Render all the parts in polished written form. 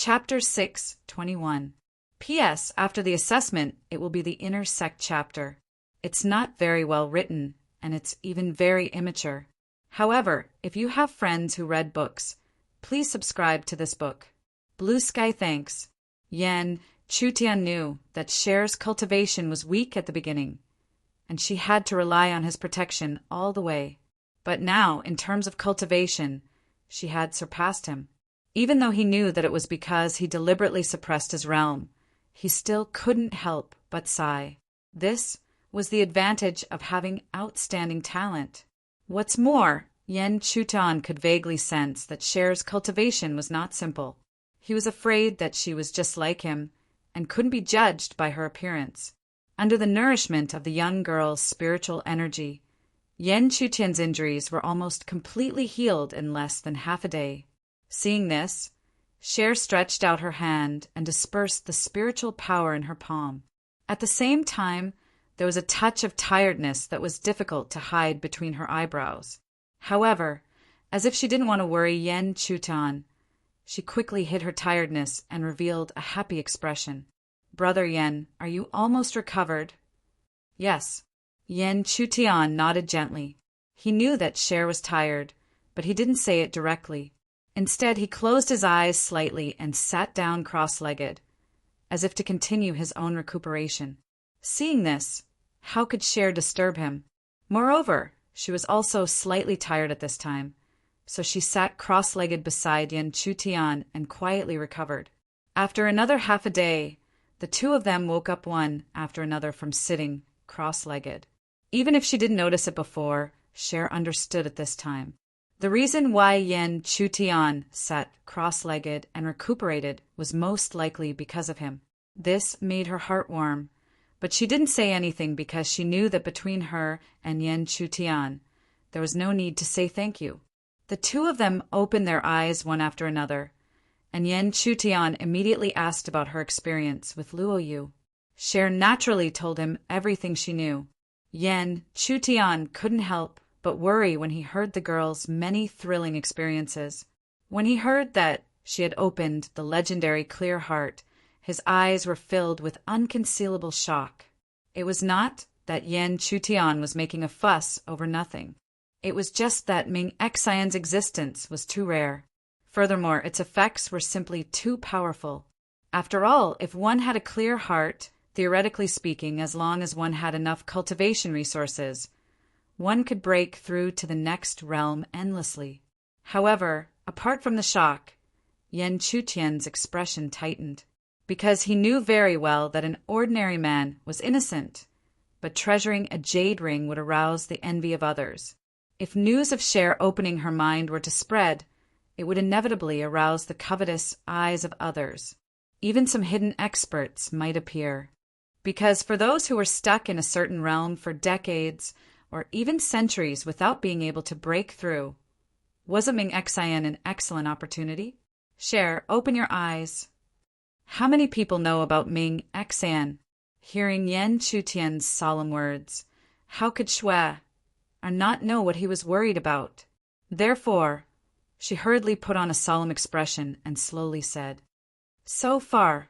Chapter 6:21. P.S. After the assessment, it will be the intersect chapter. It's not very well written, and it's even very immature. However, if you have friends who read books, please subscribe to this book. Blue Sky thanks. Yan Chutian knew that Cher's cultivation was weak at the beginning, and she had to rely on his protection all the way. But now, in terms of cultivation, she had surpassed him. Even though he knew that it was because he deliberately suppressed his realm, he still couldn't help but sigh. This was the advantage of having outstanding talent. What's more, Yan Chutan could vaguely sense that Cher's cultivation was not simple. He was afraid that she was just like him and couldn't be judged by her appearance. Under the nourishment of the young girl's spiritual energy, Yan Chutian's injuries were almost completely healed in less than half a day. Seeing this, Cher stretched out her hand and dispersed the spiritual power in her palm. At the same time, there was a touch of tiredness that was difficult to hide between her eyebrows. However, as if she didn't want to worry Yan Chutan, she quickly hid her tiredness and revealed a happy expression. "Brother Yan, are you almost recovered?" "Yes." Yan Chutian nodded gently. He knew that Cher was tired, but he didn't say it directly. Instead, he closed his eyes slightly and sat down cross-legged, as if to continue his own recuperation. Seeing this, how could Cher disturb him? Moreover, she was also slightly tired at this time, so she sat cross-legged beside Yan Chutian and quietly recovered. After another half a day, the two of them woke up one after another from sitting cross-legged. Even if she didn't notice it before, Cher understood at this time. The reason why Yan Chutian sat cross-legged and recuperated was most likely because of him. This made her heart warm, but she didn't say anything because she knew that between her and Yan Chutian, there was no need to say thank you. The two of them opened their eyes one after another, and Yan Chutian immediately asked about her experience with Luo Yu. Cher naturally told him everything she knew. Yan Chutian couldn't help but worry when he heard the girl's many thrilling experiences. When he heard that she had opened the legendary clear heart, his eyes were filled with unconcealable shock. It was not that Yan Chutian was making a fuss over nothing. It was just that Ming Xian's existence was too rare. Furthermore, its effects were simply too powerful. After all, if one had a clear heart, theoretically speaking, as long as one had enough cultivation resources, one could break through to the next realm endlessly. However, apart from the shock, Yan Chutian's expression tightened, because he knew very well that an ordinary man was innocent, but treasuring a jade ring would arouse the envy of others. If news of Cher opening her mind were to spread, it would inevitably arouse the covetous eyes of others. Even some hidden experts might appear, because for those who were stuck in a certain realm for decades or even centuries without being able to break through, wasn't Ming Xian an excellent opportunity? Cher, open your eyes. How many people know about Ming Xian? Hearing Yan Chutian's solemn words, how could Shui not know what he was worried about? Therefore, she hurriedly put on a solemn expression and slowly said, "So far,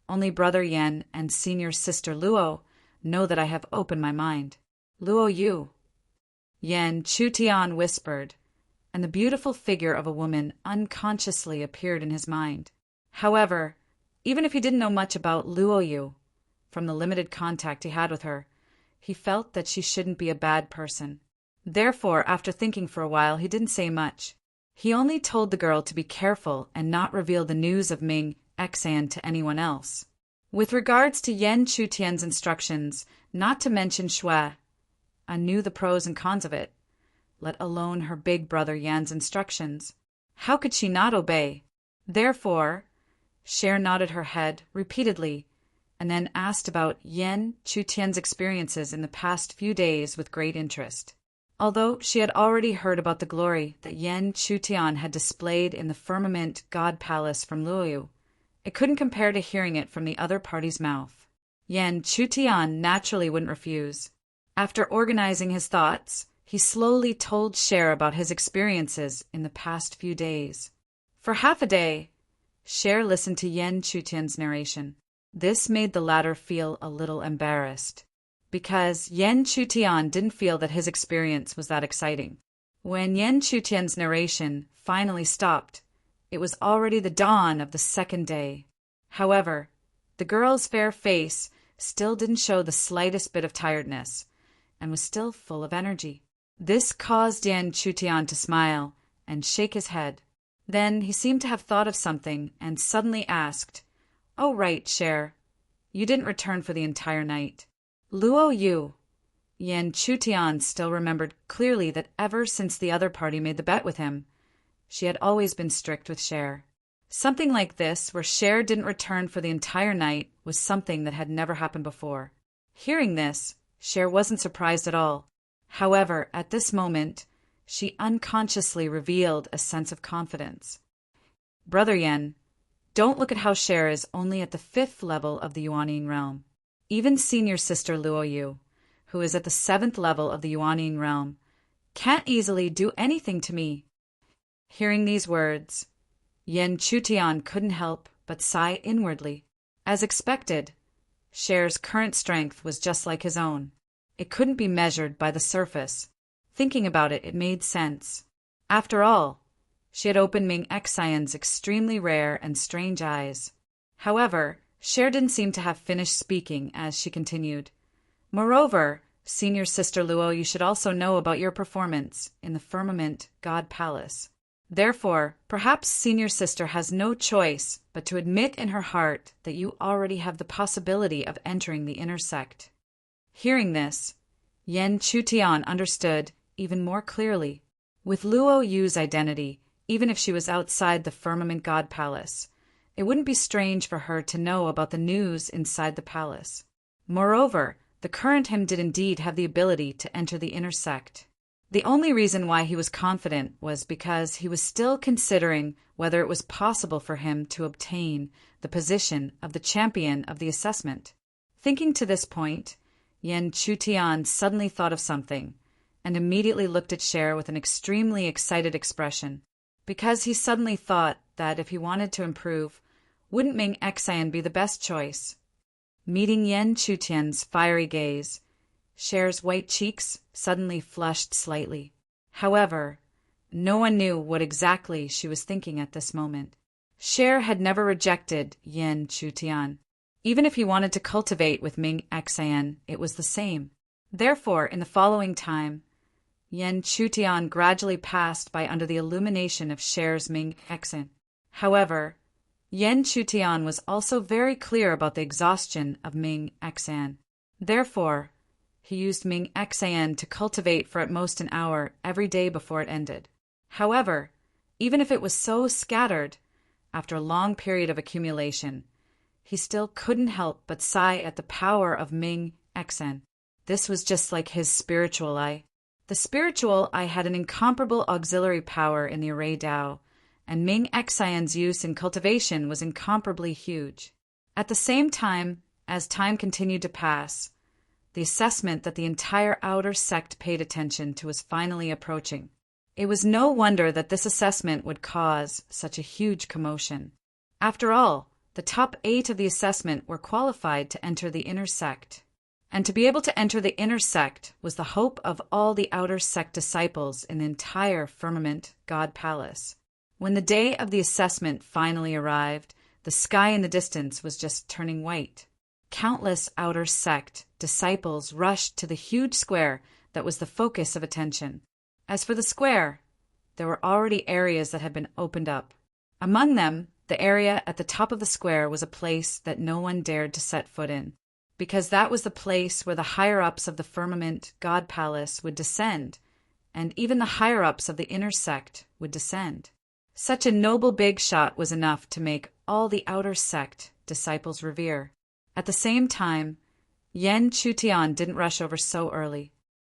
only Brother Yan and senior sister Luo know that I have opened my mind." "Luo Yu," Yan Chutian whispered, and the beautiful figure of a woman unconsciously appeared in his mind. However, even if he didn't know much about Luo Yu, from the limited contact he had with her, he felt that she shouldn't be a bad person. Therefore, after thinking for a while, he didn't say much. He only told the girl to be careful and not reveal the news of Ming Xian to anyone else. With regards to Yan Chutian's instructions, not to mention Shui, I knew the pros and cons of it, let alone her big brother Yan's instructions. How could she not obey? Therefore, Cher nodded her head repeatedly and then asked about Yan Chutian's experiences in the past few days with great interest. Although she had already heard about the glory that Yan Chutian had displayed in the firmament god palace from Luoyu, it couldn't compare to hearing it from the other party's mouth. Yan Chutian naturally wouldn't refuse. After organizing his thoughts, he slowly told Cher about his experiences in the past few days. For half a day, Cher listened to Yen Chutian's narration. This made the latter feel a little embarrassed, because Yen Chutian didn't feel that his experience was that exciting. When Yen Chutian's narration finally stopped, it was already the dawn of the second day. However, the girl's fair face still didn't show the slightest bit of tiredness, and was still full of energy. This caused Yen Chutian to smile and shake his head. Then he seemed to have thought of something and suddenly asked, "Oh, right, Cher. You didn't return for the entire night." Luo Yu. Yen Chutian still remembered clearly that ever since the other party made the bet with him, she had always been strict with Cher. Something like this, where Cher didn't return for the entire night, was something that had never happened before. Hearing this, Cher wasn't surprised at all. However, at this moment, she unconsciously revealed a sense of confidence. "Brother Yen, don't look at how Cher is only at the 5th level of the Yuanine realm. Even senior sister Luo Yu, who is at the 7th level of the Yuanine realm, can't easily do anything to me." Hearing these words, Yen Chutian couldn't help but sigh inwardly. As expected, Cher's current strength was just like his own. It couldn't be measured by the surface. Thinking about it, it made sense. After all, she had opened Ming Xian's extremely rare and strange eyes. However, Cher didn't seem to have finished speaking as she continued. "Moreover, senior sister Luo, you should also know about your performance in the Firmament God Palace. Therefore, perhaps senior sister has no choice but to admit in her heart that you already have the possibility of entering the inner sect." Hearing this, Yen Chutian understood even more clearly. With Luo Yu's identity, even if she was outside the Firmament God Palace, it wouldn't be strange for her to know about the news inside the palace. Moreover, the current him did indeed have the ability to enter the inner sect. The only reason why he was confident was because he was still considering whether it was possible for him to obtain the position of the champion of the assessment. Thinking to this point, Yen Chutian suddenly thought of something, and immediately looked at Cher with an extremely excited expression, because he suddenly thought that if he wanted to improve, wouldn't Ming Xian be the best choice? Meeting Yen Chutian's fiery gaze, Cher's white cheeks suddenly flushed slightly. However, no one knew what exactly she was thinking at this moment. Cher had never rejected Yen Chutian. Even if he wanted to cultivate with Ming Xian, it was the same. Therefore, in the following time, Yen Chutian gradually passed by under the illumination of Cher's Ming Xian. However, Yen Chutian was also very clear about the exhaustion of Ming Xian. Therefore, he used Ming Xian to cultivate for at most an hour every day before it ended. However, even if it was so scattered, after a long period of accumulation, he still couldn't help but sigh at the power of Ming Xian. This was just like his spiritual eye. The spiritual eye had an incomparable auxiliary power in the array Tao, and Ming Xian's use in cultivation was incomparably huge. At the same time, as time continued to pass, the assessment that the entire outer sect paid attention to was finally approaching. It was no wonder that this assessment would cause such a huge commotion. After all, the top 8 of the assessment were qualified to enter the inner sect. And to be able to enter the inner sect was the hope of all the outer sect disciples in the entire Firmament God Palace. When the day of the assessment finally arrived, the sky in the distance was just turning white. Countless outer sect disciples rushed to the huge square that was the focus of attention. As for the square, there were already areas that had been opened up. Among them, the area at the top of the square was a place that no one dared to set foot in, because that was the place where the higher-ups of the Firmament God Palace would descend, and even the higher-ups of the inner sect would descend. Such a noble big shot was enough to make all the outer sect disciples revere. At the same time, Yen Chutian didn't rush over so early.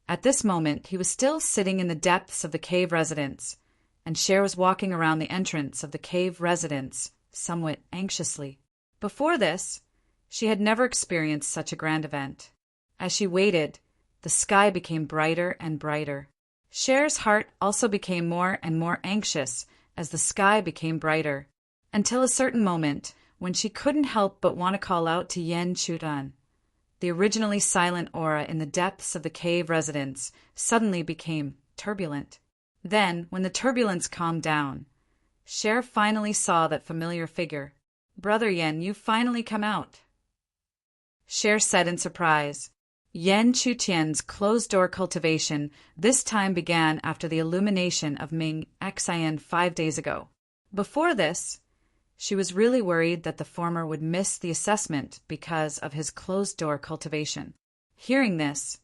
At this moment, he was still sitting in the depths of the cave residence, and Cher was walking around the entrance of the cave residence somewhat anxiously. Before this, she had never experienced such a grand event. As she waited, the sky became brighter and brighter. Cher's heart also became more and more anxious as the sky became brighter, until a certain moment when she couldn't help but want to call out to Yen Chutan. The originally silent aura in the depths of the cave residence suddenly became turbulent. Then, when the turbulence calmed down, Cher finally saw that familiar figure. "Brother Yen, you've finally come out," Cher said in surprise. Yen Chutian's closed-door cultivation this time began after the illumination of Ming Xian 5 days ago. Before this, she was really worried that the former would miss the assessment because of his closed-door cultivation. Hearing this,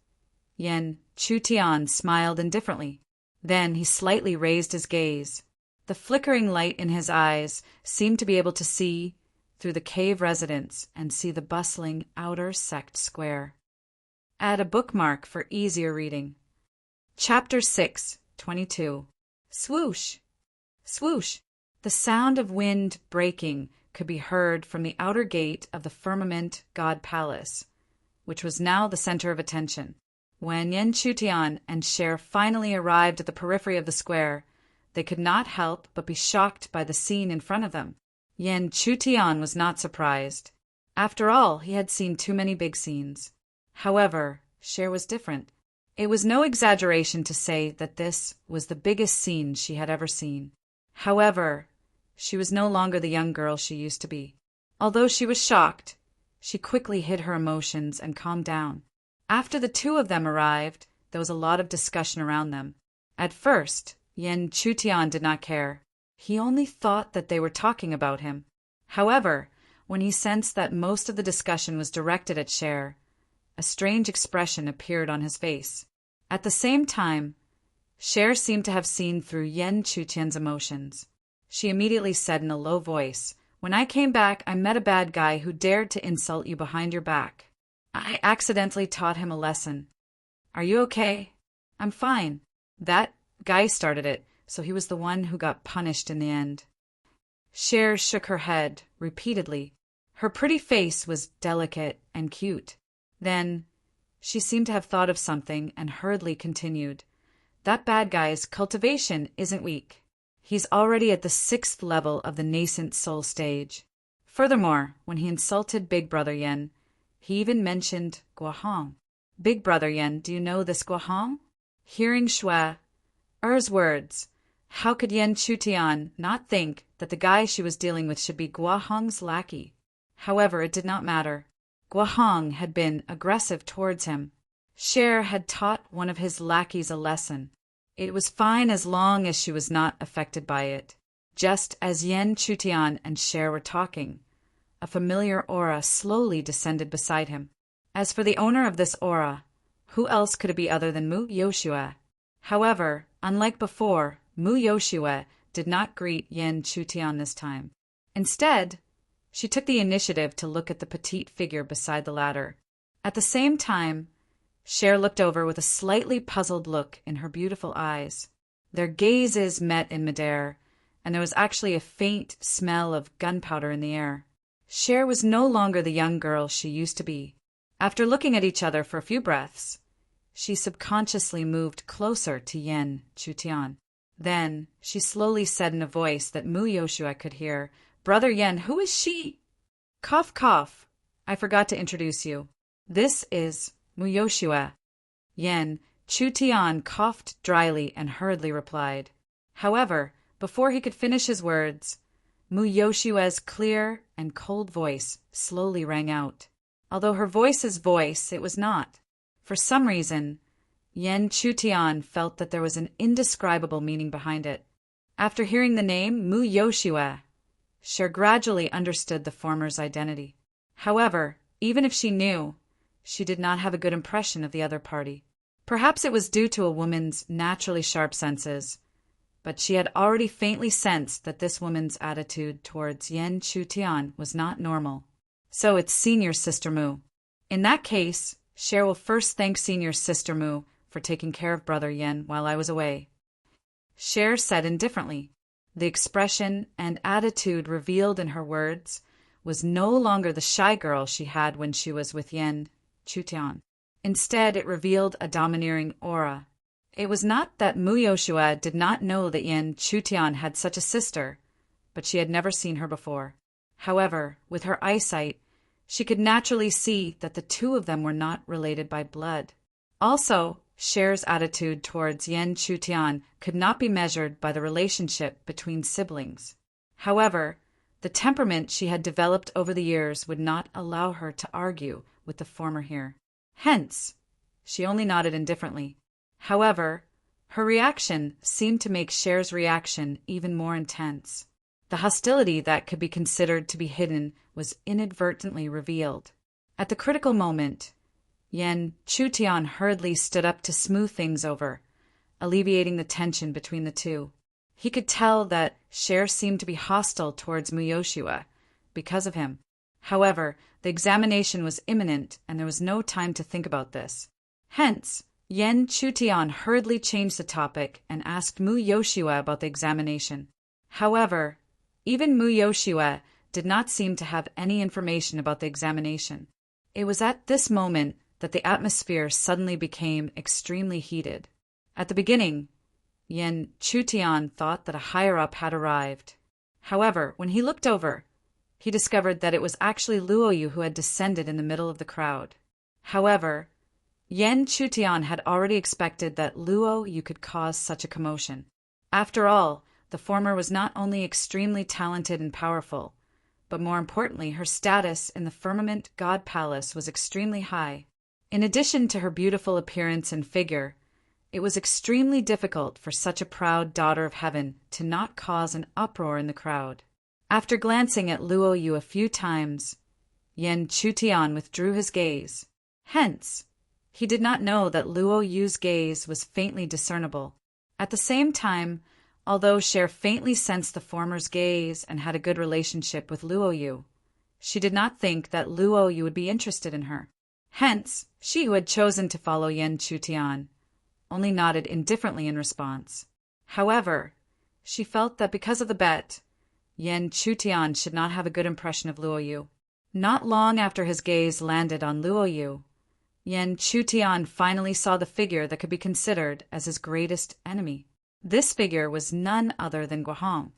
Yen Chutian smiled indifferently. Then he slightly raised his gaze. The flickering light in his eyes seemed to be able to see through the cave residence and see the bustling outer sect square. Add a bookmark for easier reading. Chapter 6, 22. Swoosh! Swoosh! The sound of wind breaking could be heard from the outer gate of the Firmament God Palace, which was now the center of attention. When Yen Chutian and Cher finally arrived at the periphery of the square, they could not help but be shocked by the scene in front of them. Yen Chutian was not surprised. After all, he had seen too many big scenes. However, Cher was different. It was no exaggeration to say that this was the biggest scene she had ever seen. However, she was no longer the young girl she used to be. Although she was shocked, she quickly hid her emotions and calmed down. After the two of them arrived, there was a lot of discussion around them. At first, Yen Chutian did not care. He only thought that they were talking about him. However, when he sensed that most of the discussion was directed at Cher, a strange expression appeared on his face. At the same time, Cher seemed to have seen through Yen Chutian's emotions. She immediately said in a low voice, "When I came back, I met a bad guy who dared to insult you behind your back. I accidentally taught him a lesson. Are you okay?" "I'm fine. That guy started it, so he was the one who got punished in the end." Cher shook her head repeatedly. Her pretty face was delicate and cute. Then she seemed to have thought of something and hurriedly continued, "That bad guy's cultivation isn't weak. He's already at the 6th level of the nascent soul stage. Furthermore, when he insulted Big Brother Yen, he even mentioned Guahong. Big Brother Yen, do you know this Guahong?" Hearing Er's words, how could Yen Chutian not think that the guy she was dealing with should be Guahong's lackey? However, it did not matter. Guahong had been aggressive towards him. Cher had taught one of his lackeys a lesson. It was fine as long as she was not affected by it. Just as Yen Chutian and Cher were talking, a familiar aura slowly descended beside him. As for the owner of this aura, who else could it be other than Mu Yoshua? However, unlike before, Mu Yoshua did not greet Yen Chutian this time. Instead, she took the initiative to look at the petite figure beside the ladder. At the same time, Cher looked over with a slightly puzzled look in her beautiful eyes. Their gazes met in midair, and there was actually a faint smell of gunpowder in the air. Cher was no longer the young girl she used to be. After looking at each other for a few breaths, she subconsciously moved closer to Yen Chutian. Then she slowly said in a voice that Mu Yoshua could hear, "Brother Yen, who is she?" Cough, cough. I forgot to introduce you. This is Mu Yoshua. Yen Chutian coughed dryly and hurriedly replied. However, before he could finish his words, Mu Yoshua's clear and cold voice slowly rang out. Although her voice's voice, it was not. For some reason, Yen Chutian felt that there was an indescribable meaning behind it. After hearing the name Mu Yoshua, Cher gradually understood the former's identity. However, even if she knew, she did not have a good impression of the other party. Perhaps it was due to a woman's naturally sharp senses, but she had already faintly sensed that this woman's attitude towards Yen Chutian was not normal. So it's Senior Sister Mu. In that case, Cher will first thank Senior Sister Mu for taking care of Brother Yen while I was away. Cher said indifferently. The expression and attitude revealed in her words was no longer the shy girl she had when she was with Yen Chutian. Instead, it revealed a domineering aura. It was not that Mu Yoshua did not know that Yen Chutian had such a sister, but she had never seen her before. However, with her eyesight, she could naturally see that the two of them were not related by blood. Also, Cher's attitude towards Yan Chutian could not be measured by the relationship between siblings. However, the temperament she had developed over the years would not allow her to argue with the former here. Hence, she only nodded indifferently. However, her reaction seemed to make Cher's reaction even more intense. The hostility that could be considered to be hidden was inadvertently revealed. At the critical moment, Yan Chutian hurriedly stood up to smooth things over, alleviating the tension between the two. He could tell that Cher seemed to be hostile towards Muyoshua because of him. However, the examination was imminent and there was no time to think about this. Hence, Yan Chutian hurriedly changed the topic and asked Muyoshua about the examination. However, even Muyoshua did not seem to have any information about the examination. It was at this moment that the atmosphere suddenly became extremely heated. At the beginning, Yan Chutian thought that a higher-up had arrived. However, when he looked over, he discovered that it was actually Luoyu who had descended in the middle of the crowd. However, Yan Chutian had already expected that Luoyu could cause such a commotion. After all, the former was not only extremely talented and powerful, but more importantly, her status in the Firmament God Palace was extremely high. In addition to her beautiful appearance and figure, it was extremely difficult for such a proud daughter of heaven to not cause an uproar in the crowd. After glancing at Luoyu a few times, Yan Chutian withdrew his gaze. Hence, he did not know that Luoyu's gaze was faintly discernible. At the same time, although Cher faintly sensed the former's gaze and had a good relationship with Luoyu, she did not think that Luoyu would be interested in her. Hence, she who had chosen to follow Yan Chutian only nodded indifferently in response. However, she felt that because of the bet, Yan Chutian should not have a good impression of Luoyu. Not long after his gaze landed on Luoyu, Yan Chutian finally saw the figure that could be considered as his greatest enemy. This figure was none other than Guohong.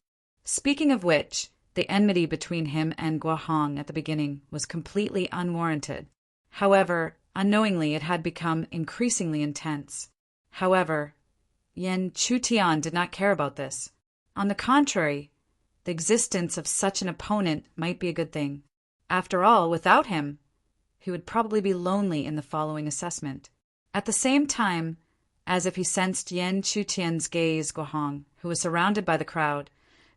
Speaking of which, the enmity between him and Guohong at the beginning was completely unwarranted. However, unknowingly it had become increasingly intense. However, Yan Chutian did not care about this. On the contrary, the existence of such an opponent might be a good thing. After all, without him, he would probably be lonely in the following assessment. At the same time, as if he sensed Yan Chutian's gaze, Guohong, who was surrounded by the crowd,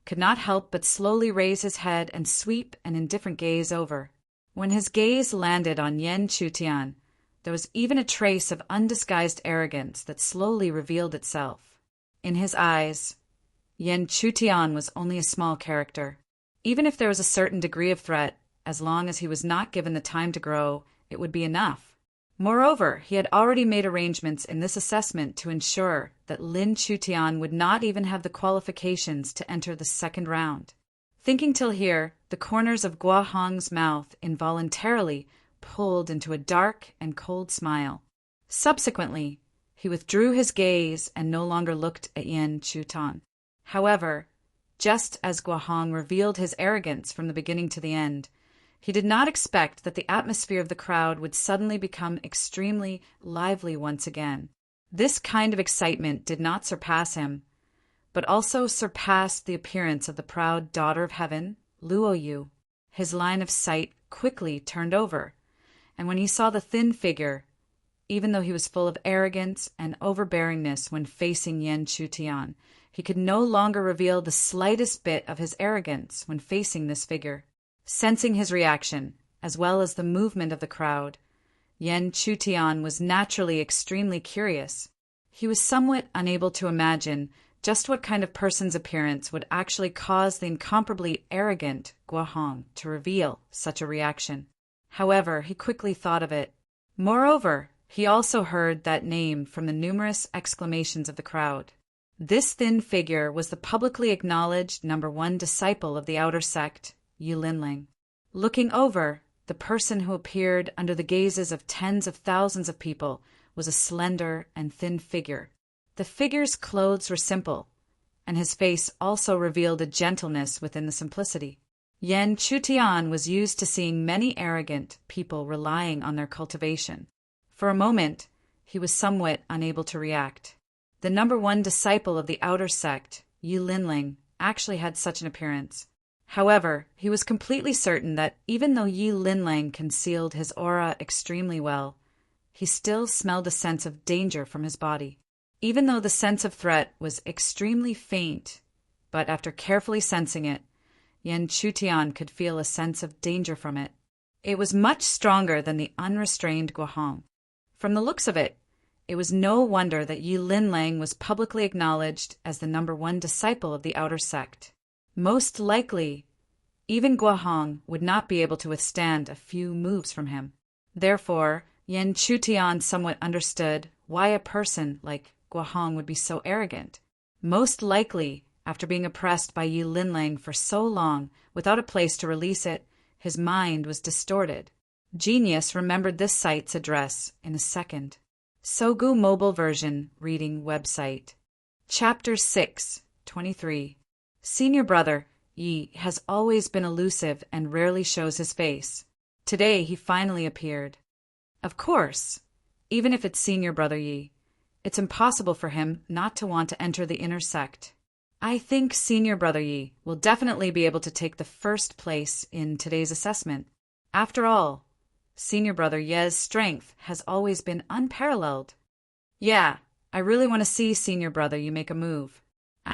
could not help but slowly raise his head and sweep an indifferent gaze over. When his gaze landed on Yan Chutian, there was even a trace of undisguised arrogance that slowly revealed itself. In his eyes, Yan Chutian was only a small character. Even if there was a certain degree of threat, as long as he was not given the time to grow, it would be enough. Moreover, he had already made arrangements in this assessment to ensure that Lin Chutian would not even have the qualifications to enter the second round. Thinking till here, the corners of Guohong's mouth involuntarily pulled into a dark and cold smile. Subsequently, he withdrew his gaze and no longer looked at Yan Chutian. However, just as Guohong revealed his arrogance from the beginning to the end, he did not expect that the atmosphere of the crowd would suddenly become extremely lively once again. This kind of excitement did not surpass him, but also surpassed the appearance of the proud daughter of heaven, Luoyu. His line of sight quickly turned over, and when he saw the thin figure, even though he was full of arrogance and overbearingness when facing Yan Chutian, he could no longer reveal the slightest bit of his arrogance when facing this figure. Sensing his reaction, as well as the movement of the crowd, Yan Chutian was naturally extremely curious. He was somewhat unable to imagine just what kind of person's appearance would actually cause the incomparably arrogant Guohong to reveal such a reaction. However, he quickly thought of it. Moreover, he also heard that name from the numerous exclamations of the crowd. This thin figure was the publicly acknowledged #1 disciple of the outer sect, Yulinling. Looking over, the person who appeared under the gazes of tens of thousands of people was a slender and thin figure. The figure's clothes were simple, and his face also revealed a gentleness within the simplicity. Yan Chutian was used to seeing many arrogant people relying on their cultivation. For a moment, he was somewhat unable to react. The number one disciple of the outer sect, Yi Linling, actually had such an appearance. However, he was completely certain that even though Yi Linling concealed his aura extremely well, he still smelled a sense of danger from his body. Even though the sense of threat was extremely faint, but after carefully sensing it, Yan Chutian could feel a sense of danger from it. It was much stronger than the unrestrained Guahong. From the looks of it, it was no wonder that Yi Linlang was publicly acknowledged as the number one disciple of the outer sect. Most likely, even Guahong would not be able to withstand a few moves from him. Therefore, Yan Chutian somewhat understood why a person like Guahong would be so arrogant. Most likely, after being oppressed by Yi Linlang for so long without a place to release it, his mind was distorted. Genius remembered this site's address in a second. Sogu Mobile Version Reading Website. Chapter 6, 23. Senior brother, Yi, has always been elusive and rarely shows his face. Today he finally appeared. Of course, even if it's senior brother Yi, it's impossible for him not to want to enter the inner sect. I think senior brother Yi will definitely be able to take the first place in today's assessment. After all, senior brother Ye's strength has always been unparalleled. Yeah, I really want to see senior brother you make a move.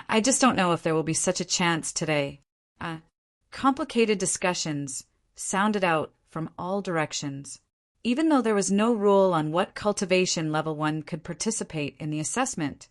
I just don't know if there will be such a chance today. Complicated discussions sounded out from all directions. Even though there was no rule on what cultivation level one could participate in the assessment,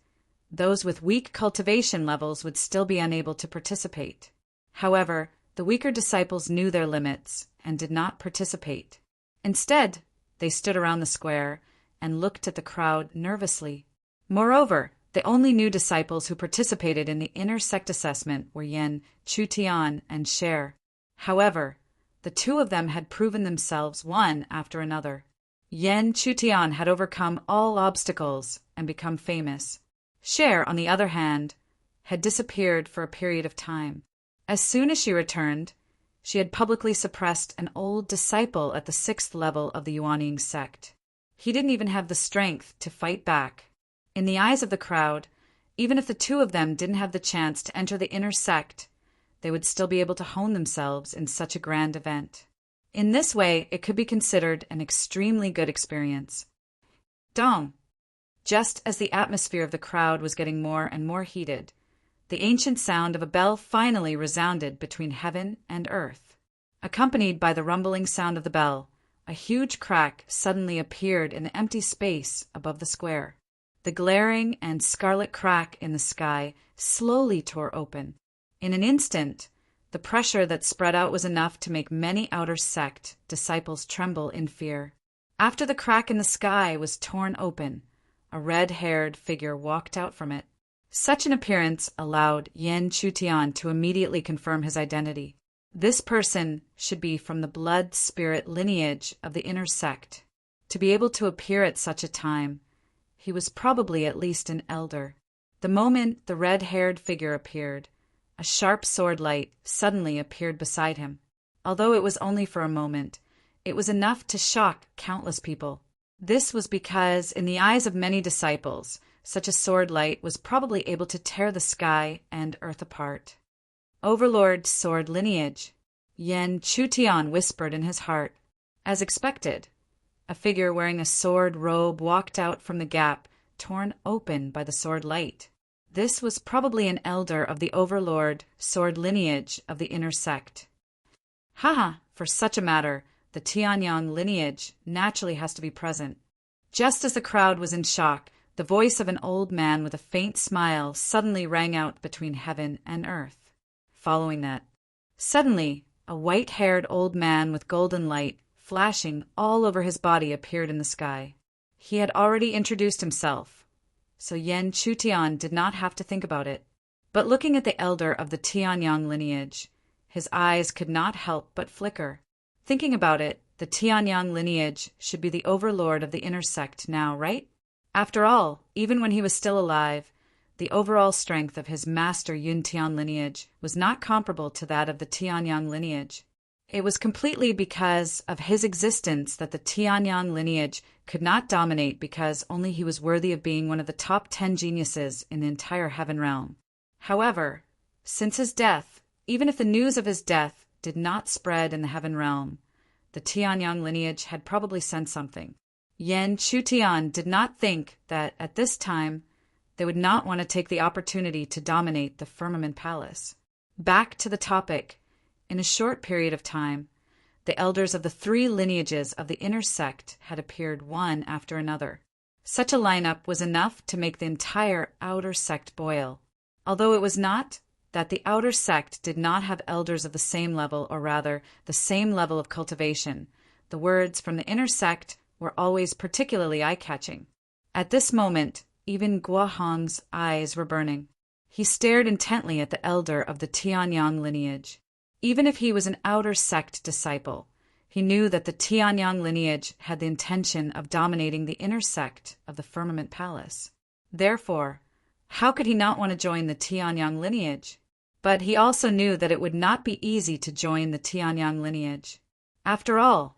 those with weak cultivation levels would still be unable to participate. However, the weaker disciples knew their limits and did not participate. Instead, they stood around the square and looked at the crowd nervously. Moreover, the only new disciples who participated in the inner sect assessment were Yan Chutian and Sher. However, the two of them had proven themselves one after another. Yan Chutian had overcome all obstacles and become famous. Sher, on the other hand, had disappeared for a period of time. As soon as she returned, she had publicly suppressed an old disciple at the 6th level of the Yuanying sect. He didn't even have the strength to fight back. In the eyes of the crowd, even if the two of them didn't have the chance to enter the inner sect, they would still be able to hone themselves in such a grand event. In this way, it could be considered an extremely good experience. Dong! Just as the atmosphere of the crowd was getting more and more heated, the ancient sound of a bell finally resounded between heaven and earth. Accompanied by the rumbling sound of the bell, a huge crack suddenly appeared in the empty space above the square. The glaring and scarlet crack in the sky slowly tore open. In an instant, the pressure that spread out was enough to make many outer sect disciples tremble in fear. After the crack in the sky was torn open, a red-haired figure walked out from it. Such an appearance allowed Yan Chutian to immediately confirm his identity. This person should be from the blood-spirit lineage of the inner sect. To be able to appear at such a time, he was probably at least an elder. The moment the red-haired figure appeared, a sharp sword light suddenly appeared beside him. Although it was only for a moment, it was enough to shock countless people. This was because, in the eyes of many disciples, such a sword light was probably able to tear the sky and earth apart. Overlord Sword Lineage, Yan Chutian whispered in his heart. As expected, a figure wearing a sword robe walked out from the gap torn open by the sword light. This was probably an elder of the Overlord Sword Lineage of the inner sect. For such a matter, the Tianyang lineage naturally has to be present. Just as the crowd was in shock, the voice of an old man with a faint smile suddenly rang out between heaven and earth. Following that, suddenly, a white-haired old man with golden light flashing all over his body appeared in the sky. He had already introduced himself, so Yan Chutian did not have to think about it. But looking at the elder of the Tianyang lineage, his eyes could not help but flicker. Thinking about it, the Tianyang lineage should be the overlord of the inner sect now, right? After all, even when he was still alive, the overall strength of his master Yuntian lineage was not comparable to that of the Tianyang lineage. It was completely because of his existence that the Tianyang lineage could not dominate, because only he was worthy of being one of the top 10 geniuses in the entire heaven realm. However, since his death, even if the news of his death did not spread in the heaven realm, the Tianyang lineage had probably sent something. Yan Chutian did not think that at this time they would not want to take the opportunity to dominate the firmament palace. Back to the topic. In a short period of time, the elders of the 3 lineages of the inner sect had appeared one after another. Such a lineup was enough to make the entire outer sect boil. Although it was not that the outer sect did not have elders of the same level, or rather, the same level of cultivation, the words from the inner sect were always particularly eye-catching. At this moment, even Guo Hong's eyes were burning. He stared intently at the elder of the Tianyang lineage. Even if he was an outer sect disciple, he knew that the Tianyang lineage had the intention of dominating the inner sect of the firmament palace. Therefore, how could he not want to join the Tianyang lineage? But he also knew that it would not be easy to join the Tianyang lineage. After all,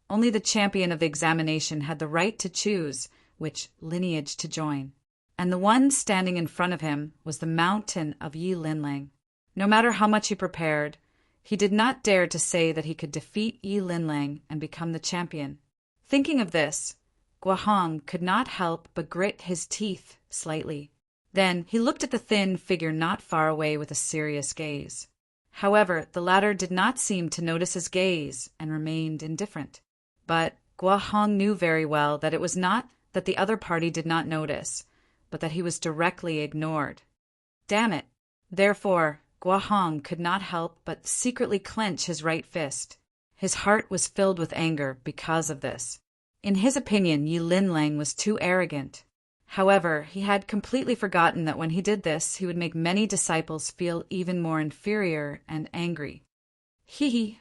only the champion of the examination had the right to choose which lineage to join, and the one standing in front of him was the mountain of Yi Linlang. No matter how much he prepared, he did not dare to say that he could defeat Yi Linlang and become the champion. Thinking of this, Guo Hong could not help but grit his teeth slightly. Then he looked at the thin figure not far away with a serious gaze. However, the latter did not seem to notice his gaze and remained indifferent. But Guo Hong knew very well that it was not that the other party did not notice, but that he was directly ignored. Damn it! Therefore, Guo Hong could not help but secretly clench his right fist. His heart was filled with anger because of this. In his opinion, Yi Linlang was too arrogant. However, he had completely forgotten that when he did this, he would make many disciples feel even more inferior and angry.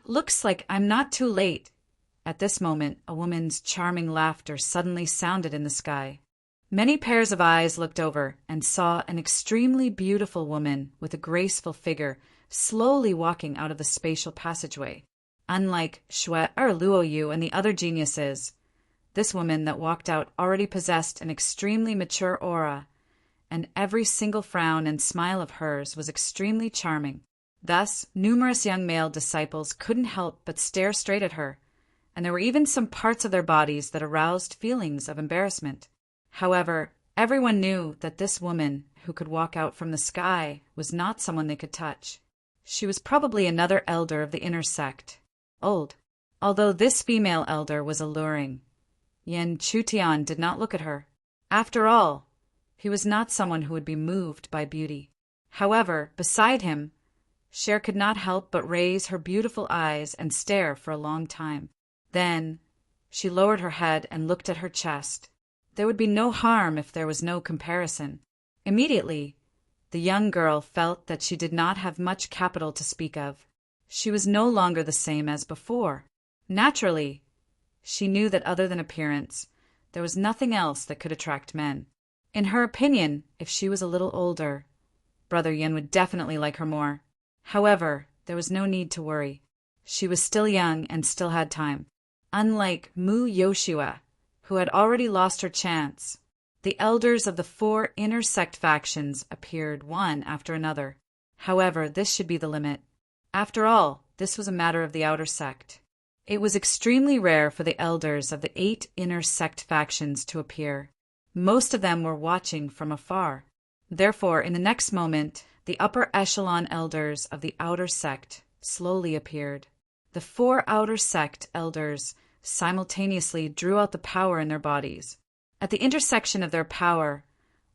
Looks like I'm not too late. At this moment, a woman's charming laughter suddenly sounded in the sky. Many pairs of eyes looked over and saw an extremely beautiful woman with a graceful figure slowly walking out of the spatial passageway. Unlike Xue Luoyu and the other geniuses, this woman that walked out already possessed an extremely mature aura, and every single frown and smile of hers was extremely charming. Thus, numerous young male disciples couldn't help but stare straight at her, and there were even some parts of their bodies that aroused feelings of embarrassment. However, everyone knew that this woman who could walk out from the sky was not someone they could touch. She was probably another elder of the inner sect, old. Although this female elder was alluring, Yan Chutian did not look at her. After all, he was not someone who would be moved by beauty. However, beside him, Cher could not help but raise her beautiful eyes and stare for a long time. Then she lowered her head and looked at her chest. There would be no harm if there was no comparison. Immediately, the young girl felt that she did not have much capital to speak of. She was no longer the same as before. Naturally, she knew that other than appearance, there was nothing else that could attract men. In her opinion, if she was a little older, Brother Yin would definitely like her more. However, there was no need to worry. She was still young and still had time. Unlike Mu Yoshua, who had already lost her chance, the elders of the 4 inner sect factions appeared one after another. However, this should be the limit. After all, this was a matter of the outer sect. It was extremely rare for the elders of the 8 inner sect factions to appear. Most of them were watching from afar. Therefore, in the next moment, the upper echelon elders of the outer sect slowly appeared. The 4 outer sect elders simultaneously drew out the power in their bodies. At the intersection of their power,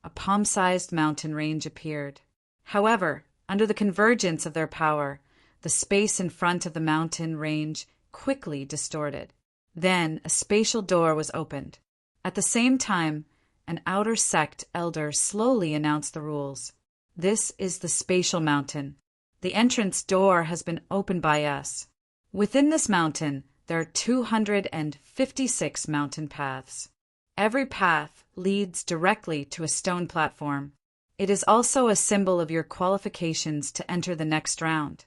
a palm-sized mountain range appeared. However, under the convergence of their power, the space in front of the mountain range quickly distorted. Then a spatial door was opened. At the same time, an outer sect elder slowly announced the rules. This is the spatial mountain. The entrance door has been opened by us. Within this mountain, there are 256 mountain paths. Every path leads directly to a stone platform. It is also a symbol of your qualifications to enter the next round.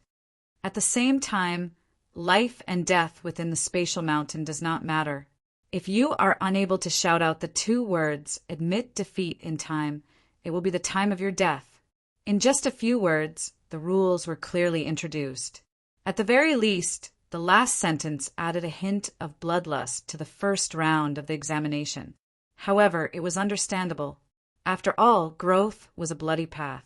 At the same time, life and death within the spatial mountain does not matter. If you are unable to shout out the 2 words, admit defeat in time, it will be the time of your death. In just a few words, the rules were clearly introduced. At the very least, the last sentence added a hint of bloodlust to the first round of the examination. However, it was understandable. After all, growth was a bloody path.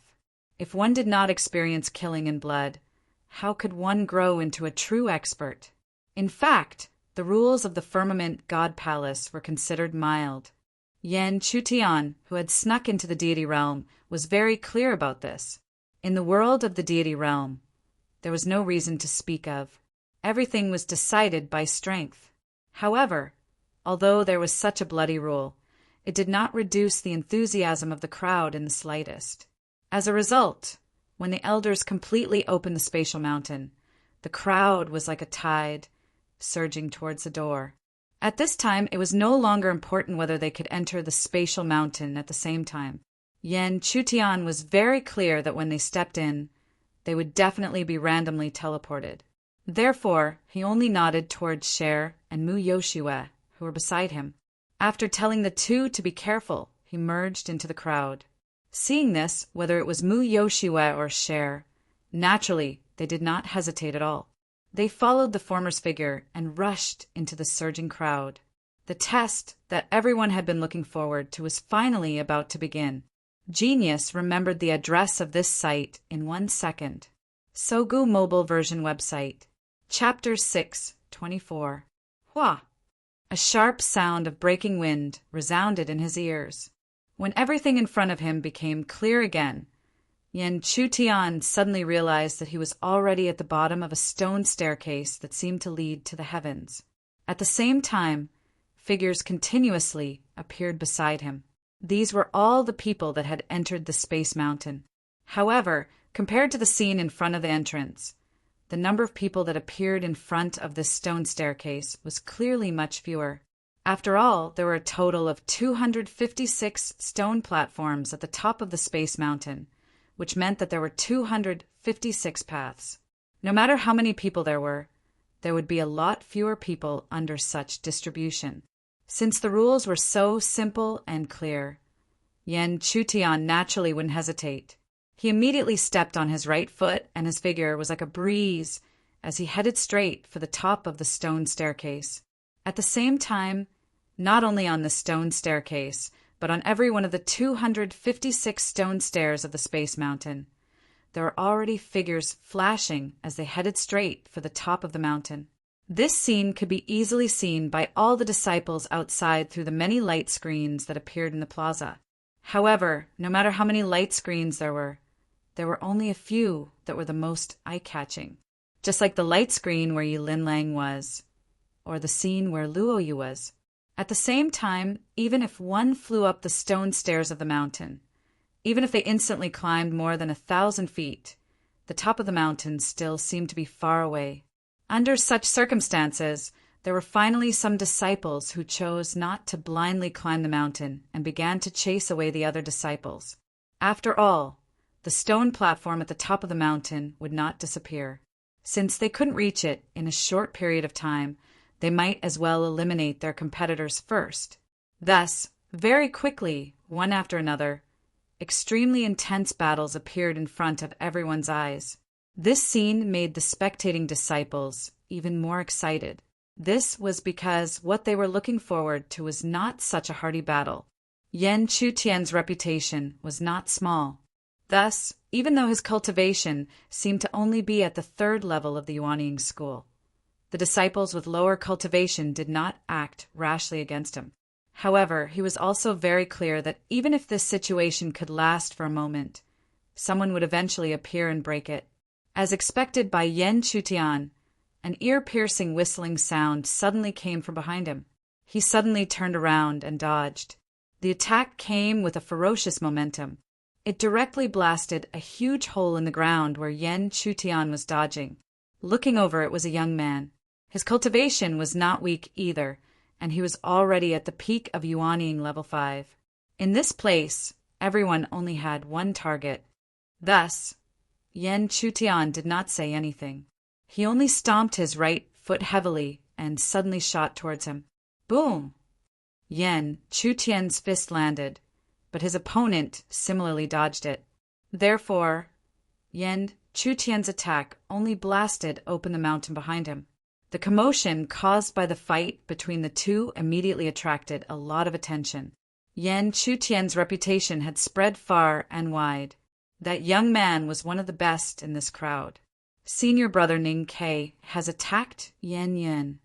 If one did not experience killing and blood, how could one grow into a true expert? In fact, the rules of the Firmament God Palace were considered mild. Yan Chutian, who had snuck into the deity realm, was very clear about this. In the world of the deity realm, there was no reason to speak of. Everything was decided by strength. However, although there was such a bloody rule, it did not reduce the enthusiasm of the crowd in the slightest. As a result, when the elders completely opened the spatial mountain, the crowd was like a tide, surging towards the door. At this time, it was no longer important whether they could enter the spatial mountain at the same time. Yan Chutian was very clear that when they stepped in, they would definitely be randomly teleported. Therefore, he only nodded towards Cher and Mu Yoshue, who were beside him. After telling the 2 to be careful, he merged into the crowd. Seeing this, whether it was Mu Yoshue or Cher, naturally, they did not hesitate at all. They followed the former's figure and rushed into the surging crowd. The test that everyone had been looking forward to was finally about to begin. Genius remembered the address of this site in 1 second. Sogu mobile version website. Chapter 6:24. Hua! A sharp sound of breaking wind resounded in his ears. When everything in front of him became clear again, Yan Chutian suddenly realized that he was already at the bottom of a stone staircase that seemed to lead to the heavens. At the same time, figures continuously appeared beside him. These were all the people that had entered the space mountain. However, compared to the scene in front of the entrance, the number of people that appeared in front of this stone staircase was clearly much fewer. After all, there were a total of 256 stone platforms at the top of the space mountain, which meant that there were 256 paths. No matter how many people there would be a lot fewer people under such distribution. Since the rules were so simple and clear, Yan Chutian naturally wouldn't hesitate. He immediately stepped on his right foot, and his figure was like a breeze as he headed straight for the top of the stone staircase. At the same time, not only on the stone staircase, but on every one of the 256 stone stairs of the space mountain, there were already figures flashing as they headed straight for the top of the mountain. This scene could be easily seen by all the disciples outside through the many light screens that appeared in the plaza. However, no matter how many light screens there were only a few that were the most eye-catching. Just like the light screen where Yilin Lang was, or the scene where Luoyu was. At the same time, even if one flew up the stone stairs of the mountain, even if they instantly climbed more than 1,000 feet, the top of the mountain still seemed to be far away. Under such circumstances, there were finally some disciples who chose not to blindly climb the mountain and began to chase away the other disciples. After all, the stone platform at the top of the mountain would not disappear. Since they couldn't reach it in a short period of time, they might as well eliminate their competitors first. Thus, very quickly, one after another, extremely intense battles appeared in front of everyone's eyes. This scene made the spectating disciples even more excited. This was because what they were looking forward to was not such a hardy battle. Yan Chutian's reputation was not small. Thus, even though his cultivation seemed to only be at the 3rd level of the Yuanying school, the disciples with lower cultivation did not act rashly against him. However, he was also very clear that even if this situation could last for a moment, someone would eventually appear and break it. As expected by Yan Chutian, an ear-piercing whistling sound suddenly came from behind him. He suddenly turned around and dodged. The attack came with a ferocious momentum. It directly blasted a huge hole in the ground where Yan Chutian was dodging. Looking over, it was a young man. His cultivation was not weak either, and he was already at the peak of Yuanying level 5. In this place, everyone only had one target. Thus, Yan Chutian did not say anything. He only stomped his right foot heavily and suddenly shot towards him. Boom! Yan Chutian's fist landed, but his opponent similarly dodged it. Therefore, Yan Chutian's attack only blasted open the mountain behind him. The commotion caused by the fight between the two immediately attracted a lot of attention. Yan Chutian's reputation had spread far and wide. That young man was one of the best in this crowd. Senior brother Ning Kai has attacked Yan Yun.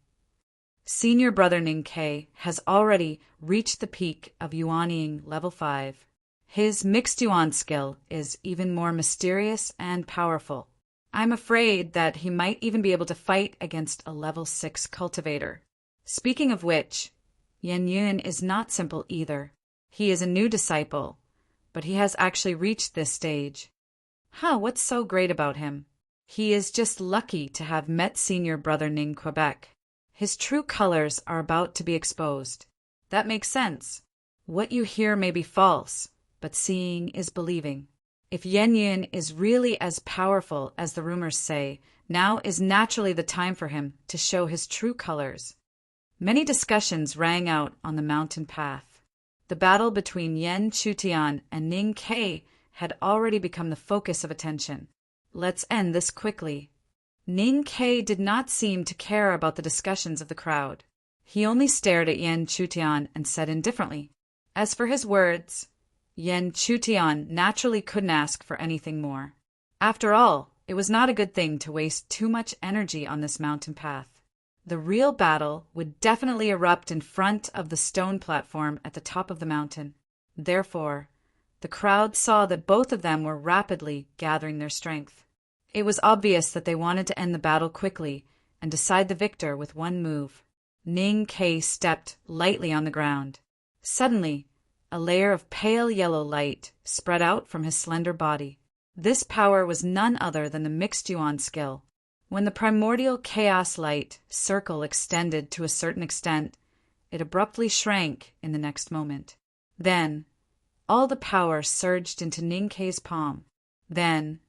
Senior brother Ning Kai has already reached the peak of Yuanying level 5. His mixed yuan skill is even more mysterious and powerful. I'm afraid that he might even be able to fight against a level 6 cultivator. Speaking of which, Yan Yun is not simple either. He is a new disciple, but he has actually reached this stage. What's so great about him? He is just lucky to have met senior brother Ning Quebec. His true colors are about to be exposed. That makes sense. What you hear may be false, but seeing is believing. If Yan Yun is really as powerful as the rumors say, now is naturally the time for him to show his true colors. Many discussions rang out on the mountain path. The battle between Yan Chutian and Ning Kai had already become the focus of attention. Let's end this quickly. Ning Kai did not seem to care about the discussions of the crowd. He only stared at Yan Chutian and said indifferently. As for his words, Yan Chutian naturally couldn't ask for anything more. After all, it was not a good thing to waste too much energy on this mountain path. The real battle would definitely erupt in front of the stone platform at the top of the mountain. Therefore, the crowd saw that both of them were rapidly gathering their strength. It was obvious that they wanted to end the battle quickly and decide the victor with one move. Ning Kai stepped lightly on the ground. Suddenly, a layer of pale yellow light spread out from his slender body. This power was none other than the mixed yuan skill. When the primordial chaos light circle extended to a certain extent, it abruptly shrank in the next moment. Then, all the power surged into Ning Kai's palm. Then,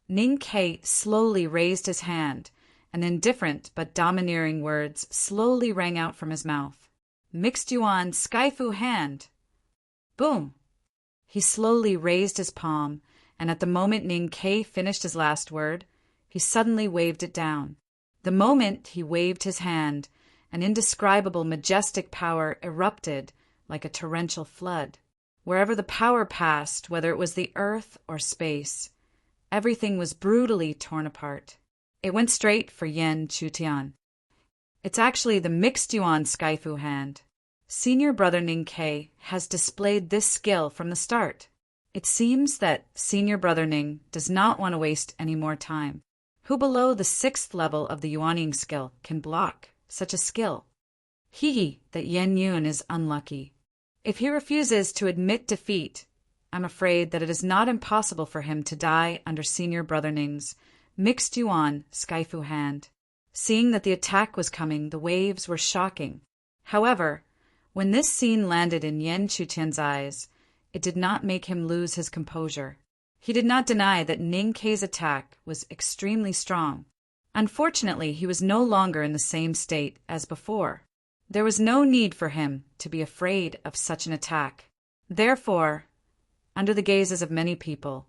Ning Kai slowly raised his hand, and indifferent but domineering words slowly rang out from his mouth. Mixed yuan Skyfu hand. Boom! He slowly raised his palm, and at the moment Ning Kai finished his last word, he suddenly waved it down. The moment he waved his hand, an indescribable majestic power erupted like a torrential flood. Wherever the power passed, whether it was the earth or space, everything was brutally torn apart. It went straight for Yan Chutian. It's actually the mixed yuan Skyfu hand. Senior brother Ning Kai has displayed this skill from the start. It seems that senior brother Ning does not want to waste any more time. Who below the 6th level of the Yuanying skill can block such a skill? That Yan Yun is unlucky. If he refuses to admit defeat, I'm afraid that it is not impossible for him to die under senior brother Ning's mixed yuan Skyfu hand. Seeing that the attack was coming, the waves were shocking. However, when this scene landed in Yan Chutian's eyes, it did not make him lose his composure. He did not deny that Ning Kai's attack was extremely strong. Unfortunately, he was no longer in the same state as before. There was no need for him to be afraid of such an attack. Therefore, under the gazes of many people,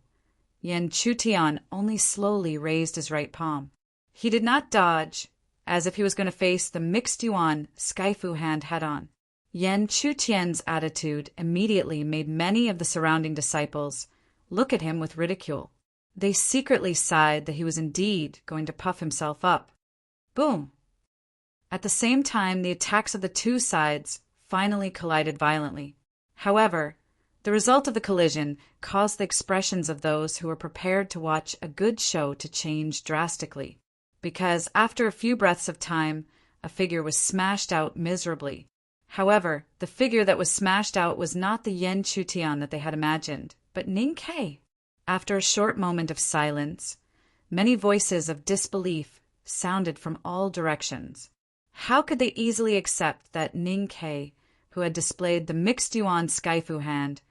Yan Chutian only slowly raised his right palm. He did not dodge, as if he was going to face the mixed yuan Skyfu hand head-on. Yan Chutian's attitude immediately made many of the surrounding disciples look at him with ridicule. They secretly sighed that he was indeed going to puff himself up. Boom! At the same time, the attacks of the two sides finally collided violently. However, the result of the collision caused the expressions of those who were prepared to watch a good show to change drastically, because after a few breaths of time, a figure was smashed out miserably. However, the figure that was smashed out was not the Yan Chutian that they had imagined, but Ning Kai. After a short moment of silence, many voices of disbelief sounded from all directions. How could they easily accept that Ning Kai, who had displayed the mixed yuan Skyfu hand,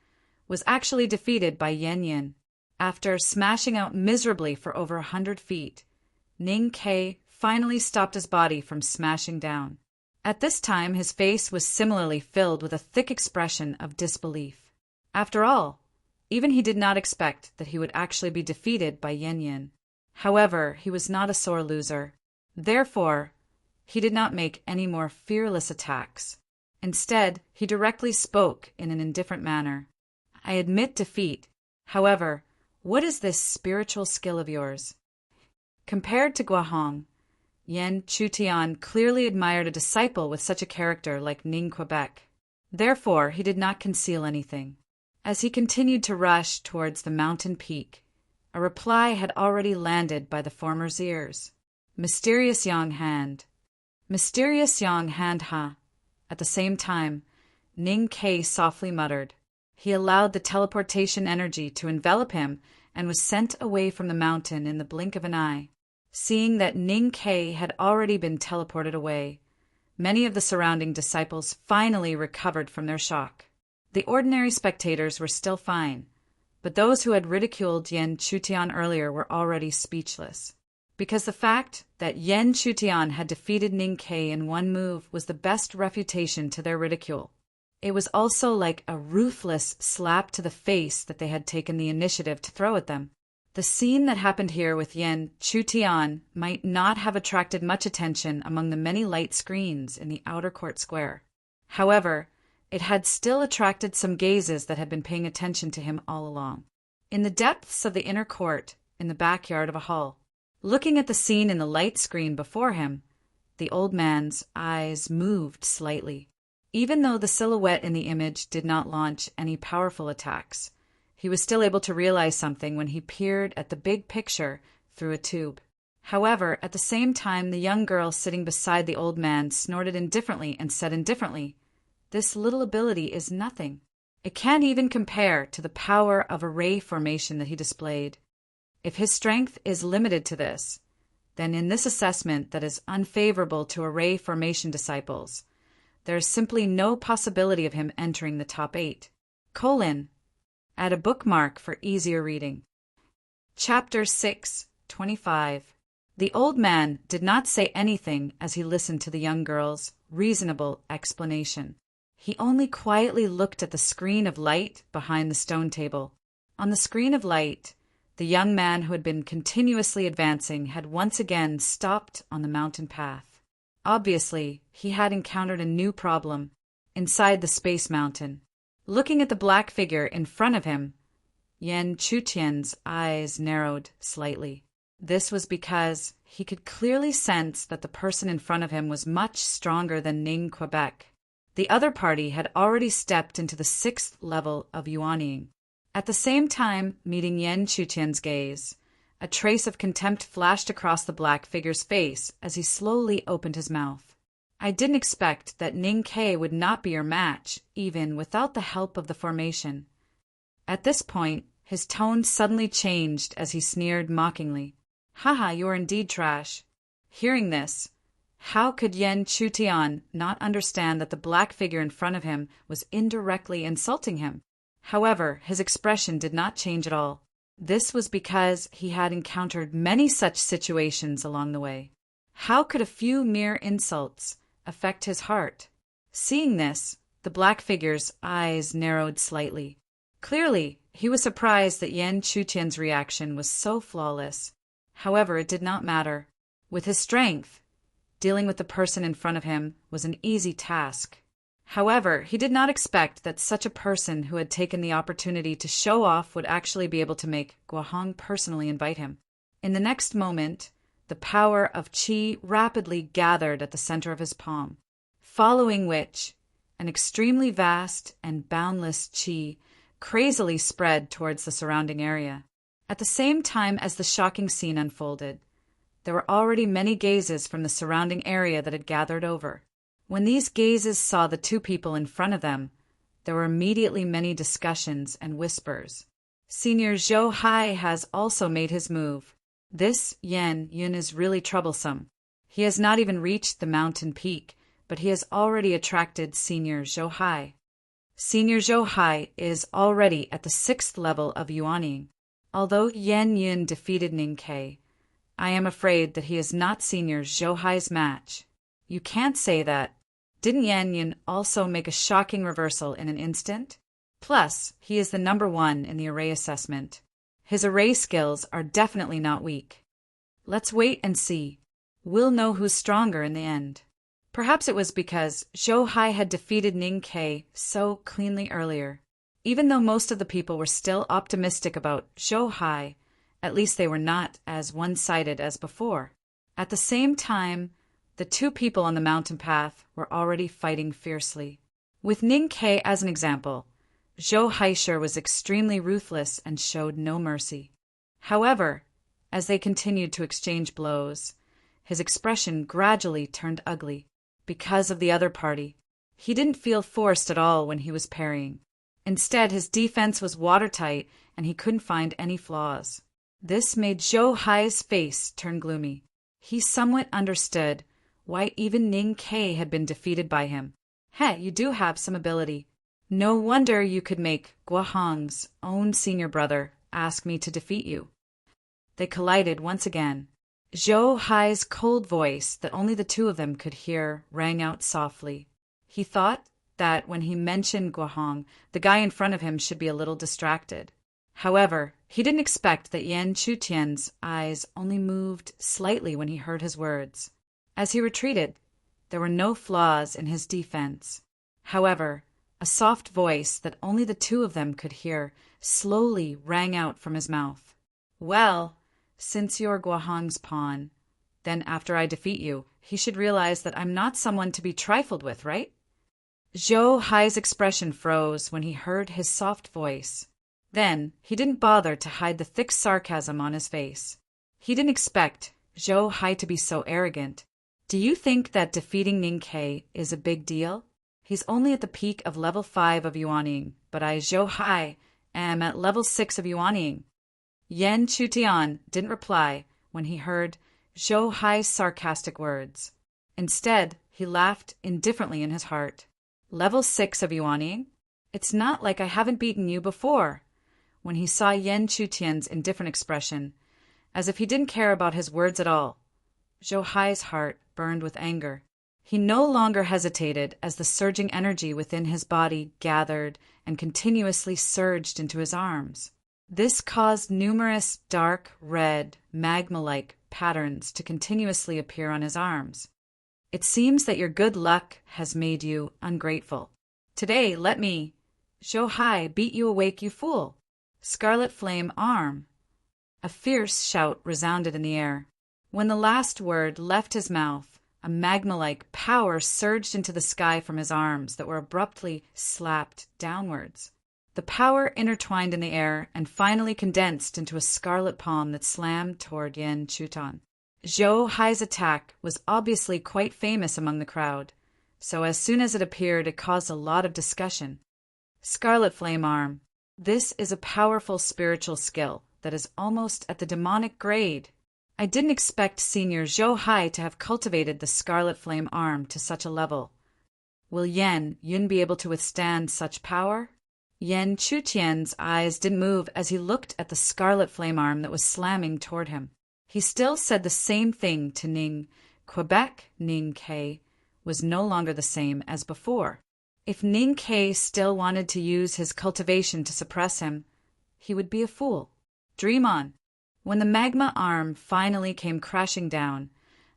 was actually defeated by Yen Yin. After smashing out miserably for over 100 feet, Ning Ke finally stopped his body from smashing down. At this time, his face was similarly filled with a thick expression of disbelief. After all, even he did not expect that he would actually be defeated by Yen Yin. However, he was not a sore loser. Therefore, he did not make any more fearless attacks. Instead, he directly spoke in an indifferent manner. I admit defeat. However, what is this spiritual skill of yours? Compared to Guahong, Yen Chutian clearly admired a disciple with such a character like Ning Quebec. Therefore, he did not conceal anything. As he continued to rush towards the mountain peak, a reply had already landed by the former's ears. Mysterious Yang Hand. Mysterious Yang Hand ha. At the same time, Ning Ke softly muttered. He allowed the teleportation energy to envelop him and was sent away from the mountain in the blink of an eye. Seeing that Ning Ke had already been teleported away, many of the surrounding disciples finally recovered from their shock. The ordinary spectators were still fine, but those who had ridiculed Yen Chutian earlier were already speechless, because the fact that Yen Chutian had defeated Ning Ke in one move was the best refutation to their ridicule. It was also like a ruthless slap to the face that they had taken the initiative to throw at them. The scene that happened here with Yen Chutian might not have attracted much attention among the many light screens in the outer court square. However, it had still attracted some gazes that had been paying attention to him all along. In the depths of the inner court, in the backyard of a hall, looking at the scene in the light screen before him, the old man's eyes moved slightly. Even though the silhouette in the image did not launch any powerful attacks, he was still able to realize something when he peered at the big picture through a tube. However, at the same time, the young girl sitting beside the old man snorted indifferently and said indifferently, "This little ability is nothing. It can't even compare to the power of a ray formation that he displayed. If his strength is limited to this, then in this assessment that is unfavorable to array formation disciples, there is simply no possibility of him entering the top 8. Add a bookmark for easier reading. Chapter 6:25. The old man did not say anything as he listened to the young girl's reasonable explanation. He only quietly looked at the screen of light behind the stone table. On the screen of light, the young man who had been continuously advancing had once again stopped on the mountain path. Obviously, he had encountered a new problem inside the space mountain. Looking at the black figure in front of him, Yen Chutian's eyes narrowed slightly. This was because he could clearly sense that the person in front of him was much stronger than Ning Quebec. The other party had already stepped into the 6th level of Yuanying. At the same time, meeting Yen Chutian's gaze, a trace of contempt flashed across the black figure's face as he slowly opened his mouth. I didn't expect that Ning Ke would not be your match, even without the help of the formation. At this point, his tone suddenly changed as he sneered mockingly. Haha, you are indeed trash. Hearing this, how could Yen Chutian not understand that the black figure in front of him was indirectly insulting him? However, his expression did not change at all. This was because he had encountered many such situations along the way. How could a few mere insults affect his heart? Seeing this, the black figure's eyes narrowed slightly. Clearly, he was surprised that Yen Chutian's reaction was so flawless. However, it did not matter. With his strength, dealing with the person in front of him was an easy task. However, he did not expect that such a person who had taken the opportunity to show off would actually be able to make Guahong personally invite him. In the next moment, the power of qi rapidly gathered at the center of his palm, following which, an extremely vast and boundless qi crazily spread towards the surrounding area. At the same time as the shocking scene unfolded, there were already many gazes from the surrounding area that had gathered over. When these gazes saw the two people in front of them, there were immediately many discussions and whispers. Senior Zhou Hai has also made his move. This Yen Yun is really troublesome. He has not even reached the mountain peak, but he has already attracted Senior Zhou Hai. Senior Zhou Hai is already at the 6th level of Yuanying. Although Yan Yun defeated Ning Ke, I am afraid that he is not Senior Zhou Hai's match. You can't say that. Didn't Yan Yun also make a shocking reversal in an instant? Plus, he is the number 1 in the array assessment. His array skills are definitely not weak. Let's wait and see. We'll know who's stronger in the end. Perhaps it was because Zhou Hai had defeated Ning Ke so cleanly earlier. Even though most of the people were still optimistic about Zhou Hai, at least they were not as one-sided as before. At the same time, the 2 people on the mountain path were already fighting fiercely. With Ning Ke as an example, Zhou Haisher was extremely ruthless and showed no mercy. However, as they continued to exchange blows, his expression gradually turned ugly. Because of the other party, he didn't feel forced at all when he was parrying. Instead, his defense was watertight and he couldn't find any flaws. This made Zhou Hai's face turn gloomy. He somewhat understood why even Ning Ke had been defeated by him. Hey, you do have some ability. No wonder you could make Guohong's own senior brother ask me to defeat you. They collided once again. Zhou Hai's cold voice that only the 2 of them could hear rang out softly. He thought that when he mentioned Guohong, the guy in front of him should be a little distracted. However, he didn't expect that Yan Chutian's eyes only moved slightly when he heard his words. As he retreated, there were no flaws in his defense. However, a soft voice that only the 2 of them could hear slowly rang out from his mouth. Well, since you're Guohong's pawn, then after I defeat you, he should realize that I'm not someone to be trifled with, right? Zhou Hai's expression froze when he heard his soft voice. Then, he didn't bother to hide the thick sarcasm on his face. He didn't expect Zhou Hai to be so arrogant. Do you think that defeating Ning Ke is a big deal? He's only at the peak of level 5 of Yuanying, but I, Zhou Hai, am at level 6 of Yuanying. Yan Chutian didn't reply when he heard Zhou Hai's sarcastic words. Instead, he laughed indifferently in his heart. Level 6 of Yuanying? It's not like I haven't beaten you before. When he saw Yan Chutian's indifferent expression, as if he didn't care about his words at all, Zhou Hai's heart burned with anger. He no longer hesitated as the surging energy within his body gathered and continuously surged into his arms. This caused numerous dark, red, magma-like patterns to continuously appear on his arms. It seems that your good luck has made you ungrateful. Today, let me, Zhou Hai, beat you awake, you fool. Scarlet Flame Arm. A fierce shout resounded in the air. When the last word left his mouth, a magma-like power surged into the sky from his arms that were abruptly slapped downwards. The power intertwined in the air and finally condensed into a scarlet palm that slammed toward Yan Chutian. Zhou Hai's attack was obviously quite famous among the crowd, so as soon as it appeared it caused a lot of discussion. Scarlet Flame Arm. This is a powerful spiritual skill that is almost at the demonic grade. I didn't expect Senior Zhou Hai to have cultivated the Scarlet Flame Arm to such a level. Will Yan Yun be able to withstand such power? Yan Chutian's eyes didn't move as he looked at the Scarlet Flame Arm that was slamming toward him. He still said the same thing to Ning. Quebec Ning Ke was no longer the same as before. If Ning Ke still wanted to use his cultivation to suppress him, he would be a fool. Dream on. When the magma arm finally came crashing down,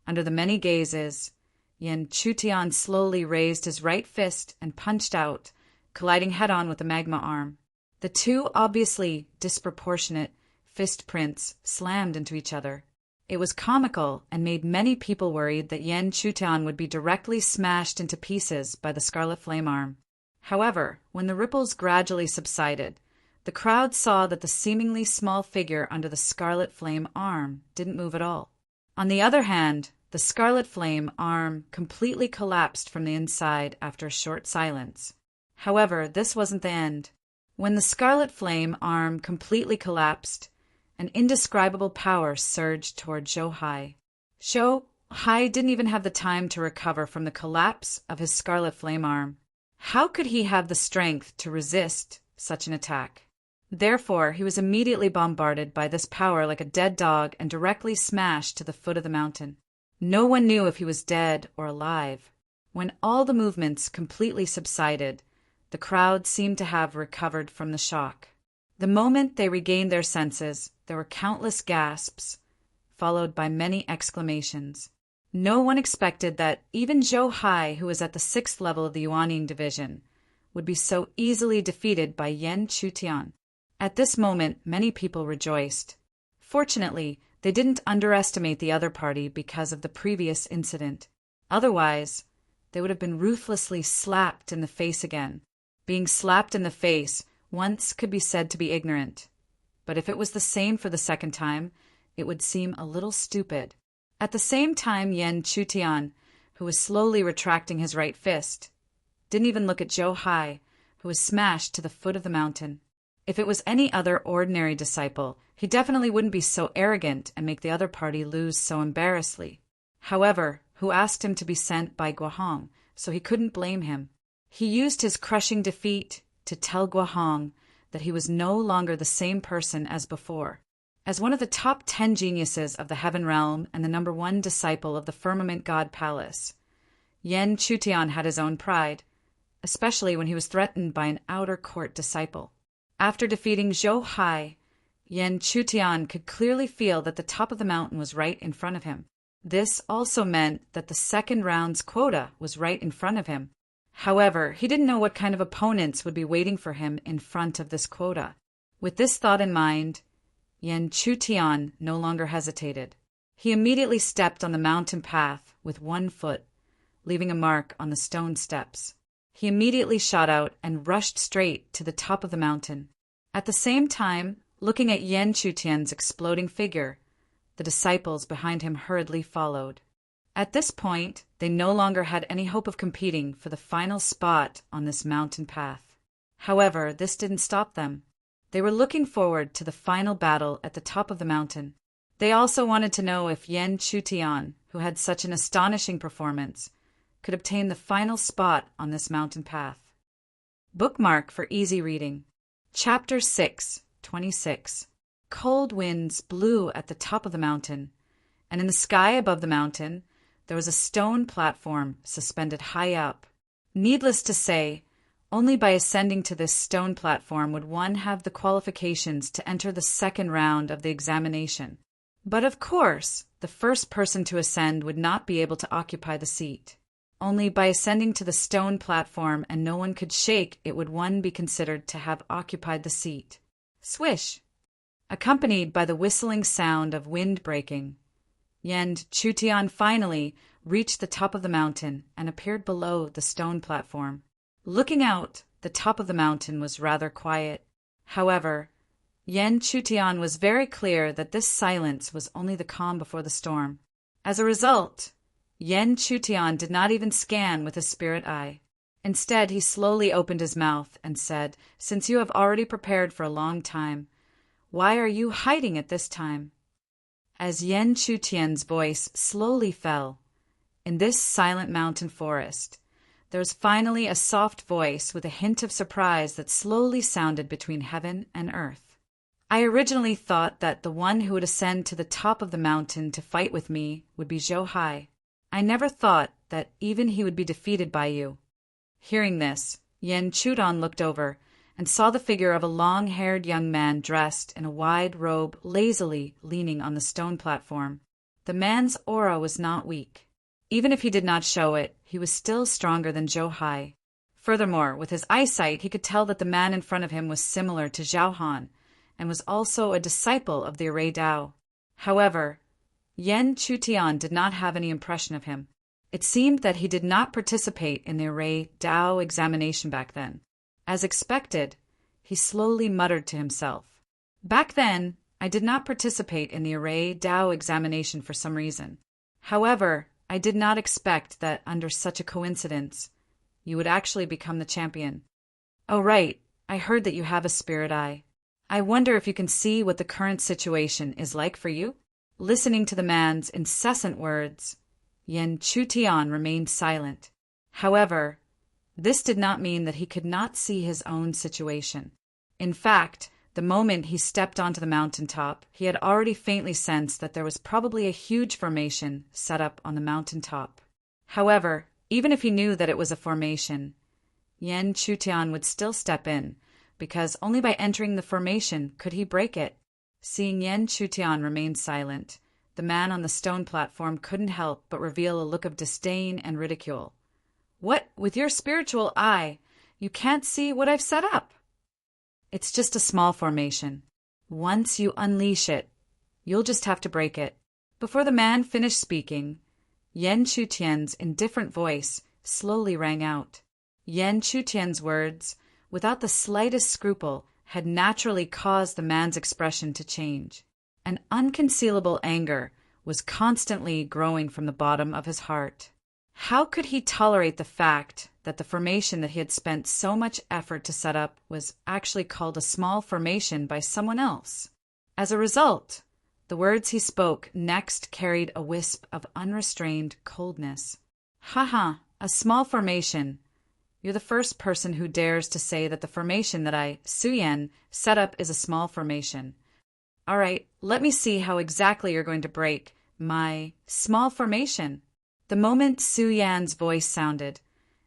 under the many gazes, Yan Chutian slowly raised his right fist and punched out, colliding head-on with the magma arm. The 2 obviously disproportionate fist prints slammed into each other. It was comical and made many people worried that Yan Chutian would be directly smashed into pieces by the Scarlet Flame Arm. However, when the ripples gradually subsided, the crowd saw that the seemingly small figure under the Scarlet Flame Arm didn't move at all. On the other hand, the Scarlet Flame Arm completely collapsed from the inside after a short silence. However, this wasn't the end. When the Scarlet Flame Arm completely collapsed, an indescribable power surged toward Zhou Hai. Zhou Hai didn't even have the time to recover from the collapse of his Scarlet Flame Arm. How could he have the strength to resist such an attack? Therefore, he was immediately bombarded by this power like a dead dog and directly smashed to the foot of the mountain. No one knew if he was dead or alive. When all the movements completely subsided, the crowd seemed to have recovered from the shock. The moment they regained their senses, there were countless gasps, followed by many exclamations. No one expected that even Zhou Hai, who was at the 6th level of the Yuanning division, would be so easily defeated by Yan Chutian. At this moment, many people rejoiced. Fortunately, they didn't underestimate the other party because of the previous incident. Otherwise, they would have been ruthlessly slapped in the face again. Being slapped in the face once could be said to be ignorant, but if it was the same for the second time, it would seem a little stupid. At the same time, Yan Chutian, who was slowly retracting his right fist, didn't even look at Zhou Hai, who was smashed to the foot of the mountain. If it was any other ordinary disciple, he definitely wouldn't be so arrogant and make the other party lose so embarrassingly. However, who asked him to be sent by Guohong, so he couldn't blame him. He used his crushing defeat to tell Guohong that he was no longer the same person as before. As one of the top 10 geniuses of the Heaven Realm and the #1 disciple of the Firmament God Palace, Yan Chutian had his own pride, especially when he was threatened by an outer court disciple. After defeating Zhou Hai, Yan Chutian could clearly feel that the top of the mountain was right in front of him. This also meant that the second round's quota was right in front of him. However, he didn't know what kind of opponents would be waiting for him in front of this quota. With this thought in mind, Yan Chutian no longer hesitated. He immediately stepped on the mountain path with one foot, leaving a mark on the stone steps. He immediately shot out and rushed straight to the top of the mountain. At the same time, looking at Yan Chutian's exploding figure, the disciples behind him hurriedly followed. At this point, they no longer had any hope of competing for the final spot on this mountain path. However, this didn't stop them. They were looking forward to the final battle at the top of the mountain. They also wanted to know if Yan Chutian, who had such an astonishing performance, could obtain the final spot on this mountain path. Bookmark for easy reading. Chapter 6, 26. Cold winds blew at the top of the mountain, and in the sky above the mountain, there was a stone platform suspended high up. Needless to say, only by ascending to this stone platform would one have the qualifications to enter the second round of the examination. But of course, the first person to ascend would not be able to occupy the seat. Only by ascending to the stone platform and no one could shake it would one be considered to have occupied the seat. Swish! Accompanied by the whistling sound of wind breaking, Yan Chutian finally reached the top of the mountain and appeared below the stone platform. Looking out, the top of the mountain was rather quiet. However, Yan Chutian was very clear that this silence was only the calm before the storm. As a result, Yan Chutian did not even scan with his spirit eye. Instead, he slowly opened his mouth and said, "Since you have already prepared for a long time, why are you hiding at this time?" As Yan Chutian's voice slowly fell, in this silent mountain forest, there was finally a soft voice with a hint of surprise that slowly sounded between heaven and earth. "I originally thought that the one who would ascend to the top of the mountain to fight with me would be Zhou Hai. I never thought that even he would be defeated by you." Hearing this, Yan Chutian looked over and saw the figure of a long-haired young man dressed in a wide robe lazily leaning on the stone platform. The man's aura was not weak. Even if he did not show it, he was still stronger than Zhou Hai. Furthermore, with his eyesight, he could tell that the man in front of him was similar to Zhao Han and was also a disciple of the Array Dao. However, Yan Chutian did not have any impression of him. It seemed that he did not participate in the Array Dao examination back then. As expected, he slowly muttered to himself, "Back then, I did not participate in the Array Dao examination for some reason. However, I did not expect that under such a coincidence, you would actually become the champion. Oh right, I heard that you have a spirit eye. I wonder if you can see what the current situation is like for you?" Listening to the man's incessant words, Yan Chutian remained silent. However, This did not mean that he could not see his own situation. In fact, the moment he stepped onto the mountaintop, he had already faintly sensed that there was probably a huge formation set up on the mountaintop. However, even if he knew that it was a formation, Yan Chutian would still step in, because only by entering the formation could he break it. Seeing Yan Chutian remain silent, the man on the stone platform couldn't help but reveal a look of disdain and ridicule. "What, with your spiritual eye, you can't see what I've set up?" "It's just a small formation. Once you unleash it, you'll just have to break it." Before the man finished speaking, Yan Chutian's indifferent voice slowly rang out. Yan Chutian's words, without the slightest scruple, had naturally caused the man's expression to change. An unconcealable anger was constantly growing from the bottom of his heart. How could he tolerate the fact that the formation that he had spent so much effort to set up was actually called a small formation by someone else? As a result, the words he spoke next carried a wisp of unrestrained coldness. "Haha, a small formation. You're the first person who dares to say that the formation that I, Suyen, set up is a small formation. All right, let me see how exactly you're going to break my small formation." The moment Su Yan's voice sounded,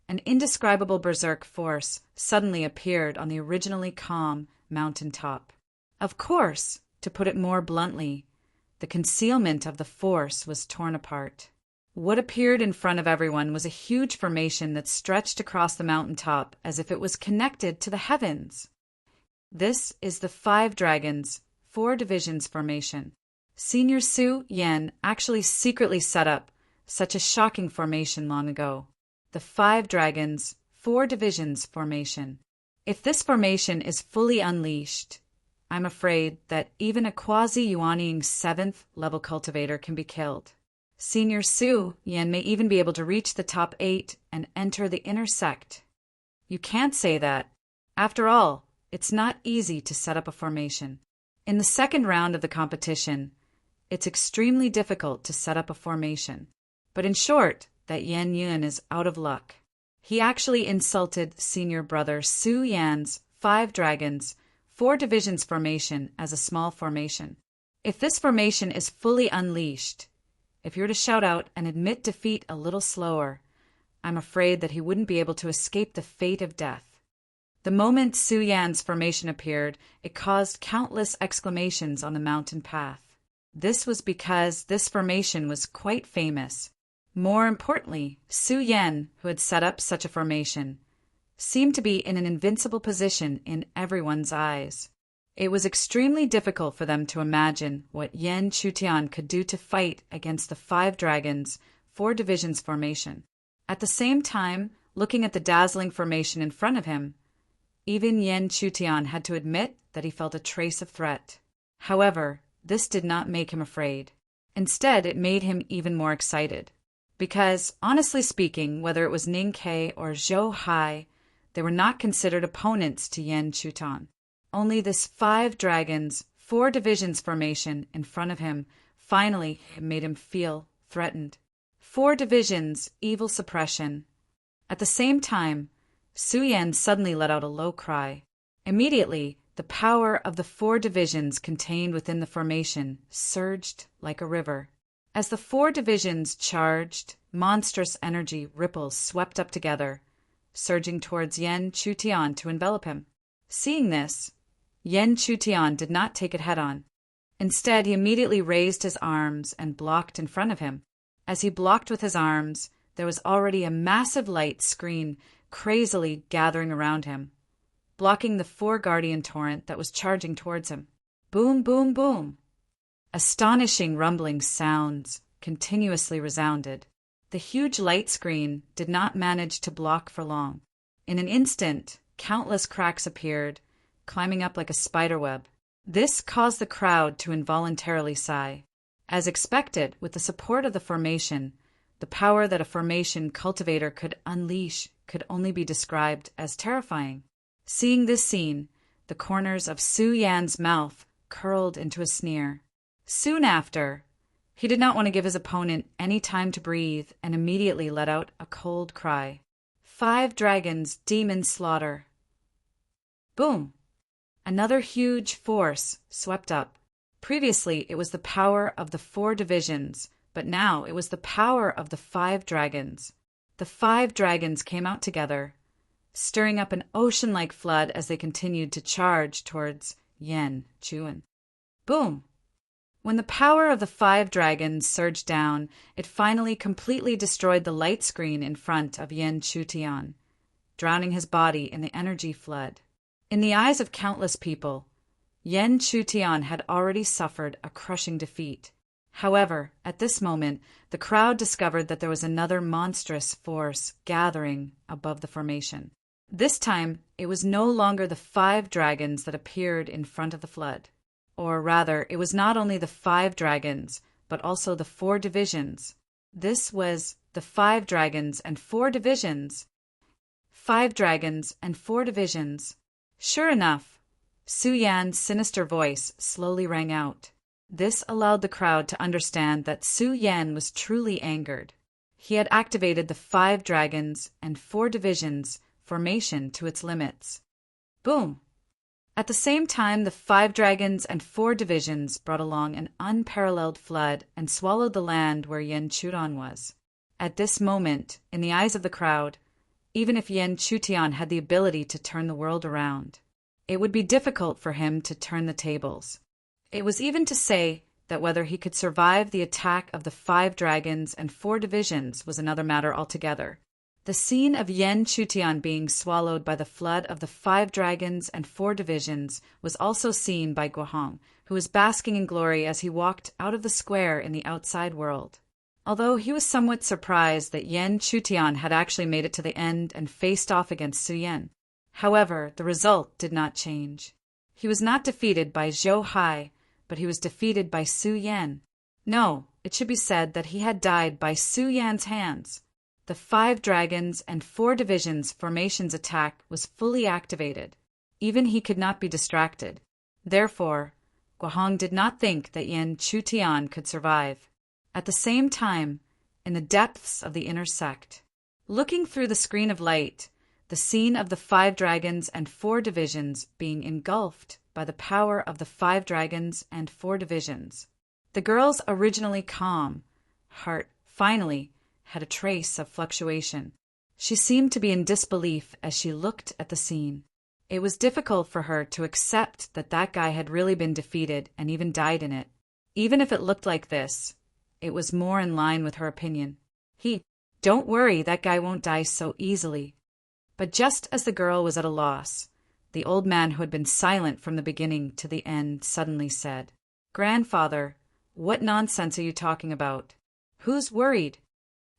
an indescribable berserk force suddenly appeared on the originally calm mountaintop. Of course, to put it more bluntly, the concealment of the force was torn apart. What appeared in front of everyone was a huge formation that stretched across the mountaintop as if it was connected to the heavens. This is the 5 Dragons, 4 Divisions formation. Senior Su Yan actually secretly set up such a shocking formation long ago. The 5 Dragons, 4 Divisions formation. If this formation is fully unleashed, I'm afraid that even a quasi-Yuanying 7th level cultivator can be killed. Senior Su Yan may even be able to reach the top 8 and enter the inner sect. You can't say that. After all, it's not easy to set up a formation. In the second round of the competition, it's extremely difficult to set up a formation. But in short, that Yan Yun is out of luck. He actually insulted senior brother Su Yan's 5 Dragons, 4 Divisions formation as a small formation. If this formation is fully unleashed, if you were to shout out and admit defeat a little slower, I'm afraid that he wouldn't be able to escape the fate of death. The moment Su Yan's formation appeared, it caused countless exclamations on the mountain path. This was because this formation was quite famous. More importantly, Su Yan, who had set up such a formation, seemed to be in an invincible position in everyone's eyes. It was extremely difficult for them to imagine what Yan Chutian could do to fight against the 5 Dragons, 4 Divisions formation. At the same time, looking at the dazzling formation in front of him, even Yan Chutian had to admit that he felt a trace of threat. However, this did not make him afraid. Instead, it made him even more excited. Because, honestly speaking, whether it was Ning Ke or Zhou Hai, they were not considered opponents to Yan Chutian. Only this 5 Dragons, 4 Divisions formation in front of him finally made him feel threatened. 4 Divisions, evil suppression. At the same time, Su Yan suddenly let out a low cry. Immediately, the power of the 4 divisions contained within the formation surged like a river. As the 4 divisions charged, monstrous energy ripples swept up together, surging towards Yan Chutian to envelop him. Seeing this, Yan Chutian did not take it head-on. Instead, he immediately raised his arms and blocked in front of him. As he blocked with his arms, there was already a massive light screen crazily gathering around him, blocking the 4 Guardian torrent that was charging towards him. Boom, boom, boom. Astonishing rumbling sounds continuously resounded. The huge light screen did not manage to block for long. In an instant, countless cracks appeared, climbing up like a spiderweb. This caused the crowd to involuntarily sigh. As expected, with the support of the formation, the power that a formation cultivator could unleash could only be described as terrifying. Seeing this scene, the corners of Su Yan's mouth curled into a sneer. Soon after, he did not want to give his opponent any time to breathe and immediately let out a cold cry. 5 dragons, demon slaughter. Boom! Another huge force swept up. Previously, it was the power of the 4 divisions, but now it was the power of the 5 dragons. The 5 dragons came out together, stirring up an ocean-like flood as they continued to charge towards Yan Chuan. Boom! When the power of the 5 dragons surged down, it finally completely destroyed the light screen in front of Yan Chutian, drowning his body in the energy flood. In the eyes of countless people, Yan Chutian had already suffered a crushing defeat. However, at this moment, the crowd discovered that there was another monstrous force gathering above the formation. This time, it was no longer the 5 dragons that appeared in front of the flood. Or rather, it was not only the 5 dragons, but also the 4 divisions. This was the 5 dragons and 4 divisions. 5 dragons and 4 divisions. Sure enough, Su Yan's sinister voice slowly rang out. This allowed the crowd to understand that Su Yan was truly angered. He had activated the 5 dragons and 4 divisions formation to its limits. Boom! At the same time, the 5 dragons and 4 divisions brought along an unparalleled flood and swallowed the land where Yan Churan was. At this moment, in the eyes of the crowd, even if Yan Chutian had the ability to turn the world around, it would be difficult for him to turn the tables. It was even to say that whether he could survive the attack of the 5 dragons and 4 divisions was another matter altogether. The scene of Yan Chutian being swallowed by the flood of the 5 dragons and 4 divisions was also seen by Guohong, who was basking in glory as he walked out of the square in the outside world. Although he was somewhat surprised that Yan Chutian had actually made it to the end and faced off against Su Yan. However, the result did not change. He was not defeated by Zhou Hai, but he was defeated by Su Yan. No, it should be said that he had died by Su Yan's hands. The 5 dragons and 4 divisions formation's attack was fully activated. Even he could not be distracted. Therefore, Guohong did not think that Yan Chutian could survive. At the same time, in the depths of the inner sect, looking through the screen of light, the scene of the 5 dragons and 4 divisions being engulfed by the power of the 5 dragons and 4 divisions. The girl's originally calm heart finally had a trace of fluctuation. She seemed to be in disbelief as she looked at the scene. It was difficult for her to accept that that guy had really been defeated and even died in it. Even if it looked like this, it was more in line with her opinion. Don't worry, that guy won't die so easily. But just as the girl was at a loss, the old man who had been silent from the beginning to the end suddenly said, "Grandfather, what nonsense are you talking about? Who's worried?"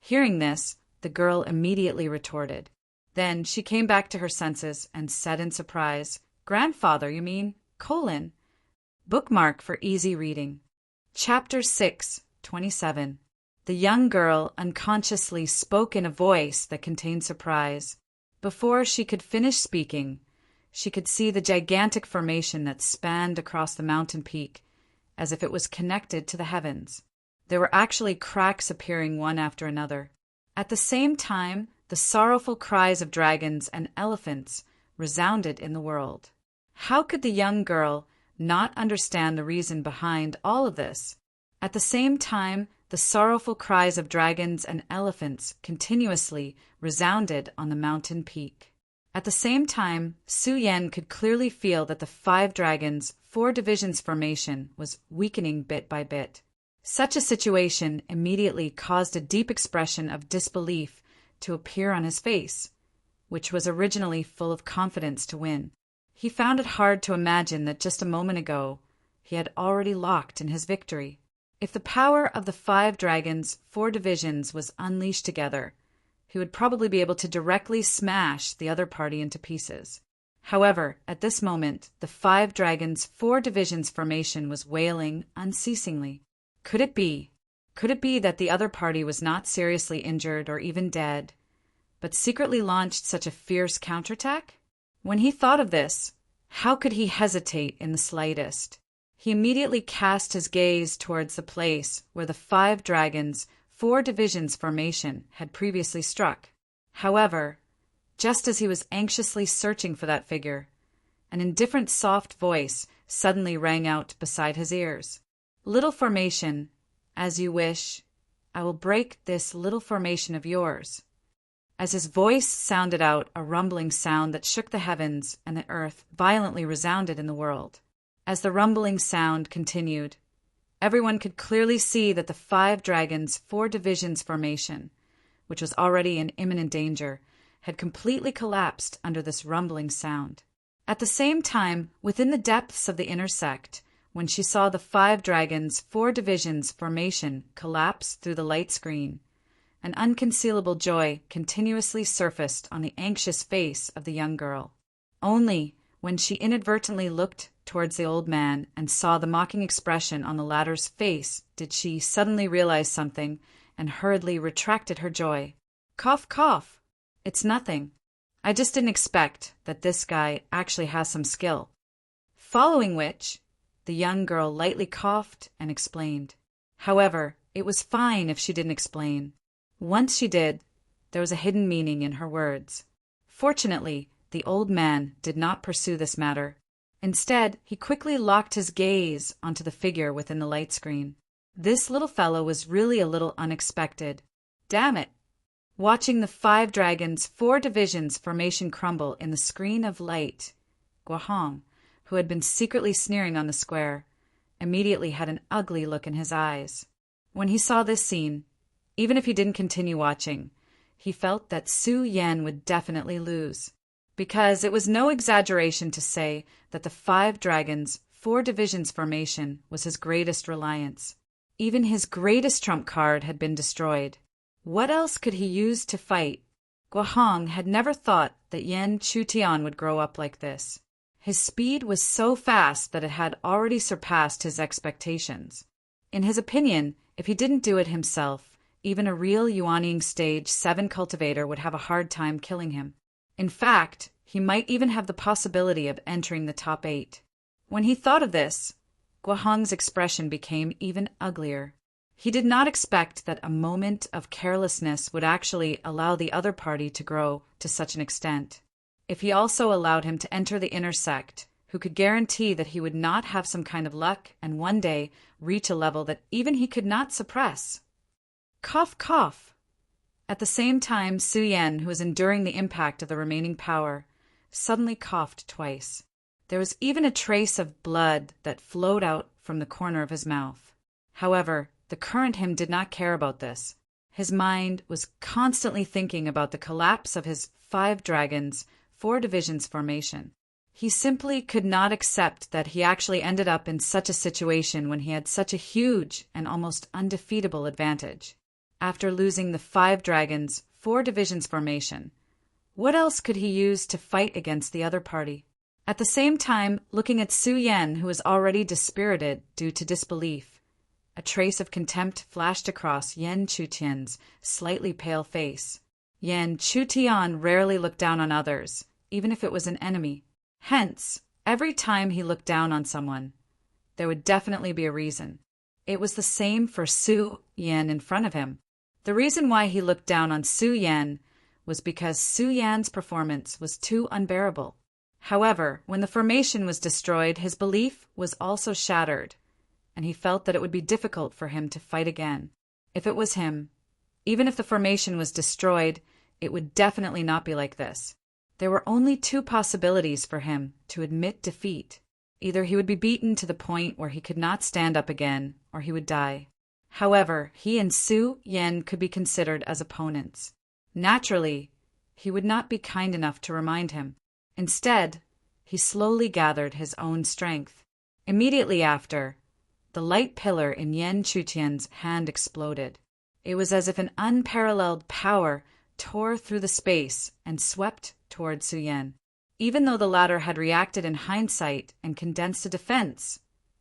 Hearing this, the girl immediately retorted. Then she came back to her senses and said in surprise, "Grandfather, you mean, : bookmark for easy reading." Chapter 6:27. The young girl unconsciously spoke in a voice that contained surprise. Before she could finish speaking, she could see the gigantic formation that spanned across the mountain peak, as if it was connected to the heavens. There were actually cracks appearing one after another. At the same time, the sorrowful cries of dragons and elephants resounded in the world. How could the young girl not understand the reason behind all of this? At the same time, the sorrowful cries of dragons and elephants continuously resounded on the mountain peak. At the same time, Su Yan could clearly feel that the 5 dragons, 4 divisions formation was weakening bit by bit. Such a situation immediately caused a deep expression of disbelief to appear on his face, which was originally full of confidence to win. He found it hard to imagine that just a moment ago he had already locked in his victory. If the power of the 5 dragons, 4 divisions was unleashed together, he would probably be able to directly smash the other party into pieces. However, at this moment, the 5 dragons, 4 divisions formation was wailing unceasingly. Could it be that the other party was not seriously injured or even dead, but secretly launched such a fierce counterattack? When he thought of this, how could he hesitate in the slightest? He immediately cast his gaze towards the place where the 5 dragons, 4 divisions formation had previously struck. However, just as he was anxiously searching for that figure, an indifferent soft voice suddenly rang out beside his ears. "Little formation, as you wish, I will break this little formation of yours." As his voice sounded out, a rumbling sound that shook the heavens and the earth violently resounded in the world. As the rumbling sound continued, everyone could clearly see that the 5 dragons' 4 divisions formation, which was already in imminent danger, had completely collapsed under this rumbling sound. At the same time, within the depths of the inner sect, when she saw the 5 dragons' 4 divisions formation collapse through the light screen, an unconcealable joy continuously surfaced on the anxious face of the young girl. Only when she inadvertently looked towards the old man and saw the mocking expression on the latter's face did she suddenly realize something and hurriedly retracted her joy. "Cough, cough. It's nothing. I just didn't expect that this guy actually has some skill." Following which, the young girl lightly coughed and explained. However, it was fine if she didn't explain. Once she did, there was a hidden meaning in her words. Fortunately, the old man did not pursue this matter. Instead, he quickly locked his gaze onto the figure within the light screen. This little fellow was really a little unexpected. Damn it! Watching the 5 dragons' 4 divisions formation crumble in the screen of light, Guahong, who had been secretly sneering on the square, immediately had an ugly look in his eyes. When he saw this scene, even if he didn't continue watching, he felt that Su Yan would definitely lose. Because it was no exaggeration to say that the 5 dragons' 4 divisions formation was his greatest reliance. Even his greatest trump card had been destroyed. What else could he use to fight? Guahong had never thought that Yan Chutian would grow up like this. His speed was so fast that it had already surpassed his expectations. In his opinion, if he didn't do it himself, even a real Yuanying Stage 7 cultivator would have a hard time killing him. In fact, he might even have the possibility of entering the top 8. When he thought of this, Guahong's expression became even uglier. He did not expect that a moment of carelessness would actually allow the other party to grow to such an extent. If he also allowed him to enter the inner sect, who could guarantee that he would not have some kind of luck and one day reach a level that even he could not suppress. Cough, cough. At the same time, Su Yan, who was enduring the impact of the remaining power, suddenly coughed twice. There was even a trace of blood that flowed out from the corner of his mouth. However, the current him did not care about this. His mind was constantly thinking about the collapse of his 5 dragons' 4 divisions formation. He simply could not accept that he actually ended up in such a situation when he had such a huge and almost undefeatable advantage. After losing the 5 dragons' 4 divisions formation, what else could he use to fight against the other party? At the same time, looking at Su Yan, who was already dispirited due to disbelief, a trace of contempt flashed across Yan Chutian's slightly pale face. Yan Chutian rarely looked down on others, even if it was an enemy. Hence, every time he looked down on someone, there would definitely be a reason. It was the same for Su Yan in front of him. The reason why he looked down on Su Yan was because Su Yan's performance was too unbearable. However, when the formation was destroyed, his belief was also shattered, and he felt that it would be difficult for him to fight again. If it was him, even if the formation was destroyed, it would definitely not be like this. There were only 2 possibilities for him to admit defeat. Either he would be beaten to the point where he could not stand up again, or he would die. However, he and Su Yan could be considered as opponents. Naturally, he would not be kind enough to remind him. Instead, he slowly gathered his own strength. Immediately after, the light pillar in Yan Chutian's hand exploded. It was as if an unparalleled power tore through the space and swept toward Su Yan. Even though the latter had reacted in hindsight and condensed a defense,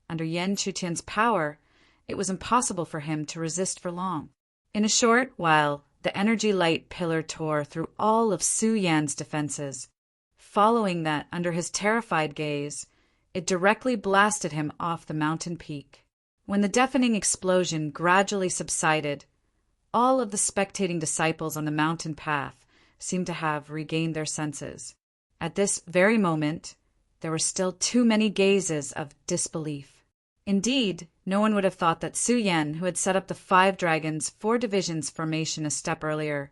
under Yan Chutian's power, it was impossible for him to resist for long. In a short while, the energy light pillar tore through all of Su Yan's defenses. Following that, under his terrified gaze, it directly blasted him off the mountain peak. When the deafening explosion gradually subsided, all of the spectating disciples on the mountain path seemed to have regained their senses. At this very moment, there were still too many gazes of disbelief. Indeed, no one would have thought that Su Yan, who had set up the 5 dragons 4 divisions formation a step earlier,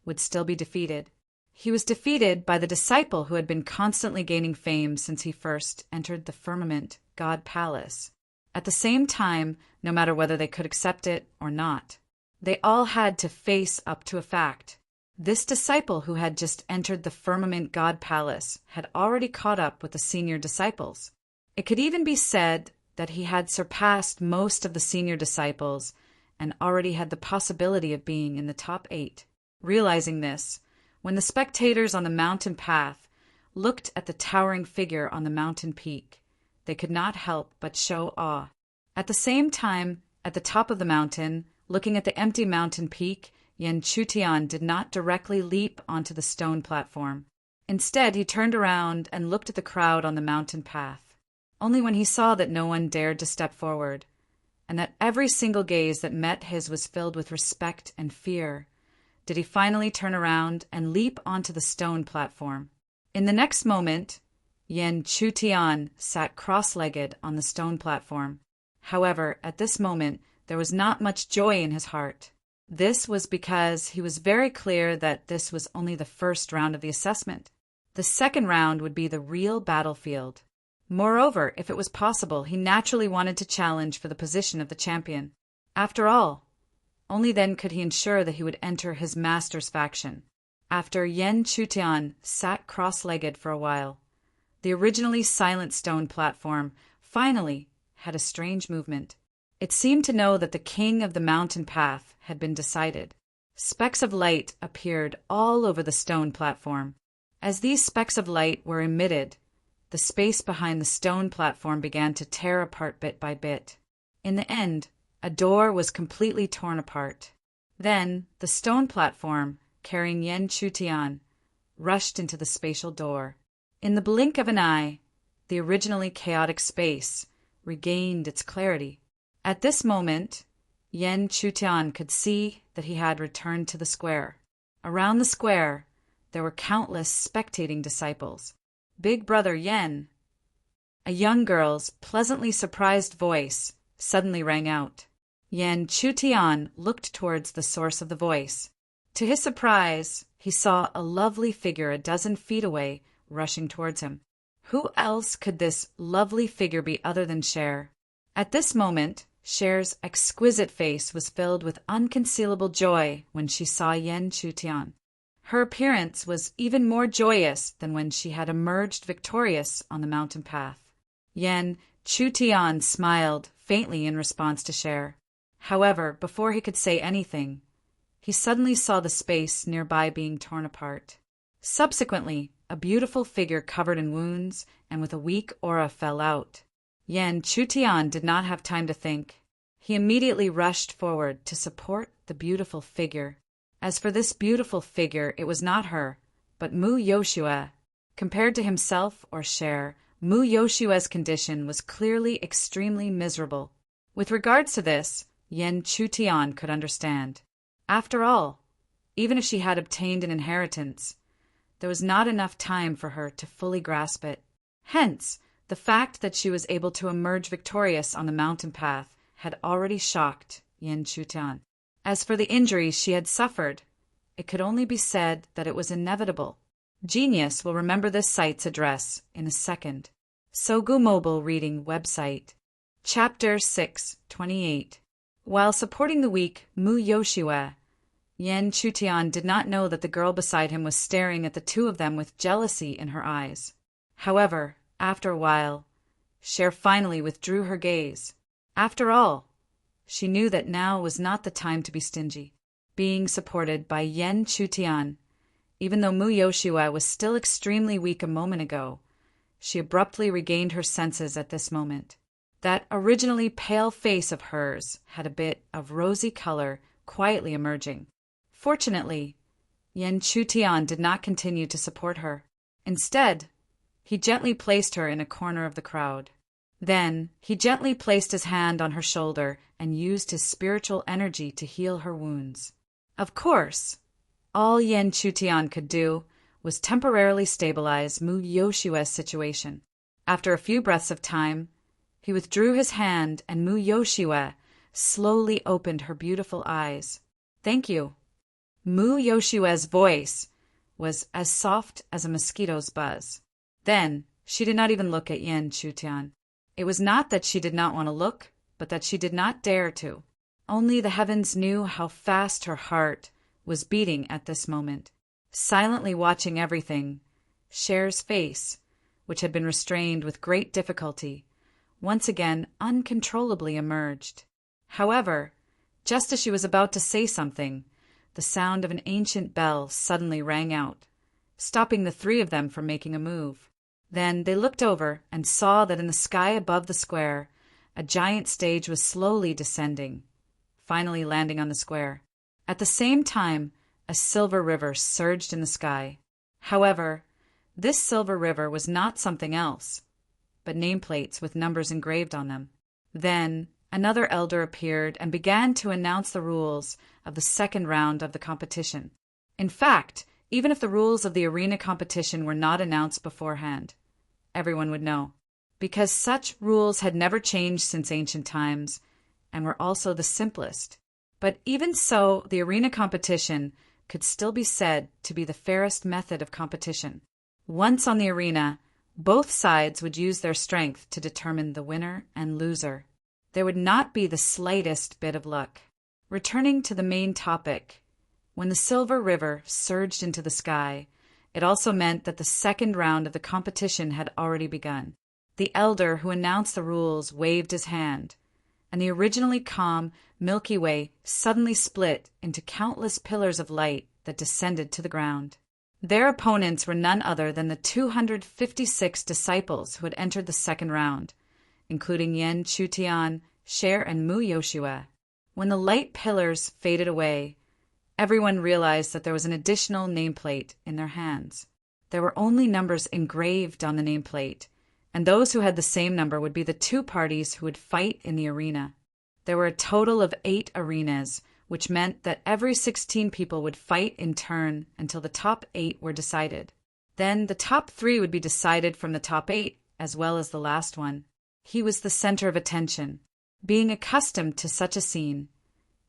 would still be defeated. He was defeated by the disciple who had been constantly gaining fame since he first entered the firmament God Palace. At the same time, no matter whether they could accept it or not, they all had to face up to a fact. This disciple who had just entered the firmament God Palace had already caught up with the senior disciples. It could even be said that he had surpassed most of the senior disciples and already had the possibility of being in the top 8. Realizing this, when the spectators on the mountain path looked at the towering figure on the mountain peak, they could not help but show awe. At the same time, at the top of the mountain, looking at the empty mountain peak, Yan Chutian did not directly leap onto the stone platform. Instead, he turned around and looked at the crowd on the mountain path. Only when he saw that no one dared to step forward, and that every single gaze that met his was filled with respect and fear, did he finally turn around and leap onto the stone platform. In the next moment, Yan Chutian sat cross-legged on the stone platform. However, at this moment, there was not much joy in his heart. This was because he was very clear that this was only the first round of the assessment. The second round would be the real battlefield. Moreover, if it was possible, he naturally wanted to challenge for the position of the champion. After all, only then could he ensure that he would enter his master's faction. After Yan Chutian sat cross-legged for a while, the originally silent stone platform finally had a strange movement. It seemed to know that the king of the mountain path had been decided. Specks of light appeared all over the stone platform. As these specks of light were emitted, the space behind the stone platform began to tear apart bit by bit. In the end, a door was completely torn apart. Then, the stone platform, carrying Yan Chutian, rushed into the spatial door. In the blink of an eye, the originally chaotic space regained its clarity. At this moment, Yan Chutian could see that he had returned to the square. Around the square, there were countless spectating disciples. Big Brother Yan, a young girl's pleasantly surprised voice, suddenly rang out. Yan Chutian looked towards the source of the voice. To his surprise, he saw a lovely figure a dozen feet away rushing towards him. Who else could this lovely figure be other than Cher? At this moment, Cher's exquisite face was filled with unconcealable joy when she saw Yan Chutian. Her appearance was even more joyous than when she had emerged victorious on the mountain path. Yan Chutian smiled faintly in response to Cher. However, before he could say anything, he suddenly saw the space nearby being torn apart. Subsequently, a beautiful figure covered in wounds and with a weak aura fell out. Yan Chutian did not have time to think. He immediately rushed forward to support the beautiful figure. As for this beautiful figure, it was not her, but Mu Yoshua. Compared to himself or Cher, Mu Yoshua's condition was clearly extremely miserable. With regards to this, Yan Chutian could understand. After all, even if she had obtained an inheritance, there was not enough time for her to fully grasp it. Hence, the fact that she was able to emerge victorious on the mountain path had already shocked Yan Chutian. As for the injuries she had suffered, it could only be said that it was inevitable. Genius will remember this site's address in a second. Sogu Mobile Reading Website. Chapter 628. While supporting the weak Mu Yoshua, Yan Chutian did not know that the girl beside him was staring at the two of them with jealousy in her eyes. However, after a while, Cher finally withdrew her gaze. After all, she knew that now was not the time to be stingy. Being supported by Yan Chutian, even though Mu Yoshua was still extremely weak a moment ago, she abruptly regained her senses at this moment. That originally pale face of hers had a bit of rosy color quietly emerging. Fortunately, Yan Chutian did not continue to support her. Instead, he gently placed her in a corner of the crowd. Then, he gently placed his hand on her shoulder and used his spiritual energy to heal her wounds. Of course, All Yen Chutian could do was temporarily stabilize Mu Yoshue's situation. After a few breaths of time, he withdrew his hand and Mu Yoshue slowly opened her beautiful eyes. "Thank you." Mu Yoshue's voice was as soft as a mosquito's buzz. Then she did not even look at Yen Chutian. It was not that she did not want to look, but that she did not dare to. Only the heavens knew how fast her heart was beating at this moment. Silently watching everything, Cher's face, which had been restrained with great difficulty, once again uncontrollably emerged. However, just as she was about to say something, the sound of an ancient bell suddenly rang out, stopping the three of them from making a move. Then they looked over and saw that in the sky above the square, a giant stage was slowly descending, finally landing on the square. At the same time, a silver river surged in the sky. However, this silver river was not something else, but nameplates with numbers engraved on them. Then another elder appeared and began to announce the rules of the second round of the competition. In fact, even if the rules of the arena competition were not announced beforehand, everyone would know, because such rules had never changed since ancient times and were also the simplest. But even so, the arena competition could still be said to be the fairest method of competition. Once on the arena, both sides would use their strength to determine the winner and loser. There would not be the slightest bit of luck. Returning to the main topic, when the silver river surged into the sky, it also meant that the second round of the competition had already begun. The elder who announced the rules waved his hand, and the originally calm Milky Way suddenly split into countless pillars of light that descended to the ground. Their opponents were none other than the 256 disciples who had entered the second round, including Yen Chutian, Cher, and Mu Yoshue. When the light pillars faded away, everyone realized that there was an additional nameplate in their hands. There were only numbers engraved on the nameplate, and those who had the same number would be the two parties who would fight in the arena. There were a total of 8 arenas, which meant that every 16 people would fight in turn until the top 8 were decided. Then the top 3 would be decided from the top 8, as well as the last one. He was the center of attention. Being accustomed to such a scene,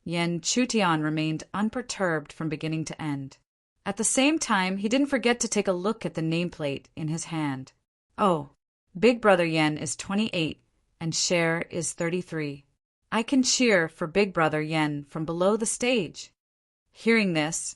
Yen Chutian remained unperturbed from beginning to end. At the same time, he didn't forget to take a look at the nameplate in his hand. Oh, Big Brother Yen is 28, and Cher is 33. I can cheer for Big Brother Yen from below the stage. Hearing this,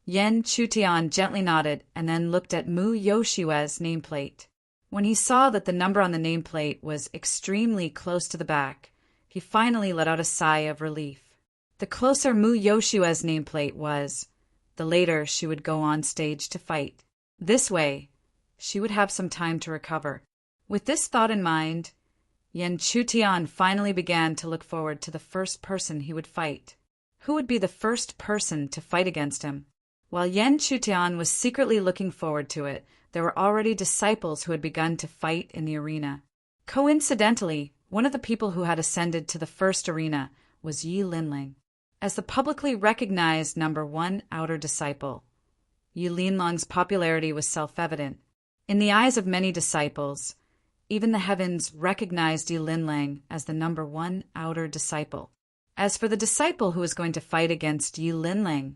Yen Chutian gently nodded and then looked at Mu Yoshue's nameplate. When he saw that the number on the nameplate was extremely close to the back, he finally let out a sigh of relief. The closer Mu Yoshue's nameplate was, the later she would go on stage to fight. This way, she would have some time to recover. With this thought in mind, Yen Chutian finally began to look forward to the first person he would fight. Who would be the first person to fight against him? While Yen Chutian was secretly looking forward to it, there were already disciples who had begun to fight in the arena. Coincidentally, one of the people who had ascended to the first arena was Yi Linling. As the publicly recognized number 1 outer disciple, Yi Linling's popularity was self-evident. In the eyes of many disciples, even the heavens recognized Yi Linling as the number 1 outer disciple. As for the disciple who was going to fight against Yi Linling,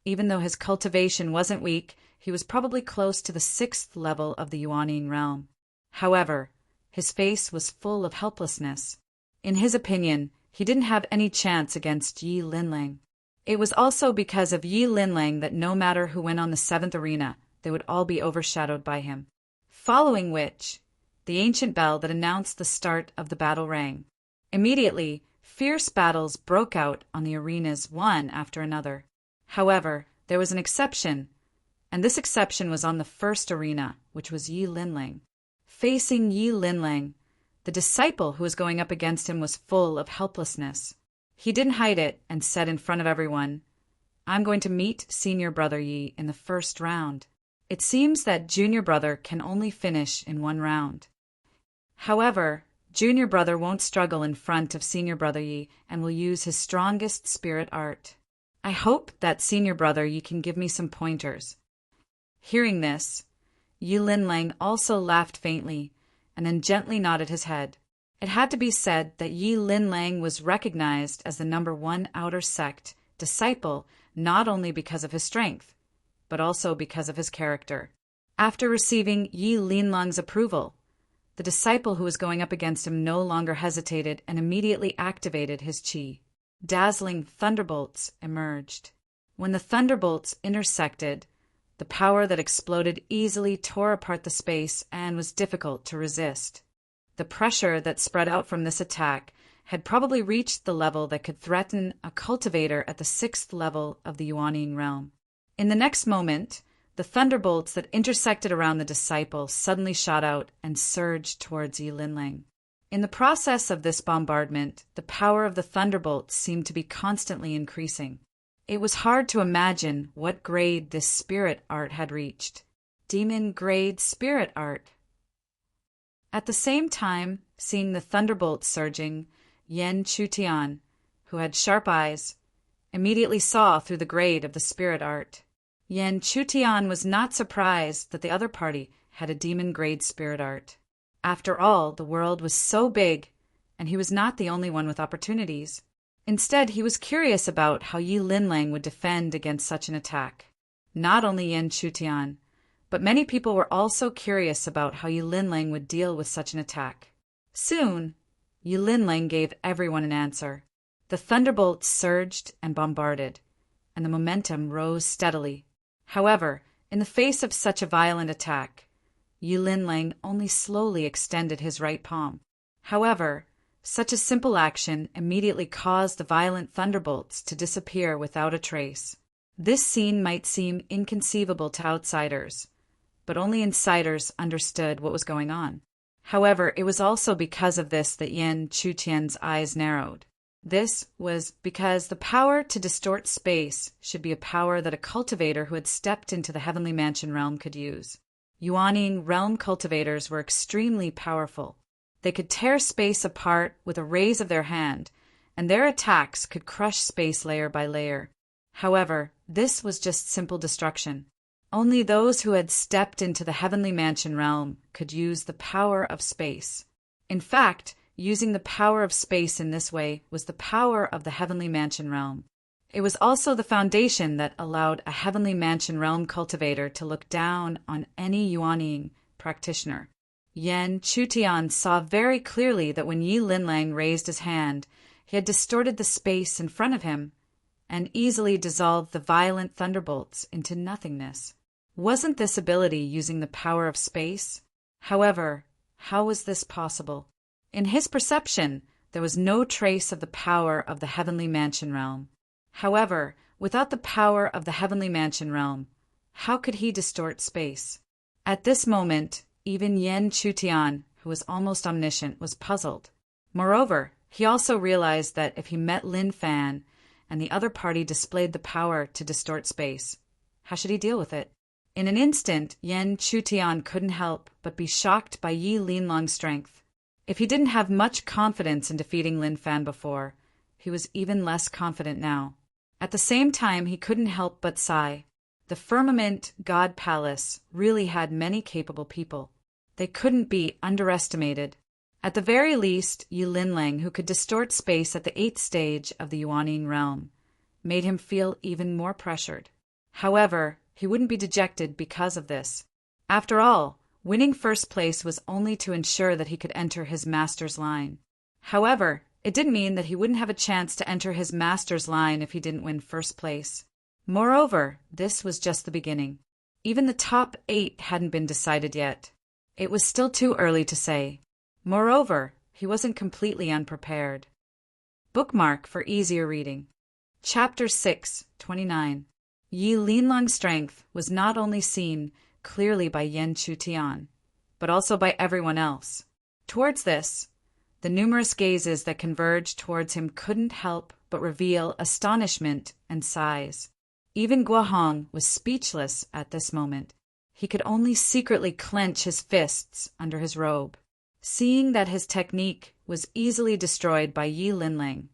even though his cultivation wasn't weak, he was probably close to the 6th level of the Yuanine realm. However, his face was full of helplessness. In his opinion, he didn't have any chance against Yi Linling. It was also because of Yi Linling that no matter who went on the 7th arena, they would all be overshadowed by him. Following which, the ancient bell that announced the start of the battle rang. Immediately, fierce battles broke out on the arenas one after another. However, there was an exception, and this exception was on the first arena, which was Yi Linling. Facing Yi Linling, the disciple who was going up against him was full of helplessness. He didn't hide it and said in front of everyone, "I'm going to meet Senior Brother Yi in the first round." It seems that Junior Brother can only finish in 1 round. However, Junior Brother won't struggle in front of Senior Brother Yi and will use his strongest spirit art. I hope that, senior brother, you can give me some pointers." Hearing this, Yi Linlang also laughed faintly and then gently nodded his head. It had to be said that Yi Linlang was recognized as the #1 outer sect disciple not only because of his strength, but also because of his character. After receiving Yi Linlang's approval, the disciple who was going up against him no longer hesitated and immediately activated his qi. Dazzling thunderbolts emerged. When the thunderbolts intersected, the power that exploded easily tore apart the space and was difficult to resist. The pressure that spread out from this attack had probably reached the level that could threaten a cultivator at the 6th level of the Yuanyin realm. In the next moment, the thunderbolts that intersected around the disciple suddenly shot out and surged towards Yi Linlang. In the process of this bombardment, the power of the thunderbolts seemed to be constantly increasing. It was hard to imagine what grade this spirit art had reached. Demon grade spirit art. At the same time, seeing the thunderbolts surging, Yan Chutian, who had sharp eyes, immediately saw through the grade of the spirit art. Yan Chutian was not surprised that the other party had a demon grade spirit art. After all, the world was so big, and he was not the only one with opportunities. Instead, he was curious about how Yi Linlang would defend against such an attack. Not only Yan Chutian, but many people were also curious about how Yi Linlang would deal with such an attack. Soon, Yi Linlang gave everyone an answer. The thunderbolts surged and bombarded, and the momentum rose steadily. However, in the face of such a violent attack, Yi Linlang only slowly extended his right palm. However, such a simple action immediately caused the violent thunderbolts to disappear without a trace. This scene might seem inconceivable to outsiders, but only insiders understood what was going on. However, it was also because of this that Yan Chutian's eyes narrowed. This was because the power to distort space should be a power that a cultivator who had stepped into the Heavenly Mansion realm could use. Yuanyin realm cultivators were extremely powerful. They could tear space apart with a raise of their hand, and their attacks could crush space layer by layer. However, this was just simple destruction. Only those who had stepped into the Heavenly Mansion realm could use the power of space. In fact, using the power of space in this way was the power of the Heavenly Mansion realm. It was also the foundation that allowed a Heavenly Mansion realm cultivator to look down on any Yuanyin practitioner. Yan Chutian saw very clearly that when Yi Linlang raised his hand, he had distorted the space in front of him and easily dissolved the violent thunderbolts into nothingness. Wasn't this ability using the power of space? However, how was this possible? In his perception, there was no trace of the power of the Heavenly Mansion realm. However, without the power of the Heavenly Mansion realm, how could he distort space? At this moment, even Yan Chutian, who was almost omniscient, was puzzled. Moreover, he also realized that if he met Lin Fan and the other party displayed the power to distort space, how should he deal with it? In an instant, Yan Chutian couldn't help but be shocked by Yi Linlang's strength. If he didn't have much confidence in defeating Lin Fan before, he was even less confident now. At the same time, he couldn't help but sigh. The Firmament God Palace really had many capable people. They couldn't be underestimated. At the very least, Yi Linlang, who could distort space at the 8th stage of the Yuanyin realm, made him feel even more pressured. However, he wouldn't be dejected because of this. After all, winning first place was only to ensure that he could enter his master's line. However, it didn't mean that he wouldn't have a chance to enter his master's line if he didn't win first place. Moreover, this was just the beginning. Even the top 8 hadn't been decided yet. It was still too early to say. Moreover, he wasn't completely unprepared. Bookmark for easier reading. Chapter 6:29. Yi Linlang's strength was not only seen clearly by Yan Chutian, but also by everyone else. Towards this, the numerous gazes that converged towards him couldn't help but reveal astonishment and sighs. Even Guohong was speechless at this moment. He could only secretly clench his fists under his robe. Seeing that his technique was easily destroyed by Yi Linlang,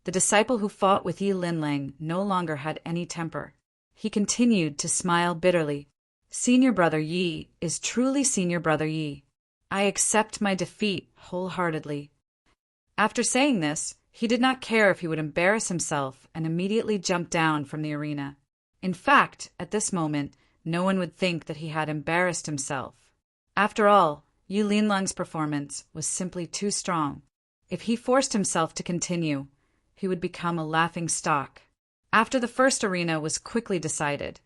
The disciple who fought with Yi Linlang no longer had any temper. He continued to smile bitterly. Senior Brother Yi is truly Senior Brother Yi. I accept my defeat wholeheartedly. After saying this, he did not care if he would embarrass himself and immediately jumped down from the arena. In fact, at this moment, no one would think that he had embarrassed himself. After all, Yi Linlang's performance was simply too strong. If he forced himself to continue, he would become a laughing stock. After the first arena was quickly decided,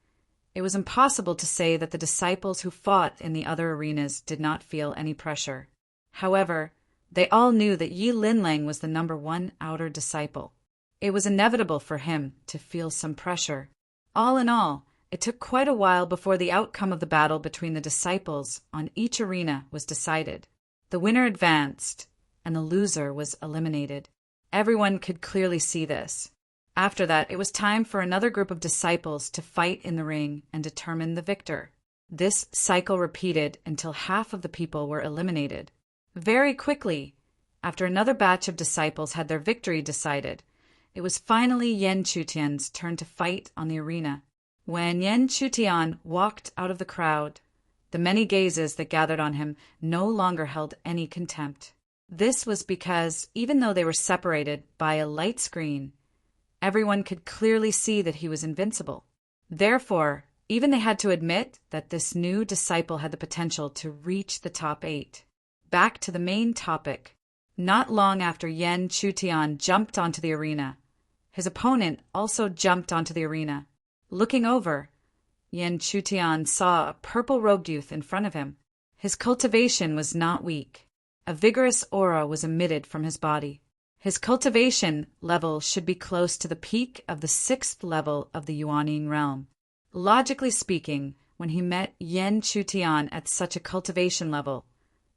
it was impossible to say that the disciples who fought in the other arenas did not feel any pressure. However, they all knew that Yi Linlang was the number one outer disciple. It was inevitable for him to feel some pressure. All in all, it took quite a while before the outcome of the battle between the disciples on each arena was decided. The winner advanced, and the loser was eliminated. Everyone could clearly see this. After that, it was time for another group of disciples to fight in the ring and determine the victor. This cycle repeated until half of the people were eliminated. Very quickly, after another batch of disciples had their victory decided, it was finally Yan Chutian's turn to fight on the arena. When Yan Chutian walked out of the crowd, the many gazes that gathered on him no longer held any contempt. This was because, even though they were separated by a light screen, everyone could clearly see that he was invincible. Therefore, even they had to admit that this new disciple had the potential to reach the top 8. Back to the main topic. Not long after Yan Chutian jumped onto the arena, his opponent also jumped onto the arena. Looking over, Yan Chutian saw a purple-robed youth in front of him. His cultivation was not weak. A vigorous aura was emitted from his body. His cultivation level should be close to the peak of the 6th level of the Yuanying realm. Logically speaking, when he met Yan Chutian at such a cultivation level,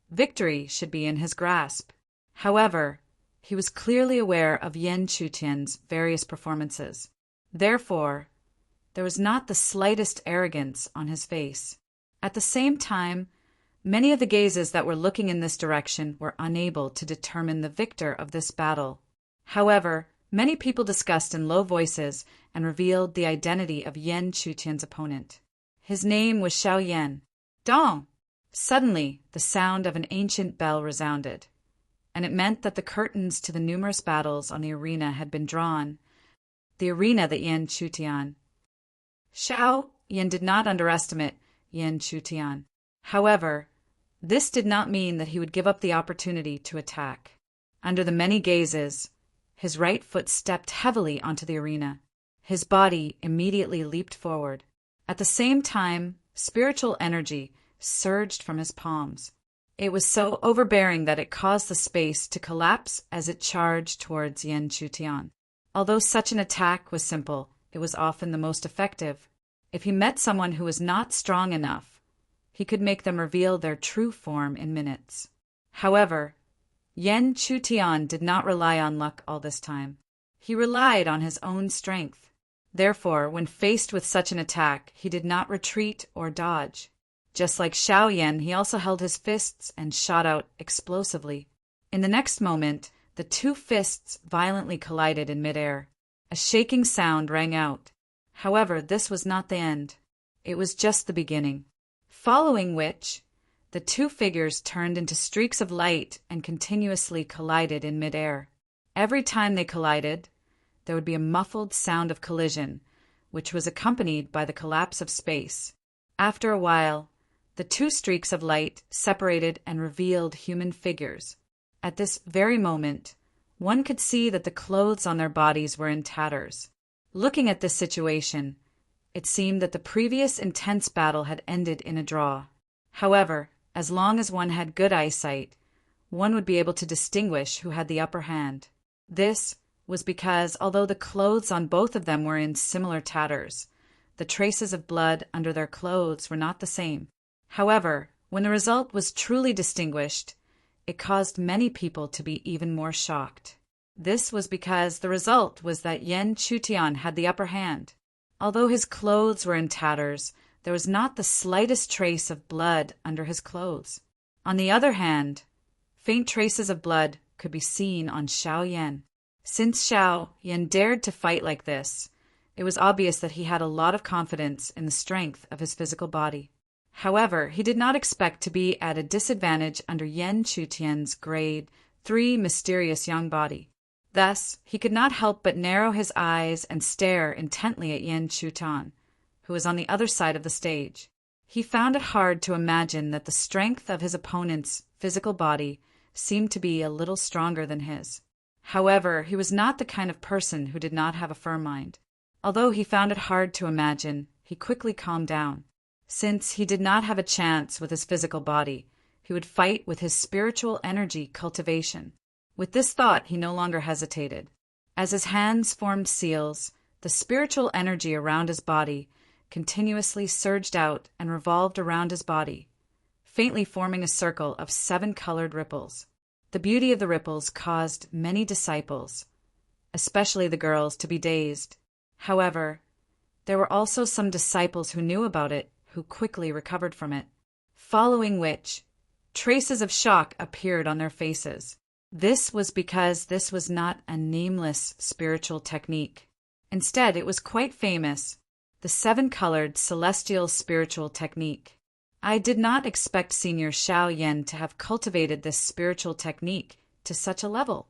victory should be in his grasp. However, he was clearly aware of Yan Chutian's various performances. Therefore, there was not the slightest arrogance on his face. At the same time, many of the gazes that were looking in this direction were unable to determine the victor of this battle. However, many people discussed in low voices and revealed the identity of Yan Chutian's opponent. His name was Xiao Yan. Dong! Suddenly, the sound of an ancient bell resounded, and it meant that the curtains to the numerous battles on the arena had been drawn. The arena that Yan Chutian. Xiao Yan did not underestimate Yan Chutian. However, this did not mean that he would give up the opportunity to attack. Under the many gazes, his right foot stepped heavily onto the arena. His body immediately leaped forward. At the same time, spiritual energy surged from his palms. It was so overbearing that it caused the space to collapse as it charged towards Yan Chutian. Although such an attack was simple, it was often the most effective. If he met someone who was not strong enough, he could make them reveal their true form in minutes. However, Yan Chutian did not rely on luck all this time. He relied on his own strength. Therefore, when faced with such an attack, he did not retreat or dodge. Just like Xiao Yan, he also held his fists and shot out explosively. In the next moment, the two fists violently collided in midair. A shaking sound rang out. However, this was not the end. It was just the beginning. Following which, the two figures turned into streaks of light and continuously collided in midair. Every time they collided, there would be a muffled sound of collision, which was accompanied by the collapse of space. After a while, the two streaks of light separated and revealed human figures. At this very moment, one could see that the clothes on their bodies were in tatters. Looking at this situation, it seemed that the previous intense battle had ended in a draw. However, as long as one had good eyesight, one would be able to distinguish who had the upper hand. This was because, although the clothes on both of them were in similar tatters, the traces of blood under their clothes were not the same. However, when the result was truly distinguished, it caused many people to be even more shocked. This was because the result was that Yan Chutian had the upper hand. Although his clothes were in tatters, there was not the slightest trace of blood under his clothes. On the other hand, faint traces of blood could be seen on Xiao Yan. Since Xiao Yan dared to fight like this, it was obvious that he had a lot of confidence in the strength of his physical body. However, he did not expect to be at a disadvantage under Yan Chutian's grade 3 mysterious young body. Thus, he could not help but narrow his eyes and stare intently at Yan Chutan, who was on the other side of the stage. He found it hard to imagine that the strength of his opponent's physical body seemed to be a little stronger than his. However, he was not the kind of person who did not have a firm mind. Although he found it hard to imagine, he quickly calmed down. Since he did not have a chance with his physical body, he would fight with his spiritual energy cultivation. With this thought, he no longer hesitated. As his hands formed seals, the spiritual energy around his body continuously surged out and revolved around his body, faintly forming a circle of 7 colored ripples. The beauty of the ripples caused many disciples, especially the girls, to be dazed. However, there were also some disciples who knew about it, who quickly recovered from it, following which, traces of shock appeared on their faces. This was because this was not a nameless spiritual technique. Instead, it was quite famous, the 7-colored celestial spiritual technique. I did not expect Senior Xiao Yan to have cultivated this spiritual technique to such a level.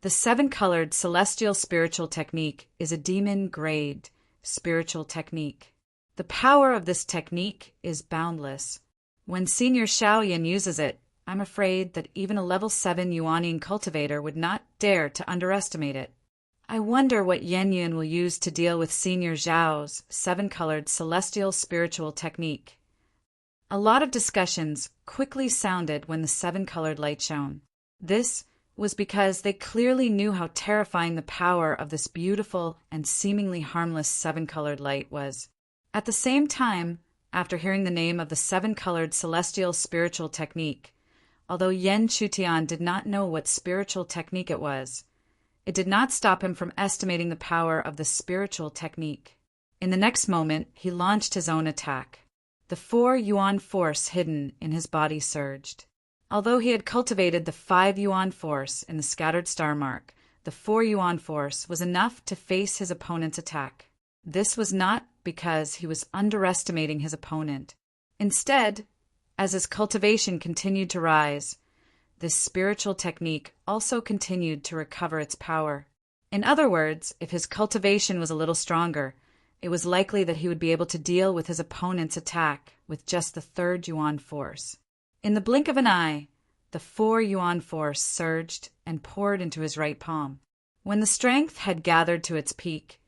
The 7-colored celestial spiritual technique is a demon-grade spiritual technique. The power of this technique is boundless. When Senior Xiao Yan uses it, I'm afraid that even a level 7 Yuanian cultivator would not dare to underestimate it. I wonder what Yan Yun will use to deal with Senior Zhao's 7-colored celestial spiritual technique. A lot of discussions quickly sounded when the 7-colored light shone. This was because they clearly knew how terrifying the power of this beautiful and seemingly harmless 7-colored light was. At the same time, after hearing the name of the 7-colored celestial spiritual technique, although Yan Chutian did not know what spiritual technique it was, it did not stop him from estimating the power of the spiritual technique. In the next moment, he launched his own attack. The 4 yuan force hidden in his body surged. Although he had cultivated the 5 yuan force in the scattered star mark, the 4 yuan force was enough to face his opponent's attack. This was not because he was underestimating his opponent. Instead, as his cultivation continued to rise, this spiritual technique also continued to recover its power. In other words, if his cultivation was a little stronger, it was likely that he would be able to deal with his opponent's attack with just the 3rd yuan force. In the blink of an eye, the 4 yuan force surged and poured into his right palm. When the strength had gathered to its peak,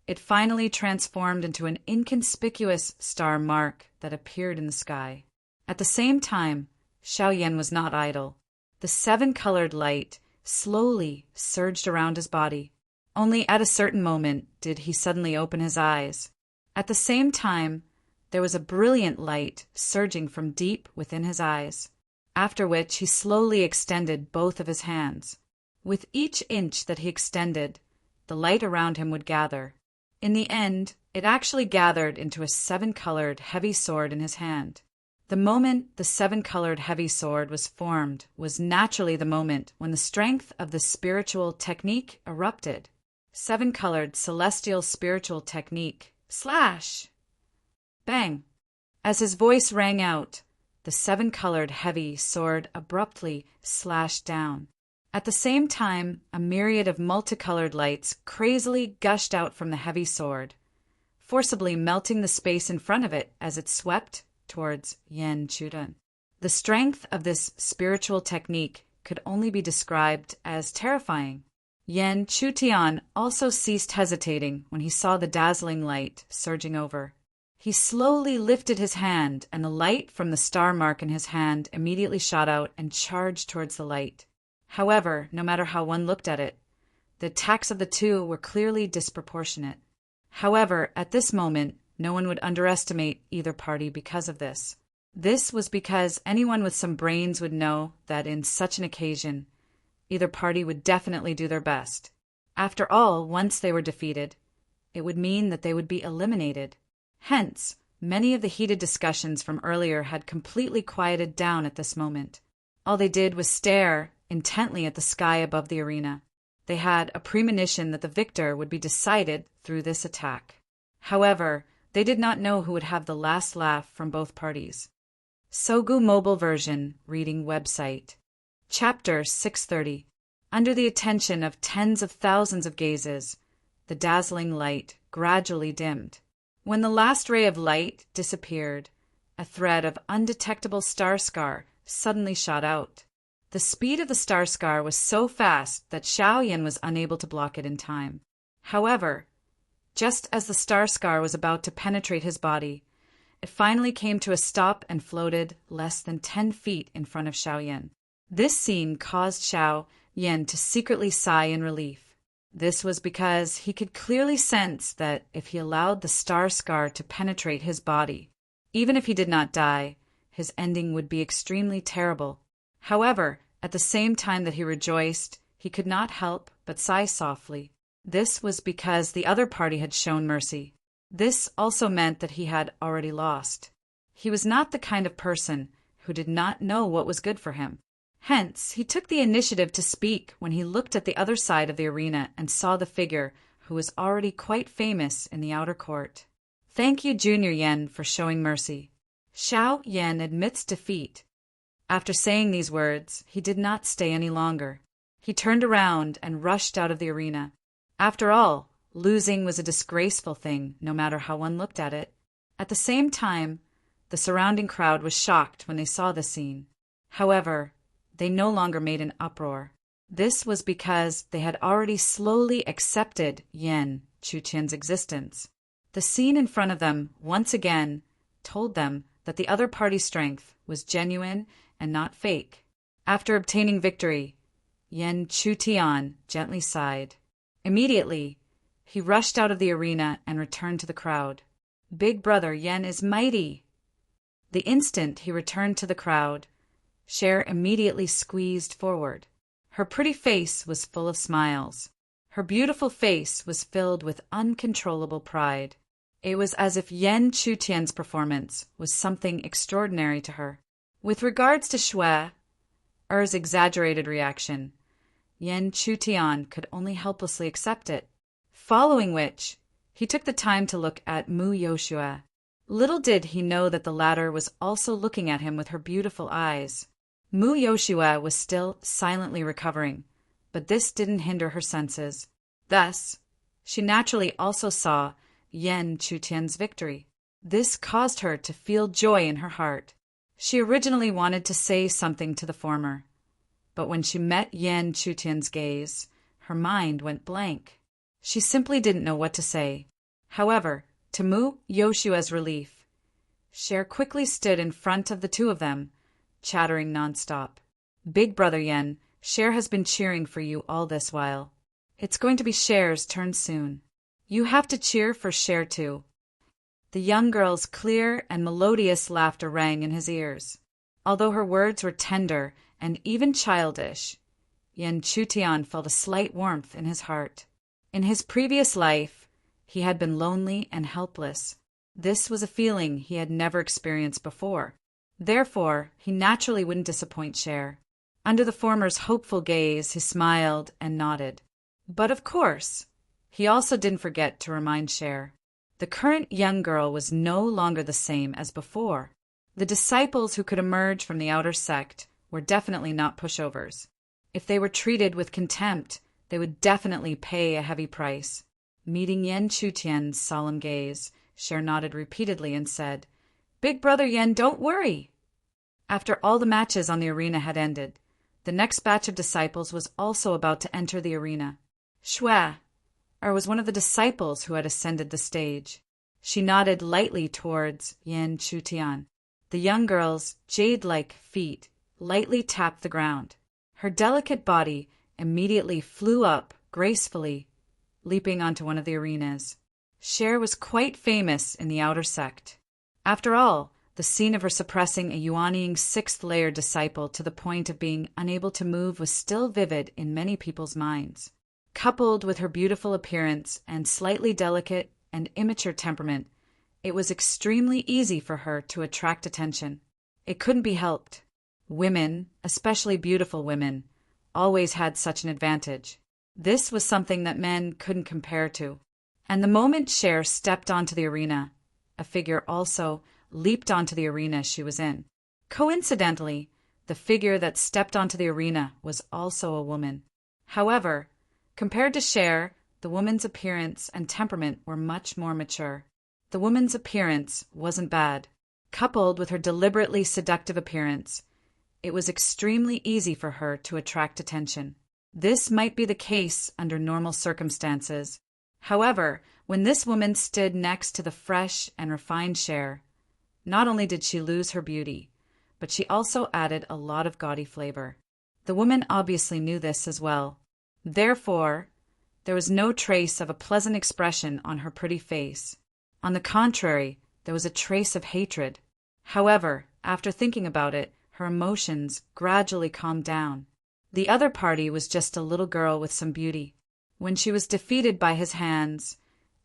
it finally transformed into an inconspicuous star mark that appeared in the sky. At the same time, Xiao Yan was not idle. The 7-colored light slowly surged around his body. Only at a certain moment did he suddenly open his eyes. At the same time, there was a brilliant light surging from deep within his eyes, after which he slowly extended both of his hands. With each inch that he extended, the light around him would gather. In the end, it actually gathered into a 7-colored heavy sword in his hand. The moment the 7-colored heavy sword was formed was naturally the moment when the strength of the spiritual technique erupted. 7-colored celestial spiritual technique. Slash! Bang! As his voice rang out, the 7-colored heavy sword abruptly slashed down. At the same time, a myriad of multicolored lights crazily gushed out from the heavy sword, forcibly melting the space in front of it as it swept towards Yan Chudan. The strength of this spiritual technique could only be described as terrifying. Yan Chutian also ceased hesitating when he saw the dazzling light surging over. He slowly lifted his hand, and the light from the star mark in his hand immediately shot out and charged towards the light. However, no matter how one looked at it, the attacks of the two were clearly disproportionate. However, at this moment, no one would underestimate either party because of this. This was because anyone with some brains would know that in such an occasion, either party would definitely do their best. After all, once they were defeated, it would mean that they would be eliminated. Hence, many of the heated discussions from earlier had completely quieted down at this moment. All they did was stare intently at the sky above the arena. They had a premonition that the victor would be decided through this attack. However, they did not know who would have the last laugh from both parties. Sogu Mobile Version Reading Website. Chapter 630. Under the attention of tens of thousands of gazes, the dazzling light gradually dimmed. When the last ray of light disappeared, a thread of undetectable star scar suddenly shot out. The speed of the star scar was so fast that Xiao Yan was unable to block it in time. However, just as the star scar was about to penetrate his body, it finally came to a stop and floated less than 10 feet in front of Xiao Yan. This scene caused Xiao Yan to secretly sigh in relief. This was because he could clearly sense that if he allowed the star scar to penetrate his body, even if he did not die, his ending would be extremely terrible. However, at the same time that he rejoiced, he could not help but sigh softly. This was because the other party had shown mercy. This also meant that he had already lost. He was not the kind of person who did not know what was good for him. Hence, he took the initiative to speak when he looked at the other side of the arena and saw the figure who was already quite famous in the outer court. Thank you, Junior Yan, for showing mercy. Xiao Yan admits defeat. After saying these words, he did not stay any longer. He turned around and rushed out of the arena. After all, losing was a disgraceful thing, no matter how one looked at it. At the same time, the surrounding crowd was shocked when they saw the scene. However, they no longer made an uproar. This was because they had already slowly accepted Yan Chuqian's existence. The scene in front of them, once again, told them that the other party's strength was genuine and not fake. After obtaining victory, Yan Chutian gently sighed. Immediately, he rushed out of the arena and returned to the crowd. Big brother Yan is mighty. The instant he returned to the crowd, Cher immediately squeezed forward. Her pretty face was full of smiles. Her beautiful face was filled with uncontrollable pride. It was as if Yan Chutian's performance was something extraordinary to her. With regards to Shui Er's exaggerated reaction, Yan Chutian could only helplessly accept it, following which he took the time to look at Mu Yoshua. Little did he know that the latter was also looking at him with her beautiful eyes. Mu Yoshua was still silently recovering, but this didn't hinder her senses. Thus, she naturally also saw Yan Chutian's victory. This caused her to feel joy in her heart. She originally wanted to say something to the former, but when she met Yan Chutian's gaze, her mind went blank. She simply didn't know what to say. However, to Mu Yoshua's relief, Cher quickly stood in front of the two of them, chattering nonstop. Big brother Yan, Cher has been cheering for you all this while. It's going to be Cher's turn soon. You have to cheer for Cher too. The young girl's clear and melodious laughter rang in his ears. Although her words were tender and even childish, Yan Chutian felt a slight warmth in his heart. In his previous life, he had been lonely and helpless. This was a feeling he had never experienced before. Therefore, he naturally wouldn't disappoint Cher. Under the former's hopeful gaze, he smiled and nodded. But of course, he also didn't forget to remind Cher. The current young girl was no longer the same as before. The disciples who could emerge from the outer sect were definitely not pushovers. If they were treated with contempt, they would definitely pay a heavy price. Meeting Yan Chutian's solemn gaze, Cher nodded repeatedly and said, Big brother Yan, don't worry. After all the matches on the arena had ended, the next batch of disciples was also about to enter the arena. Shui was one of the disciples who had ascended the stage. She nodded lightly towards Yan Chutian. The young girl's jade-like feet lightly tapped the ground. Her delicate body immediately flew up gracefully, leaping onto one of the arenas. Cher was quite famous in the outer sect. After all, the scene of her suppressing a Yuanying sixth-layer disciple to the point of being unable to move was still vivid in many people's minds. Coupled with her beautiful appearance and slightly delicate and immature temperament, it was extremely easy for her to attract attention. It couldn't be helped. Women, especially beautiful women, always had such an advantage. This was something that men couldn't compare to. And the moment Cher stepped onto the arena, a figure also leaped onto the arena she was in. Coincidentally, the figure that stepped onto the arena was also a woman. However, compared to Cher, the woman's appearance and temperament were much more mature. The woman's appearance wasn't bad. Coupled with her deliberately seductive appearance, it was extremely easy for her to attract attention. This might be the case under normal circumstances. However, when this woman stood next to the fresh and refined Cher, not only did she lose her beauty, but she also added a lot of gaudy flavor. The woman obviously knew this as well. Therefore, there was no trace of a pleasant expression on her pretty face. On the contrary, there was a trace of hatred. However, after thinking about it, her emotions gradually calmed down. The other party was just a little girl with some beauty. When she was defeated by his hands,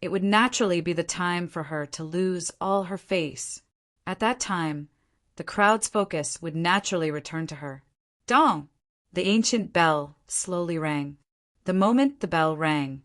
it would naturally be the time for her to lose all her face. At that time, the crowd's focus would naturally return to her. Dong! The ancient bell slowly rang. The moment the bell rang,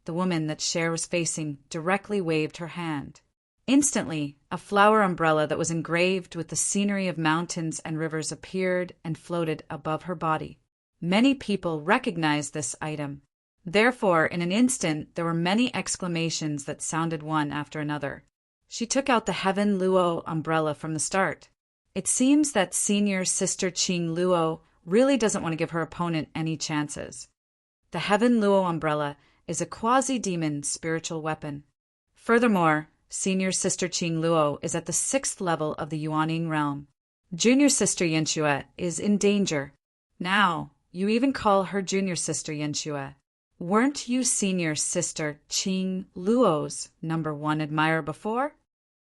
the woman that Cher was facing directly waved her hand. Instantly, a flower umbrella that was engraved with the scenery of mountains and rivers appeared and floated above her body. Many people recognized this item. Therefore, in an instant, there were many exclamations that sounded one after another. She took out the Heaven Luo umbrella from the start. It seems that senior sister Qing Luo really doesn't want to give her opponent any chances. The Heaven Luo umbrella is a quasi-demon spiritual weapon. Furthermore, senior sister Qing Luo is at the 6th level of the Yuaning realm. Junior sister Yanxue is in danger. Now, you even call her junior sister Yanxue. Weren't you senior sister Qing Luo's #1 admirer before?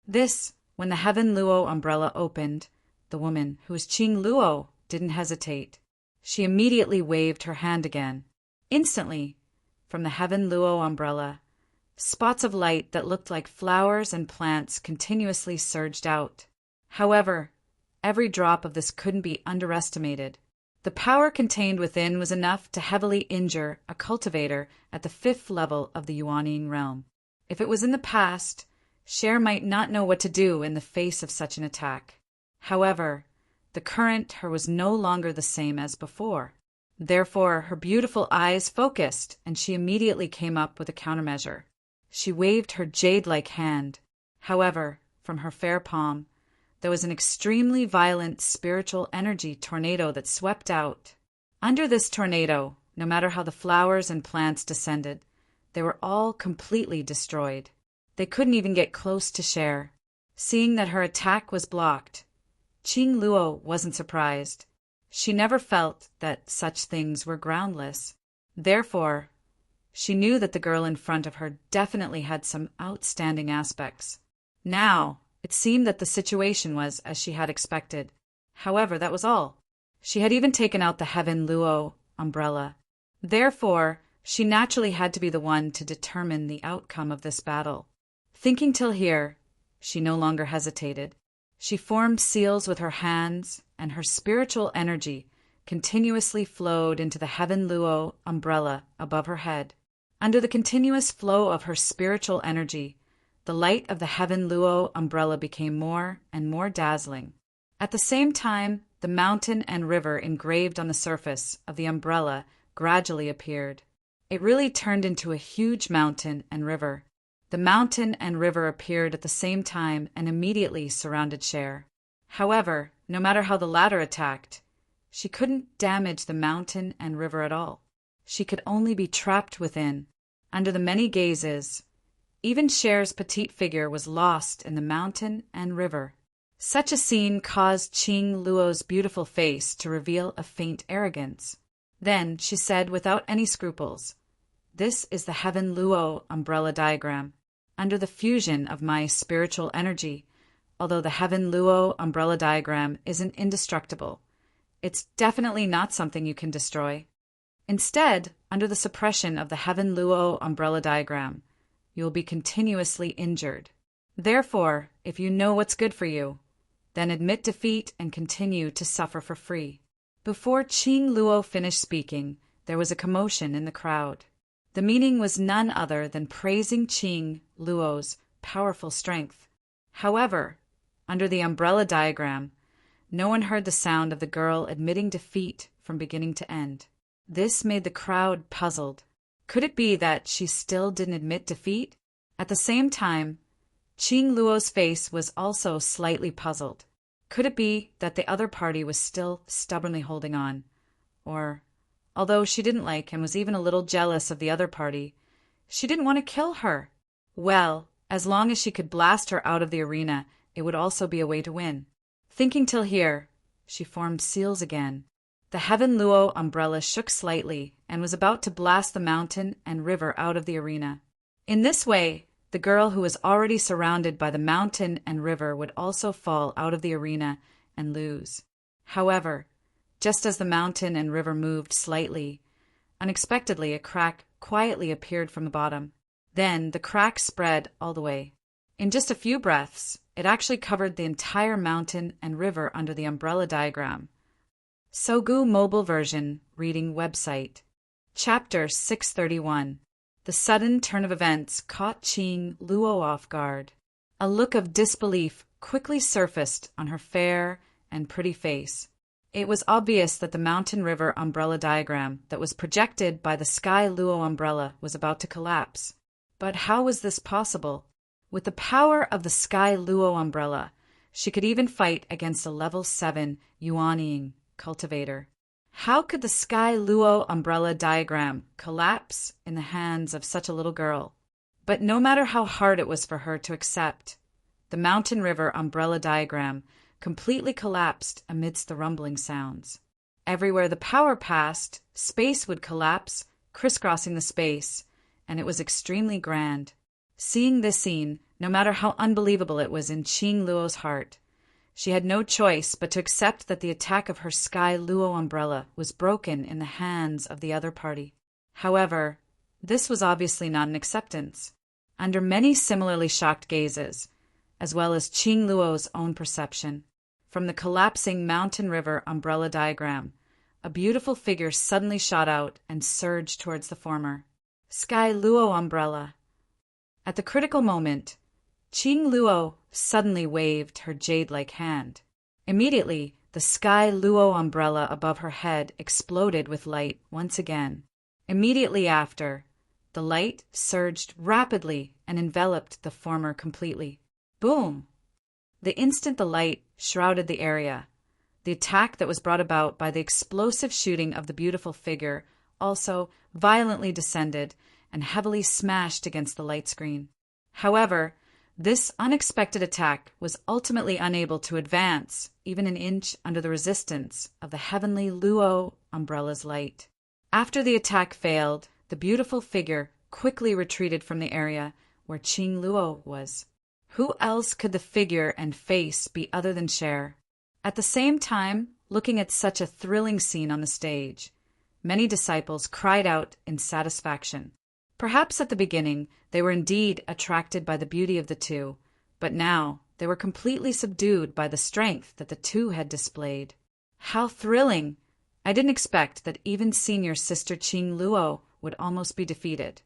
This, when the Heaven Luo umbrella opened, the woman, who was Qing Luo, didn't hesitate. She immediately waved her hand again. Instantly, from the Heaven Luo umbrella, spots of light that looked like flowers and plants continuously surged out. However, every drop of this couldn't be underestimated. The power contained within was enough to heavily injure a cultivator at the 5th level of the Yuaning realm. If it was in the past, Cher might not know what to do in the face of such an attack. However, the current her was no longer the same as before. Therefore, her beautiful eyes focused, and she immediately came up with a countermeasure. She waved her jade-like hand. However, from her fair palm, there was an extremely violent spiritual energy tornado that swept out. Under this tornado, no matter how the flowers and plants descended, they were all completely destroyed. They couldn't even get close to Cher. Seeing that her attack was blocked, Qing Luo wasn't surprised. She never felt that such things were groundless. Therefore, she knew that the girl in front of her definitely had some outstanding aspects. Now, it seemed that the situation was as she had expected. However, that was all. She had even taken out the Heaven Luo umbrella. Therefore, she naturally had to be the one to determine the outcome of this battle. Thinking till here, she no longer hesitated. She formed seals with her hands, and her spiritual energy continuously flowed into the Heaven Luo umbrella above her head. Under the continuous flow of her spiritual energy, the light of the Heaven Luo umbrella became more and more dazzling. At the same time, the mountain and river engraved on the surface of the umbrella gradually appeared. It really turned into a huge mountain and river. The mountain and river appeared at the same time and immediately surrounded Cher. However, no matter how the latter attacked, she couldn't damage the mountain and river at all. She could only be trapped within. Under the many gazes, even Cher's petite figure was lost in the mountain and river. Such a scene caused Qing Luo's beautiful face to reveal a faint arrogance. Then she said without any scruples, "This is the Heaven Luo umbrella diagram. Under the fusion of my spiritual energy, although the Heaven Luo umbrella diagram isn't indestructible, it's definitely not something you can destroy. Instead, under the suppression of the Heaven Luo umbrella diagram, you will be continuously injured. Therefore, if you know what's good for you, then admit defeat and continue to suffer for free." Before Qing Luo finished speaking, there was a commotion in the crowd. The meaning was none other than praising Qing Luo's powerful strength. However, under the umbrella diagram, no one heard the sound of the girl admitting defeat from beginning to end. This made the crowd puzzled. Could it be that she still didn't admit defeat? At the same time, Qing Luo's face was also slightly puzzled. Could it be that the other party was still stubbornly holding on? Or, although she didn't like and was even a little jealous of the other party, she didn't want to kill her. Well, as long as she could blast her out of the arena, it would also be a way to win. Thinking till here, she formed seals again. The Heaven Luo umbrella shook slightly and was about to blast the mountain and river out of the arena. In this way, the girl who was already surrounded by the mountain and river would also fall out of the arena and lose. However, just as the mountain and river moved slightly, unexpectedly a crack quietly appeared from the bottom. Then the crack spread all the way. In just a few breaths, it actually covered the entire mountain and river under the umbrella diagram. Sogu mobile version reading website. Chapter 631. The sudden turn of events caught Qing Luo off guard. A look of disbelief quickly surfaced on her fair and pretty face. It was obvious that the mountain-river umbrella diagram that was projected by the Sky Luo umbrella was about to collapse. But how was this possible? With the power of the Sky Luo umbrella, she could even fight against a level 7 Yuanying cultivator. How could the Sky Luo umbrella diagram collapse in the hands of such a little girl? But no matter how hard it was for her to accept, the mountain river umbrella diagram completely collapsed amidst the rumbling sounds. Everywhere the power passed, space would collapse, crisscrossing the space, and it was extremely grand. Seeing this scene, no matter how unbelievable it was in Qing Luo's heart, she had no choice but to accept that the attack of her Sky Luo umbrella was broken in the hands of the other party. However, this was obviously not an acceptance. Under many similarly shocked gazes, as well as Qing Luo's own perception, from the collapsing mountain river umbrella diagram, a beautiful figure suddenly shot out and surged towards the former. Sky Luo umbrella. At the critical moment, Qing Luo suddenly waved her jade-like hand. Immediately, the Sky Luo umbrella above her head exploded with light once again. Immediately after, the light surged rapidly and enveloped the former completely. Boom! The instant the light shrouded the area, the attack that was brought about by the explosive shooting of the beautiful figure also violently descended and heavily smashed against the light screen. However, this unexpected attack was ultimately unable to advance even an inch under the resistance of the heavenly Luo umbrella's light. After the attack failed, the beautiful figure quickly retreated from the area where Qing Luo was. Who else could the figure and face be other than Cher? At the same time, looking at such a thrilling scene on the stage, many disciples cried out in satisfaction. Perhaps at the beginning they were indeed attracted by the beauty of the two, but now they were completely subdued by the strength that the two had displayed. How thrilling! I didn't expect that even senior sister Qing Luo would almost be defeated.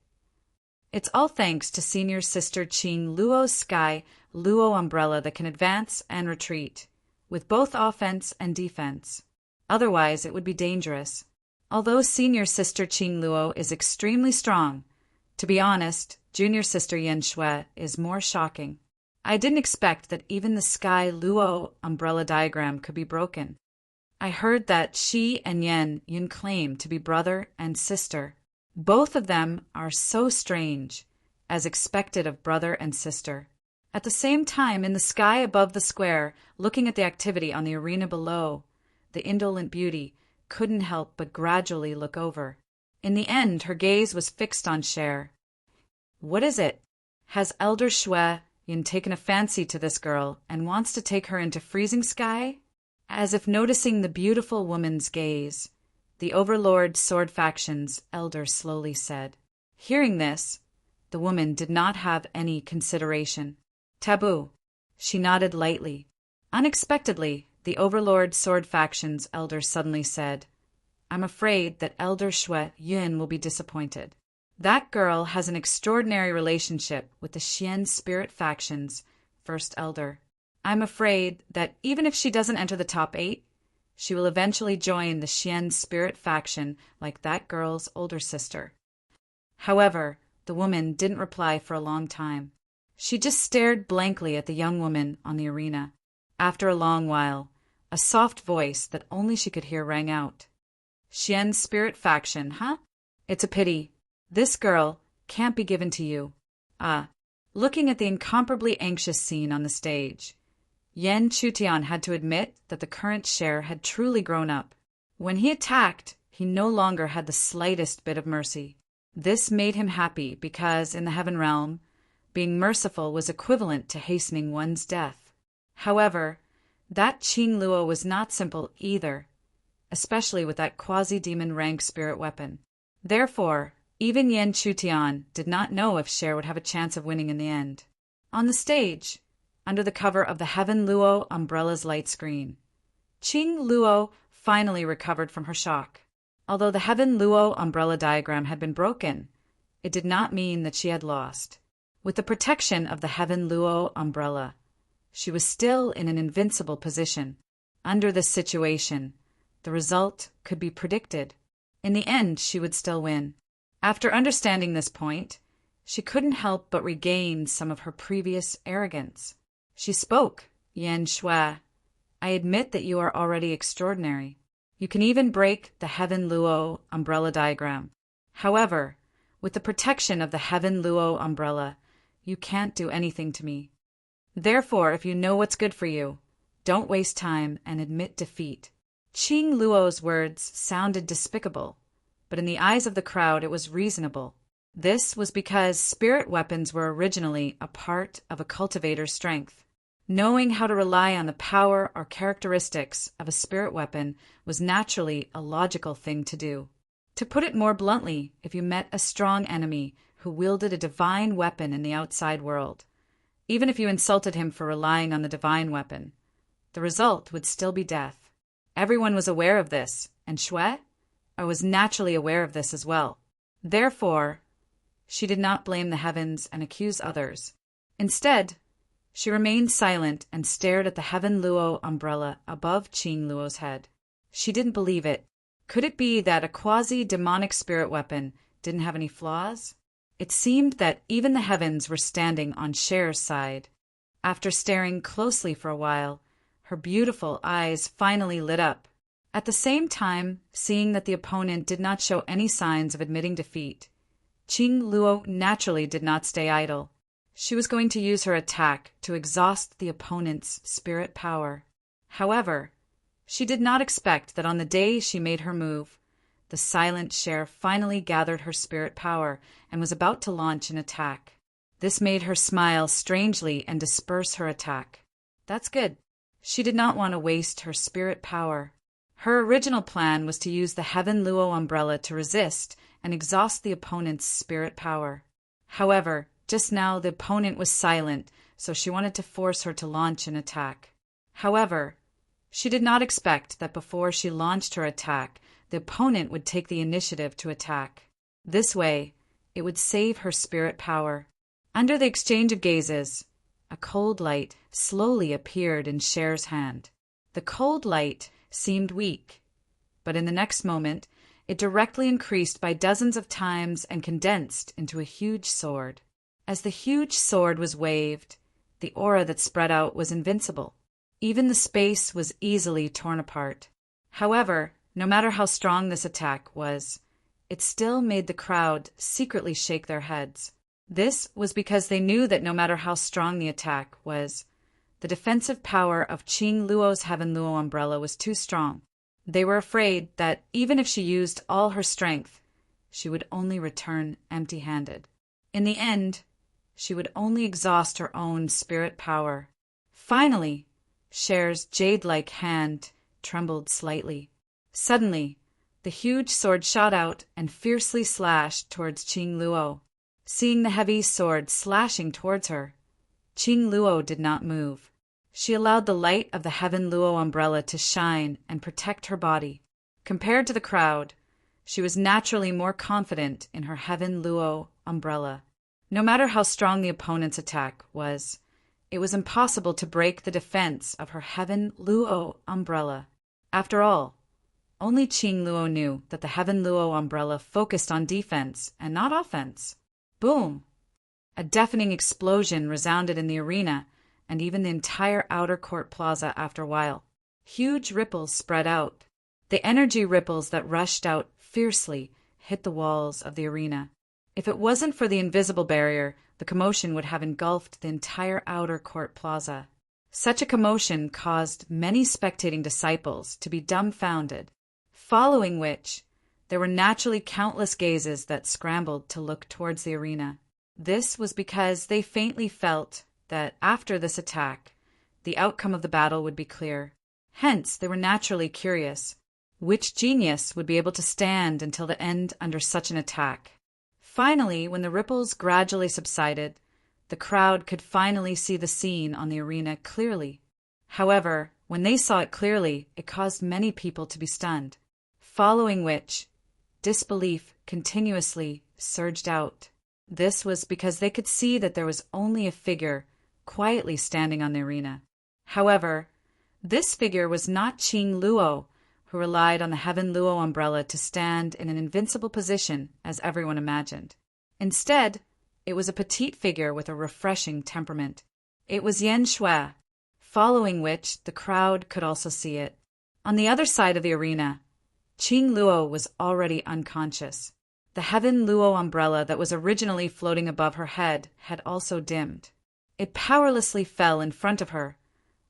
It's all thanks to senior sister Qing Luo's Sky Luo umbrella that can advance and retreat, with both offense and defense. Otherwise, it would be dangerous. Although senior sister Qing Luo is extremely strong, to be honest, junior sister Yan Shui is more shocking. I didn't expect that even the Sky Luo umbrella diagram could be broken. I heard that she and Yan Yun claim to be brother and sister. Both of them are so strange, as expected of brother and sister. At the same time, in the sky above the square, looking at the activity on the arena below, the indolent beauty couldn't help but gradually look over. In the end, her gaze was fixed on Cher. What is it? Has Elder Shui Yin taken a fancy to this girl and wants to take her into freezing sky? As if noticing the beautiful woman's gaze, the Overlord Sword Faction's elder slowly said. Hearing this, the woman did not have any consideration. Taboo. She nodded lightly. Unexpectedly, the Overlord Sword Faction's elder suddenly said, I'm afraid that Elder Shui Yun will be disappointed. That girl has an extraordinary relationship with the Xian spirit faction's first elder. I'm afraid that even if she doesn't enter the top 8, she will eventually join the Xian spirit faction like that girl's older sister. However, the woman didn't reply for a long time. She just stared blankly at the young woman on the arena. After a long while, a soft voice that only she could hear rang out. Xian spirit faction, huh? It's a pity. This girl can't be given to you. Looking at the incomparably anxious scene on the stage, Yan Chutian had to admit that the current Cher had truly grown up. When he attacked, he no longer had the slightest bit of mercy. This made him happy because, in the Heaven Realm, being merciful was equivalent to hastening one's death. However, that Qing Luo was not simple either, especially with that quasi-demon rank spirit weapon. Therefore, even Yan Chutian did not know if Cher would have a chance of winning in the end. On the stage, under the cover of the Heaven Luo umbrella's light screen, Qing Luo finally recovered from her shock. Although the Heaven Luo umbrella diagram had been broken, it did not mean that she had lost. With the protection of the Heaven Luo umbrella, she was still in an invincible position. Under this situation, the result could be predicted. In the end, she would still win. After understanding this point, she couldn't help but regain some of her previous arrogance. She spoke. Yan Shui, I admit that you are already extraordinary. You can even break the Heaven Luo umbrella diagram. However, with the protection of the Heaven Luo umbrella, you can't do anything to me. Therefore, if you know what's good for you, don't waste time and admit defeat. Qing Luo's words sounded despicable, but in the eyes of the crowd it was reasonable. This was because spirit weapons were originally a part of a cultivator's strength. Knowing how to rely on the power or characteristics of a spirit weapon was naturally a logical thing to do. To put it more bluntly, if you met a strong enemy who wielded a divine weapon in the outside world, even if you insulted him for relying on the divine weapon, the result would still be death. Everyone was aware of this, and Shui was naturally aware of this as well. Therefore, she did not blame the heavens and accuse others. Instead, she remained silent and stared at the Heaven Luo umbrella above Qing Luo's head. She didn't believe it. Could it be that a quasi-demonic spirit weapon didn't have any flaws? It seemed that even the heavens were standing on Cher's side. After staring closely for a while, her beautiful eyes finally lit up. At the same time, seeing that the opponent did not show any signs of admitting defeat, Qing Luo naturally did not stay idle. She was going to use her attack to exhaust the opponent's spirit power. However, she did not expect that on the day she made her move, the silent Cher finally gathered her spirit power and was about to launch an attack. This made her smile strangely and disperse her attack. That's good. She did not want to waste her spirit power. Her original plan was to use the Heaven Luo umbrella to resist and exhaust the opponent's spirit power. However, just now the opponent was silent, so she wanted to force her to launch an attack. However, she did not expect that before she launched her attack, the opponent would take the initiative to attack. This way, it would save her spirit power. Under the exchange of gazes, a cold light slowly appeared in Cher's hand. The cold light seemed weak, but in the next moment, it directly increased by dozens of times and condensed into a huge sword. As the huge sword was waved, the aura that spread out was invincible. Even the space was easily torn apart. However, no matter how strong this attack was, it still made the crowd secretly shake their heads. This was because they knew that no matter how strong the attack was, the defensive power of Qing Luo's Heaven Luo umbrella was too strong. They were afraid that even if she used all her strength, she would only return empty-handed. In the end, she would only exhaust her own spirit power. Finally, Cher's jade-like hand trembled slightly. Suddenly, the huge sword shot out and fiercely slashed towards Qing Luo. Seeing the heavy sword slashing towards her, Qing Luo did not move. She allowed the light of the Heaven Luo umbrella to shine and protect her body. Compared to the crowd, she was naturally more confident in her Heaven Luo umbrella. No matter how strong the opponent's attack was, it was impossible to break the defense of her Heaven Luo umbrella. After all, only Qing Luo knew that the Heaven Luo umbrella focused on defense and not offense. Boom! A deafening explosion resounded in the arena and even the entire outer court plaza after a while. Huge ripples spread out. The energy ripples that rushed out fiercely hit the walls of the arena. If it wasn't for the invisible barrier, the commotion would have engulfed the entire outer court plaza. Such a commotion caused many spectating disciples to be dumbfounded, following which there were naturally countless gazes that scrambled to look towards the arena. This was because they faintly felt that after this attack, the outcome of the battle would be clear. Hence, they were naturally curious. Which genius would be able to stand until the end under such an attack? Finally, when the ripples gradually subsided, the crowd could finally see the scene on the arena clearly. However, when they saw it clearly, it caused many people to be stunned, following which, disbelief continuously surged out. This was because they could see that there was only a figure quietly standing on the arena. However, this figure was not Qing Luo, who relied on the Heaven Luo umbrella to stand in an invincible position, as everyone imagined. Instead, it was a petite figure with a refreshing temperament. It was Yan Shui, following which the crowd could also see it. On the other side of the arena, Qing Luo was already unconscious. The Heaven Luo umbrella that was originally floating above her head had also dimmed. It powerlessly fell in front of her,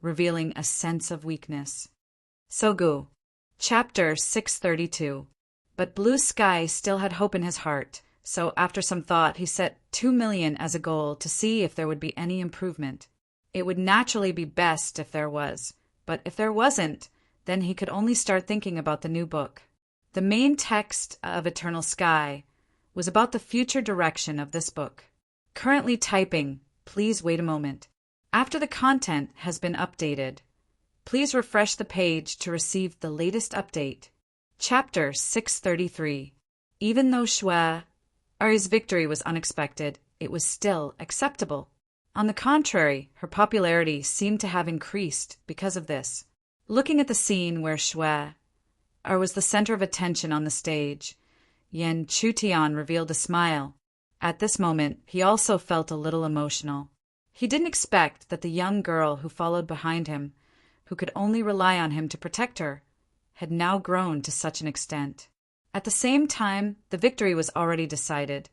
revealing a sense of weakness. Sogu. Chapter 632. But Blue Sky still had hope in his heart, so after some thought he set 2 million as a goal to see if there would be any improvement. It would naturally be best if there was, but if there wasn't, then he could only start thinking about the new book. The main text of Eternal Sky was about the future direction of this book. Currently typing. Please wait a moment. After the content has been updated, please refresh the page to receive the latest update. Chapter 633. Even though Shui's victory was unexpected, it was still acceptable. On the contrary, her popularity seemed to have increased because of this. Looking at the scene where Shui was the center of attention on the stage, Yan Chutian revealed a smile. At this moment, he also felt a little emotional. He didn't expect that the young girl who followed behind him, who could only rely on him to protect her, had now grown to such an extent. At the same time, the victory was already decided,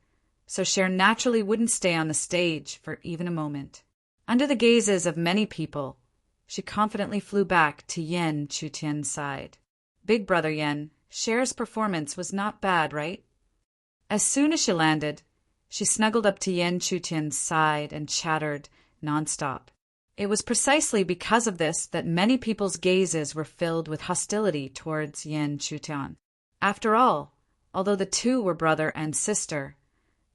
so Cher naturally wouldn't stay on the stage for even a moment. Under the gazes of many people, she confidently flew back to Yan Chutian's side. Big brother Yan, Cher's performance was not bad, right? As soon as she landed, she snuggled up to Yan Chutian's side and chattered nonstop. It was precisely because of this that many people's gazes were filled with hostility towards Yan Chutian. After all, although the two were brother and sister,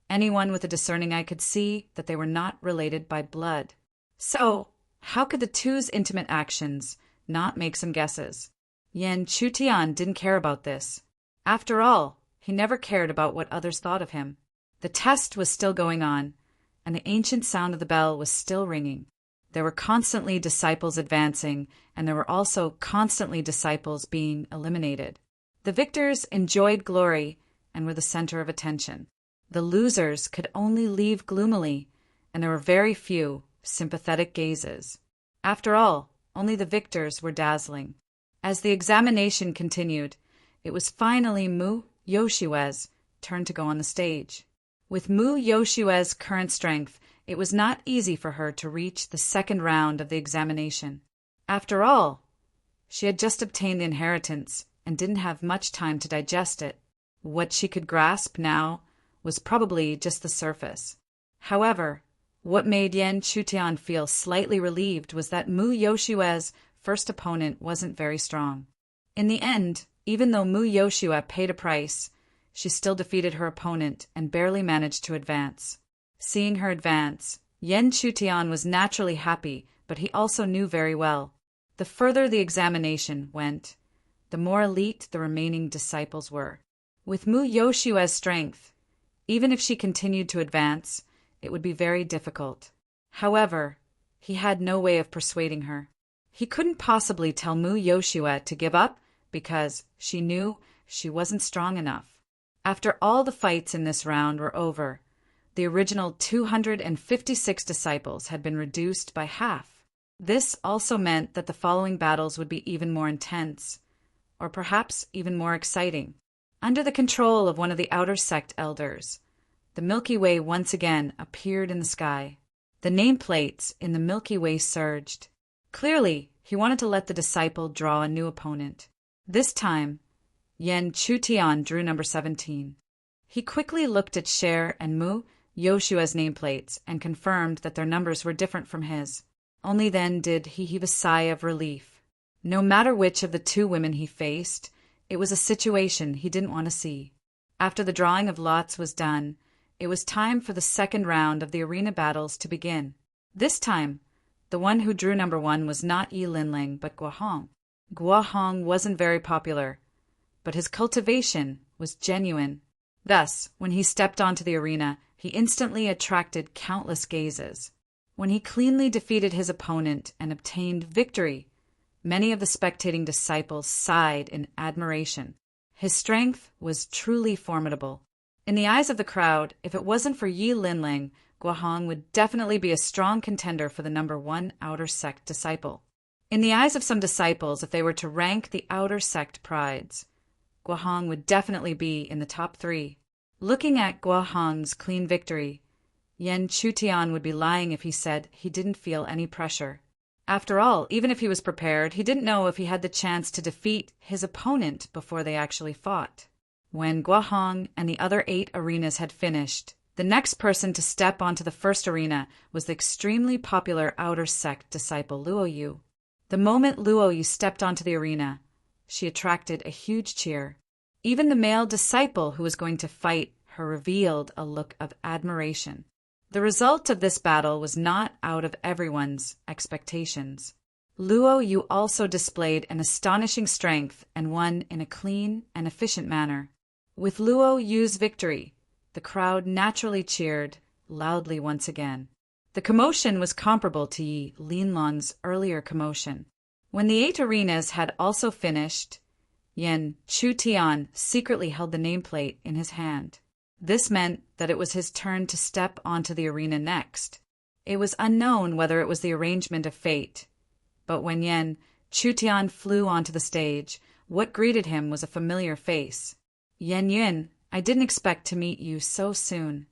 anyone with a discerning eye could see that they were not related by blood. So, how could the two's intimate actions not make some guesses? Yan Chutian didn't care about this. After all, he never cared about what others thought of him. The test was still going on, and the ancient sound of the bell was still ringing. There were constantly disciples advancing, and there were also constantly disciples being eliminated. The victors enjoyed glory and were the center of attention. The losers could only leave gloomily, and there were very few sympathetic gazes. After all, only the victors were dazzling. As the examination continued, it was finally Mu Yoshue's turn to go on the stage. With Mu Yoshue's current strength, it was not easy for her to reach the second round of the examination. After all, she had just obtained the inheritance and didn't have much time to digest it. What she could grasp now was probably just the surface. However, what made Yan Chutian feel slightly relieved was that Mu Yoshue's first opponent wasn't very strong. In the end, even though Mu Yoshua paid a price, she still defeated her opponent and barely managed to advance. Seeing her advance, Yan Chutian was naturally happy, but he also knew very well. The further the examination went, the more elite the remaining disciples were. With Mu Yoshua's strength, even if she continued to advance, it would be very difficult. However, he had no way of persuading her. He couldn't possibly tell Mu Yoshua to give up because she knew she wasn't strong enough. After all the fights in this round were over, the original 256 disciples had been reduced by half. This also meant that the following battles would be even more intense, or perhaps even more exciting. Under the control of one of the outer sect elders, the Milky Way once again appeared in the sky. The nameplates in the Milky Way surged. Clearly, he wanted to let the disciple draw a new opponent. This time, Yen Chutian drew number 17. He quickly looked at Cher and Mu Yoshua's nameplates and confirmed that their numbers were different from his. Only then did he heave a sigh of relief. No matter which of the two women he faced, it was a situation he didn't want to see. After the drawing of lots was done, it was time for the second round of the arena battles to begin. This time, the one who drew number 1 was not Yi Linling but Guohong. Guohong wasn't very popular, but his cultivation was genuine. Thus, when he stepped onto the arena, he instantly attracted countless gazes. When he cleanly defeated his opponent and obtained victory, many of the spectating disciples sighed in admiration. His strength was truly formidable. In the eyes of the crowd, if it wasn't for Yi Linling, Guohong would definitely be a strong contender for the number 1 outer sect disciple. In the eyes of some disciples, if they were to rank the outer sect prides, Guohong would definitely be in the top 3. Looking at Guohong's clean victory, Yen Chutian would be lying if he said he didn't feel any pressure. After all, even if he was prepared, he didn't know if he had the chance to defeat his opponent before they actually fought. When Guohong and the other 8 arenas had finished, the next person to step onto the first arena was the extremely popular outer sect disciple Luo Yu. The moment Luo Yu stepped onto the arena, she attracted a huge cheer. Even the male disciple who was going to fight her revealed a look of admiration. The result of this battle was not out of everyone's expectations. Luo Yu also displayed an astonishing strength and won in a clean and efficient manner. With Luo Yu's victory, the crowd naturally cheered loudly once again. The commotion was comparable to Yi Linlong's earlier commotion. When the 8 arenas had also finished, Yen Chutian secretly held the nameplate in his hand. This meant that it was his turn to step onto the arena next. It was unknown whether it was the arrangement of fate, but when Yen Chutian flew onto the stage, what greeted him was a familiar face. "Yen Yun, I didn't expect to meet you so soon."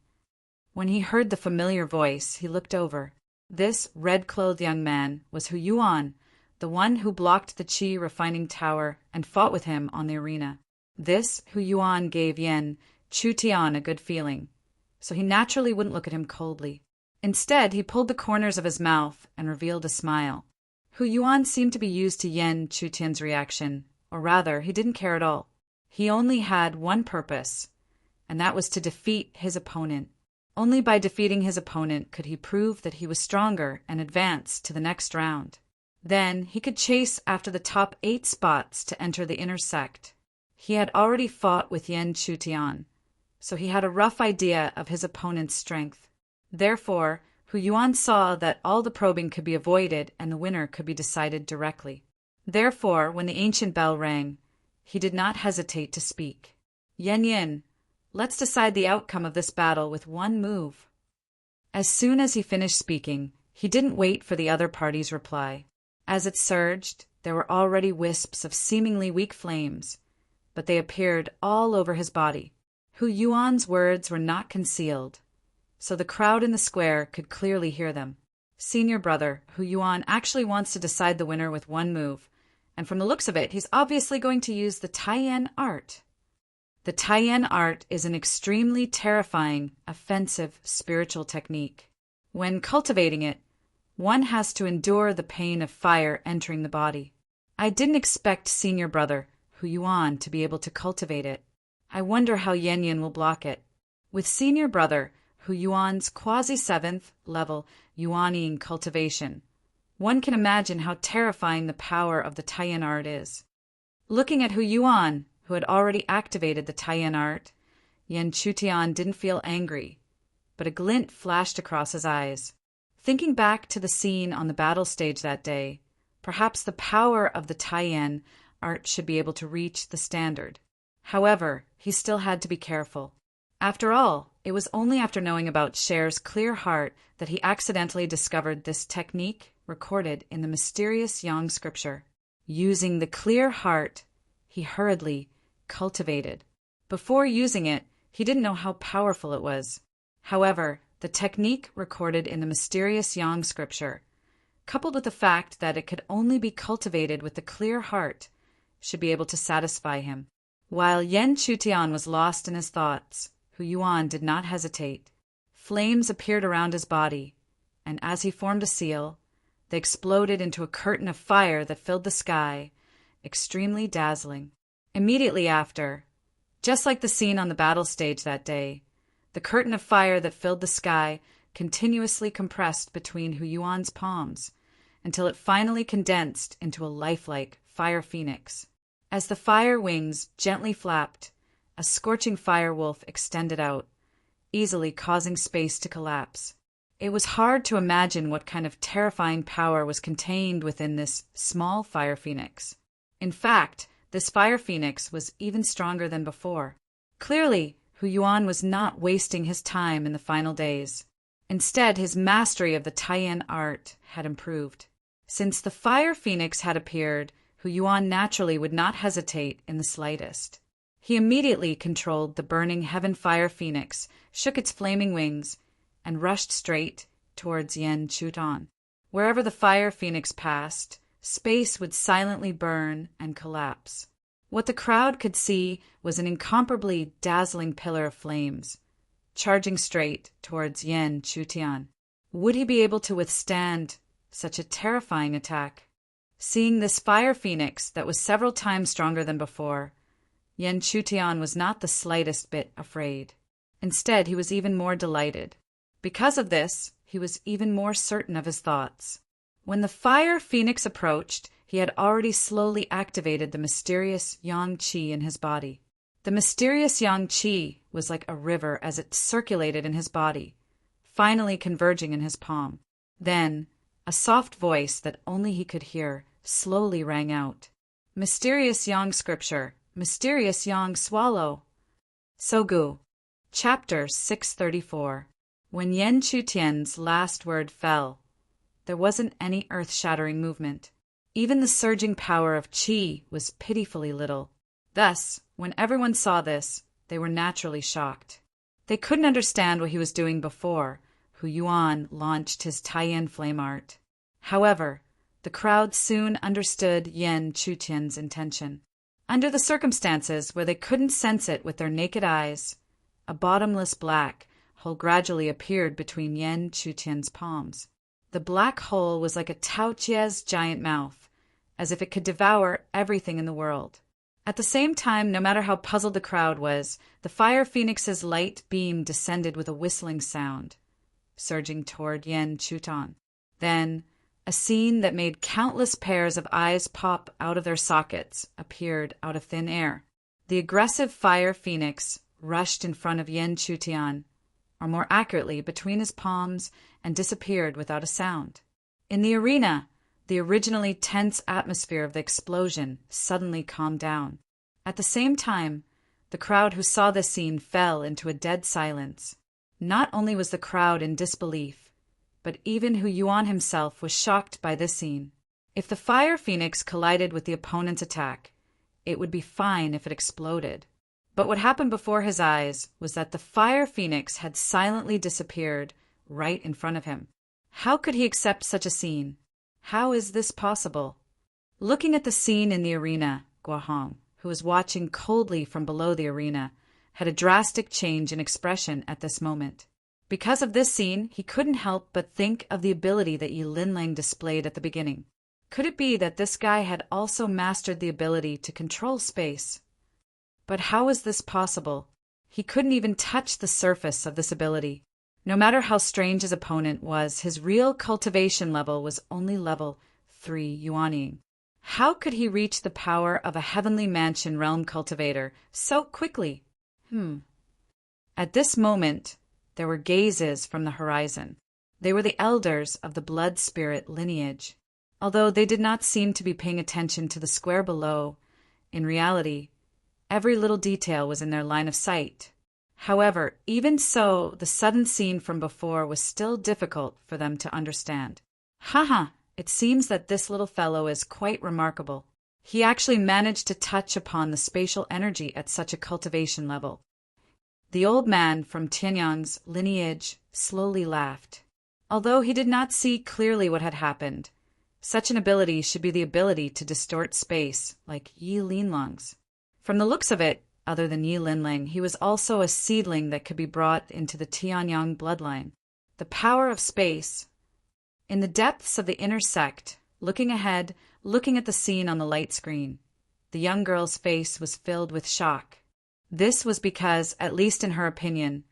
When he heard the familiar voice, he looked over. This red-clothed young man was Hu Yuan, the one who blocked the Qi refining tower and fought with him on the arena. This Hu Yuan gave Yen Chutian a good feeling, so he naturally wouldn't look at him coldly. Instead, he pulled the corners of his mouth and revealed a smile. Hu Yuan seemed to be used to Yen Chutian's reaction, or rather, he didn't care at all. He only had one purpose, and that was to defeat his opponent. Only by defeating his opponent could he prove that he was stronger and advance to the next round. Then he could chase after the top 8 spots to enter the inner sect. He had already fought with Yen Chutian, so he had a rough idea of his opponent's strength. Therefore, Hu Yuan saw that all the probing could be avoided and the winner could be decided directly. Therefore, when the ancient bell rang, he did not hesitate to speak. "Yen Yin, let's decide the outcome of this battle with one move." As soon as he finished speaking, he didn't wait for the other party's reply. As it surged, there were already wisps of seemingly weak flames, but they appeared all over his body. Hu Yuan's words were not concealed, so the crowd in the square could clearly hear them. Senior brother, Hu Yuan actually wants to decide the winner with one move, and from the looks of it, he's obviously going to use the Taiyan art. The Taiyan art is an extremely terrifying, offensive spiritual technique. When cultivating it, one has to endure the pain of fire entering the body. I didn't expect senior brother, Hu Yuan, to be able to cultivate it. I wonder how Yen Yin will block it. With senior brother, Hu Yuan's quasi-7th level Yuanine cultivation, one can imagine how terrifying the power of the Taiyan art is. Looking at Hu Yuan, who had already activated the Taiyan art, Yan Chutian didn't feel angry, but a glint flashed across his eyes. Thinking back to the scene on the battle stage that day, perhaps the power of the Taiyan art should be able to reach the standard. However, he still had to be careful. After all, it was only after knowing about Cher's clear heart that he accidentally discovered this technique recorded in the mysterious Yang scripture. Using the clear heart, he hurriedly cultivated. Before using it, he didn't know how powerful it was. However, the technique recorded in the mysterious Yang scripture, coupled with the fact that it could only be cultivated with the clear heart, should be able to satisfy him. While Yan Chutian was lost in his thoughts, Hu Yuan did not hesitate. Flames appeared around his body, and as he formed a seal, they exploded into a curtain of fire that filled the sky, extremely dazzling. Immediately after, just like the scene on the battle stage that day, the curtain of fire that filled the sky continuously compressed between Hu Yuan's palms until it finally condensed into a lifelike fire phoenix. As the fire wings gently flapped, a scorching fire wolf extended out, easily causing space to collapse. It was hard to imagine what kind of terrifying power was contained within this small fire phoenix. In fact, this fire phoenix was even stronger than before. Clearly, Hu Yuan was not wasting his time in the final days. Instead, his mastery of the Taiyan art had improved. Since the fire phoenix had appeared, Hu Yuan naturally would not hesitate in the slightest. He immediately controlled the burning heaven fire phoenix, shook its flaming wings, and rushed straight towards Yan Chutian. Wherever the fire phoenix passed, space would silently burn and collapse. What the crowd could see was an incomparably dazzling pillar of flames, charging straight towards Yan Chutian. Would he be able to withstand such a terrifying attack? Seeing this fire phoenix that was several times stronger than before, Yan Chutian was not the slightest bit afraid. Instead, he was even more delighted. Because of this, he was even more certain of his thoughts. When the fire phoenix approached, he had already slowly activated the mysterious yang qi in his body. The mysterious yang qi was like a river as it circulated in his body, finally converging in his palm. Then, a soft voice that only he could hear slowly rang out. Mysterious Yang Scripture, Mysterious Yang Swallow. Sogu. Chapter 634. When Yan Chutian's last word fell, there wasn't any earth-shattering movement. Even the surging power of qi was pitifully little. Thus, when everyone saw this, they were naturally shocked. They couldn't understand what he was doing before Hu Yuan launched his Taiyan flame art. However, the crowd soon understood Yan Chutian's intention. Under the circumstances where they couldn't sense it with their naked eyes, a bottomless black hole gradually appeared between Yan Chutian's palms. The black hole was like a Tao Chia's giant mouth, as if it could devour everything in the world. At the same time, no matter how puzzled the crowd was, the fire phoenix's light beam descended with a whistling sound, surging toward Yan Chutian. Then, a scene that made countless pairs of eyes pop out of their sockets appeared out of thin air. The aggressive fire phoenix rushed in front of Yan Chutian, or more accurately, between his palms, and disappeared without a sound. In the arena, the originally tense atmosphere of the explosion suddenly calmed down. At the same time, the crowd who saw this scene fell into a dead silence. Not only was the crowd in disbelief, but even Hu Yuan himself was shocked by this scene. If the fire phoenix collided with the opponent's attack, it would be fine if it exploded. But what happened before his eyes was that the fire phoenix had silently disappeared right in front of him. How could he accept such a scene? How is this possible? Looking at the scene in the arena, Guahong, who was watching coldly from below the arena, had a drastic change in expression at this moment. Because of this scene, he couldn't help but think of the ability that Yi Linlang displayed at the beginning. Could it be that this guy had also mastered the ability to control space? But how was this possible? He couldn't even touch the surface of this ability. No matter how strange his opponent was, his real cultivation level was only level 3 Yuaning. How could he reach the power of a heavenly mansion realm cultivator so quickly? At this moment, there were gazes from the horizon. They were the elders of the blood spirit lineage. Although they did not seem to be paying attention to the square below, in reality, every little detail was in their line of sight. However, even so, the sudden scene from before was still difficult for them to understand. Haha, it seems that this little fellow is quite remarkable. He actually managed to touch upon the spatial energy at such a cultivation level. The old man from Tianyang's lineage slowly laughed. Although he did not see clearly what had happened, such an ability should be the ability to distort space, like Yi Linlang's. From the looks of it, other than Yi Linlang, he was also a seedling that could be brought into the Tianyang bloodline. The power of space. In the depths of the inner sect, looking ahead, looking at the scene on the light screen, the young girl's face was filled with shock. This was because, at least in her opinion,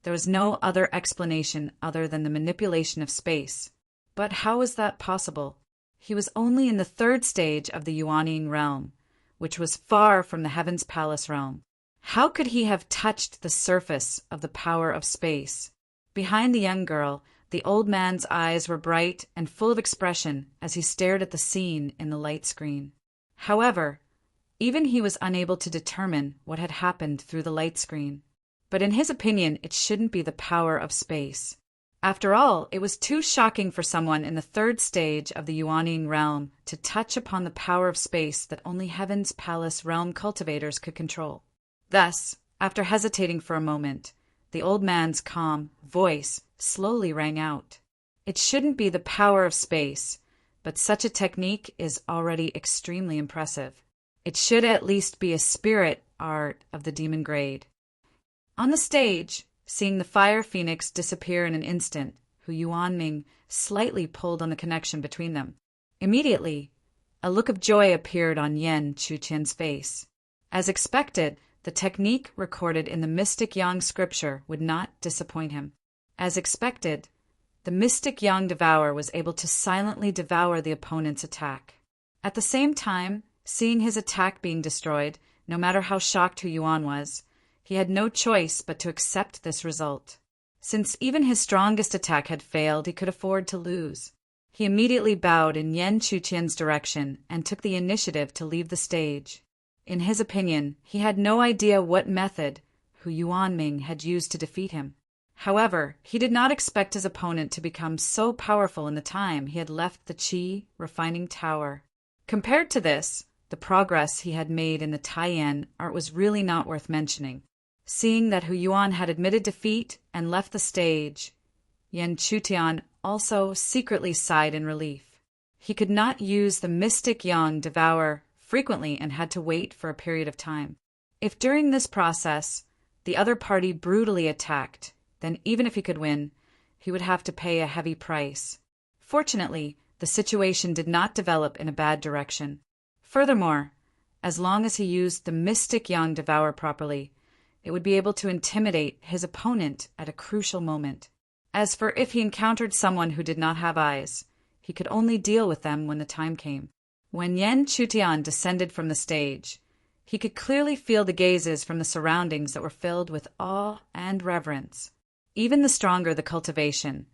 there was no other explanation other than the manipulation of space. But how was that possible? He was only in the third stage of the Yuanying realm, which was far from the Heaven's Palace realm. How could he have touched the surface of the power of space? Behind the young girl, the old man's eyes were bright and full of expression as he stared at the scene in the light screen. However, even he was unable to determine what had happened through the light screen. But in his opinion, it shouldn't be the power of space. After all, it was too shocking for someone in the third stage of the Yuanying realm to touch upon the power of space that only Heaven's Palace realm cultivators could control. Thus, after hesitating for a moment, the old man's calm voice slowly rang out. It shouldn't be the power of space, but such a technique is already extremely impressive. It should at least be a spirit art of the demon grade. On the stage, seeing the fire phoenix disappear in an instant, Hu Yuanming slightly pulled on the connection between them. Immediately, a look of joy appeared on Yan Chuqian's face. As expected, the technique recorded in the Mystic Yang scripture would not disappoint him. As expected, the Mystic Yang Devourer was able to silently devour the opponent's attack. At the same time, seeing his attack being destroyed, no matter how shocked Hu Yuan was, he had no choice but to accept this result. Since even his strongest attack had failed, he could afford to lose. He immediately bowed in Yan Chuqian's direction and took the initiative to leave the stage. In his opinion, he had no idea what method Hu Yuanming had used to defeat him. However, he did not expect his opponent to become so powerful in the time he had left the Qi refining tower. Compared to this, the progress he had made in the Taiyan art was really not worth mentioning. Seeing that Hu Yuan had admitted defeat and left the stage, Yan Chutian also secretly sighed in relief. He could not use the Mystic Yang Devourer frequently and had to wait for a period of time. If during this process the other party brutally attacked, then even if he could win, he would have to pay a heavy price. Fortunately, the situation did not develop in a bad direction. Furthermore, as long as he used the Mystic Yang Devourer properly, it would be able to intimidate his opponent at a crucial moment. As for if he encountered someone who did not have eyes, he could only deal with them when the time came. When Yan Chutian descended from the stage, he could clearly feel the gazes from the surroundings that were filled with awe and reverence. Even the stronger the cultivation,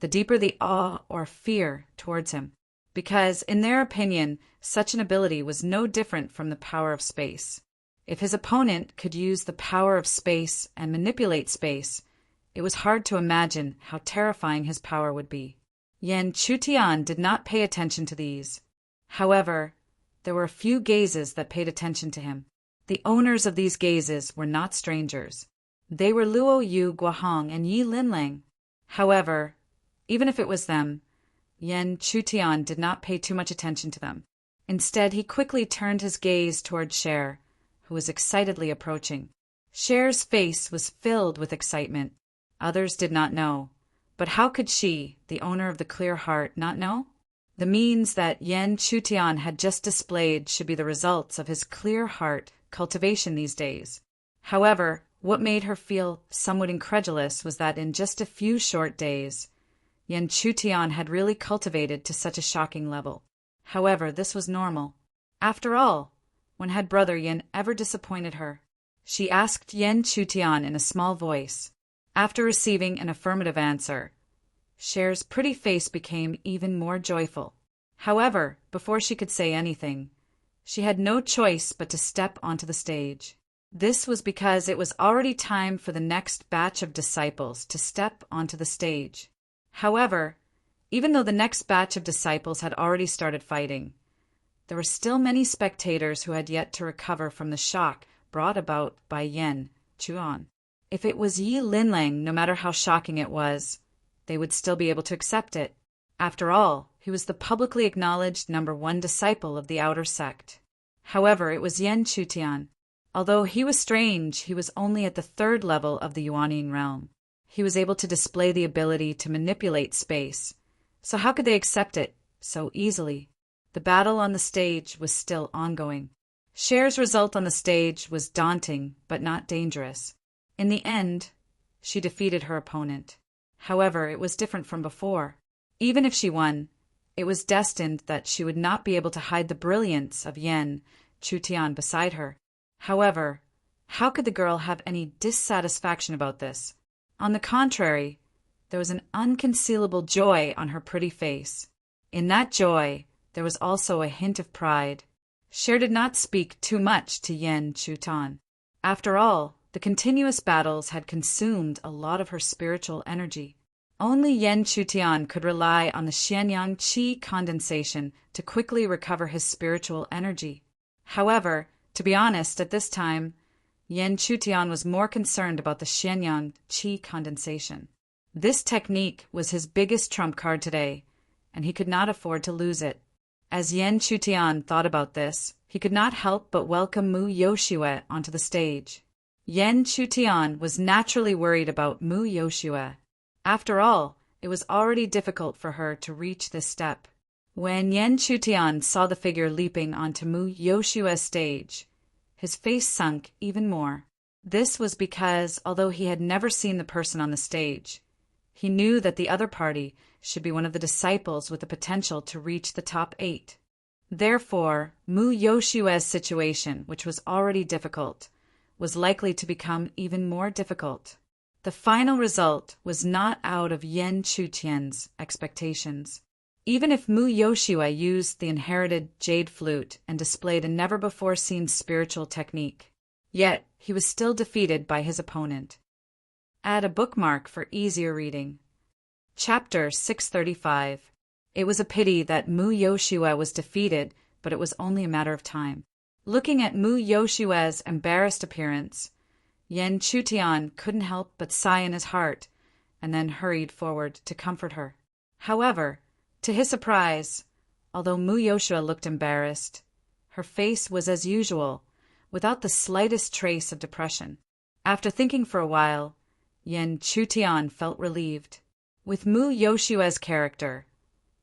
the deeper the awe or fear towards him, because, in their opinion, such an ability was no different from the power of space. If his opponent could use the power of space and manipulate space, it was hard to imagine how terrifying his power would be. Yan Chutian did not pay attention to these. However, there were a few gazes that paid attention to him. The owners of these gazes were not strangers. They were Luo Yu Guahong and Yi Linlang. However, even if it was them, Yan Chutian did not pay too much attention to them. Instead, he quickly turned his gaze toward Cher, who was excitedly approaching. Cher's face was filled with excitement. Others did not know. But how could she, the owner of the clear heart, not know? The means that Yan Chutian had just displayed should be the results of his clear heart cultivation these days. However, what made her feel somewhat incredulous was that in just a few short days, Yan Chutian had really cultivated to such a shocking level. However, this was normal. After all, when had Brother Yin ever disappointed her? She asked Yen Chutian in a small voice. After receiving an affirmative answer, Cher's pretty face became even more joyful. However, before she could say anything, she had no choice but to step onto the stage. This was because it was already time for the next batch of disciples to step onto the stage. However, even though the next batch of disciples had already started fighting, there were still many spectators who had yet to recover from the shock brought about by Yen Chuan. If it was Yi Linlang, no matter how shocking it was, they would still be able to accept it. After all, he was the publicly acknowledged #1 disciple of the outer sect. However, it was Yen Chutian. Although he was strange, he was only at the 3rd level of the Yuanyin realm. He was able to display the ability to manipulate space. So how could they accept it so easily? The battle on the stage was still ongoing. Cher's result on the stage was daunting, but not dangerous. In the end, she defeated her opponent. However, it was different from before. Even if she won, it was destined that she would not be able to hide the brilliance of Yen Chutian beside her. However, how could the girl have any dissatisfaction about this? On the contrary, there was an unconcealable joy on her pretty face. In that joy, there was also a hint of pride. Cher did not speak too much to Yen Chutian. After all, the continuous battles had consumed a lot of her spiritual energy. Only Yen Chutian could rely on the Xianyang Qi condensation to quickly recover his spiritual energy. However, to be honest, at this time, Yen Chutian was more concerned about the Xianyang Qi condensation. This technique was his biggest trump card today, and he could not afford to lose it. As Yen Chutian thought about this, he could not help but welcome Mu Yoshue onto the stage. Yen Chutian was naturally worried about Mu Yoshue. After all, it was already difficult for her to reach this step. When Yen Chutian saw the figure leaping onto Mu Yoshue's stage, his face sunk even more. This was because, although he had never seen the person on the stage, he knew that the other party should be one of the disciples with the potential to reach the top 8. Therefore, Mu Yoshue's situation, which was already difficult, was likely to become even more difficult. The final result was not out of Yen Chutian's expectations. Even if Mu Yoshue used the inherited jade flute and displayed a never-before-seen spiritual technique, yet he was still defeated by his opponent. Add a bookmark for easier reading. Chapter 635. It was a pity that Mu Yoshue was defeated, but it was only a matter of time. Looking at Mu Yoshue's embarrassed appearance, Yen Chutian couldn't help but sigh in his heart, and then hurried forward to comfort her. However, to his surprise, although Mu Yoshue looked embarrassed, her face was as usual, without the slightest trace of depression. After thinking for a while, Yen Chutian felt relieved. With Mu Yoshue's character,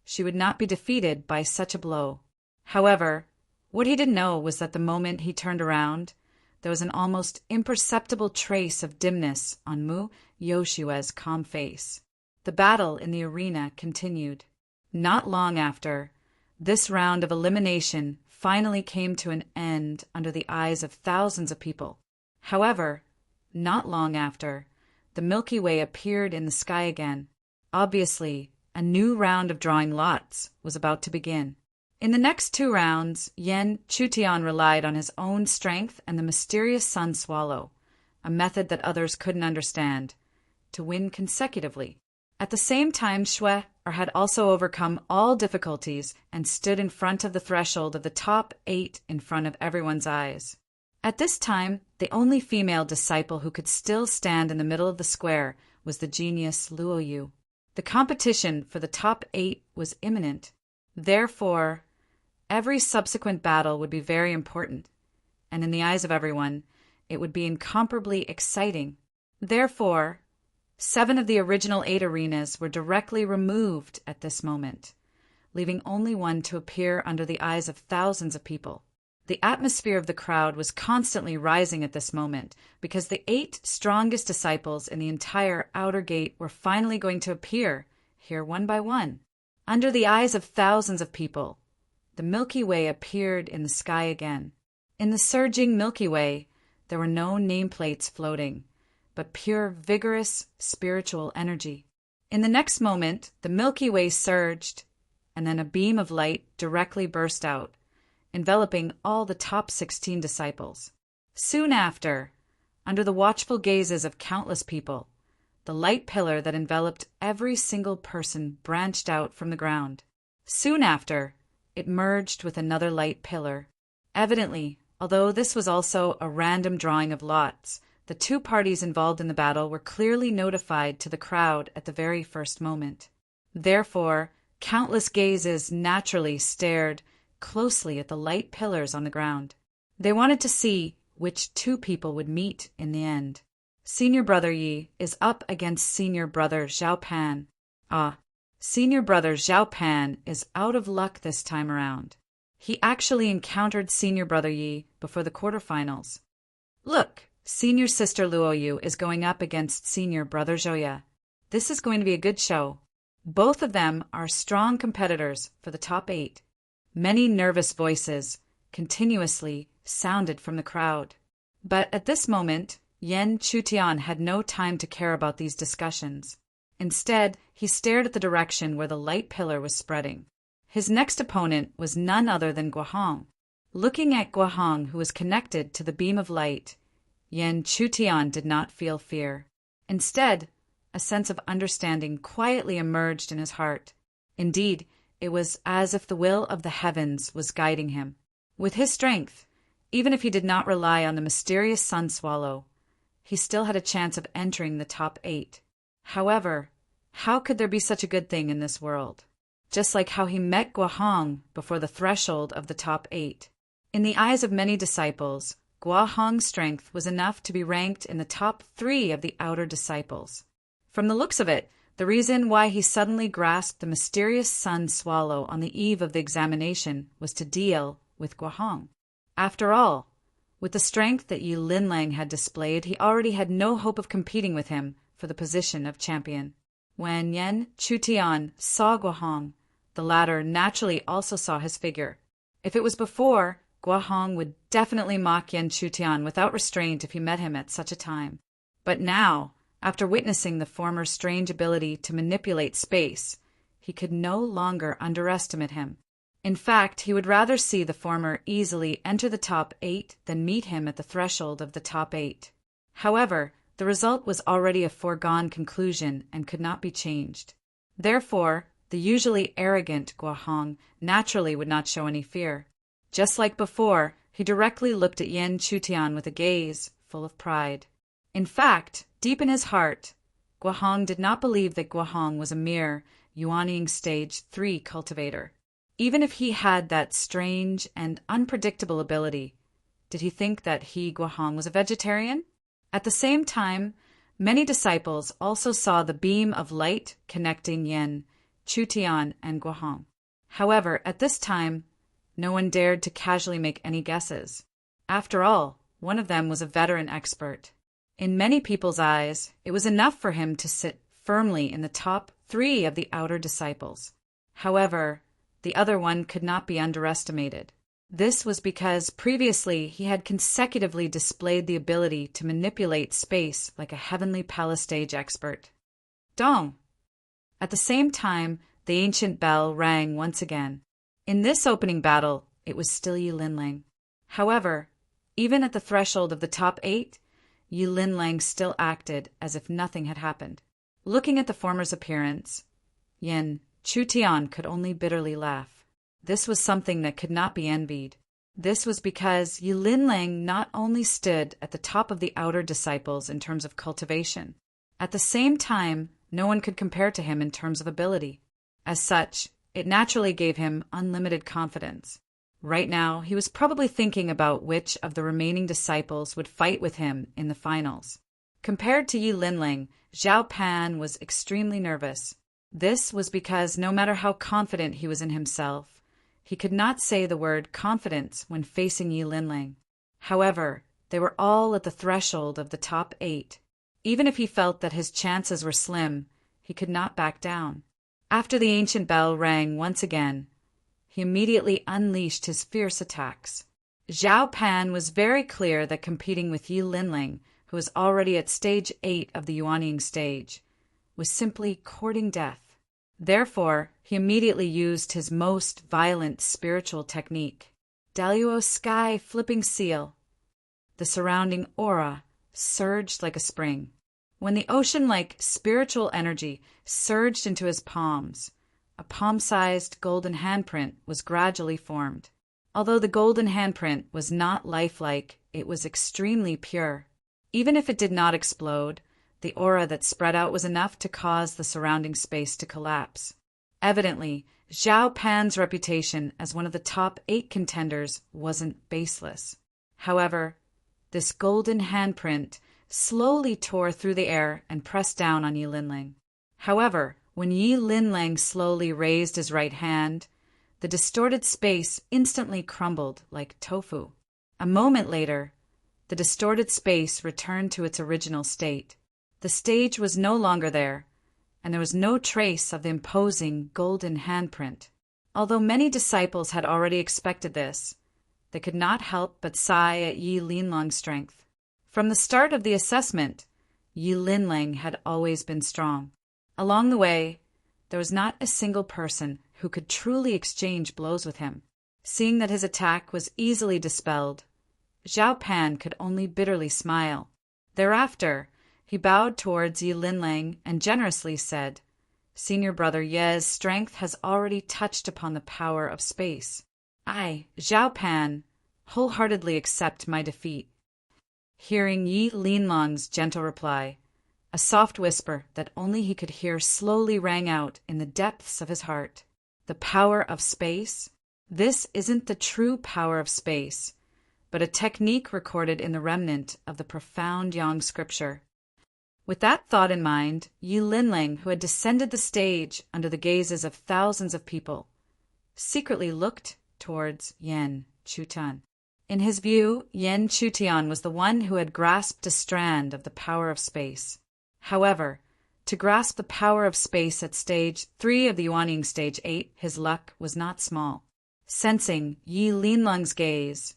she would not be defeated by such a blow. However, what he didn't know was that the moment he turned around, there was an almost imperceptible trace of dimness on Mu Yoshue's calm face. The battle in the arena continued. Not long after, this round of elimination finally came to an end under the eyes of thousands of people. However, not long after, the Milky Way appeared in the sky again. Obviously, a new round of drawing lots was about to begin. In the next 2 rounds, Yen Chutian relied on his own strength and the mysterious sun swallow, a method that others couldn't understand, to win consecutively. At the same time, Shui had also overcome all difficulties and stood in front of the threshold of the top 8 in front of everyone's eyes. At this time, the only female disciple who could still stand in the middle of the square was the genius Luoyu. The competition for the top 8 was imminent. Therefore, every subsequent battle would be very important, and in the eyes of everyone, it would be incomparably exciting. Therefore, 7 of the original 8 arenas were directly removed at this moment, leaving only one to appear under the eyes of thousands of people. The atmosphere of the crowd was constantly rising at this moment because the 8 strongest disciples in the entire outer gate were finally going to appear, here one by one. Under the eyes of thousands of people, the Milky Way appeared in the sky again. In the surging Milky Way, there were no nameplates floating, but pure, vigorous, spiritual energy. In the next moment, the Milky Way surged, and then a beam of light directly burst out, enveloping all the top 16 disciples. Soon after, under the watchful gazes of countless people, the light pillar that enveloped every single person branched out from the ground. Soon after, it merged with another light pillar. Evidently, although this was also a random drawing of lots, the two parties involved in the battle were clearly notified to the crowd at the very first moment. Therefore, countless gazes naturally stared closely at the light pillars on the ground. They wanted to see which two people would meet in the end. Senior Brother Yi is up against Senior Brother Zhao Pan. Senior Brother Zhao Pan is out of luck this time around. He actually encountered Senior Brother Yi before the quarterfinals. Look, Senior Sister Luo Yu is going up against Senior Brother Zhouya. This is going to be a good show. Both of them are strong competitors for the top 8. Many nervous voices continuously sounded from the crowd. But at this moment, Yan Chutian had no time to care about these discussions. Instead, he stared at the direction where the light pillar was spreading. His next opponent was none other than Guohong. Looking at Guohong, who was connected to the beam of light, Yan Chutian did not feel fear. Instead, a sense of understanding quietly emerged in his heart. Indeed, it was as if the will of the heavens was guiding him. With his strength, even if he did not rely on the mysterious sun swallow, he still had a chance of entering the top 8. However, how could there be such a good thing in this world? Just like how he met Guohong before the threshold of the top 8. In the eyes of many disciples, Guohong's strength was enough to be ranked in the top 3 of the outer disciples. From the looks of it, the reason why he suddenly grasped the mysterious sun swallow on the eve of the examination was to deal with Guohong. After all, with the strength that Yi Linlang had displayed, he already had no hope of competing with him for the position of champion. When Yan Chutian saw Guohong, the latter naturally also saw his figure. If it was before, Guohong would definitely mock Yan Chutian without restraint if he met him at such a time. But now, after witnessing the former's strange ability to manipulate space, he could no longer underestimate him. In fact, he would rather see the former easily enter the top 8 than meet him at the threshold of the top 8. However, the result was already a foregone conclusion and could not be changed. Therefore, the usually arrogant Guohong naturally would not show any fear. Just like before, he directly looked at Yan Chutian with a gaze full of pride. In fact, deep in his heart, Guohong did not believe that Guohong was a mere Yuanying Stage 3 cultivator. Even if he had that strange and unpredictable ability, did he think that he, Guohong, was a vegetarian? At the same time, many disciples also saw the beam of light connecting Yan Chutian and Guohong. However, at this time, no one dared to casually make any guesses. After all, one of them was a veteran expert. In many people's eyes, it was enough for him to sit firmly in the top 3 of the outer disciples. However, the other one could not be underestimated. This was because previously he had consecutively displayed the ability to manipulate space like a heavenly palace stage expert. Dong! At the same time, the ancient bell rang once again. In this opening battle, it was still Yi Linlang. However, even at the threshold of the top 8, Yi Linlang still acted as if nothing had happened. Looking at the former's appearance, Yan Chutian could only bitterly laugh. This was something that could not be envied. This was because Yi Linlang not only stood at the top of the outer disciples in terms of cultivation. At the same time, no one could compare to him in terms of ability. As such, it naturally gave him unlimited confidence. Right now, he was probably thinking about which of the remaining disciples would fight with him in the finals. Compared to Yi Linlang, Zhao Pan was extremely nervous. This was because no matter how confident he was in himself, he could not say the word confidence when facing Yi Linlang. However, they were all at the threshold of the top 8. Even if he felt that his chances were slim, he could not back down. After the ancient bell rang once again, he immediately unleashed his fierce attacks. Zhao Pan was very clear that competing with Yi Linling, who was already at stage 8 of the Yuanying stage, was simply courting death. Therefore, he immediately used his most violent spiritual technique, Daluo Sky Flipping Seal. The surrounding aura surged like a spring. When the ocean-like spiritual energy surged into his palms, a palm-sized golden handprint was gradually formed. Although the golden handprint was not lifelike, it was extremely pure. Even if it did not explode, the aura that spread out was enough to cause the surrounding space to collapse. Evidently, Zhao Pan's reputation as one of the top 8 contenders wasn't baseless. However, this golden handprint slowly tore through the air and pressed down on Yi Linling. However, when Yi Linling slowly raised his right hand, the distorted space instantly crumbled like tofu. A moment later, the distorted space returned to its original state. The stage was no longer there, and there was no trace of the imposing golden handprint. Although many disciples had already expected this, they could not help but sigh at Yi Linling's strength. From the start of the assessment, Yi Linling had always been strong. Along the way, there was not a single person who could truly exchange blows with him. Seeing that his attack was easily dispelled, Zhao Pan could only bitterly smile. Thereafter, he bowed towards Yi Linling and generously said, "Senior brother Ye's strength has already touched upon the power of space. I, Zhao Pan, wholeheartedly accept my defeat." Hearing Yi Linlong's gentle reply, a soft whisper that only he could hear slowly rang out in the depths of his heart. The power of space? This isn't the true power of space, but a technique recorded in the remnant of the profound Yang scripture. With that thought in mind, Yi Linling, who had descended the stage under the gazes of thousands of people, secretly looked towards Yan Chutian. In his view, Yan Chutian was the one who had grasped a strand of the power of space. However, to grasp the power of space at stage 3 of the Yuanying stage 8, his luck was not small. Sensing Yi Linlong's gaze,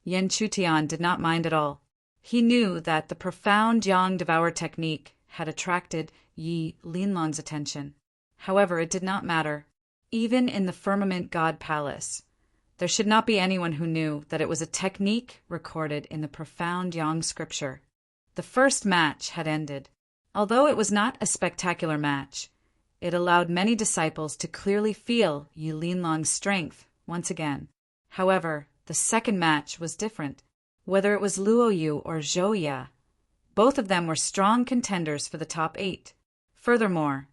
Yan Chutian did not mind at all. He knew that the profound Yang Devour technique had attracted Yi Linlong's attention. However, it did not matter. Even in the Firmament God Palace, there should not be anyone who knew that it was a technique recorded in the profound Yang scripture. The first match had ended. Although it was not a spectacular match, it allowed many disciples to clearly feel Yi Linlong's strength once again. However, the second match was different. Whether it was Luo Yu or Zhou Ya, both of them were strong contenders for the top 8. Furthermore,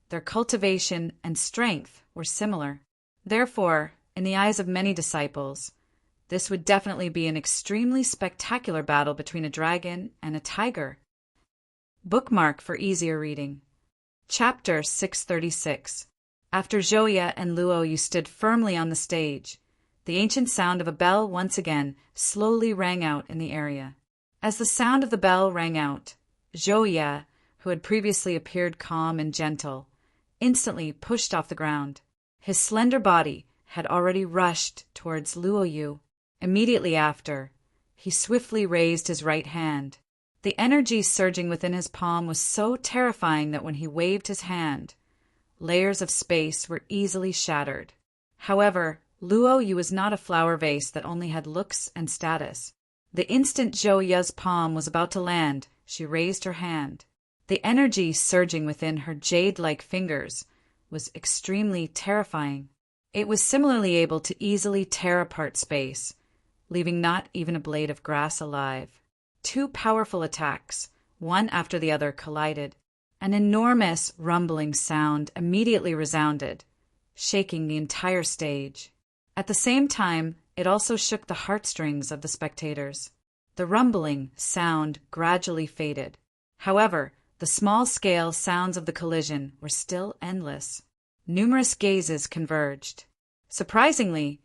their cultivation and strength were similar. Therefore, in the eyes of many disciples, this would definitely be an extremely spectacular battle between a dragon and a tiger. Bookmark for easier reading. Chapter 636. After Zhou Ya and Luo Yu stood firmly on the stage, the ancient sound of a bell once again slowly rang out in the area. As the sound of the bell rang out, Zhou Ya, who had previously appeared calm and gentle, instantly pushed off the ground. His slender body had already rushed towards Luo Yu. Immediately after, he swiftly raised his right hand. The energy surging within his palm was so terrifying that when he waved his hand, layers of space were easily shattered. However, Luo Yu was not a flower vase that only had looks and status. The instant Zhou Ya's palm was about to land, she raised her hand. The energy surging within her jade-like fingers was extremely terrifying. It was similarly able to easily tear apart space, leaving not even a blade of grass alive. 2 powerful attacks, one after the other, collided. An enormous rumbling sound immediately resounded, shaking the entire stage. At the same time, it also shook the heartstrings of the spectators. The rumbling sound gradually faded. However, the small-scale sounds of the collision were still endless. Numerous gazes converged. Surprisingly,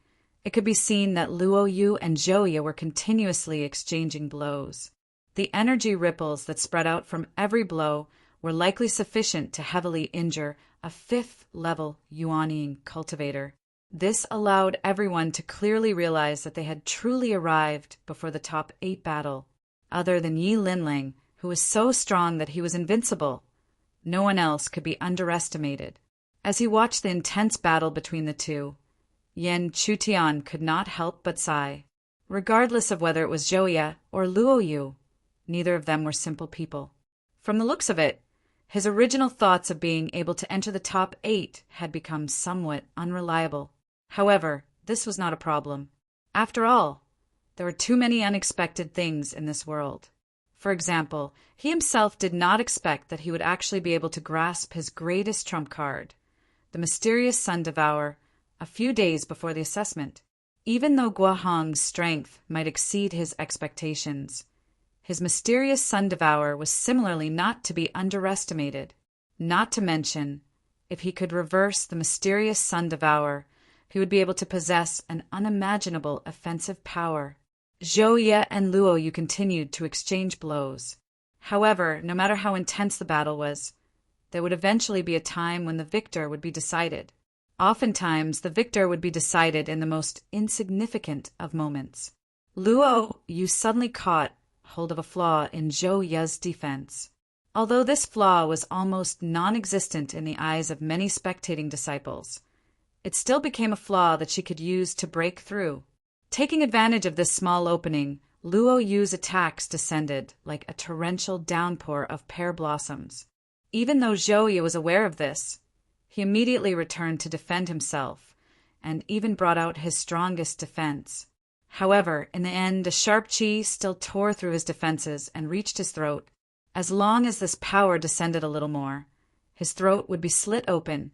it could be seen that Luo Yu and Zhou Ya were continuously exchanging blows. The energy ripples that spread out from every blow were likely sufficient to heavily injure a 5th-level Yuanying cultivator. This allowed everyone to clearly realize that they had truly arrived before the top 8 battle. Other than Yi Linling, who was so strong that he was invincible, no one else could be underestimated. As he watched the intense battle between the two, Yan Chutian could not help but sigh. Regardless of whether it was Zhou or Luo Yu, neither of them were simple people. From the looks of it, his original thoughts of being able to enter the top 8 had become somewhat unreliable. However, this was not a problem. After all, there were too many unexpected things in this world. For example, he himself did not expect that he would actually be able to grasp his greatest trump card, the mysterious Sun Devourer, a few days before the assessment. Even though Guohong's strength might exceed his expectations, his mysterious Sun Devourer was similarly not to be underestimated. Not to mention, if he could reverse the mysterious Sun Devourer, he would be able to possess an unimaginable offensive power. Zhou Ye and Luo Yu continued to exchange blows. However, no matter how intense the battle was, there would eventually be a time when the victor would be decided. Oftentimes, the victor would be decided in the most insignificant of moments. Luo Yu suddenly caught hold of a flaw in Zhou Ye's defense. Although this flaw was almost non-existent in the eyes of many spectating disciples, it still became a flaw that she could use to break through. Taking advantage of this small opening, Luo Yu's attacks descended like a torrential downpour of pear blossoms. Even though Zhou Ye was aware of this, he immediately returned to defend himself, and even brought out his strongest defense. However, in the end, a sharp chi still tore through his defenses and reached his throat. As long as this power descended a little more, his throat would be slit open,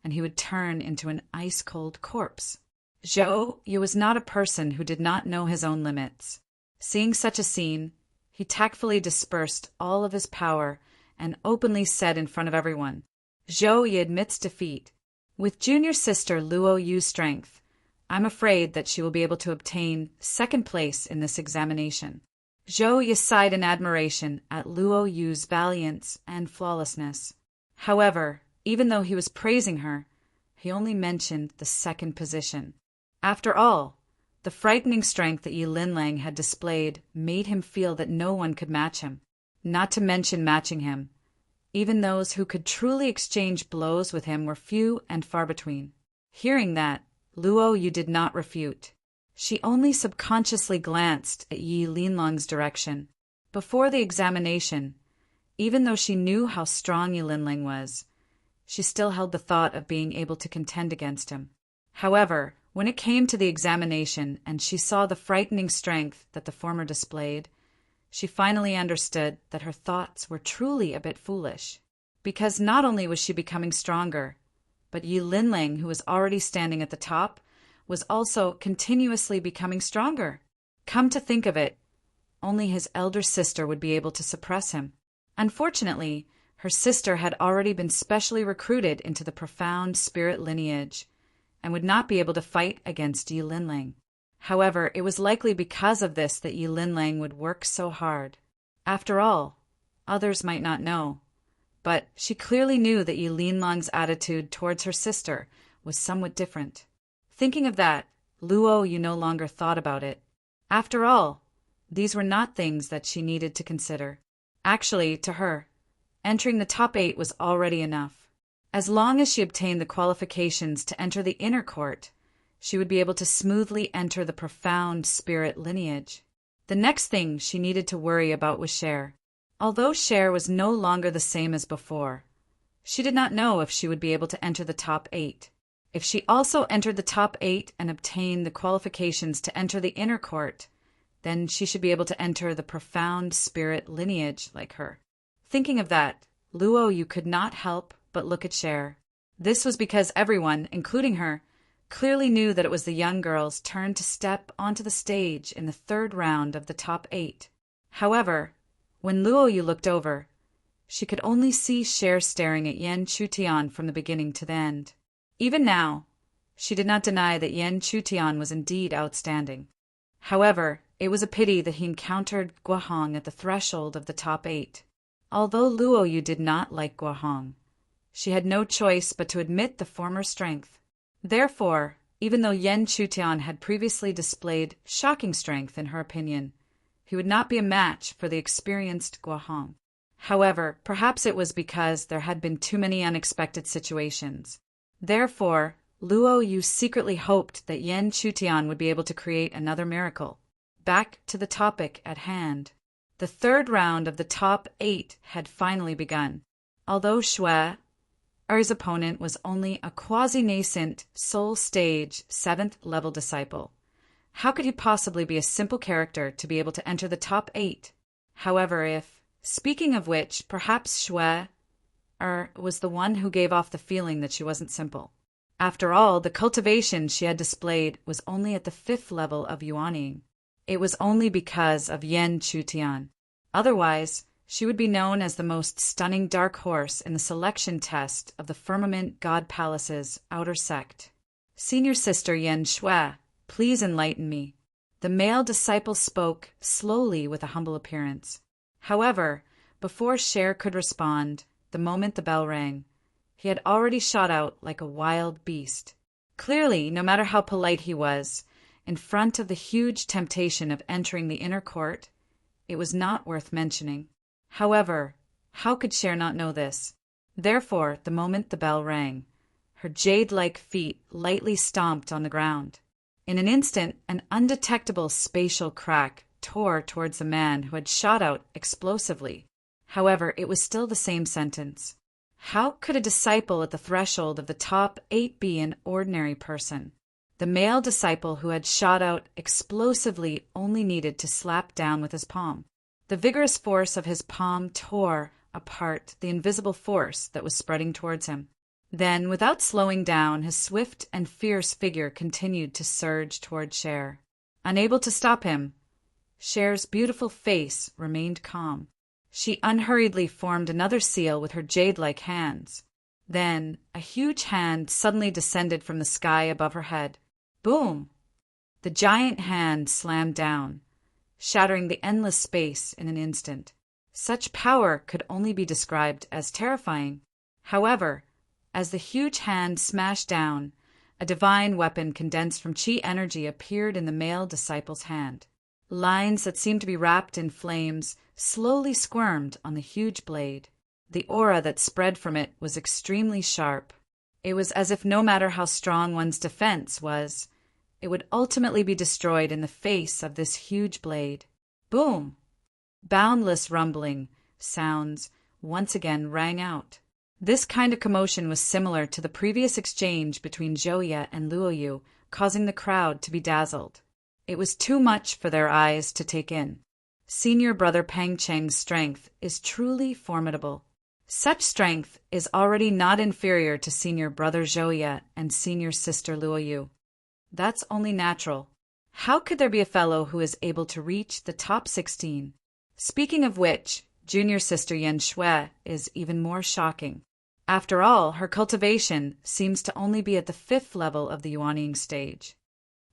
and he would turn into an ice-cold corpse. Zhou Ye was not a person who did not know his own limits. Seeing such a scene, he tactfully dispersed all of his power and openly said in front of everyone, "Zhou Ye admits defeat. With junior sister Luo Yu's strength, I'm afraid that she will be able to obtain second place in this examination." Zhou Ye sighed in admiration at Luo Yu's valiance and flawlessness. However, even though he was praising her, he only mentioned the second position. After all, the frightening strength that Yi Linlang had displayed made him feel that no one could match him, not to mention matching him. Even those who could truly exchange blows with him were few and far between. Hearing that, Luo Yu did not refute. She only subconsciously glanced at Yi Linlang's direction. Before the examination, even though she knew how strong Yi Linlang was, she still held the thought of being able to contend against him. However, when it came to the examination and she saw the frightening strength that the former displayed, she finally understood that her thoughts were truly a bit foolish. Because not only was she becoming stronger, but Yi Linlang, who was already standing at the top, was also continuously becoming stronger. Come to think of it, only his elder sister would be able to suppress him. Unfortunately, her sister had already been specially recruited into the profound spirit lineage and would not be able to fight against Yi Linlang. However, it was likely because of this that Yi Linlang would work so hard. After all, others might not know, but she clearly knew that Yi Linlang's attitude towards her sister was somewhat different. Thinking of that, Luo Yu no longer thought about it. After all, these were not things that she needed to consider. Actually, to her, entering the top 8 was already enough. As long as she obtained the qualifications to enter the inner court, she would be able to smoothly enter the profound spirit lineage. The next thing she needed to worry about was Cher. Although Cher was no longer the same as before, she did not know if she would be able to enter the top 8. If she also entered the top 8 and obtained the qualifications to enter the inner court, then she should be able to enter the profound spirit lineage like her. Thinking of that, Luo Yu could not help but look at Cher. This was because everyone, including her, clearly knew that it was the young girl's turn to step onto the stage in the 3rd round of the top 8. However, when Luo Yu looked over, she could only see Cher staring at Yan Chutian from the beginning to the end. Even now, she did not deny that Yan Chutian was indeed outstanding. However, it was a pity that he encountered Guohong at the threshold of the top 8. Although Luo Yu did not like Guohong, she had no choice but to admit the former's strength. Therefore, Even though Yan Chutian had previously displayed shocking strength in her opinion, he would not be a match for the experienced Guohong. However, perhaps it was because there had been too many unexpected situations. Therefore, Luo Yu secretly hoped that Yan Chutian would be able to create another miracle. Back to the topic at hand. The third round of the top 8 had finally begun. Although Shui, Er's opponent, was only a quasi-nascent soul stage 7th level disciple, how could he possibly be a simple character to be able to enter the top 8? However, speaking of which, perhaps Shui was the one who gave off the feeling that she wasn't simple. After all, the cultivation she had displayed was only at the 5th level of Yuanying. It was only because of Yan Chutian. Otherwise, she would be known as the most stunning dark horse in the selection test of the Firmament God Palace's outer sect. Senior Sister Yan Shui, please enlighten me. The male disciple spoke slowly with a humble appearance. However, before Cher could respond, the moment the bell rang, he had already shot out like a wild beast. Clearly, no matter how polite he was, in front of the huge temptation of entering the inner court, it was not worth mentioning. However, how could Cher not know this? Therefore, the moment the bell rang, her jade-like feet lightly stomped on the ground. In an instant, an undetectable spatial crack tore towards the man who had shot out explosively. However, it was still the same sentence. How could a disciple at the threshold of the top 8 be an ordinary person? The male disciple who had shot out explosively only needed to slap down with his palm. The vigorous force of his palm tore apart the invisible force that was spreading towards him. Then, without slowing down, his swift and fierce figure continued to surge toward Cher. Unable to stop him, Cher's beautiful face remained calm. She unhurriedly formed another seal with her jade-like hands. Then, a huge hand suddenly descended from the sky above her head. Boom! The giant hand slammed down, shattering the endless space in an instant. Such power could only be described as terrifying. However, as the huge hand smashed down, a divine weapon condensed from chi energy appeared in the male disciple's hand. Lines that seemed to be wrapped in flames slowly squirmed on the huge blade. The aura that spread from it was extremely sharp. It was as if no matter how strong one's defense was, it would ultimately be destroyed in the face of this huge blade. Boom! Boundless rumbling sounds once again rang out. This kind of commotion was similar to the previous exchange between Zhouye and Luoyu, causing the crowd to be dazzled. It was too much for their eyes to take in. Senior brother Pang Cheng's strength is truly formidable. Such strength is already not inferior to senior brother Zhouye and senior sister Luoyu. That's only natural. How could there be a fellow who is able to reach the top 16? Speaking of which, junior sister Yan Shui is even more shocking. After all, her cultivation seems to only be at the 5th level of the Yuanying stage.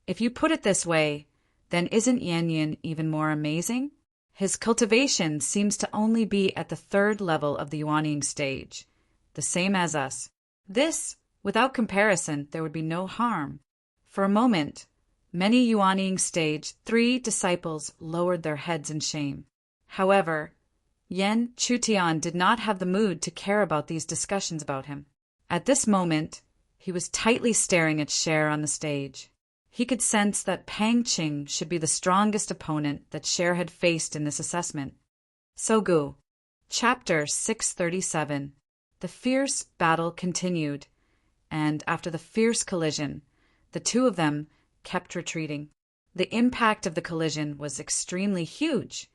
If you put it this way, then isn't Yan Yin even more amazing? His cultivation seems to only be at the 3rd level of the Yuanying stage, the same as us. This, without comparison, there would be no harm. For a moment, many Yuanying stage 3 disciples lowered their heads in shame. However, Yan Chutian did not have the mood to care about these discussions about him. At this moment, he was tightly staring at Cher on the stage. He could sense that Pang Qing should be the strongest opponent that Cher had faced in this assessment. Sogu. Chapter 637. The fierce battle continued, and after the fierce collision, the two of them kept retreating. The impact of the collision was extremely huge,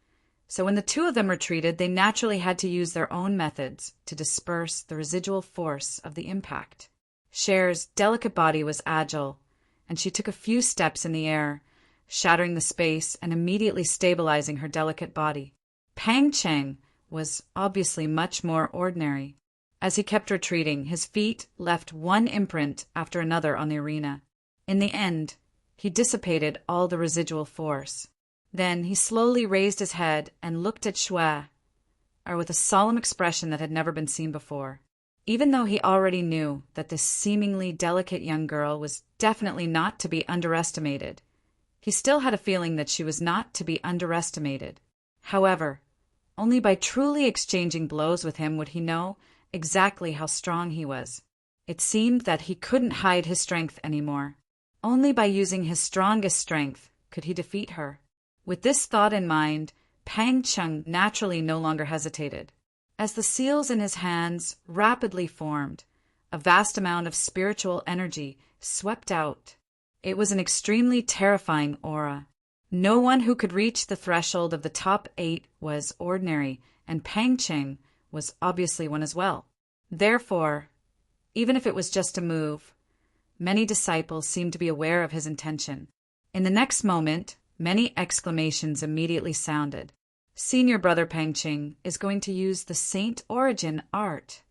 so when the two of them retreated, they naturally had to use their own methods to disperse the residual force of the impact. Cher's delicate body was agile, and she took a few steps in the air, shattering the space and immediately stabilizing her delicate body. Pang Cheng was obviously much more ordinary. As he kept retreating, his feet left one imprint after another on the arena. In the end, he dissipated all the residual force. Then he slowly raised his head and looked at Shui, with a solemn expression that had never been seen before. Even though he already knew that this seemingly delicate young girl was definitely not to be underestimated, he still had a feeling that she was not to be underestimated. However, only by truly exchanging blows with him would he know exactly how strong he was. It seemed that he couldn't hide his strength anymore. Only by using his strongest strength could he defeat her. With this thought in mind, Pang Cheng naturally no longer hesitated. As the seals in his hands rapidly formed, a vast amount of spiritual energy swept out. It was an extremely terrifying aura. No one who could reach the threshold of the top 8 was ordinary, and Pang Cheng was obviously one as well. Therefore, even if it was just a move, many disciples seemed to be aware of his intention. In the next moment, many exclamations immediately sounded. Senior Brother Pang Cheng is going to use the Saint Origin art.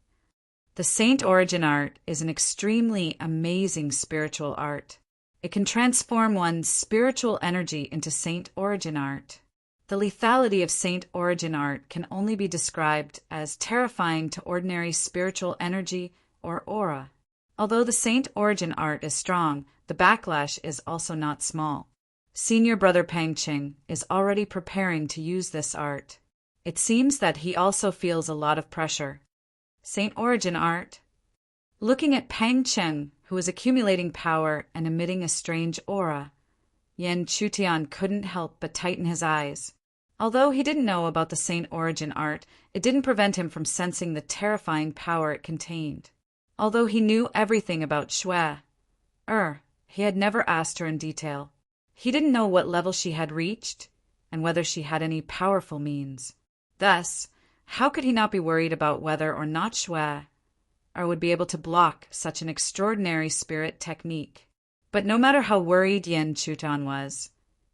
The Saint Origin art is an extremely amazing spiritual art. It can transform one's spiritual energy into Saint Origin art. The lethality of Saint Origin art can only be described as terrifying to ordinary spiritual energy or aura. Although the Saint Origin art is strong, the backlash is also not small. Senior Brother Pang Cheng is already preparing to use this art. It seems that he also feels a lot of pressure. Saint Origin art. Looking at Pang Cheng, who was accumulating power and emitting a strange aura, Yan Chutian couldn't help but tighten his eyes. Although he didn't know about the Saint Origin art, it didn't prevent him from sensing the terrifying power it contained. Although he knew everything about Xue, he had never asked her in detail. He didn't know what level she had reached, and whether she had any powerful means. Thus, how could he not be worried about whether or not Xue would be able to block such an extraordinary spirit technique? But no matter how worried Yan Chutan was,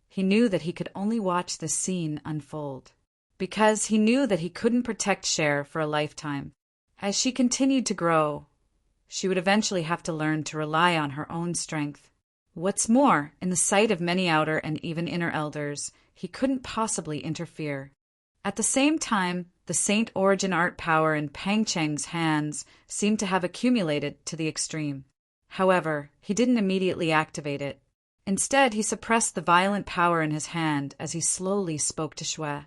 he knew that he could only watch the scene unfold, because he knew that he couldn't protect Cher for a lifetime. As she continued to grow, she would eventually have to learn to rely on her own strength. What's more, in the sight of many outer and even inner elders, he couldn't possibly interfere. At the same time, the Saint Origin art power in Pang Cheng's hands seemed to have accumulated to the extreme. However, he didn't immediately activate it. Instead, he suppressed the violent power in his hand as he slowly spoke to Xue.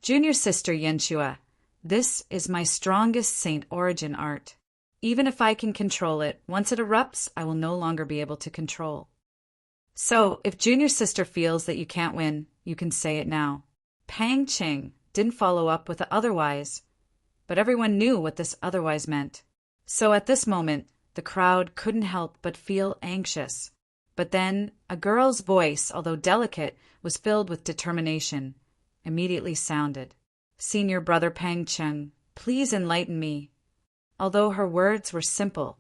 Junior sister Yan Xue, this is my strongest Saint Origin art. Even if I can control it, once it erupts, I will no longer be able to control. So, if Junior sister feels that you can't win, you can say it now. Pang Cheng didn't follow up with a otherwise, but everyone knew what this otherwise meant. So at this moment, the crowd couldn't help but feel anxious. But then, a girl's voice, although delicate, was filled with determination, immediately sounded. Senior Brother Pang Cheng, please enlighten me. Although her words were simple,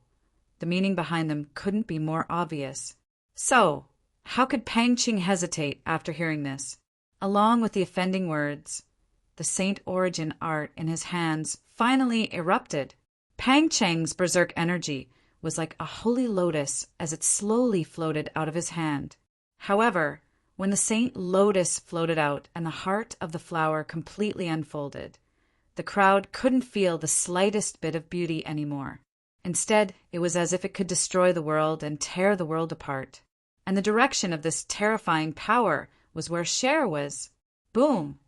the meaning behind them couldn't be more obvious. So, how could Pang Cheng hesitate after hearing this? Along with the offending words, the Saint Origin art in his hands finally erupted. Pang Cheng's berserk energy was like a holy lotus as it slowly floated out of his hand. However, when the Saint Lotus floated out and the heart of the flower completely unfolded, the crowd couldn't feel the slightest bit of beauty anymore. Instead, it was as if it could destroy the world and tear the world apart. And the direction of this terrifying power was where Cher was. Boom!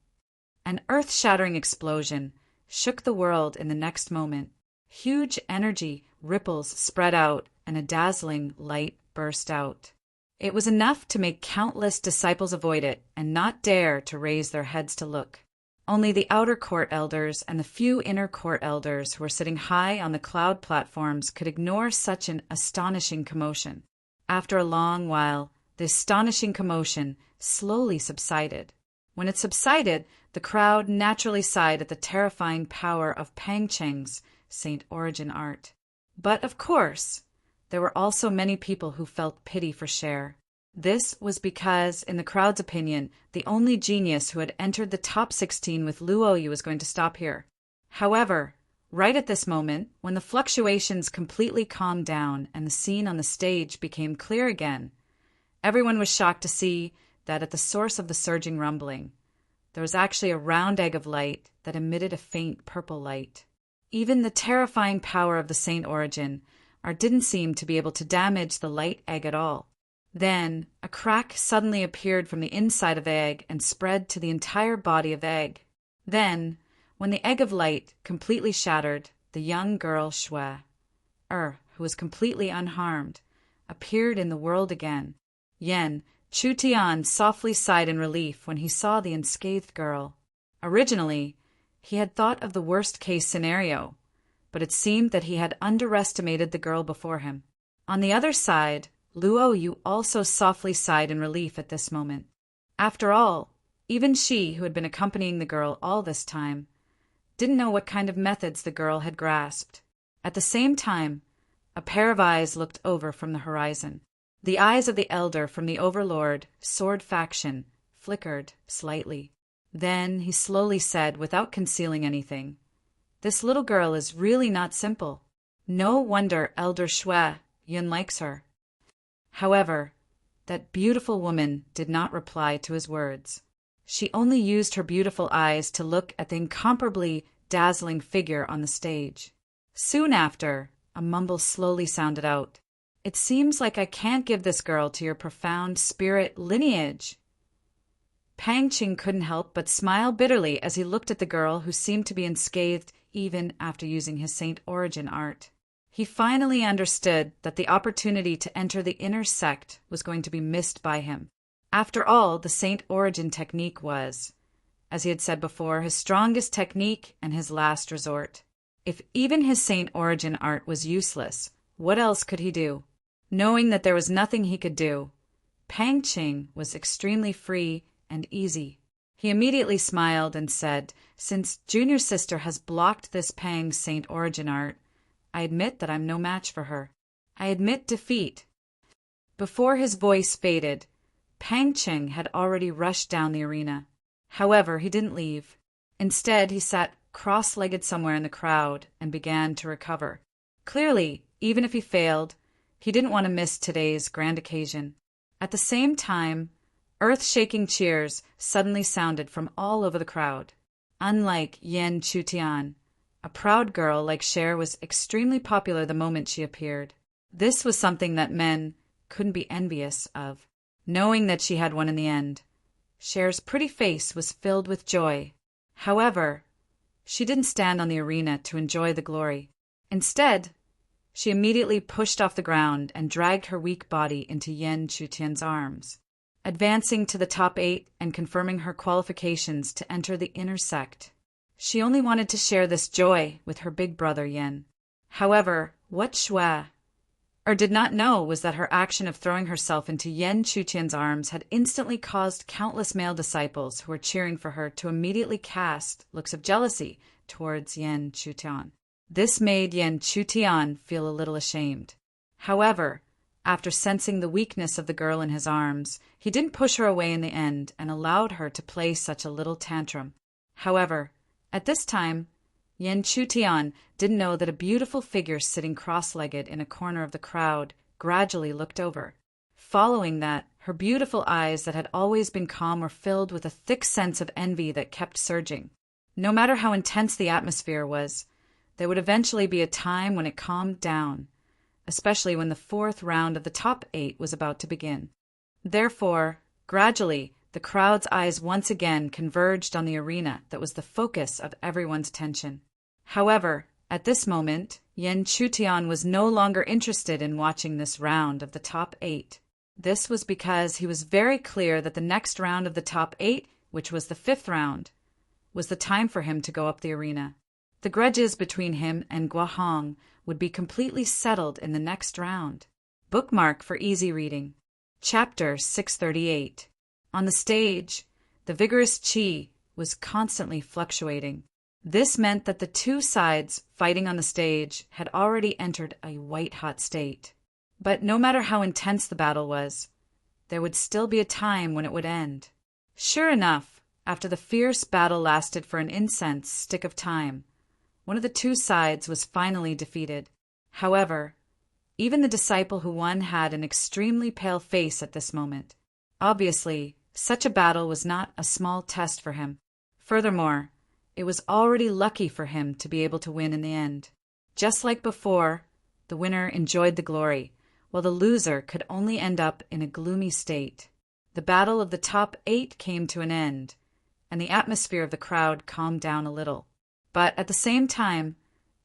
An earth-shattering explosion shook the world in the next moment. Huge energy ripples spread out and a dazzling light burst out. It was enough to make countless disciples avoid it and not dare to raise their heads to look. Only the outer court elders and the few inner court elders who were sitting high on the cloud platforms could ignore such an astonishing commotion. After a long while, the astonishing commotion slowly subsided. When it subsided, the crowd naturally sighed at the terrifying power of Pang Cheng's Saint Origin art. But, of course, there were also many people who felt pity for Cher. This was because, in the crowd's opinion, the only genius who had entered the top 16 with Luoyu was going to stop here. However, right at this moment, when the fluctuations completely calmed down and the scene on the stage became clear again, everyone was shocked to see that at the source of the surging rumbling, there was actually a round egg of light that emitted a faint purple light. even the terrifying power of the Saint Origin Art didn't seem to be able to damage the light egg at all. Then, a crack suddenly appeared from the inside of the egg and spread to the entire body of the egg. Then, when the egg of light completely shattered, the young girl Shui, who was completely unharmed, appeared in the world again. Yan Chutian softly sighed in relief when he saw the unscathed girl. Originally, he had thought of the worst-case scenario, but it seemed that he had underestimated the girl before him. On the other side, Luo Yu also softly sighed in relief at this moment. After all, even she, who had been accompanying the girl all this time, didn't know what kind of methods the girl had grasped. At the same time, a pair of eyes looked over from the horizon. The eyes of the elder from the Overlord Sword faction flickered slightly. Then he slowly said, without concealing anything, "This little girl is really not simple. No wonder Elder Shui Yun likes her." However, that beautiful woman did not reply to his words. She only used her beautiful eyes to look at the incomparably dazzling figure on the stage. Soon after, a mumble slowly sounded out. "It seems like I can't give this girl to your profound spirit lineage." Pang Qing couldn't help but smile bitterly as he looked at the girl who seemed to be unscathed even after using his Saint Origin art. He finally understood that the opportunity to enter the inner sect was going to be missed by him. After all, the Saint Origin technique was, as he had said before, his strongest technique and his last resort. If even his Saint Origin art was useless, what else could he do? Knowing that there was nothing he could do, Pang Qing was extremely free and easy. He immediately smiled and said, "Since Junior Sister has blocked this Pang's Saint Origin art, I admit that I'm no match for her. I admit defeat." Before his voice faded, Pang Qing had already rushed down the arena. However, he didn't leave. Instead, he sat cross-legged somewhere in the crowd and began to recover. Clearly, even if he failed, he didn't want to miss today's grand occasion. At the same time, earth-shaking cheers suddenly sounded from all over the crowd. Unlike Yan Chutian, a proud girl like Cher was extremely popular the moment she appeared. This was something that men couldn't be envious of. Knowing that she had won in the end, Cher's pretty face was filled with joy. However, she didn't stand on the arena to enjoy the glory. Instead, she immediately pushed off the ground and dragged her weak body into Yan Chutian's arms. Advancing to the top 8 and confirming her qualifications to enter the inner sect. She only wanted to share this joy with her big brother Yen. However, what Shui did not know was that her action of throwing herself into Yan Chutian's arms had instantly caused countless male disciples who were cheering for her to immediately cast looks of jealousy towards Yan Chutian. This made Yan Chutian feel a little ashamed. However, after sensing the weakness of the girl in his arms, he didn't push her away in the end and allowed her to play such a little tantrum. However, at this time, Yan Chutian didn't know that a beautiful figure sitting cross-legged in a corner of the crowd gradually looked over. Following that, her beautiful eyes that had always been calm were filled with a thick sense of envy that kept surging. No matter how intense the atmosphere was, there would eventually be a time when it calmed down, especially when the 4th round of the top 8 was about to begin. Therefore, gradually, the crowd's eyes once again converged on the arena that was the focus of everyone's attention. However, at this moment, Yan Chutian was no longer interested in watching this round of the top 8. This was because he was very clear that the next round of the top 8, which was the 5th round, was the time for him to go up the arena. The grudges between him and Guahong would be completely settled in the next round. Bookmark for easy reading. Chapter 638. On the stage, the vigorous qi was constantly fluctuating. This meant that the two sides fighting on the stage had already entered a white-hot state. But no matter how intense the battle was, there would still be a time when it would end. Sure enough, after the fierce battle lasted for an incense stick of time, one of the two sides was finally defeated. However, even the disciple who won had an extremely pale face at this moment. Obviously, such a battle was not a small test for him. Furthermore, It was already lucky for him to be able to win in the end. Just like before, the winner enjoyed the glory, while the loser could only end up in a gloomy state. The battle of the top 8 came to an end, and the atmosphere of the crowd calmed down a little. But at the same time,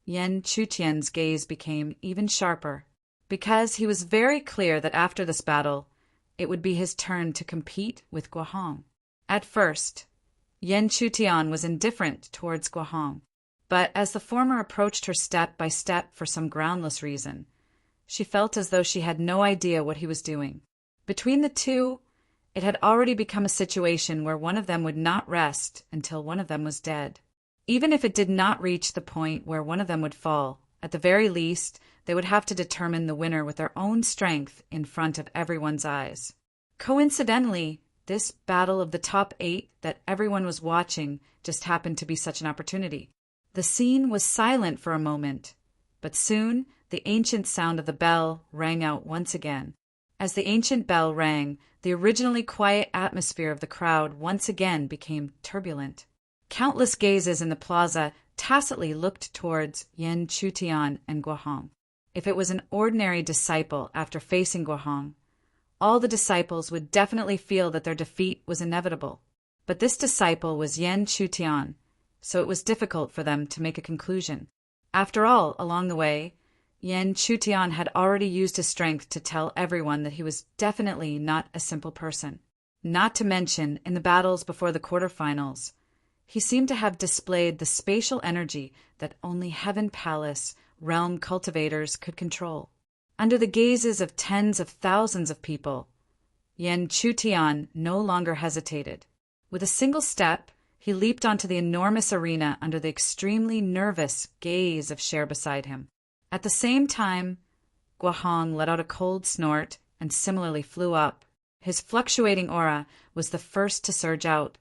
Yan Chutian's gaze became even sharper, because he was very clear that after this battle, it would be his turn to compete with Guohong. At first, Yan Chutian was indifferent towards Guohong, but as the former approached her step by step for some groundless reason, she felt as though she had no idea what he was doing. Between the two, it had already become a situation where one of them would not rest until one of them was dead. Even if it did not reach the point where one of them would fall, at the very least, they would have to determine the winner with their own strength in front of everyone's eyes. Coincidentally, this battle of the top 8 that everyone was watching just happened to be such an opportunity. The scene was silent for a moment, but soon the ancient sound of the bell rang out once again. As the ancient bell rang, the originally quiet atmosphere of the crowd once again became turbulent. Countless gazes in the plaza tacitly looked towards Yan Chutian and Guohong. If it was an ordinary disciple after facing Guohong, all the disciples would definitely feel that their defeat was inevitable. But this disciple was Yan Chutian, so it was difficult for them to make a conclusion. After all, along the way, Yan Chutian had already used his strength to tell everyone that he was definitely not a simple person. Not to mention, in the battles before the quarterfinals, he seemed to have displayed the spatial energy that only Heaven Palace realm cultivators could control. Under the gazes of tens of thousands of people, Yan Chutian no longer hesitated. With a single step, he leaped onto the enormous arena under the extremely nervous gaze of Cher beside him. At the same time, Guohong let out a cold snort and similarly flew up. His fluctuating aura was the first to surge out,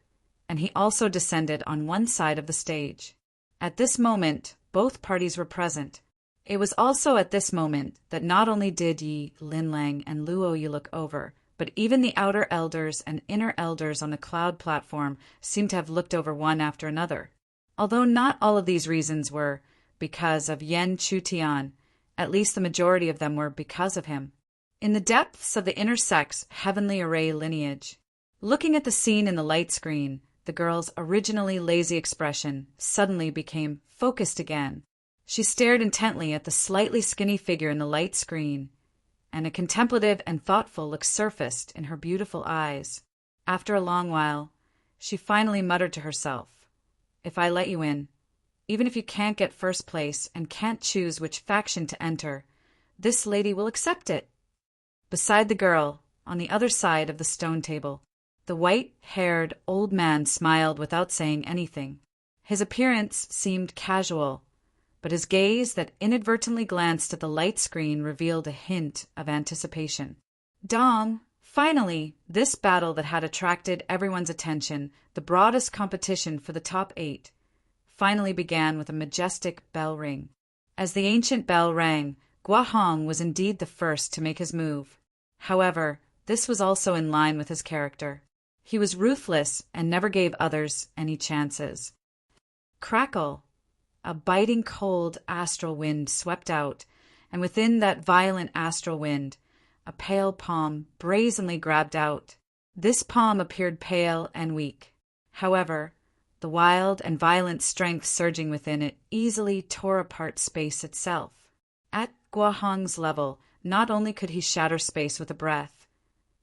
and he also descended on one side of the stage. At this moment, both parties were present. It was also at this moment that not only did Yi, Linlang, and Luo Yi look over, but even the outer elders and inner elders on the cloud platform seemed to have looked over one after another. Although not all of these reasons were because of Yan Chutian, at least the majority of them were because of him. In the depths of the inner sect's heavenly array lineage, looking at the scene in the light screen, the girl's originally lazy expression suddenly became focused again. She stared intently at the slightly skinny figure in the light screen, and a contemplative and thoughtful look surfaced in her beautiful eyes. After a long while, she finally muttered to herself, "If I let you in, even if you can't get first place and can't choose which faction to enter, this lady will accept it." Beside the girl, on the other side of the stone table, the white-haired old man smiled without saying anything. His appearance seemed casual, but his gaze that inadvertently glanced at the light screen revealed a hint of anticipation. Dong, finally, this battle that had attracted everyone's attention, the broadest competition for the top 8, finally began with a majestic bell ring. As the ancient bell rang, Guohong was indeed the first to make his move. However, this was also in line with his character. He was ruthless and never gave others any chances. Crackle! A biting cold astral wind swept out, and within that violent astral wind, a pale palm brazenly grabbed out. This palm appeared pale and weak. However, the wild and violent strength surging within it easily tore apart space itself. At Guohong's level, not only could he shatter space with a breath,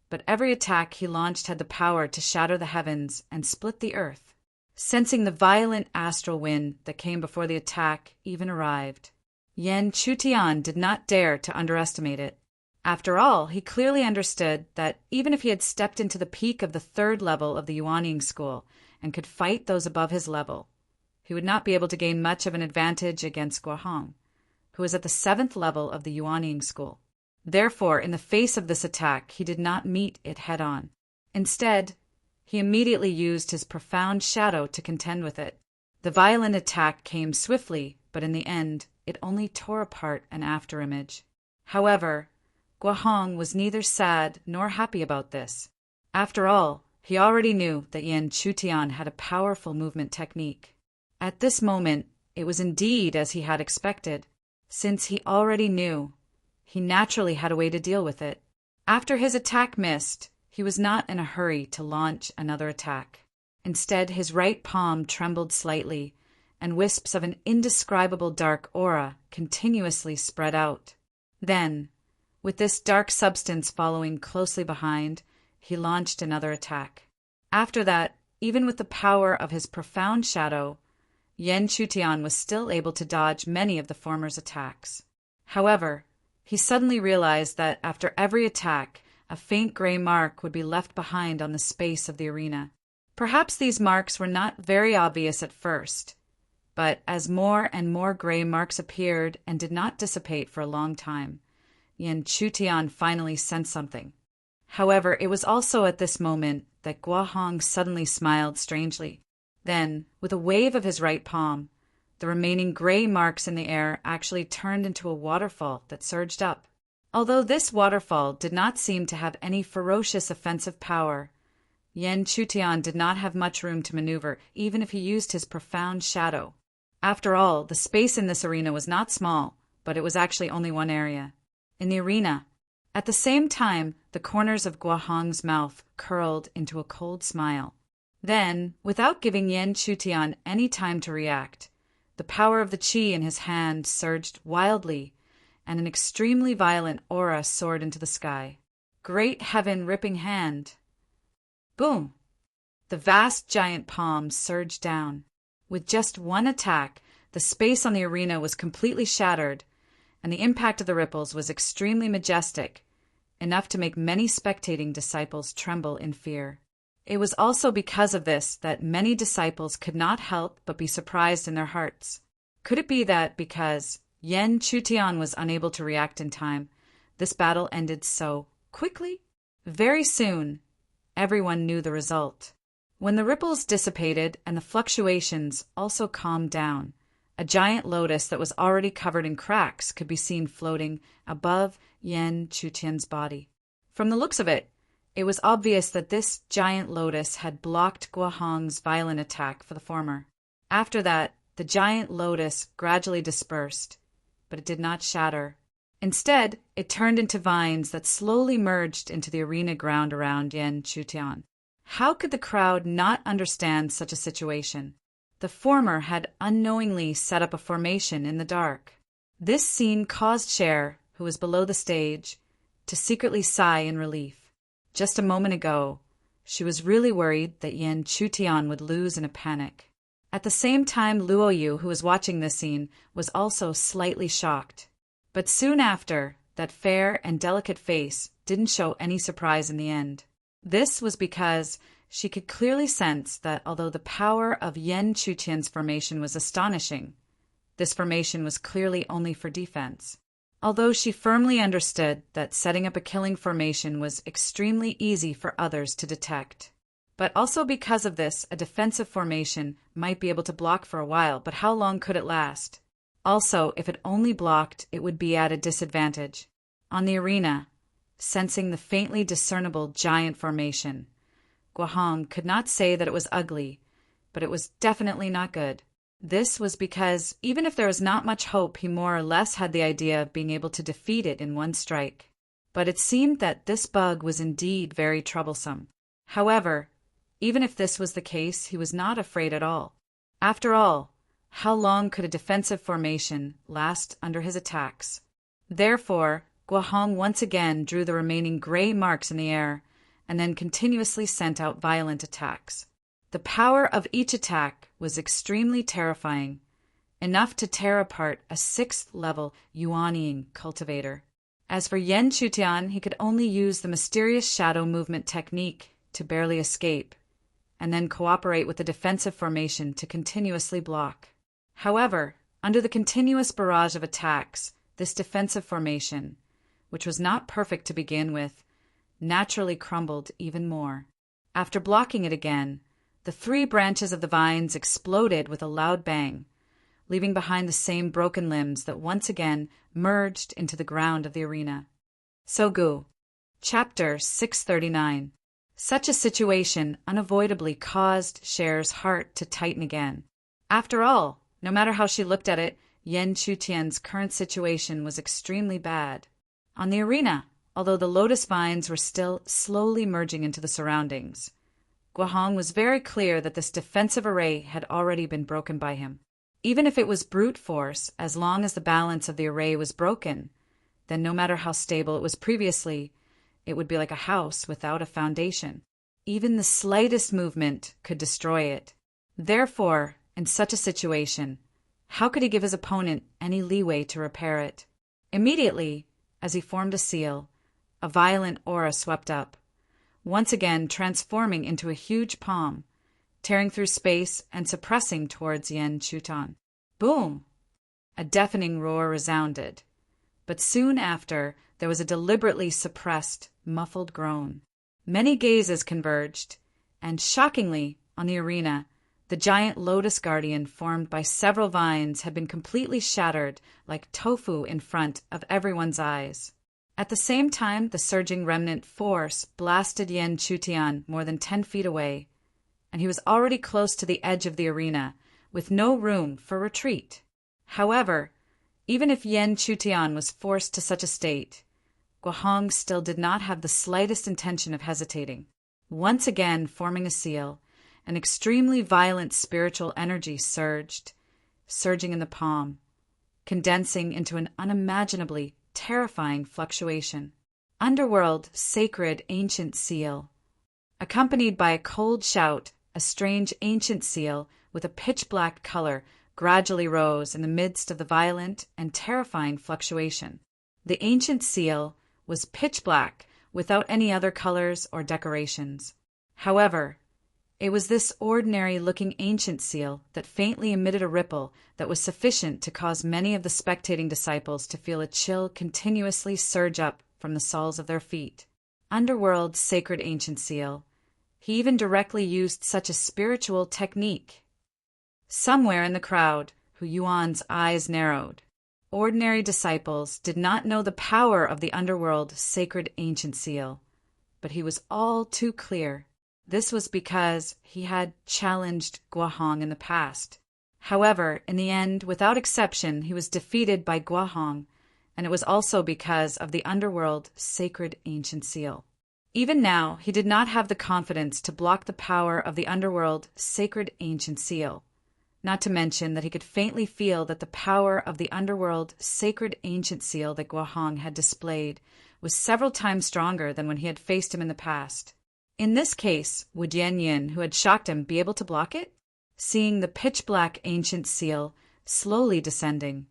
but every attack he launched had the power to shatter the heavens and split the earth. Sensing the violent astral wind that came before the attack even arrived, Yan Chutian did not dare to underestimate it. After all, he clearly understood that even if he had stepped into the peak of the 3rd level of the Yuanying school and could fight those above his level, he would not be able to gain much of an advantage against Guohong, who was at the 7th level of the Yuanying school. Therefore, in the face of this attack, he did not meet it head-on. Instead, he immediately used his profound shadow to contend with it. The violent attack came swiftly, but in the end, it only tore apart an afterimage. However, Guohong was neither sad nor happy about this. After all, he already knew that Yan Chutian had a powerful movement technique. At this moment, it was indeed as he had expected. Since he already knew, he naturally had a way to deal with it. After his attack missed, he was not in a hurry to launch another attack. Instead, his right palm trembled slightly, and wisps of an indescribable dark aura continuously spread out. Then, with this dark substance following closely behind, he launched another attack. After that, even with the power of his profound shadow, Yen Chutian was still able to dodge many of the former's attacks. However, he suddenly realized that after every attack, a faint gray mark would be left behind on the space of the arena. Perhaps these marks were not very obvious at first, but as more and more gray marks appeared and did not dissipate for a long time, Yen Chutian finally sensed something. However, it was also at this moment that Guahong suddenly smiled strangely. Then, with a wave of his right palm, the remaining gray marks in the air actually turned into a waterfall that surged up. Although this waterfall did not seem to have any ferocious offensive power, Yen Chutian did not have much room to maneuver, even if he used his profound shadow. After all, the space in this arena was not small, but it was actually only one area. In the arena, at the same time, the corners of Guahong's mouth curled into a cold smile. Then, without giving Yen Chutian any time to react, the power of the qi in his hand surged wildly, and an extremely violent aura soared into the sky. Great heaven-ripping hand! Boom! The vast giant palm surged down. With just one attack, the space on the arena was completely shattered, and the impact of the ripples was extremely majestic, enough to make many spectating disciples tremble in fear. It was also because of this that many disciples could not help but be surprised in their hearts. Could it be that because Yen Chutian was unable to react in time, this battle ended so quickly? Very soon, everyone knew the result. When the ripples dissipated and the fluctuations also calmed down, a giant lotus that was already covered in cracks could be seen floating above Yen Chutian's body. From the looks of it, it was obvious that this giant lotus had blocked Guahong's violent attack for the former. After that, the giant lotus gradually dispersed, but it did not shatter. Instead, it turned into vines that slowly merged into the arena ground around Yen Chutian. How could the crowd not understand such a situation? The former had unknowingly set up a formation in the dark. This scene caused Cher, who was below the stage, to secretly sigh in relief. Just a moment ago, she was really worried that Yen Chutian would lose in a panic. At the same time, Luoyu, who was watching this scene, was also slightly shocked. But soon after, that fair and delicate face didn't show any surprise in the end. This was because she could clearly sense that although the power of Yen Chutian's formation was astonishing, this formation was clearly only for defense. Although she firmly understood that setting up a killing formation was extremely easy for others to detect. But also because of this, a defensive formation might be able to block for a while, but how long could it last? Also, if it only blocked, it would be at a disadvantage. On the arena, sensing the faintly discernible giant formation, Guahong could not say that it was ugly, but it was definitely not good. This was because, even if there was not much hope, he more or less had the idea of being able to defeat it in one strike. But it seemed that this bug was indeed very troublesome. However, even if this was the case, he was not afraid at all. After all, how long could a defensive formation last under his attacks? Therefore, Guahong once again drew the remaining gray marks in the air, and then continuously sent out violent attacks. The power of each attack was extremely terrifying, enough to tear apart a 6th-level Yuanying cultivator. As for Yen Chutian, he could only use the mysterious shadow movement technique to barely escape, and then cooperate with the defensive formation to continuously block. However, under the continuous barrage of attacks, this defensive formation, which was not perfect to begin with, naturally crumbled even more. After blocking it again, the 3 branches of the vines exploded with a loud bang, leaving behind the same broken limbs that once again merged into the ground of the arena. Sogu. Chapter 639. Such a situation unavoidably caused Cher's heart to tighten again. After all, no matter how she looked at it, Yan Chutian's current situation was extremely bad. On the arena, although the lotus vines were still slowly merging into the surroundings, Guohong was very clear that this defensive array had already been broken by him. Even if it was brute force, as long as the balance of the array was broken, then no matter how stable it was previously, it would be like a house without a foundation. Even the slightest movement could destroy it. Therefore, in such a situation, how could he give his opponent any leeway to repair it? Immediately, as he formed a seal, a violent aura swept up, once again transforming into a huge palm, tearing through space and suppressing towards Yan Chutan. Boom! A deafening roar resounded, but soon after there was a deliberately suppressed, muffled groan. Many gazes converged, and shockingly, on the arena, the giant lotus guardian formed by several vines had been completely shattered like tofu in front of everyone's eyes. At the same time, the surging remnant force blasted Yan Chutian more than 10 feet away, and he was already close to the edge of the arena, with no room for retreat. However, even if Yan Chutian was forced to such a state, Guohong still did not have the slightest intention of hesitating. Once again forming a seal, an extremely violent spiritual energy surging in the palm, condensing into an unimaginably terrifying fluctuation. Underworld, sacred, ancient seal. Accompanied by a cold shout, a strange ancient seal with a pitch-black color gradually rose in the midst of the violent and terrifying fluctuation. The ancient seal was pitch black without any other colors or decorations. However, it was this ordinary-looking ancient seal that faintly emitted a ripple that was sufficient to cause many of the spectating disciples to feel a chill continuously surge up from the soles of their feet. Underworld, sacred ancient seal. He even directly used such a spiritual technique. Somewhere in the crowd, Hu Yuan's eyes narrowed. Ordinary disciples did not know the power of the underworld, sacred ancient seal, but he was all too clear. This was because he had challenged Guohong in the past. However, in the end, without exception, he was defeated by Guohong, and it was also because of the underworld sacred ancient seal. Even now, he did not have the confidence to block the power of the underworld sacred ancient seal, not to mention that he could faintly feel that the power of the underworld sacred ancient seal that Guohong had displayed was several times stronger than when he had faced him in the past. In this case, would Yan Yin, who had shocked him, be able to block it? Seeing the pitch-black ancient seal slowly descending,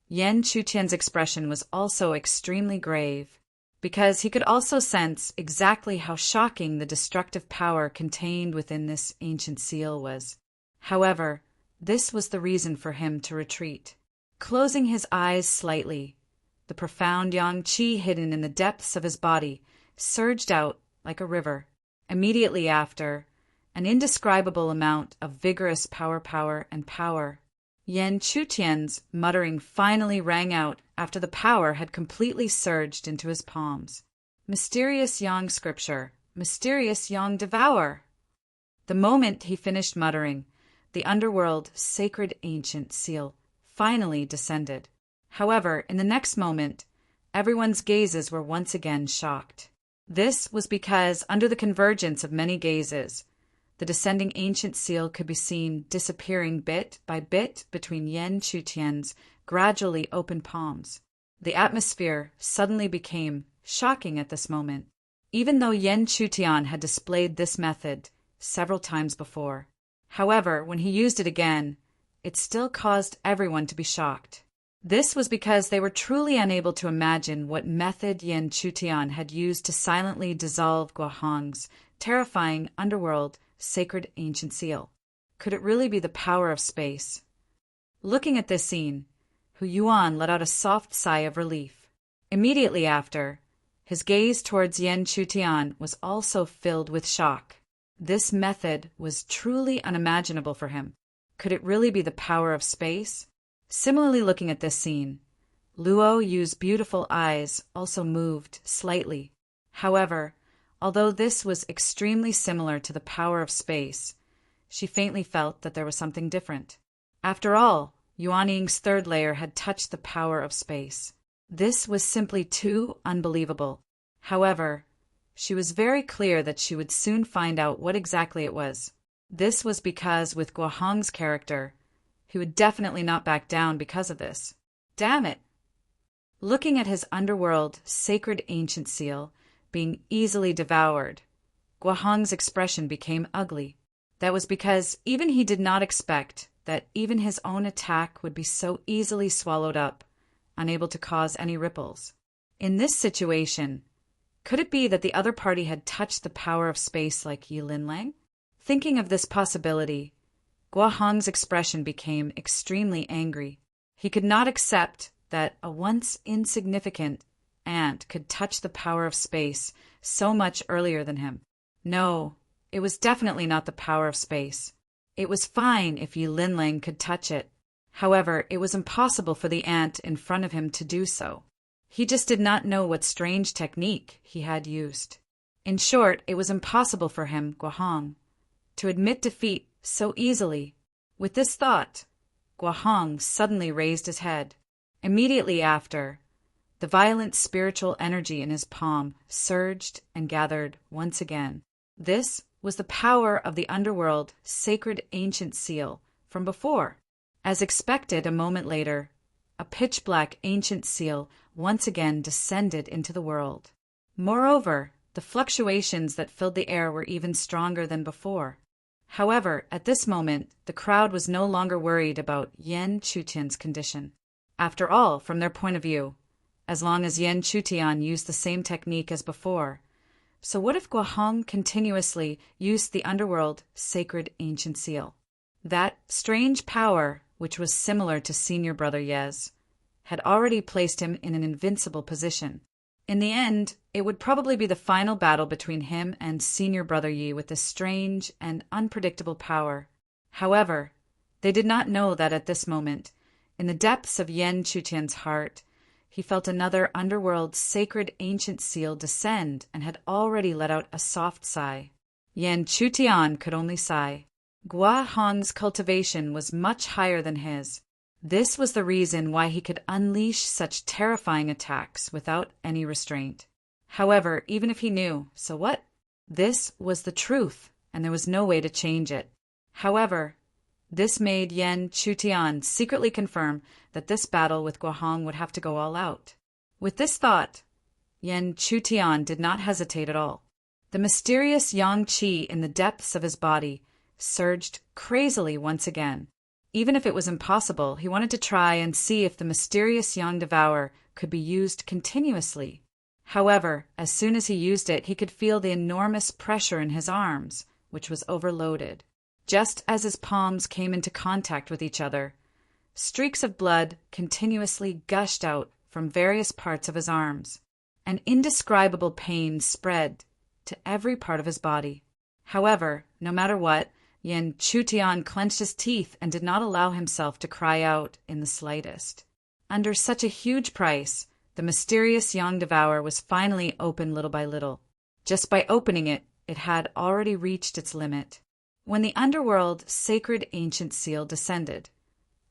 Yan Chutian's expression was also extremely grave, because he could also sense exactly how shocking the destructive power contained within this ancient seal was. However, this was the reason for him to retreat. Closing his eyes slightly, the profound yang qi hidden in the depths of his body surged out like a river. Immediately after, an indescribable amount of vigorous power. Yan Chutian's muttering finally rang out after the power had completely surged into his palms. Mysterious Yang scripture, mysterious Yang devour. The moment he finished muttering, the underworld sacred ancient seal finally descended. However, in the next moment, everyone's gazes were once again shocked. This was because, under the convergence of many gazes, the descending ancient seal could be seen disappearing bit by bit between Yan Chutian's gradually open palms. The atmosphere suddenly became shocking at this moment, even though Yan Chutian had displayed this method several times before. However, when he used it again, it still caused everyone to be shocked. This was because they were truly unable to imagine what method Yan Chutian had used to silently dissolve Guohong's terrifying underworld sacred ancient seal. Could it really be the power of space? Looking at this scene, Hu Yuan let out a soft sigh of relief. Immediately after, his gaze towards Yan Chutian was also filled with shock. This method was truly unimaginable for him. Could it really be the power of space? Similarly, looking at this scene, Luo Yu's beautiful eyes also moved slightly. However, although this was extremely similar to the power of space, she faintly felt that there was something different. After all, Yuan Ying's third layer had touched the power of space. This was simply too unbelievable. However, she was very clear that she would soon find out what exactly it was. This was because with Guo Hong's character, he would definitely not back down because of this. Damn it! Looking at his underworld sacred ancient seal being easily devoured, Guo Hong's expression became ugly. That was because even he did not expect that even his own attack would be so easily swallowed up, unable to cause any ripples. In this situation, could it be that the other party had touched the power of space like Yi Linlang? Thinking of this possibility, Guo Hong's expression became extremely angry. He could not accept that a once insignificant ant could touch the power of space so much earlier than him. No, it was definitely not the power of space. It was fine if Yi Linlang could touch it. However, it was impossible for the ant in front of him to do so. He just did not know what strange technique he had used. In short, it was impossible for him, Guo Hong, to admit defeat so easily. With this thought, Guo Hong suddenly raised his head. Immediately after, the violent spiritual energy in his palm surged and gathered once again. This was the power of the underworld sacred ancient seal from before. As expected, a moment later, a pitch-black ancient seal once again descended into the world. Moreover, the fluctuations that filled the air were even stronger than before. However, at this moment, the crowd was no longer worried about Yan Chutian's condition. After all, from their point of view, as long as Yan Chutian used the same technique as before, so what if Guo Hong continuously used the underworld sacred ancient seal? That strange power, which was similar to senior brother Yez, had already placed him in an invincible position. In the end, it would probably be the final battle between him and senior brother Yi with this strange and unpredictable power. However, they did not know that at this moment, in the depths of Yan Chutian's heart, he felt another underworld sacred ancient seal descend and had already let out a soft sigh. Yan Chutian could only sigh. Guo Hong's cultivation was much higher than his. This was the reason why he could unleash such terrifying attacks without any restraint. However, even if he knew, so what? This was the truth, and there was no way to change it. However, this made Yan Chutian secretly confirm that this battle with Guo Hong would have to go all out. With this thought, Yan Chutian did not hesitate at all. The mysterious yang qi in the depths of his body surged crazily once again. Even if it was impossible, he wanted to try and see if the mysterious yang devourer could be used continuously. However, as soon as he used it, he could feel the enormous pressure in his arms, which was overloaded. Just as his palms came into contact with each other, streaks of blood continuously gushed out from various parts of his arms. An indescribable pain spread to every part of his body. However, no matter what, Yan Chutian clenched his teeth and did not allow himself to cry out in the slightest. Under such a huge price, the mysterious yang devourer was finally opened little by little. Just by opening it, it had already reached its limit. When the underworld sacred ancient seal descended,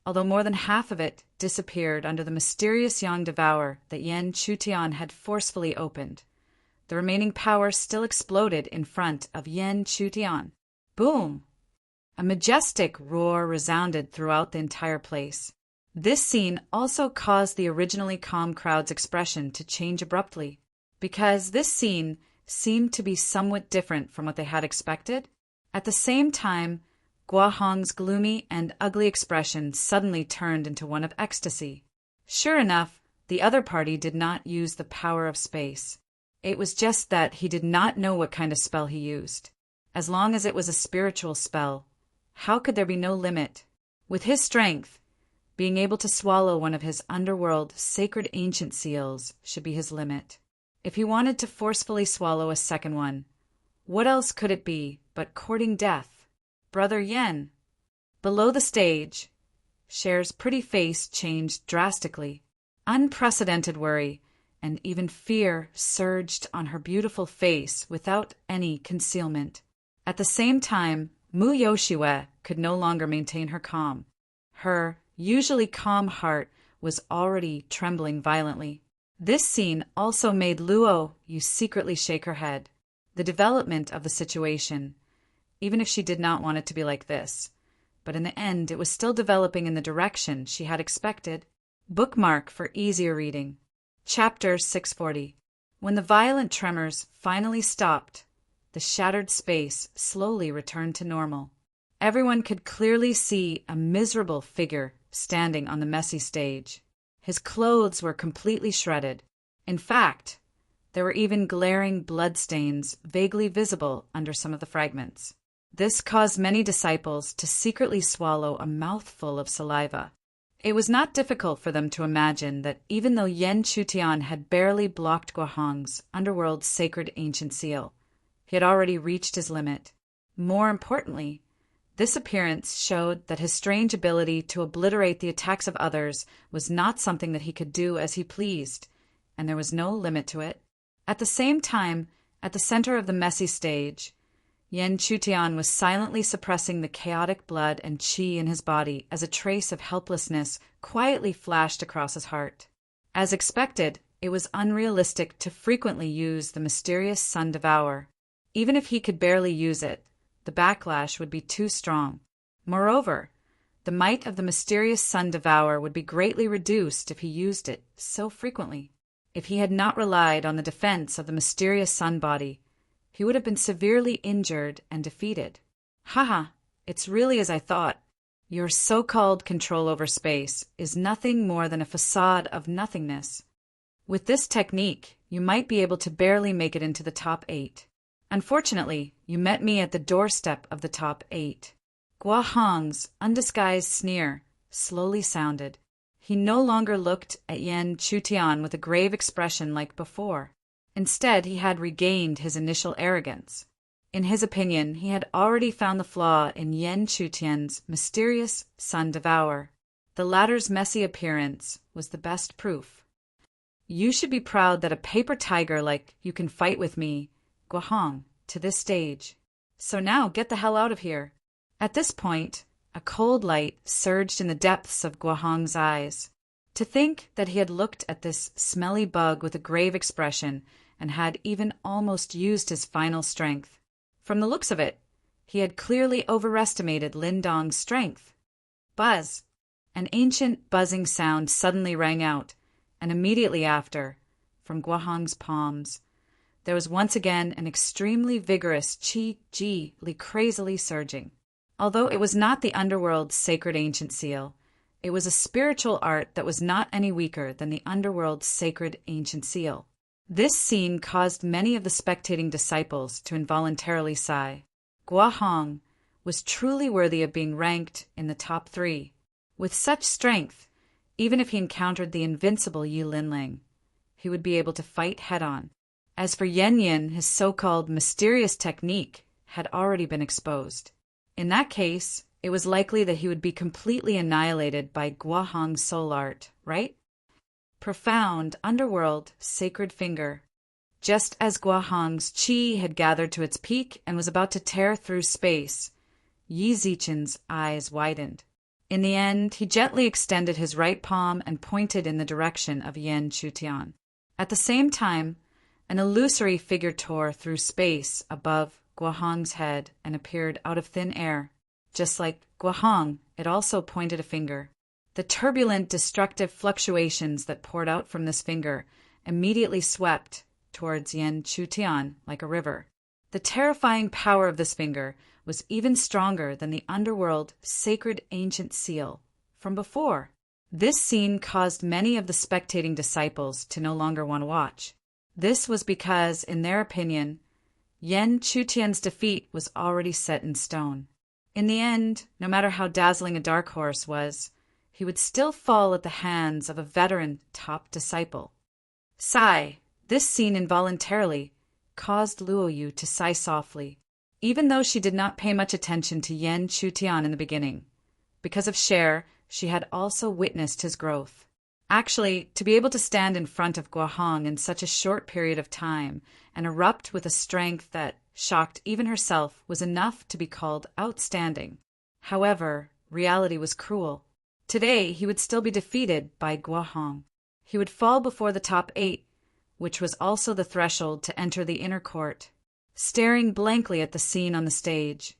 although more than half of it disappeared under the mysterious yang devourer that Yan Chutian had forcefully opened, the remaining power still exploded in front of Yan Chutian. Boom! A majestic roar resounded throughout the entire place. This scene also caused the originally calm crowd's expression to change abruptly, because this scene seemed to be somewhat different from what they had expected. At the same time, Guo Hong's gloomy and ugly expression suddenly turned into one of ecstasy. Sure enough, the other party did not use the power of space. It was just that he did not know what kind of spell he used. As long as it was a spiritual spell, how could there be no limit? With his strength, being able to swallow one of his underworld sacred ancient seals should be his limit. If he wanted to forcefully swallow a second one, what else could it be but courting death? Brother Yen. Below the stage, Cher's pretty face changed drastically. Unprecedented worry and even fear surged on her beautiful face without any concealment. At the same time, Mu Yoshue could no longer maintain her calm. Her usually calm heart was already trembling violently. This scene also made Luo Yu secretly shake her head. The development of the situation, even if she did not want it to be like this, but in the end it was still developing in the direction she had expected. Bookmark for easier reading. Chapter 640. When the violent tremors finally stopped, the shattered space slowly returned to normal. Everyone could clearly see a miserable figure standing on the messy stage. His clothes were completely shredded. In fact, there were even glaring bloodstains vaguely visible under some of the fragments. This caused many disciples to secretly swallow a mouthful of saliva. It was not difficult for them to imagine that even though Yan Chutian had barely blocked Guahong's underworld's sacred ancient seal, he had already reached his limit. More importantly, this appearance showed that his strange ability to obliterate the attacks of others was not something that he could do as he pleased, and there was no limit to it. At the same time, at the center of the messy stage, Yan Chutian was silently suppressing the chaotic blood and qi in his body as a trace of helplessness quietly flashed across his heart. As expected, it was unrealistic to frequently use the mysterious Sun Devourer. Even if he could barely use it, the backlash would be too strong. Moreover, the might of the mysterious Sun Devourer would be greatly reduced if he used it so frequently. If he had not relied on the defense of the mysterious sun body, he would have been severely injured and defeated. Haha, it's really as I thought. Your so-called control over space is nothing more than a facade of nothingness. With this technique, you might be able to barely make it into the top 8. Unfortunately, you met me at the doorstep of the top 8. Guahong's undisguised sneer slowly sounded. He no longer looked at Yan Chutian with a grave expression like before. Instead, he had regained his initial arrogance. In his opinion, he had already found the flaw in Yan Chutian's mysterious Sun Devourer. The latter's messy appearance was the best proof. You should be proud that a paper tiger like you can fight with me, Guahong, to this stage. So now get the hell out of here. At this point, a cold light surged in the depths of Guahong's eyes. To think that he had looked at this smelly bug with a grave expression and had even almost used his final strength. From the looks of it, he had clearly overestimated Lin Dong's strength. Buzz! An ancient buzzing sound suddenly rang out, and immediately after, from Guahong's palms, there was once again an extremely vigorous qi crazily surging. Although it was not the underworld's sacred ancient seal, it was a spiritual art that was not any weaker than the underworld's sacred ancient seal. This scene caused many of the spectating disciples to involuntarily sigh. Guahong was truly worthy of being ranked in the top 3. With such strength, even if he encountered the invincible Yi Linling, he would be able to fight head-on. As for Yen Yin, his so-called mysterious technique had already been exposed. In that case, it was likely that he would be completely annihilated by Guahong's soul art, right? Profound, underworld, sacred finger. Just as Guahong's qi had gathered to its peak and was about to tear through space, Yi Zichen's eyes widened. In the end, he gently extended his right palm and pointed in the direction of Yan Chutian. At the same time, an illusory figure tore through space above Guahong's head and appeared out of thin air. Just like Guahong, it also pointed a finger. The turbulent, destructive fluctuations that poured out from this finger immediately swept towards Yan Chutian like a river. The terrifying power of this finger was even stronger than the underworld sacred ancient seal from before. This scene caused many of the spectating disciples to no longer want to watch. This was because, in their opinion, Yan Chutian's defeat was already set in stone. In the end, no matter how dazzling a dark horse was, he would still fall at the hands of a veteran top disciple. Sigh. This scene involuntarily caused Luo Yu to sigh softly, even though she did not pay much attention to Yan Chutian in the beginning. Because of Cher, she had also witnessed his growth. Actually, to be able to stand in front of Guahong in such a short period of time and erupt with a strength that shocked even herself was enough to be called outstanding. However, reality was cruel. Today, he would still be defeated by Guohong. He would fall before the top 8, which was also the threshold to enter the inner court. Staring blankly at the scene on the stage,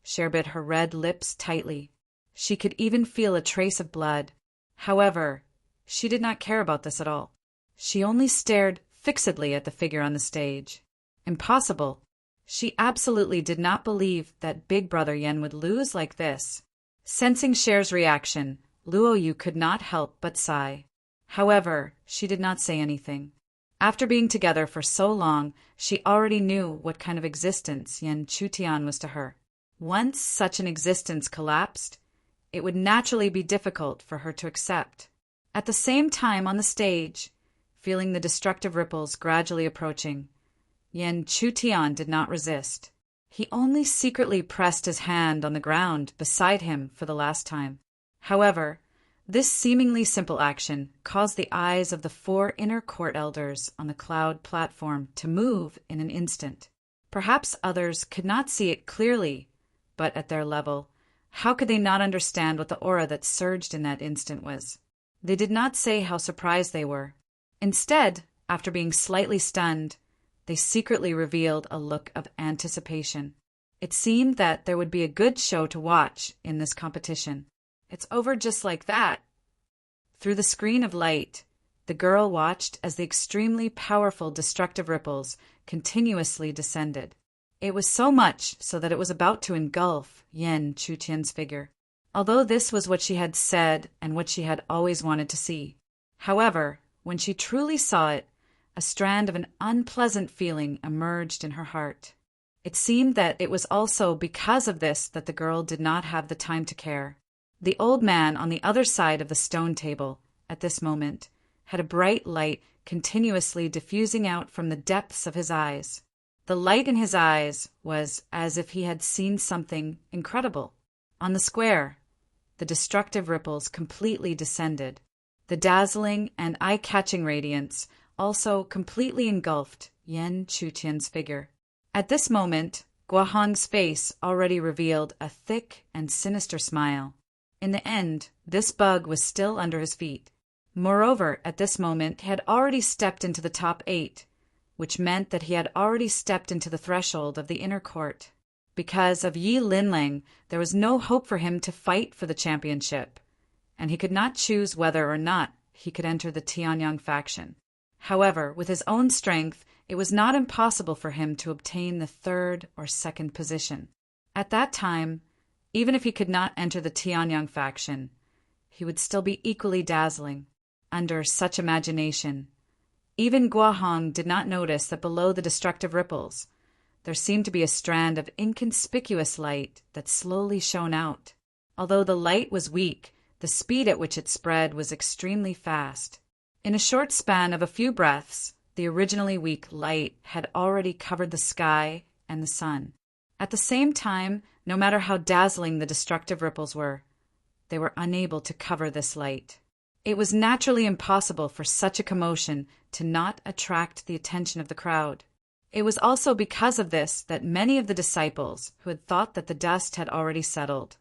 Cher bit her red lips tightly. She could even feel a trace of blood. However, she did not care about this at all. She only stared fixedly at the figure on the stage. Impossible. She absolutely did not believe that Big Brother Yen would lose like this. Sensing Cher's reaction, Luo Yu could not help but sigh. However, she did not say anything. After being together for so long, she already knew what kind of existence Yen Chutian was to her. Once such an existence collapsed, it would naturally be difficult for her to accept. At the same time on the stage, feeling the destructive ripples gradually approaching, Yen Chutian did not resist. He only secretly pressed his hand on the ground beside him for the last time. However, this seemingly simple action caused the eyes of the 4 inner court elders on the cloud platform to move in an instant. Perhaps others could not see it clearly, but at their level, how could they not understand what the aura that surged in that instant was? They did not say how surprised they were. Instead, after being slightly stunned, they secretly revealed a look of anticipation. It seemed that there would be a good show to watch in this competition. It's over just like that. Through the screen of light, the girl watched as the extremely powerful destructive ripples continuously descended. It was so much so that it was about to engulf Yen Chutian's figure. Although this was what she had said and what she had always wanted to see. However, when she truly saw it, a strand of an unpleasant feeling emerged in her heart. It seemed that it was also because of this that the girl did not have the time to care. The old man on the other side of the stone table, at this moment, had a bright light continuously diffusing out from the depths of his eyes. The light in his eyes was as if he had seen something incredible. On the square, the destructive ripples completely descended. The dazzling and eye-catching radiance also completely engulfed Yen Chutian's figure. At this moment, Guohong's face already revealed a thick and sinister smile. In the end, this bug was still under his feet. Moreover, at this moment, he had already stepped into the top 8, which meant that he had already stepped into the threshold of the inner court. Because of Yi Linlang, there was no hope for him to fight for the championship, and he could not choose whether or not he could enter the Tianyang faction. However, with his own strength, it was not impossible for him to obtain the 3rd or 2nd position. At that time, even if he could not enter the Tianyang faction, he would still be equally dazzling. Under such imagination, even Guohong did not notice that below the destructive ripples, there seemed to be a strand of inconspicuous light that slowly shone out. Although the light was weak, the speed at which it spread was extremely fast. In a short span of a few breaths, the originally weak light had already covered the sky and the sun. At the same time, no matter how dazzling the destructive ripples were, they were unable to cover this light. It was naturally impossible for such a commotion to not attract the attention of the crowd. It was also because of this that many of the disciples, who had thought that the dust had already settled,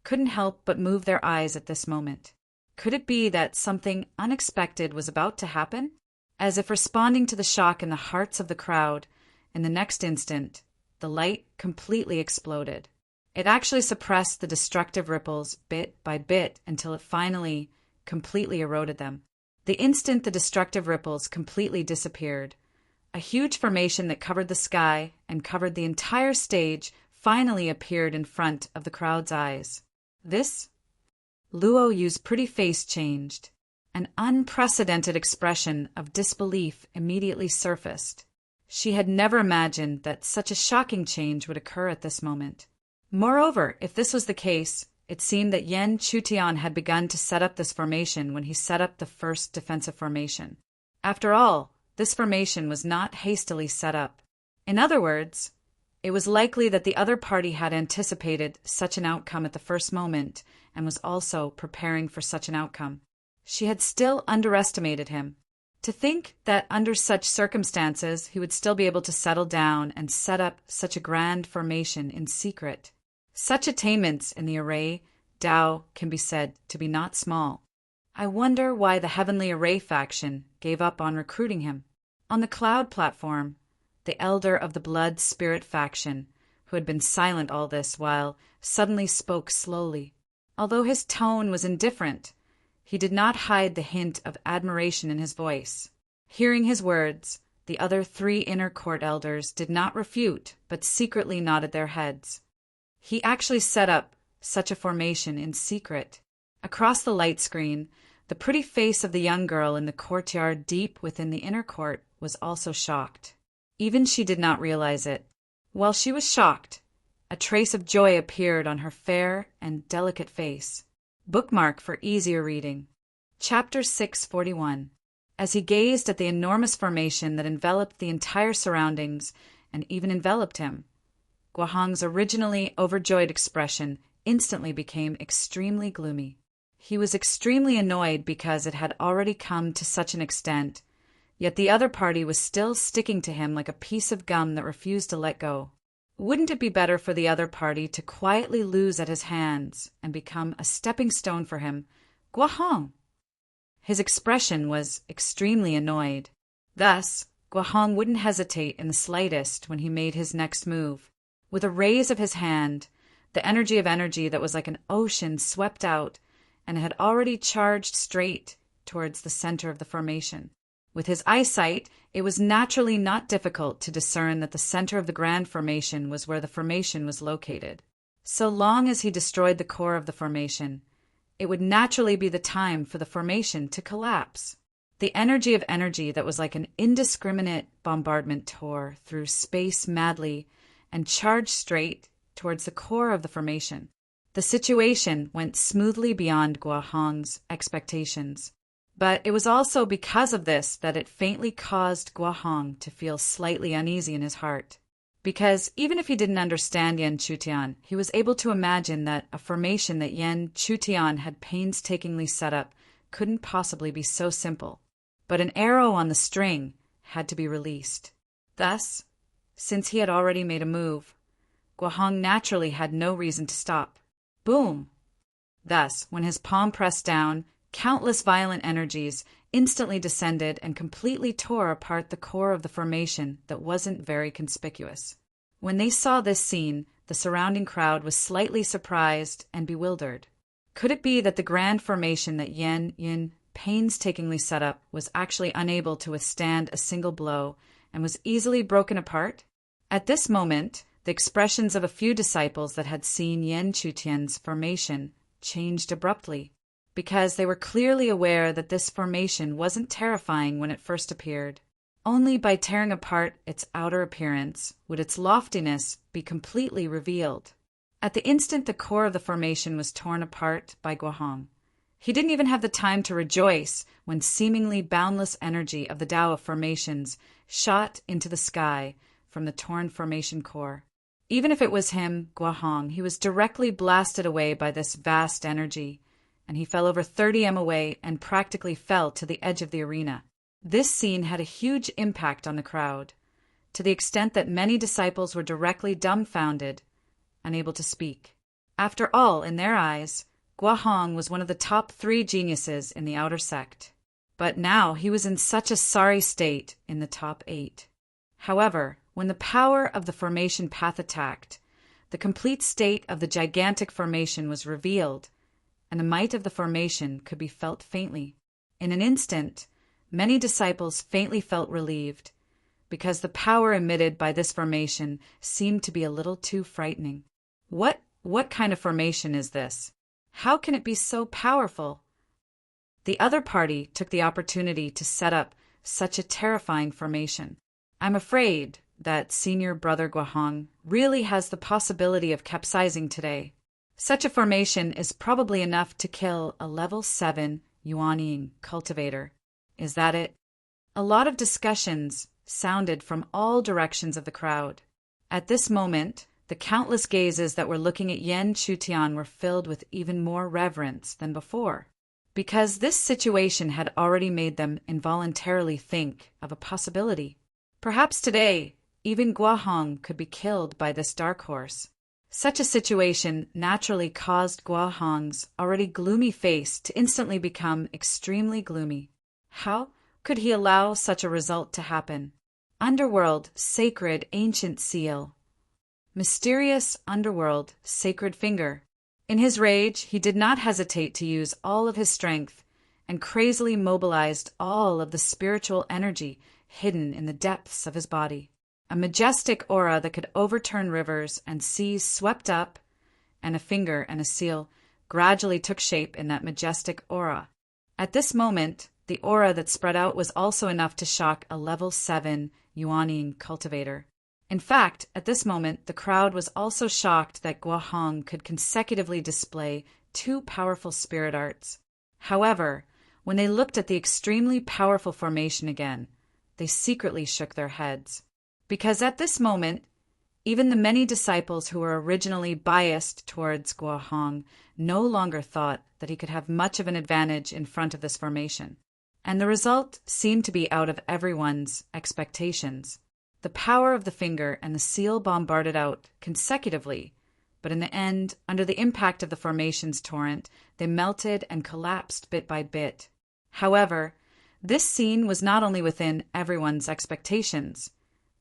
couldn't help but move their eyes at this moment. Could it be that something unexpected was about to happen? As if responding to the shock in the hearts of the crowd, in the next instant, the light completely exploded. It actually suppressed the destructive ripples bit by bit until it finally completely eroded them. The instant the destructive ripples completely disappeared, a huge formation that covered the sky and covered the entire stage finally appeared in front of the crowd's eyes. This? Luo Yu's pretty face changed. An unprecedented expression of disbelief immediately surfaced. She had never imagined that such a shocking change would occur at this moment. Moreover, if this was the case, it seemed that Yen Chutian had begun to set up this formation when he set up the first defensive formation. After all, this formation was not hastily set up. In other words, it was likely that the other party had anticipated such an outcome at the first moment and was also preparing for such an outcome. She had still underestimated him. To think that under such circumstances he would still be able to settle down and set up such a grand formation in secret. Such attainments in the array Tao can be said to be not small. I wonder why the Heavenly Array faction gave up on recruiting him. On the cloud platform, the elder of the Blood Spirit faction, who had been silent all this while, suddenly spoke slowly. Although his tone was indifferent, he did not hide the hint of admiration in his voice. Hearing his words, the other 3 inner court elders did not refute, but secretly nodded their heads. He actually set up such a formation in secret. Across the light screen, the pretty face of the young girl in the courtyard deep within the inner court was also shocked. Even she did not realize it. While she was shocked, a trace of joy appeared on her fair and delicate face. Bookmark for easier reading. Chapter 641. As he gazed at the enormous formation that enveloped the entire surroundings and even enveloped him, Guahong's originally overjoyed expression instantly became extremely gloomy. He was extremely annoyed because it had already come to such an extent, yet the other party was still sticking to him like a piece of gum that refused to let go. Wouldn't it be better for the other party to quietly lose at his hands and become a stepping stone for him? Guahong! His expression was extremely annoyed. Thus, Guahong wouldn't hesitate in the slightest when he made his next move. With a raise of his hand, the energy of energy that was like an ocean swept out and had already charged straight towards the center of the formation. With his eyesight, it was naturally not difficult to discern that the center of the grand formation was where the formation was located. So long as he destroyed the core of the formation, it would naturally be the time for the formation to collapse. The energy of energy that was like an indiscriminate bombardment tore through space madly and charged straight towards the core of the formation. The situation went smoothly beyond Guahong's expectations. But it was also because of this that it faintly caused Guahong to feel slightly uneasy in his heart. Because even if he didn't understand Yan Chutian, he was able to imagine that a formation that Yan Chutian had painstakingly set up couldn't possibly be so simple. But an arrow on the string had to be released. Thus, since he had already made a move, Guahong naturally had no reason to stop. Boom! Thus, when his palm pressed down, countless violent energies instantly descended and completely tore apart the core of the formation that wasn't very conspicuous. When they saw this scene, the surrounding crowd was slightly surprised and bewildered. Could it be that the grand formation that Yan Yin painstakingly set up was actually unable to withstand a single blow and was easily broken apart? At this moment, the expressions of a few disciples that had seen Yan Chutian's formation changed abruptly, because they were clearly aware that this formation wasn't terrifying when it first appeared. Only by tearing apart its outer appearance would its loftiness be completely revealed. At the instant the core of the formation was torn apart by Guahong, he didn't even have the time to rejoice when seemingly boundless energy of the Tao of formations shot into the sky from the torn formation core. Even if it was him, Guahong, he was directly blasted away by this vast energy, and he fell over 30 m away and practically fell to the edge of the arena. This scene had a huge impact on the crowd, to the extent that many disciples were directly dumbfounded, unable to speak. After all, in their eyes, Guahong was one of the top 3 geniuses in the outer sect. But now he was in such a sorry state in the top 8. However, when the power of the formation path attacked, the complete state of the gigantic formation was revealed, and the might of the formation could be felt faintly. In an instant, many disciples faintly felt relieved, because the power emitted by this formation seemed to be a little too frightening. What kind of formation is this? How can it be so powerful? The other party took the opportunity to set up such a terrifying formation. I'm afraid that Senior Brother Guahong really has the possibility of capsizing today. Such a formation is probably enough to kill a level 7 Yuanying cultivator. Is that it? A lot of discussions sounded from all directions of the crowd. At this moment, the countless gazes that were looking at Yan Chutian were filled with even more reverence than before, because this situation had already made them involuntarily think of a possibility. Perhaps today, even Guahong could be killed by this dark horse. Such a situation naturally caused Guo Hong's already gloomy face to instantly become extremely gloomy. How could he allow such a result to happen? Underworld, sacred, ancient seal. Mysterious underworld, sacred finger. In his rage, he did not hesitate to use all of his strength and crazily mobilized all of the spiritual energy hidden in the depths of his body. A majestic aura that could overturn rivers and seas swept up, and a finger and a seal gradually took shape in that majestic aura. At this moment, the aura that spread out was also enough to shock a level 7 Yuanine cultivator. In fact, at this moment, the crowd was also shocked that Guo Hong could consecutively display 2 powerful spirit arts. However, when they looked at the extremely powerful formation again, they secretly shook their heads. Because at this moment, even the many disciples who were originally biased towards Guo Hong no longer thought that he could have much of an advantage in front of this formation. And the result seemed to be out of everyone's expectations. The power of the finger and the seal bombarded out consecutively, but in the end, under the impact of the formation's torrent, they melted and collapsed bit by bit. However, this scene was not only within everyone's expectations,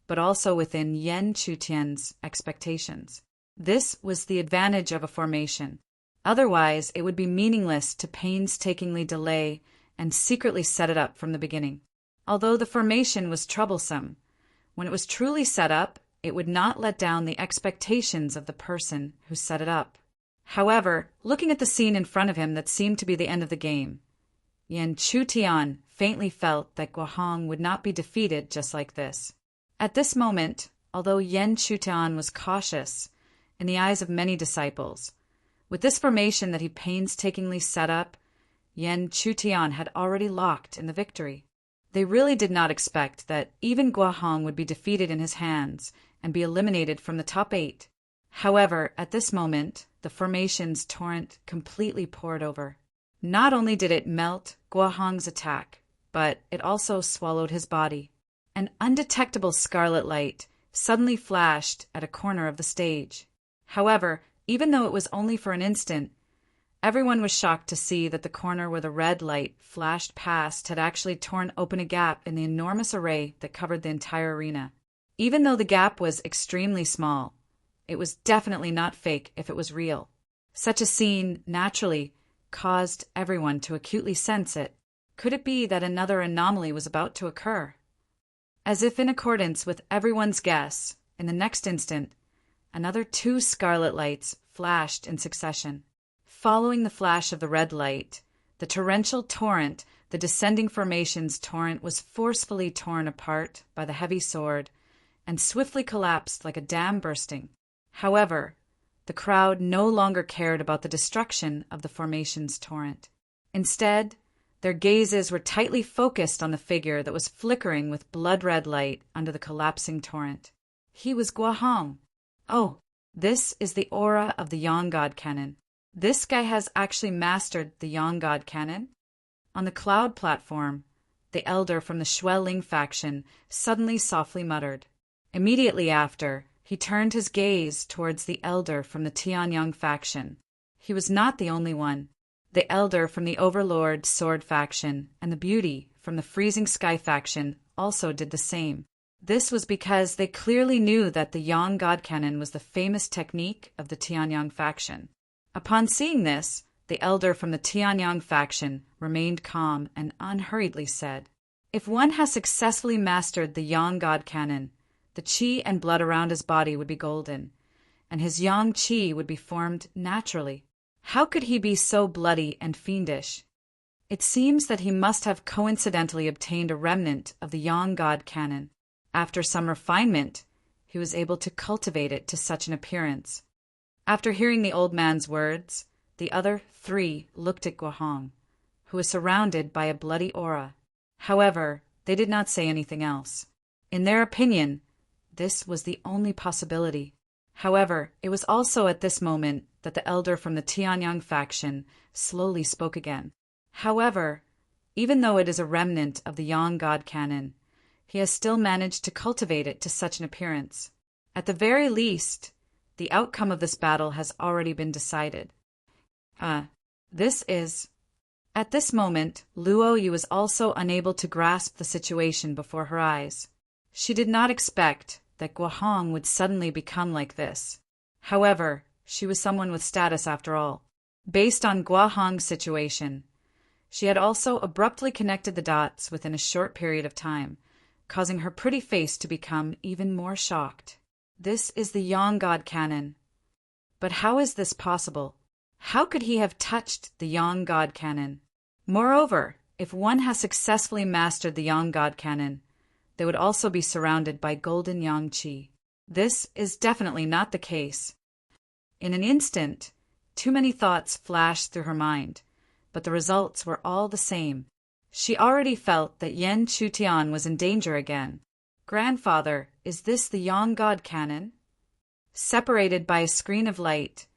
but also within Yan Chutian's expectations. This was the advantage of a formation. Otherwise, it would be meaningless to painstakingly delay and secretly set it up from the beginning. Although the formation was troublesome, when it was truly set up, it would not let down the expectations of the person who set it up. However, looking at the scene in front of him that seemed to be the end of the game, Yan Chutian faintly felt that Guo Hong would not be defeated just like this. At this moment, although Yan Chutian was cautious in the eyes of many disciples, with this formation that he painstakingly set up, Yan Chutian had already locked in the victory. They really did not expect that even Guo Hong would be defeated in his hands and be eliminated from the top 8. However, at this moment, the formation's torrent completely poured over. Not only did it melt Guo Hong's attack, but it also swallowed his body. An undetectable scarlet light suddenly flashed at a corner of the stage. However, even though it was only for an instant, everyone was shocked to see that the corner where the red light flashed past had actually torn open a gap in the enormous array that covered the entire arena. Even though the gap was extremely small, it was definitely not fake if it was real. Such a scene naturally caused everyone to acutely sense it. Could it be that another anomaly was about to occur? As if in accordance with everyone's guess, in the next instant, another 2 scarlet lights flashed in succession. Following the flash of the red light, the torrential torrent, the descending formation's torrent, was forcefully torn apart by the heavy sword and swiftly collapsed like a dam bursting. However, the crowd no longer cared about the destruction of the formation's torrent. Instead, their gazes were tightly focused on the figure that was flickering with blood-red light under the collapsing torrent. He was Guo Hong. Oh, this is the aura of the Yang God Cannon. This guy has actually mastered the Yang God Cannon? On the cloud platform, the elder from the Shui-Ling faction suddenly softly muttered. Immediately after, he turned his gaze towards the elder from the Tianyang faction. He was not the only one. The elder from the Overlord Sword faction and the beauty from the Freezing Sky faction also did the same. This was because they clearly knew that the Yang God Cannon was the famous technique of the Tianyang faction. Upon seeing this, the elder from the Tianyang faction remained calm and unhurriedly said, "If one has successfully mastered the Yang God Cannon, the qi and blood around his body would be golden, and his yang qi would be formed naturally. How could he be so bloody and fiendish? It seems that he must have coincidentally obtained a remnant of the Yang God Cannon. After some refinement, he was able to cultivate it to such an appearance." After hearing the old man's words, the other 3 looked at Guo Hong, who was surrounded by a bloody aura. However, they did not say anything else. In their opinion, this was the only possibility. However, it was also at this moment that the elder from the Tianyang faction slowly spoke again. However, even though it is a remnant of the Yang God Cannon, he has still managed to cultivate it to such an appearance. At the very least, The outcome of this battle has already been decided. This is... At this moment, Luo Yu was also unable to grasp the situation before her eyes. She did not expect that Guohong would suddenly become like this. However, she was someone with status after all. Based on Guohong's situation, she had also abruptly connected the dots within a short period of time, causing her pretty face to become even more shocked. This is the Yang God Canon. But how is this possible? How could he have touched the Yang God Canon? Moreover, if one has successfully mastered the Yang God Canon, they would also be surrounded by golden Yang Qi. This is definitely not the case. In an instant, too many thoughts flashed through her mind, but the results were all the same. She already felt that Yan Chutian was in danger again. Grandfather, is this the Yang God Canon? Separated by a screen of light,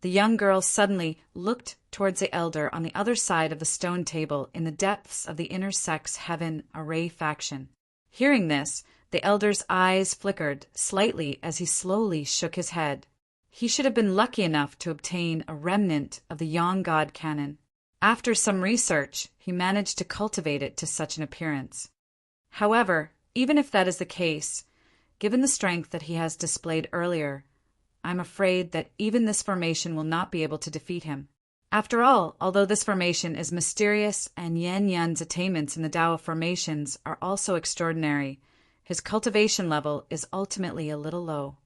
the young girl suddenly looked towards the elder on the other side of the stone table in the depths of the inner sect's Heaven Array faction. Hearing this, the elder's eyes flickered slightly as he slowly shook his head. He should have been lucky enough to obtain a remnant of the Yang God Canon. After some research, he managed to cultivate it to such an appearance. However, even if that is the case, given the strength that he has displayed earlier, I'm afraid that even this formation will not be able to defeat him. After all, although this formation is mysterious and Yan Yan's attainments in the Tao of formations are also extraordinary, his cultivation level is ultimately a little low.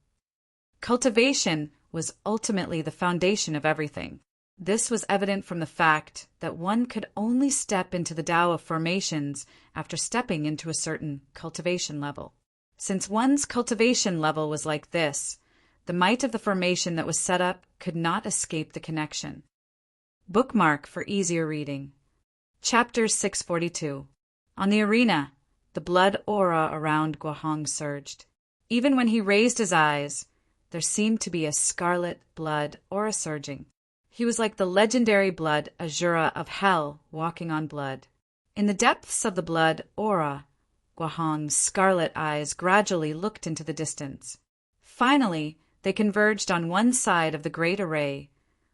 Cultivation was ultimately the foundation of everything. This was evident from the fact that one could only step into the Tao of formations after stepping into a certain cultivation level. Since one's cultivation level was like this, the might of the formation that was set up could not escape the connection. Bookmark for easier reading. Chapter 642. On the arena, the blood aura around Guohong surged. Even when he raised his eyes, there seemed to be a scarlet blood aura surging. He was like the legendary blood Azura of hell walking on blood. In the depths of the blood aura, Guohong's scarlet eyes gradually looked into the distance. Finally, they converged on one side of the great array,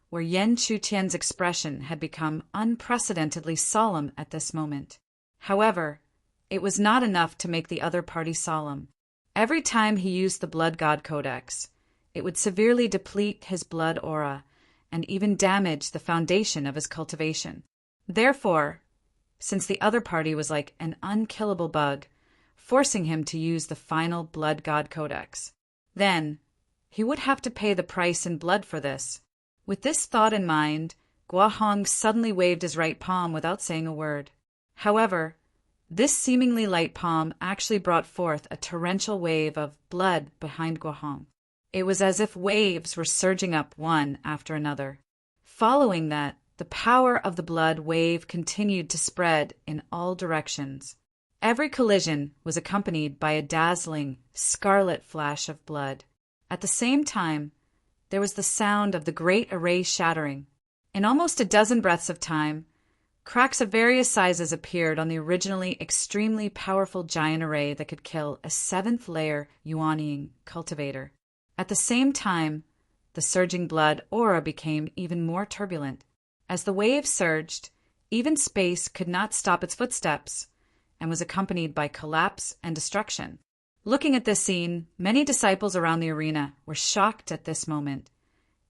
where Yan Chutian's expression had become unprecedentedly solemn at this moment. However, it was not enough to make the other party solemn. Every time he used the Blood God Codex, it would severely deplete his blood aura and even damage the foundation of his cultivation. Therefore, since the other party was like an unkillable bug, forcing him to use the final Blood God Codex, then he would have to pay the price in blood for this. With this thought in mind, Guohong suddenly waved his right palm without saying a word. However, this seemingly light palm actually brought forth a torrential wave of blood behind Guohong. It was as if waves were surging up one after another. Following that, the power of the blood wave continued to spread in all directions. Every collision was accompanied by a dazzling, scarlet flash of blood. At the same time, there was the sound of the great array shattering. In almost a dozen breaths of time, cracks of various sizes appeared on the originally extremely powerful giant array that could kill a 7th-layer Yuanying cultivator. At the same time, the surging blood aura became even more turbulent. As the wave surged, even space could not stop its footsteps, and was accompanied by collapse and destruction. Looking at this scene, many disciples around the arena were shocked at this moment,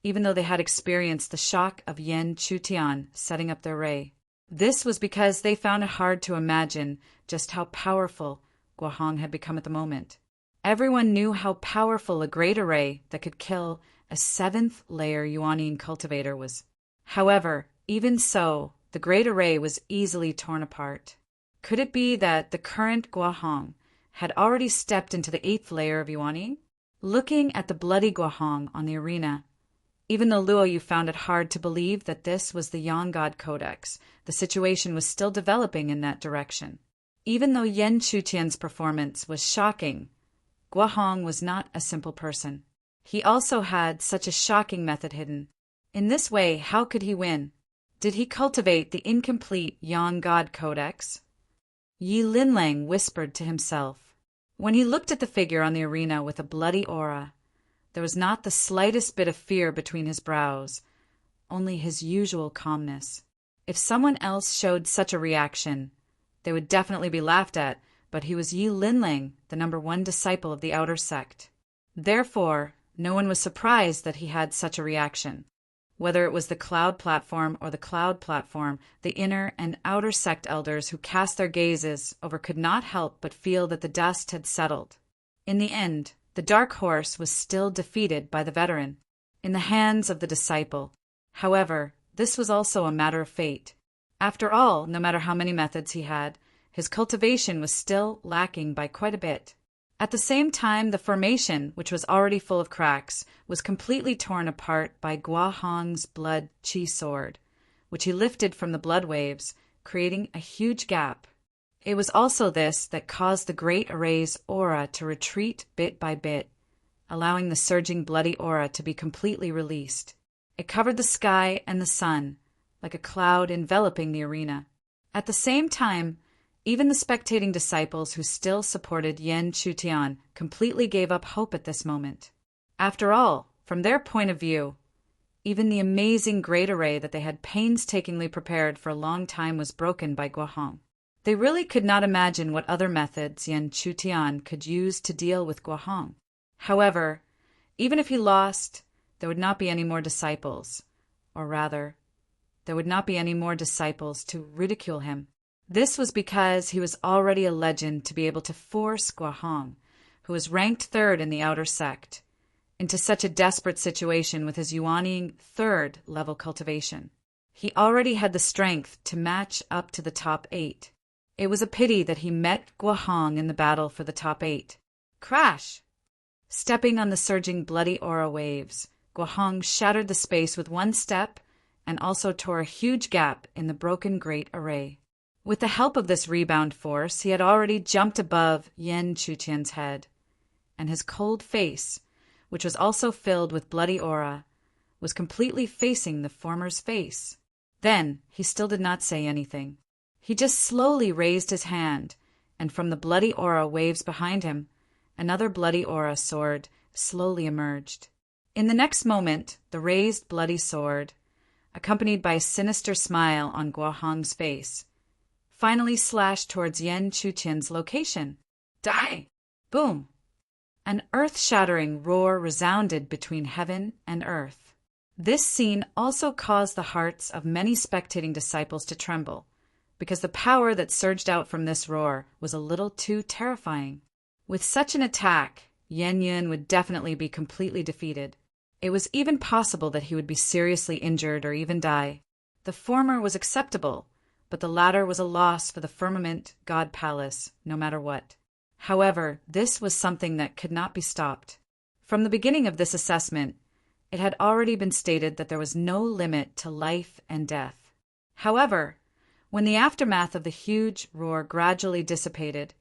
even though they had experienced the shock of Yan Chutian setting up their ray. This was because they found it hard to imagine just how powerful Guohong had become at the moment. Everyone knew how powerful a great array that could kill a 7th-layer Yuanying cultivator was. However, even so, the great array was easily torn apart. Could it be that the current Guohong had already stepped into the 8th layer of Yuanying? Looking at the bloody Guohong on the arena, even though Luo Yu found it hard to believe that this was the Yang God Codex, the situation was still developing in that direction. Even though Yan Chutian's performance was shocking, Guohong was not a simple person. He also had such a shocking method hidden. In this way, how could he win? Did he cultivate the incomplete Yang God Codex? Yi Linlang whispered to himself. When he looked at the figure on the arena with a bloody aura, There was not the slightest bit of fear between his brows, only his usual calmness. If someone else showed such a reaction, they would definitely be laughed at, but he was Yi Linling, the #1 disciple of the outer sect. Therefore, no one was surprised that he had such a reaction. Whether it was the cloud platform or the cloud platform, the inner and outer sect elders who cast their gazes over could not help but feel that the dust had settled. In the end, the dark horse was still defeated by the veteran, in the hands of the disciple. However, this was also a matter of fate. After all, no matter how many methods he had, his cultivation was still lacking by quite a bit. At the same time, the formation, which was already full of cracks, was completely torn apart by Gua Hong's blood chi sword, which he lifted from the blood waves, creating a huge gap. It was also this that caused the great array's aura to retreat bit by bit, allowing the surging bloody aura to be completely released. It covered the sky and the sun, like a cloud enveloping the arena. At the same time, even the spectating disciples who still supported Yan Chutian completely gave up hope at this moment. After all, from their point of view, even the amazing great array that they had painstakingly prepared for a long time was broken by Guahong. They really could not imagine what other methods Yan Chutian could use to deal with Guahong. However, even if he lost, there would not be any more disciples, or rather, there would not be any more disciples to ridicule him. This was because he was already a legend to be able to force Guahong, who was ranked 3rd in the outer sect, into such a desperate situation with his yuaning 3rd level cultivation. He already had the strength to match up to the top 8. It was a pity that he met Guahong in the battle for the top 8. Crash! Stepping on the surging bloody aura waves, Guahong shattered the space with one step and also tore a huge gap in the broken great array. With the help of this rebound force, he had already jumped above Yan Chutian's head, and his cold face, which was also filled with bloody aura, was completely facing the former's face. Then he still did not say anything. He just slowly raised his hand, and from the bloody aura waves behind him, another bloody aura sword slowly emerged. In the next moment, the raised bloody sword, accompanied by a sinister smile on Guahong's face, finally slashed towards Yan Chutian's location. Die! Boom! An earth-shattering roar resounded between heaven and earth. This scene also caused the hearts of many spectating disciples to tremble, because the power that surged out from this roar was a little too terrifying. With such an attack, Yan Yun would definitely be completely defeated. It was even possible that he would be seriously injured or even die. The former was acceptable, but the latter was a loss for the firmament god palace, no matter what. However, this was something that could not be stopped. From the beginning of this assessment, it had already been stated that there was no limit to life and death. However, when the aftermath of the huge roar gradually dissipated,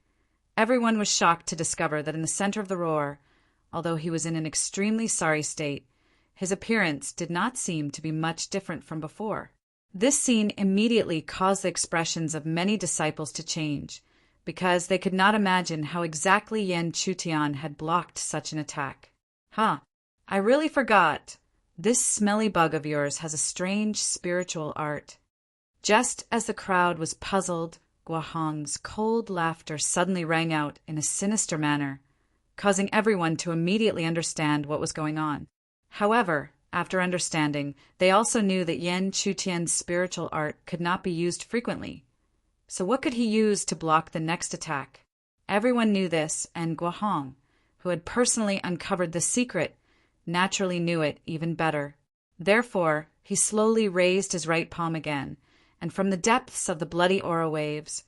everyone was shocked to discover that in the center of the roar, although he was in an extremely sorry state, his appearance did not seem to be much different from before. This scene immediately caused the expressions of many disciples to change, because they could not imagine how exactly Yan Chutian had blocked such an attack. I really forgot. This smelly bug of yours has a strange spiritual art. Just as the crowd was puzzled, Guahong's cold laughter suddenly rang out in a sinister manner, causing everyone to immediately understand what was going on. However, after understanding, they also knew that Yan Chutian's spiritual art could not be used frequently. So what could he use to block the next attack? Everyone knew this, and Guahong, who had personally uncovered the secret, naturally knew it even better. Therefore, he slowly raised his right palm again, and from the depths of the bloody aura waves,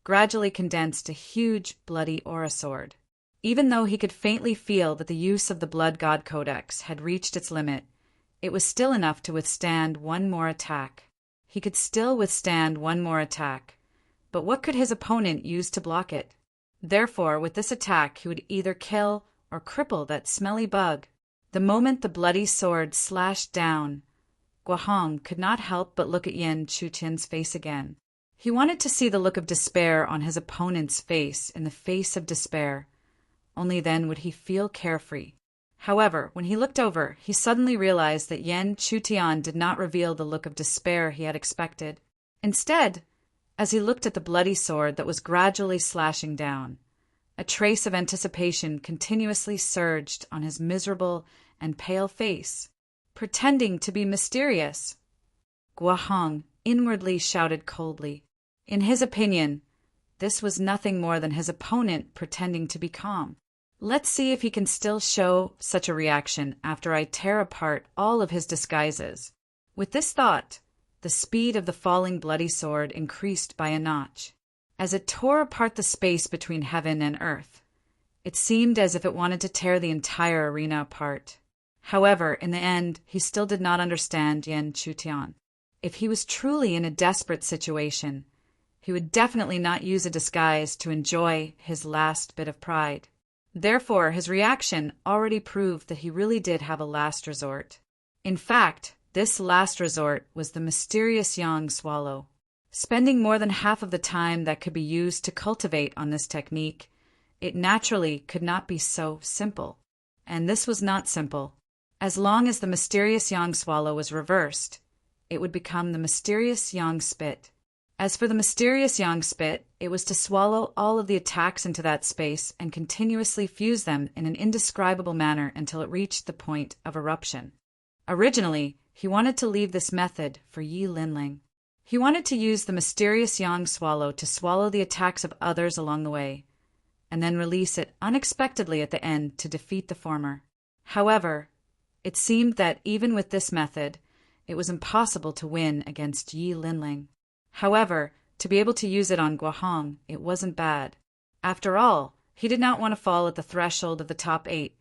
gradually condensed a huge bloody aura sword. Even though he could faintly feel that the use of the Blood God Codex had reached its limit, it was still enough to withstand one more attack. He could still withstand one more attack, but what could his opponent use to block it? Therefore, with this attack, he would either kill or cripple that smelly bug. The moment the bloody sword slashed down, Guahong could not help but look at Yan Chutian's face again. He wanted to see the look of despair on his opponent's face in the face of despair. Only then would he feel carefree. However, when he looked over, he suddenly realized that Yan Chutian did not reveal the look of despair he had expected. Instead, as he looked at the bloody sword that was gradually slashing down, a trace of anticipation continuously surged on his miserable and pale face, pretending to be mysterious. Guahong inwardly shouted coldly. In his opinion, this was nothing more than his opponent pretending to be calm. Let's see if he can still show such a reaction after I tear apart all of his disguises. With this thought, the speed of the falling bloody sword increased by a notch. As it tore apart the space between heaven and earth, it seemed as if it wanted to tear the entire arena apart. However, in the end, he still did not understand Yan Chutian. If he was truly in a desperate situation, he would definitely not use a disguise to enjoy his last bit of pride. Therefore, his reaction already proved that he really did have a last resort. In fact, this last resort was the mysterious young swallow. Spending more than half of the time that could be used to cultivate on this technique, it naturally could not be so simple. And this was not simple. As long as the mysterious young swallow was reversed, it would become the mysterious young spit. As for the mysterious young spit, it was to swallow all of the attacks into that space and continuously fuse them in an indescribable manner until it reached the point of eruption. Originally, he wanted to leave this method for Yi Linling. He wanted to use the mysterious young swallow to swallow the attacks of others along the way, and then release it unexpectedly at the end to defeat the former. However, it seemed that even with this method, it was impossible to win against Yi Linling. However, to be able to use it on Guahong, it wasn't bad. After all, he did not want to fall at the threshold of the top 8,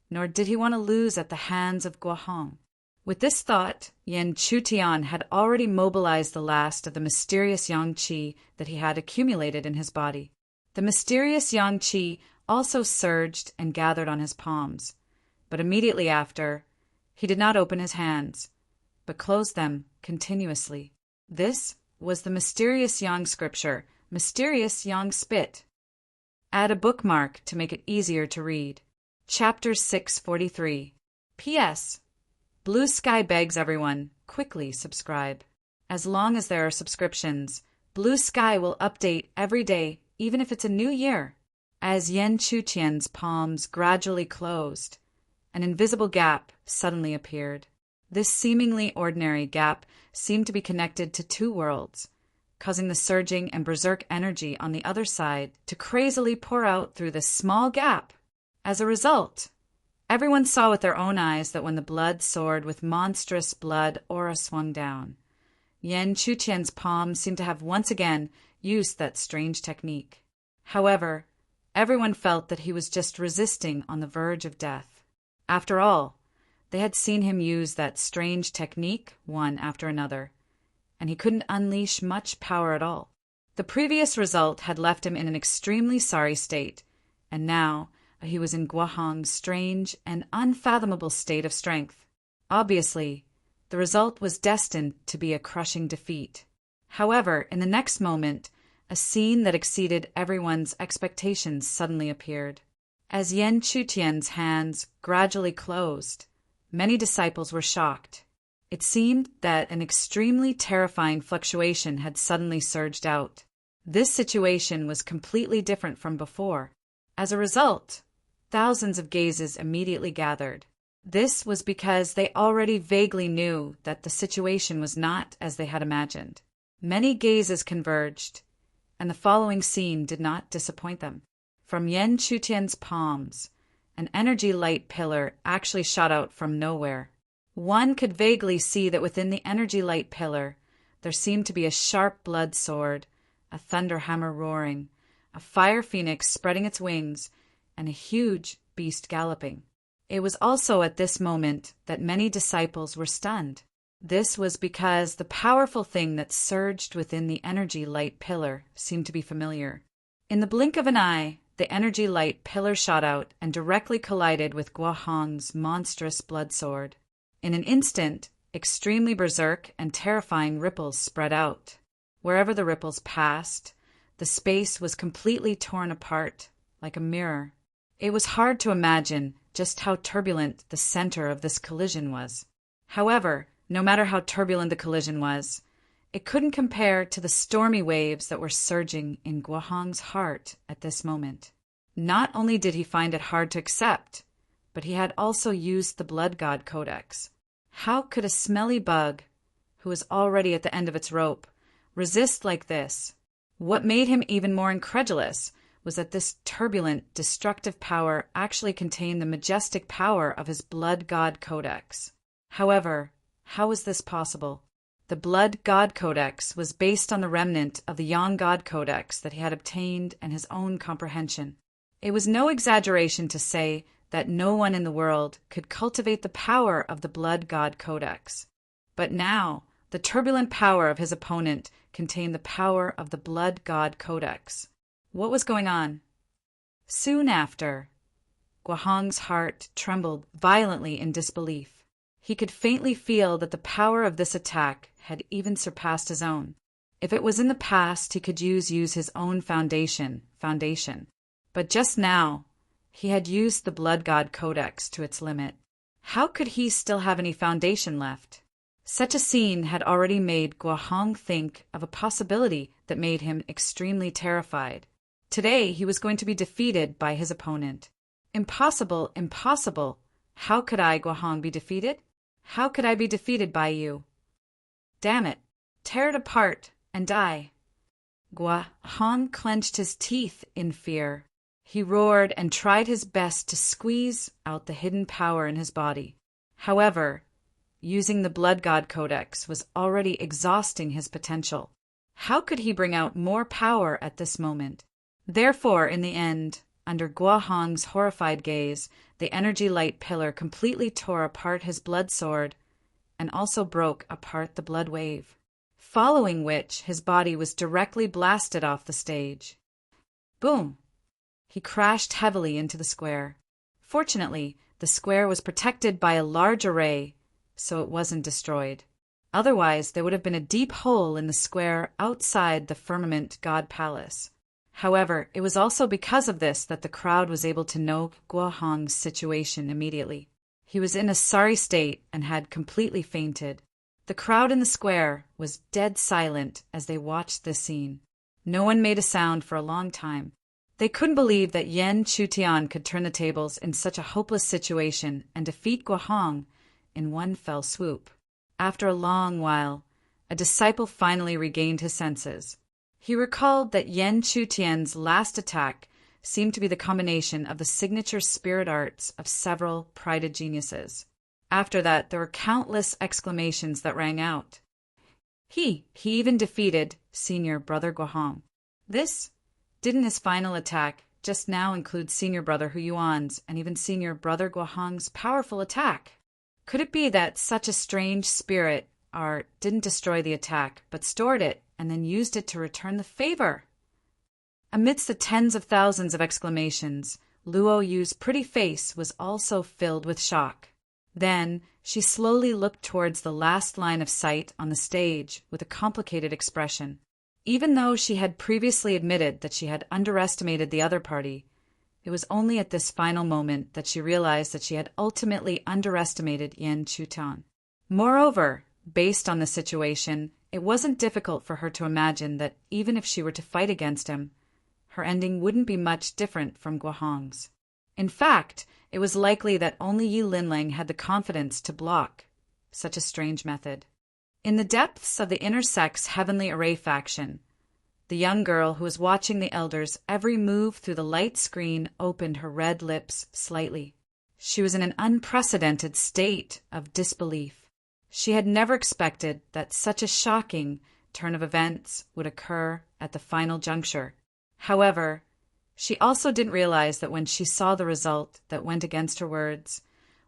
nor did he want to lose at the hands of Guahong. With this thought, Yan Chutian had already mobilized the last of the mysterious yang qi that he had accumulated in his body. The mysterious yang qi also surged and gathered on his palms, but immediately after, he did not open his hands, but closed them continuously. This was the mysterious yang scripture, mysterious yang spit. Add a bookmark to make it easier to read. Chapter 643. P.S. Blue Sky begs everyone, quickly subscribe. As long as there are subscriptions, Blue Sky will update every day, even if it's a new year. As Yan Chutian's palms gradually closed, an invisible gap suddenly appeared. This seemingly ordinary gap seemed to be connected to two worlds, causing the surging and berserk energy on the other side to crazily pour out through this small gap. As a result, everyone saw with their own eyes that when the blood sword with monstrous blood aura swung down, Yan Chutian's palm seemed to have once again used that strange technique. However, everyone felt that he was just resisting on the verge of death. After all, they had seen him use that strange technique one after another, and he couldn't unleash much power at all. The previous result had left him in an extremely sorry state, and now he was in Guahong's strange and unfathomable state of strength. Obviously, the result was destined to be a crushing defeat. However, in the next moment, a scene that exceeded everyone's expectations suddenly appeared. As Yan Chutian's hands gradually closed, many disciples were shocked. It seemed that an extremely terrifying fluctuation had suddenly surged out. This situation was completely different from before. As a result, thousands of gazes immediately gathered. This was because they already vaguely knew that the situation was not as they had imagined. Many gazes converged, and the following scene did not disappoint them. From Yan Chutian's palms, an energy light pillar actually shot out from nowhere. One could vaguely see that within the energy light pillar, there seemed to be a sharp blood sword, a thunder hammer roaring, a fire phoenix spreading its wings, and a huge beast galloping. It was also at this moment that many disciples were stunned. This was because the powerful thing that surged within the energy light pillar seemed to be familiar. In the blink of an eye, the energy light pillar shot out and directly collided with Guahong's monstrous blood sword. In an instant, extremely berserk and terrifying ripples spread out. Wherever the ripples passed, the space was completely torn apart, like a mirror. It was hard to imagine just how turbulent the center of this collision was. However, no matter how turbulent the collision was, it couldn't compare to the stormy waves that were surging in Guohong's heart at this moment. Not only did he find it hard to accept, but he had also used the Blood God Codex. How could a smelly bug, who was already at the end of its rope, resist like this? What made him even more incredulous was that this turbulent, destructive power actually contained the majestic power of his Blood God Codex. However, how was this possible? The Blood God Codex was based on the remnant of the Yang God Codex that he had obtained and his own comprehension. It was no exaggeration to say that no one in the world could cultivate the power of the Blood God Codex. But now, the turbulent power of his opponent contained the power of the Blood God Codex. What was going on? Soon after, Guohong's heart trembled violently in disbelief. He could faintly feel that the power of this attack had even surpassed his own. If it was in the past, he could use his own foundation. But just now, he had used the Blood God Codex to its limit. How could he still have any foundation left? Such a scene had already made Guohong think of a possibility that made him extremely terrified. Today, he was going to be defeated by his opponent. Impossible, impossible! How could I, Guohong, be defeated? How could I be defeated by you? Damn it! Tear it apart and die! Guohong clenched his teeth in fear. He roared and tried his best to squeeze out the hidden power in his body. However, using the Blood God Codex was already exhausting his potential. How could he bring out more power at this moment? Therefore, in the end, under Guohong's horrified gaze, the energy light pillar completely tore apart his blood sword and also broke apart the blood wave, following which his body was directly blasted off the stage. Boom! He crashed heavily into the square. Fortunately, the square was protected by a large array, so it wasn't destroyed. Otherwise, there would have been a deep hole in the square outside the Firmament God Palace. However, it was also because of this that the crowd was able to know Guohong's situation immediately. He was in a sorry state and had completely fainted. The crowd in the square was dead silent as they watched this scene. No one made a sound for a long time. They couldn't believe that Yan Chutian could turn the tables in such a hopeless situation and defeat Guohong in one fell swoop. After a long while, a disciple finally regained his senses. He recalled that Yan Chutian's last attack seemed to be the combination of the signature spirit arts of several prided geniuses. After that, there were countless exclamations that rang out. He even defeated Senior Brother Guohong. Didn't his final attack just now include Senior Brother Huyuan's and even Senior Brother Guohong's powerful attack? Could it be that such a strange spirit art didn't destroy the attack, but stored it and then used it to return the favor? Amidst the tens of thousands of exclamations, Luo Yu's pretty face was also filled with shock. Then she slowly looked towards the last line of sight on the stage with a complicated expression. Even though she had previously admitted that she had underestimated the other party, it was only at this final moment that she realized that she had ultimately underestimated Yan Chutian. Moreover, based on the situation, it wasn't difficult for her to imagine that even if she were to fight against him, her ending wouldn't be much different from Guohong's. In fact, it was likely that only Yi Linling had the confidence to block such a strange method. In the depths of the inner sect's heavenly array faction, the young girl who was watching the elders' every move through the light screen opened her red lips slightly. She was in an unprecedented state of disbelief. She had never expected that such a shocking turn of events would occur at the final juncture. However, she also didn't realize that when she saw the result that went against her words,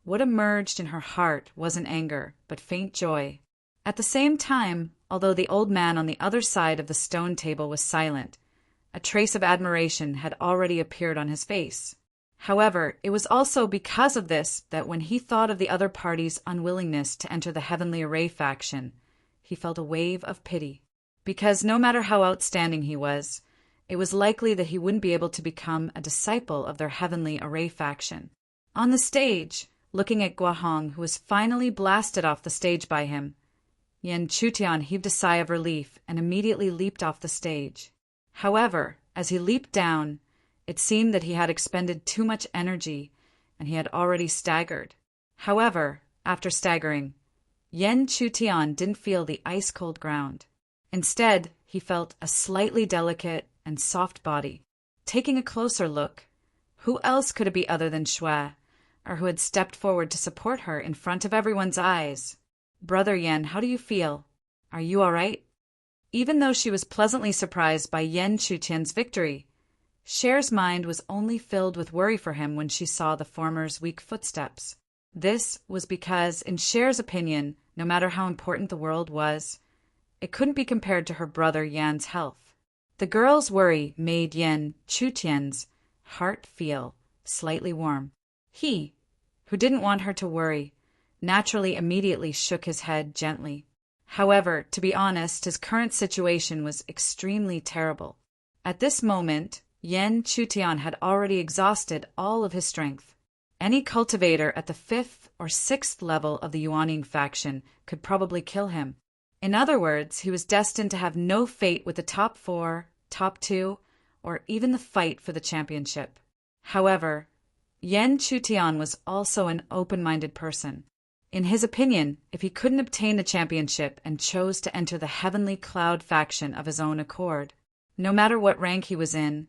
what emerged in her heart wasn't anger, but faint joy. At the same time, although the old man on the other side of the stone table was silent, a trace of admiration had already appeared on his face. However, it was also because of this that when he thought of the other party's unwillingness to enter the Heavenly Array faction, he felt a wave of pity. Because no matter how outstanding he was, it was likely that he wouldn't be able to become a disciple of their Heavenly Array faction. On the stage, looking at Guahong, who was finally blasted off the stage by him, Yan Chutian heaved a sigh of relief and immediately leaped off the stage. However, as he leaped down, it seemed that he had expended too much energy, and he had already staggered. However, after staggering, Yan Chutian didn't feel the ice-cold ground. Instead, he felt a slightly delicate and soft body. Taking a closer look, who else could it be other than Shui, or who had stepped forward to support her in front of everyone's eyes? Brother Yan, how do you feel? Are you all right? Even though she was pleasantly surprised by Yan Chutian's victory, Cher's mind was only filled with worry for him when she saw the former's weak footsteps. This was because, in Cher's opinion, no matter how important the world was, it couldn't be compared to her brother Yan's health. The girl's worry made Yan Chutian's heart feel slightly warm. He, who didn't want her to worry, naturally immediately shook his head gently. However, to be honest, his current situation was extremely terrible. At this moment, Yan Chutian had already exhausted all of his strength. Any cultivator at the 5th or 6th level of the Yuaning faction could probably kill him. In other words, he was destined to have no fate with the top 4, top 2, or even the fight for the championship. However, Yan Chutian was also an open-minded person. In his opinion, if he couldn't obtain the championship and chose to enter the Heavenly Cloud faction of his own accord, no matter what rank he was in,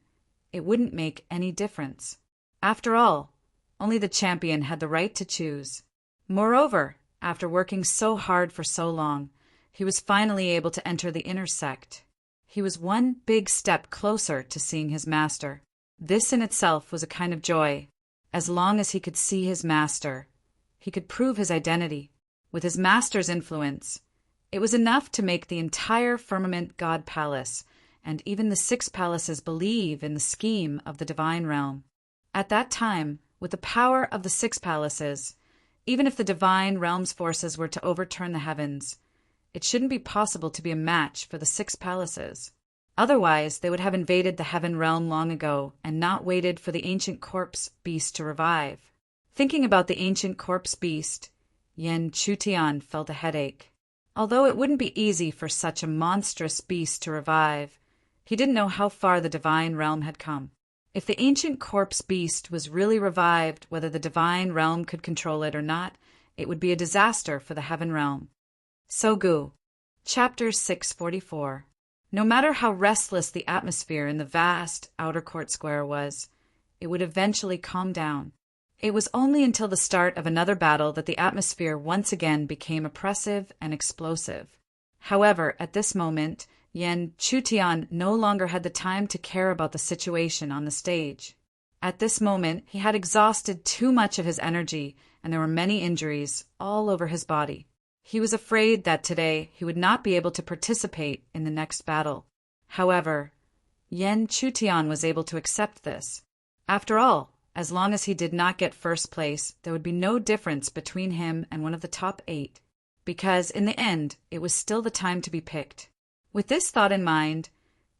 it wouldn't make any difference. After all, only the champion had the right to choose. Moreover, after working so hard for so long, he was finally able to enter the inner sect. He was one big step closer to seeing his master. This in itself was a kind of joy. As long as he could see his master, he could prove his identity. With his master's influence, it was enough to make the entire Firmament God Palace and even the 6 palaces believe in the scheme of the divine realm. At that time, with the power of the 6 palaces, even if the divine realm's forces were to overturn the heavens, it shouldn't be possible to be a match for the 6 palaces. Otherwise, they would have invaded the heaven realm long ago and not waited for the ancient corpse beast to revive. Thinking about the ancient corpse beast, Yan Chutian felt a headache. Although it wouldn't be easy for such a monstrous beast to revive, he didn't know how far the divine realm had come. If the ancient corpse beast was really revived, whether the divine realm could control it or not, it would be a disaster for the heaven realm. Sogu, Chapter 644. No matter how restless the atmosphere in the vast outer court square was, it would eventually calm down. It was only until the start of another battle that the atmosphere once again became oppressive and explosive. However, at this moment, Yan Chutian no longer had the time to care about the situation on the stage. At this moment, he had exhausted too much of his energy, and there were many injuries all over his body. He was afraid that today he would not be able to participate in the next battle. However, Yan Chutian was able to accept this. After all, as long as he did not get first place, there would be no difference between him and one of the top 8, because in the end, it was still the time to be picked. With this thought in mind,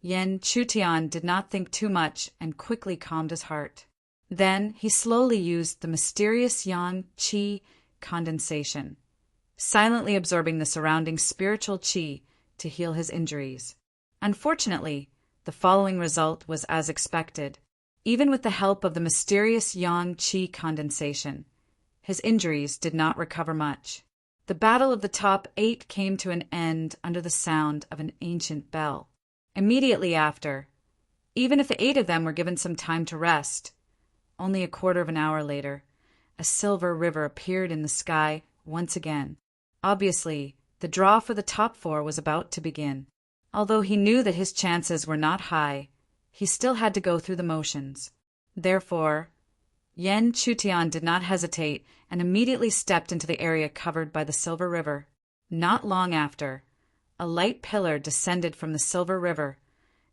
Yan Chutian did not think too much and quickly calmed his heart. Then he slowly used the mysterious yang qi condensation, silently absorbing the surrounding spiritual qi to heal his injuries. Unfortunately, the following result was as expected. Even with the help of the mysterious yang qi condensation, his injuries did not recover much. The battle of the top 8 came to an end under the sound of an ancient bell. Immediately after, even if the 8 of them were given some time to rest, only a quarter of an hour later, a silver river appeared in the sky once again. Obviously, the draw for the top 4 was about to begin. Although he knew that his chances were not high, he still had to go through the motions. Therefore, Yan Chutian did not hesitate and immediately stepped into the area covered by the Silver River. Not long after, a light pillar descended from the Silver River,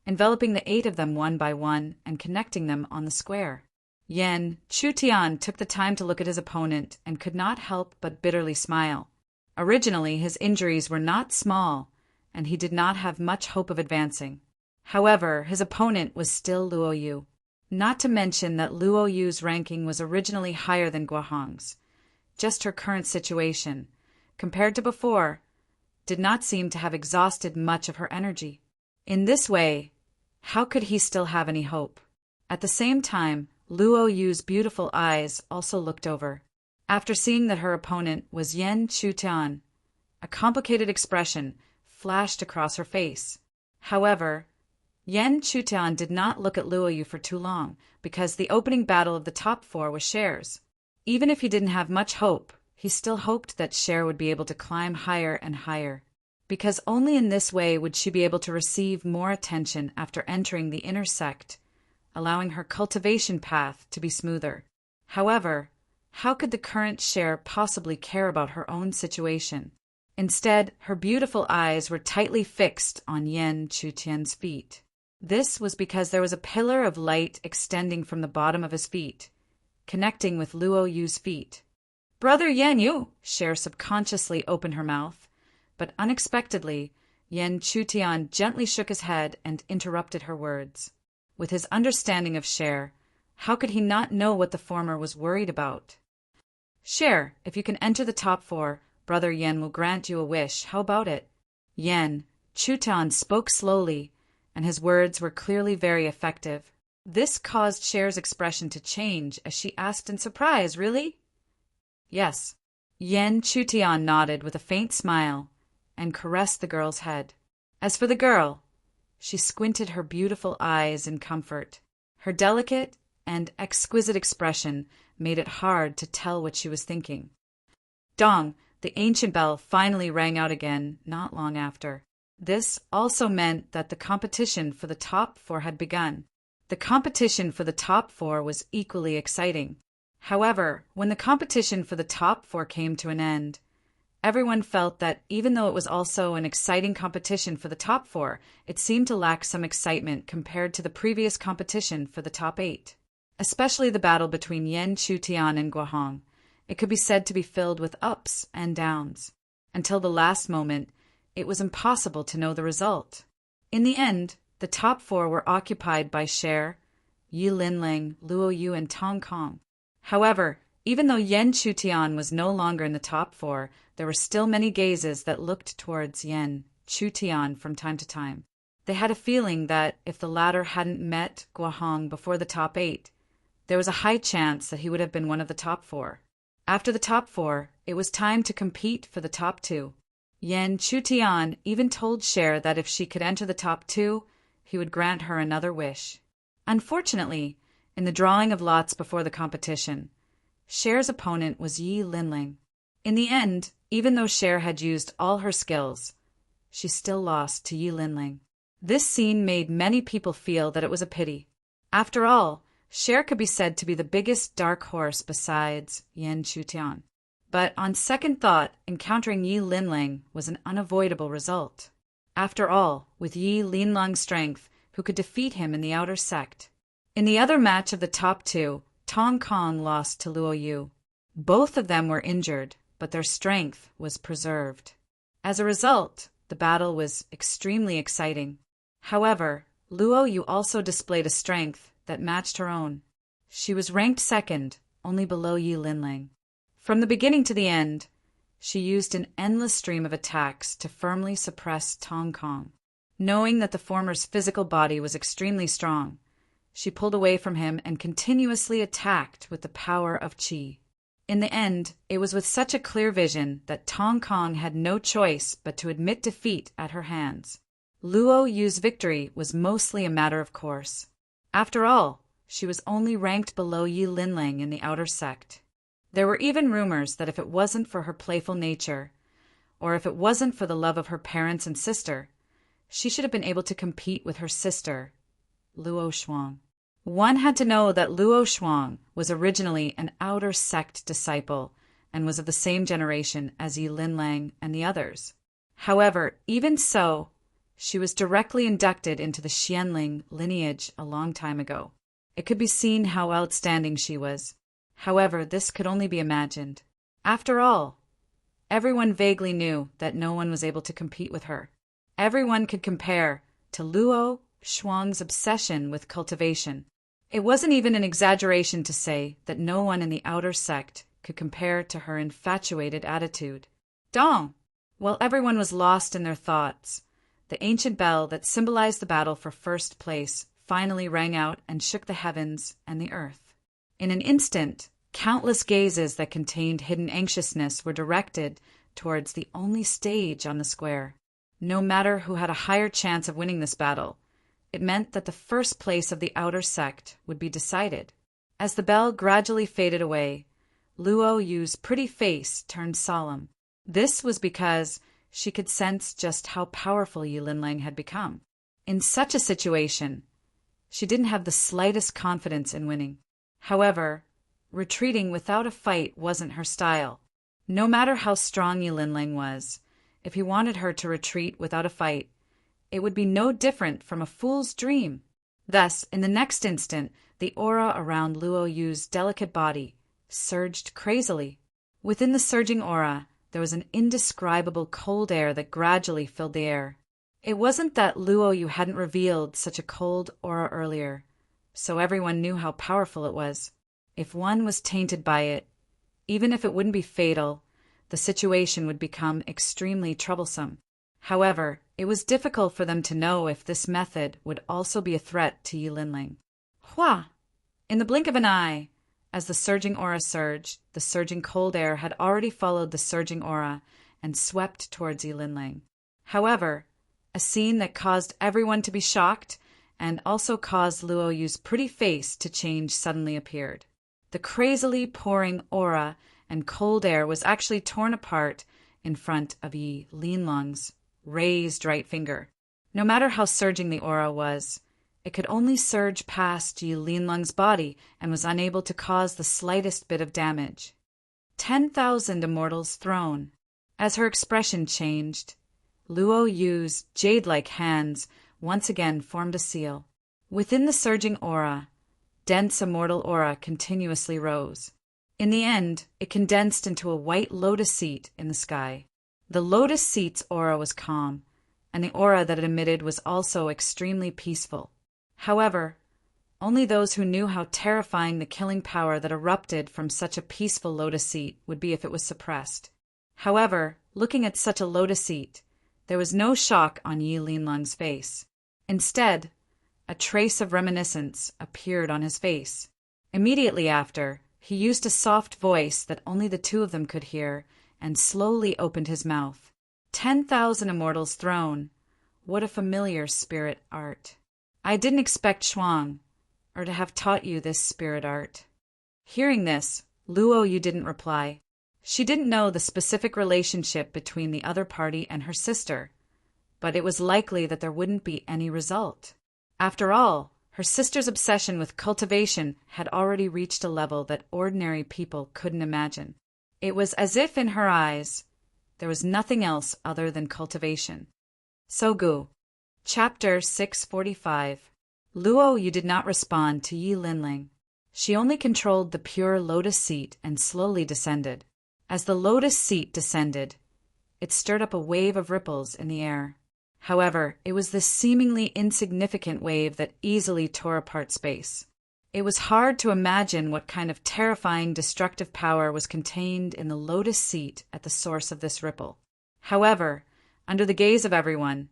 enveloping the 8 of them one by one and connecting them on the square. Yan Chutian took the time to look at his opponent and could not help but bitterly smile. Originally, his injuries were not small, and he did not have much hope of advancing. However, his opponent was still Luoyu. Not to mention that Luo Yu's ranking was originally higher than Guahong's. Just her current situation, compared to before, did not seem to have exhausted much of her energy. In this way, how could he still have any hope? At the same time, Luo Yu's beautiful eyes also looked over. After seeing that her opponent was Yan Chutian, a complicated expression flashed across her face. However, Yan Chutian did not look at Luo Yu for too long, because the opening battle of the top four was Cher's. Even if he didn't have much hope, he still hoped that Cher would be able to climb higher and higher, because only in this way would she be able to receive more attention after entering the inner sect, allowing her cultivation path to be smoother. However, how could the current Cher possibly care about her own situation? Instead, her beautiful eyes were tightly fixed on Yan Chutian's feet. This was because there was a pillar of light extending from the bottom of his feet, connecting with Luo Yu's feet. "Brother Yan Yu!" Cher subconsciously opened her mouth, but unexpectedly, Yan Chutian gently shook his head and interrupted her words. With his understanding of Cher, how could he not know what the former was worried about? "Cher, if you can enter the top four, Brother Yan will grant you a wish. How about it?" Yan Chutian spoke slowly, and his words were clearly very effective. This caused Cher's expression to change as she asked in surprise, "Really?" "Yes." Yan Chutian nodded with a faint smile and caressed the girl's head. As for the girl, she squinted her beautiful eyes in comfort. Her delicate and exquisite expression made it hard to tell what she was thinking. Dong, the ancient bell, finally rang out again not long after. This also meant that the competition for the top four had begun. The competition for the top four was equally exciting. However, when the competition for the top four came to an end, everyone felt that even though it was also an exciting competition for the top four, it seemed to lack some excitement compared to the previous competition for the top 8. Especially the battle between Yan Chutian and Guahong. It could be said to be filled with ups and downs. Until the last moment, it was impossible to know the result. In the end, the top four were occupied by Cher, Yi Linling, Luo Yu, and Tong Kong. However, even though Yan Chutian was no longer in the top four, there were still many gazes that looked towards Yan Chutian from time to time. They had a feeling that if the latter hadn't met Guahong before the top 8, there was a high chance that he would have been one of the top 4. After the top 4, it was time to compete for the top 2. Yan Chutian even told Cher that if she could enter the top 2, he would grant her another wish. Unfortunately, in the drawing of lots before the competition, Cher's opponent was Yi Linling. In the end, even though Cher had used all her skills, she still lost to Yi Linling. This scene made many people feel that it was a pity. After all, Cher could be said to be the biggest dark horse besides Yan Chutian. But on second thought, encountering Yi Linling was an unavoidable result. After all, with Yi Linling's strength, who could defeat him in the outer sect? In the other match of the top 2, Tong Kong lost to Luo Yu. Both of them were injured, but their strength was preserved. As a result, the battle was extremely exciting. However, Luo Yu also displayed a strength that matched her own. She was ranked second, only below Yi Linling. From the beginning to the end, she used an endless stream of attacks to firmly suppress Tong Kong. Knowing that the former's physical body was extremely strong, she pulled away from him and continuously attacked with the power of qi. In the end, it was with such a clear vision that Tong Kong had no choice but to admit defeat at her hands. Luo Yu's victory was mostly a matter of course. After all, she was only ranked below Yi Linling in the outer sect. There were even rumors that if it wasn't for her playful nature, or if it wasn't for the love of her parents and sister, she should have been able to compete with her sister, Luo Shuang. One had to know that Luo Shuang was originally an outer sect disciple and was of the same generation as Yi Linling and the others. However, even so, she was directly inducted into the Xianling lineage a long time ago. It could be seen how outstanding she was. However, this could only be imagined. After all, everyone vaguely knew that no one was able to compete with her. Everyone could compare to Luo Shuang's obsession with cultivation. It wasn't even an exaggeration to say that no one in the outer sect could compare to her infatuated attitude. Dong! While everyone was lost in their thoughts, the ancient bell that symbolized the battle for first place finally rang out and shook the heavens and the earth. In an instant, countless gazes that contained hidden anxiousness were directed towards the only stage on the square. No matter who had a higher chance of winning this battle, it meant that the first place of the outer sect would be decided. As the bell gradually faded away, Luo Yu's pretty face turned solemn. This was because she could sense just how powerful Yi Linlang had become. In such a situation, she didn't have the slightest confidence in winning. However, retreating without a fight wasn't her style. No matter how strong Yi Linlang was, if he wanted her to retreat without a fight, it would be no different from a fool's dream. Thus, in the next instant, the aura around Luo Yu's delicate body surged crazily. Within the surging aura, there was an indescribable cold air that gradually filled the air. It wasn't that Luo Yu hadn't revealed such a cold aura earlier, so everyone knew how powerful it was. If one was tainted by it, even if it wouldn't be fatal, the situation would become extremely troublesome. However, it was difficult for them to know if this method would also be a threat to Yi Linlang. Hua! In the blink of an eye, as the surging aura surged, the surging cold air had already followed the surging aura and swept towards Yi Linlang. However, a scene that caused everyone to be shocked and also caused Luo Yu's pretty face to change suddenly appeared. The crazily pouring aura and cold air was actually torn apart in front of Yi Linlang's raised right finger. No matter how surging the aura was, it could only surge past Yi Linlang's body and was unable to cause the slightest bit of damage. 10,000 immortals thrown. As her expression changed, Luo Yu's jade-like hands once again formed a seal. Within the surging aura, dense immortal aura continuously rose. In the end, it condensed into a white lotus seat in the sky. The lotus seat's aura was calm, and the aura that it emitted was also extremely peaceful. However, only those who knew how terrifying the killing power that erupted from such a peaceful lotus seat would be if it was suppressed. However, looking at such a lotus seat, there was no shock on Yi Linlang's face. Instead, a trace of reminiscence appeared on his face. Immediately after, he used a soft voice that only the two of them could hear and slowly opened his mouth. 10,000 immortals thrown. What a familiar spirit art. I didn't expect Shuang, or to have taught you this spirit art. Hearing this, Luo Yu didn't reply. She didn't know the specific relationship between the other party and her sister, but it was likely that there wouldn't be any result. After all, her sister's obsession with cultivation had already reached a level that ordinary people couldn't imagine. It was as if in her eyes there was nothing else other than cultivation. Sogu. Chapter 645. Luo Yu did not respond to Yi Linlang. She only controlled the pure lotus seat and slowly descended. As the lotus seat descended, it stirred up a wave of ripples in the air. However, it was this seemingly insignificant wave that easily tore apart space. It was hard to imagine what kind of terrifying destructive power was contained in the lotus seat at the source of this ripple. However, under the gaze of everyone,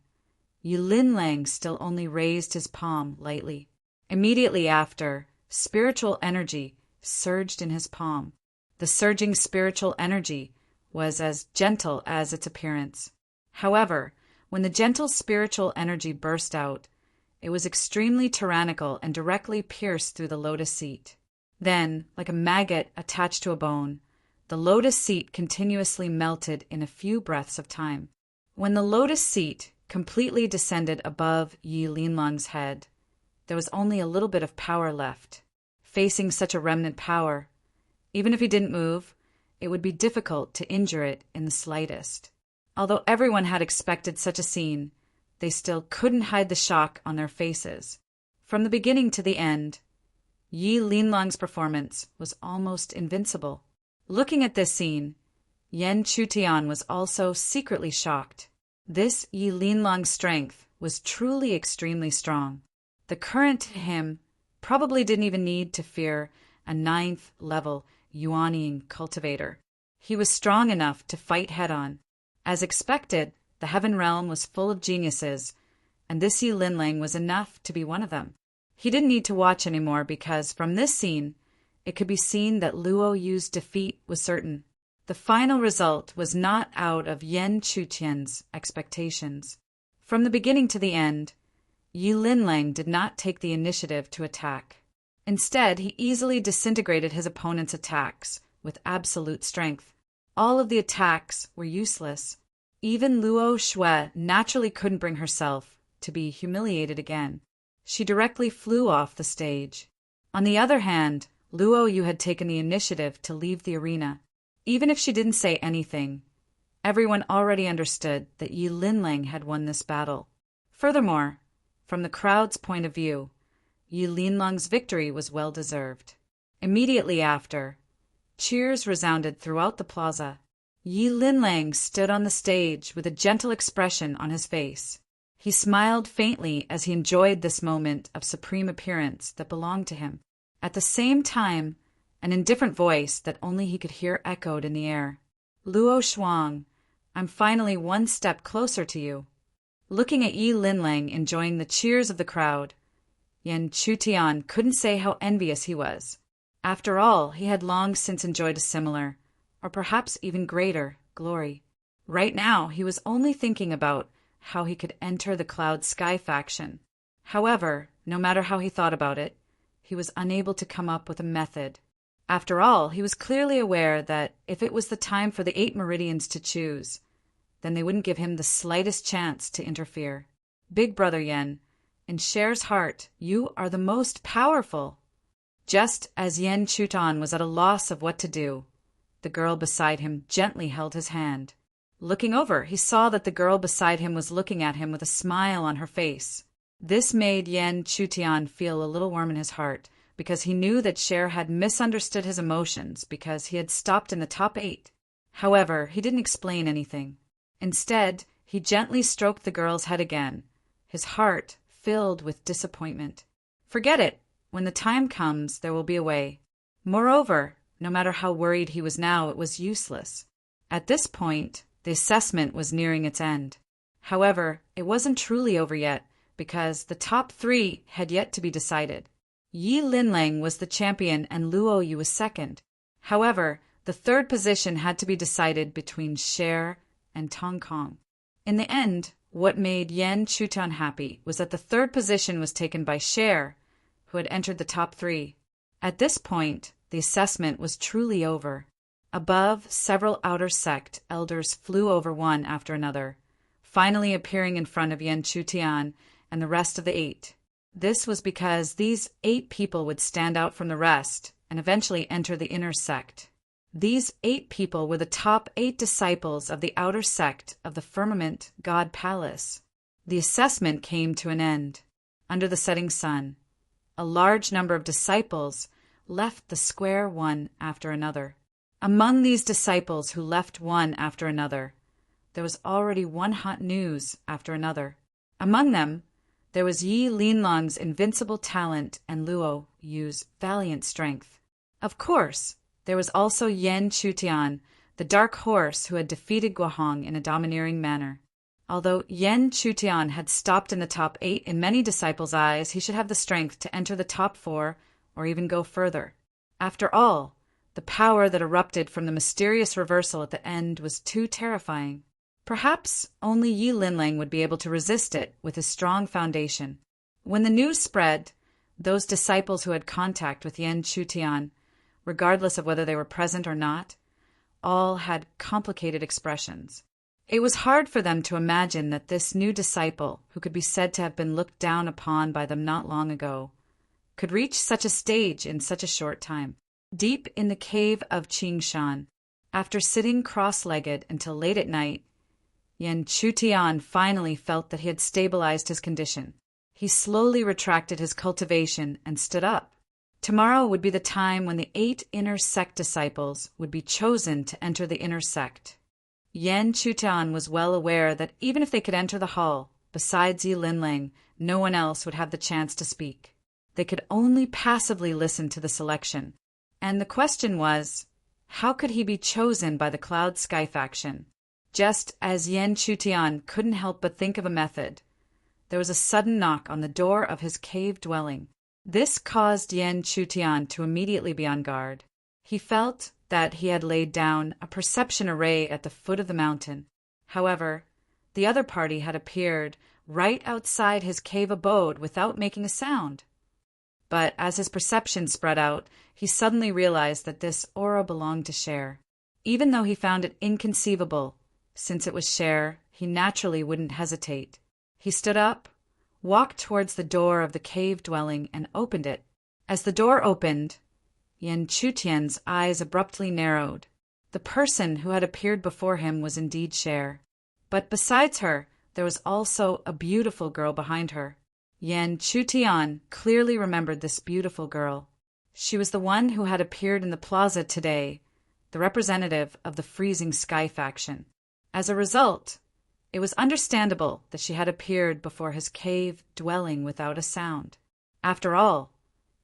Yi Linlang still only raised his palm lightly. Immediately after, spiritual energy surged in his palm. The surging spiritual energy was as gentle as its appearance. However, when the gentle spiritual energy burst out, it was extremely tyrannical and directly pierced through the lotus seat. Then, like a maggot attached to a bone, the lotus seat continuously melted in a few breaths of time. When the lotus seat completely descended above Yi Linlang's head, there was only a little bit of power left. Facing such a remnant power, even if he didn't move, it would be difficult to injure it in the slightest. Although everyone had expected such a scene, they still couldn't hide the shock on their faces. From the beginning to the end, Yi Linlang's performance was almost invincible. Looking at this scene, Yan Chutian was also secretly shocked. This Yi Linlang's strength was truly extremely strong. The current to him probably didn't even need to fear a 9th-level Yuanian cultivator. He was strong enough to fight head-on. As expected, the Heaven Realm was full of geniuses, and this Yi Linlang was enough to be one of them. He didn't need to watch anymore because, from this scene, it could be seen that Luo Yu's defeat was certain. The final result was not out of Yan Chutian's expectations. From the beginning to the end, Yi Linlang did not take the initiative to attack. Instead, he easily disintegrated his opponent's attacks with absolute strength. All of the attacks were useless. Even Luo Shui naturally couldn't bring herself to be humiliated again. She directly flew off the stage. On the other hand, Luo Yu had taken the initiative to leave the arena. Even if she didn't say anything, everyone already understood that Yi Linlang had won this battle. Furthermore, from the crowd's point of view, Yi Linlang's victory was well-deserved. Immediately after, cheers resounded throughout the plaza. Yi Linlang stood on the stage with a gentle expression on his face. He smiled faintly as he enjoyed this moment of supreme appearance that belonged to him. At the same time, an indifferent voice that only he could hear echoed in the air. "Luo Shuang, I'm finally one step closer to you." Looking at Yi Linlang enjoying the cheers of the crowd, Yan Chutian couldn't say how envious he was. After all, he had long since enjoyed a similar, or perhaps even greater, glory. Right now, he was only thinking about how he could enter the Cloud Sky faction. However, no matter how he thought about it, he was unable to come up with a method. After all, he was clearly aware that if it was the time for the 8 meridians to choose, then they wouldn't give him the slightest chance to interfere. Big Brother Yen, in Cher's heart, you are the most powerful. Just as Yan Chutan was at a loss of what to do, the girl beside him gently held his hand. Looking over, he saw that the girl beside him was looking at him with a smile on her face. This made Yan Chutian feel a little warm in his heart, because he knew that Cher had misunderstood his emotions because he had stopped in the top 8. However, he didn't explain anything. Instead, he gently stroked the girl's head again, his heart filled with disappointment. Forget it. When the time comes, there will be a way. Moreover, no matter how worried he was now, it was useless. At this point, the assessment was nearing its end. However, it wasn't truly over yet, because the top 3 had yet to be decided. Yi Linlang was the champion and Luo Yu was second. However, the 3rd position had to be decided between Cher and Tong Kong. In the end, what made Yan Chutan happy was that the 3rd position was taken by Cher, who had entered the top 3. At this point, the assessment was truly over. Above, several outer sect elders flew over one after another, finally appearing in front of Yan Chutian and the rest of the 8. This was because these 8 people would stand out from the rest and eventually enter the inner sect. These 8 people were the top 8 disciples of the outer sect of the Firmament God Palace. The assessment came to an end. Under the setting sun, a large number of disciples left the square one after another. Among these disciples who left one after another, there was already one hot news after another. Among them, there was Yi Linlang's invincible talent and Luo Yu's valiant strength. Of course, there was also Yan Chutian, the dark horse who had defeated Guohong in a domineering manner. Although Yan Chutian had stopped in the top 8 in many disciples' eyes, he should have the strength to enter the top 4 or even go further. After all, the power that erupted from the mysterious reversal at the end was too terrifying. Perhaps only Yi Linlang would be able to resist it with his strong foundation. When the news spread, those disciples who had contact with Yan Chutian, regardless of whether they were present or not, all had complicated expressions. It was hard for them to imagine that this new disciple, who could be said to have been looked down upon by them not long ago, could reach such a stage in such a short time. Deep in the cave of Qingshan, after sitting cross-legged until late at night, Yan Chutian finally felt that he had stabilized his condition. He slowly retracted his cultivation and stood up. Tomorrow would be the time when the 8 inner sect disciples would be chosen to enter the inner sect. Yan Chutian was well aware that even if they could enter the hall, besides Yi Linlang, no one else would have the chance to speak. They could only passively listen to the selection. And the question was, how could he be chosen by the Cloud Sky faction? Just as Yen Chutian couldn't help but think of a method, there was a sudden knock on the door of his cave dwelling. This caused Yen Chutian to immediately be on guard. He felt that he had laid down a perception array at the foot of the mountain. However, the other party had appeared right outside his cave abode without making a sound. But as his perception spread out, he suddenly realized that this aura belonged to Cher. Even though he found it inconceivable, since it was Cher, he naturally wouldn't hesitate. He stood up, walked towards the door of the cave dwelling, and opened it. As the door opened, Yen Chutian's eyes abruptly narrowed. The person who had appeared before him was indeed Cher. But besides her, there was also a beautiful girl behind her. Yen Chutian clearly remembered this beautiful girl. She was the one who had appeared in the plaza today, the representative of the Freezing Sky faction. As a result, it was understandable that she had appeared before his cave dwelling without a sound. After all,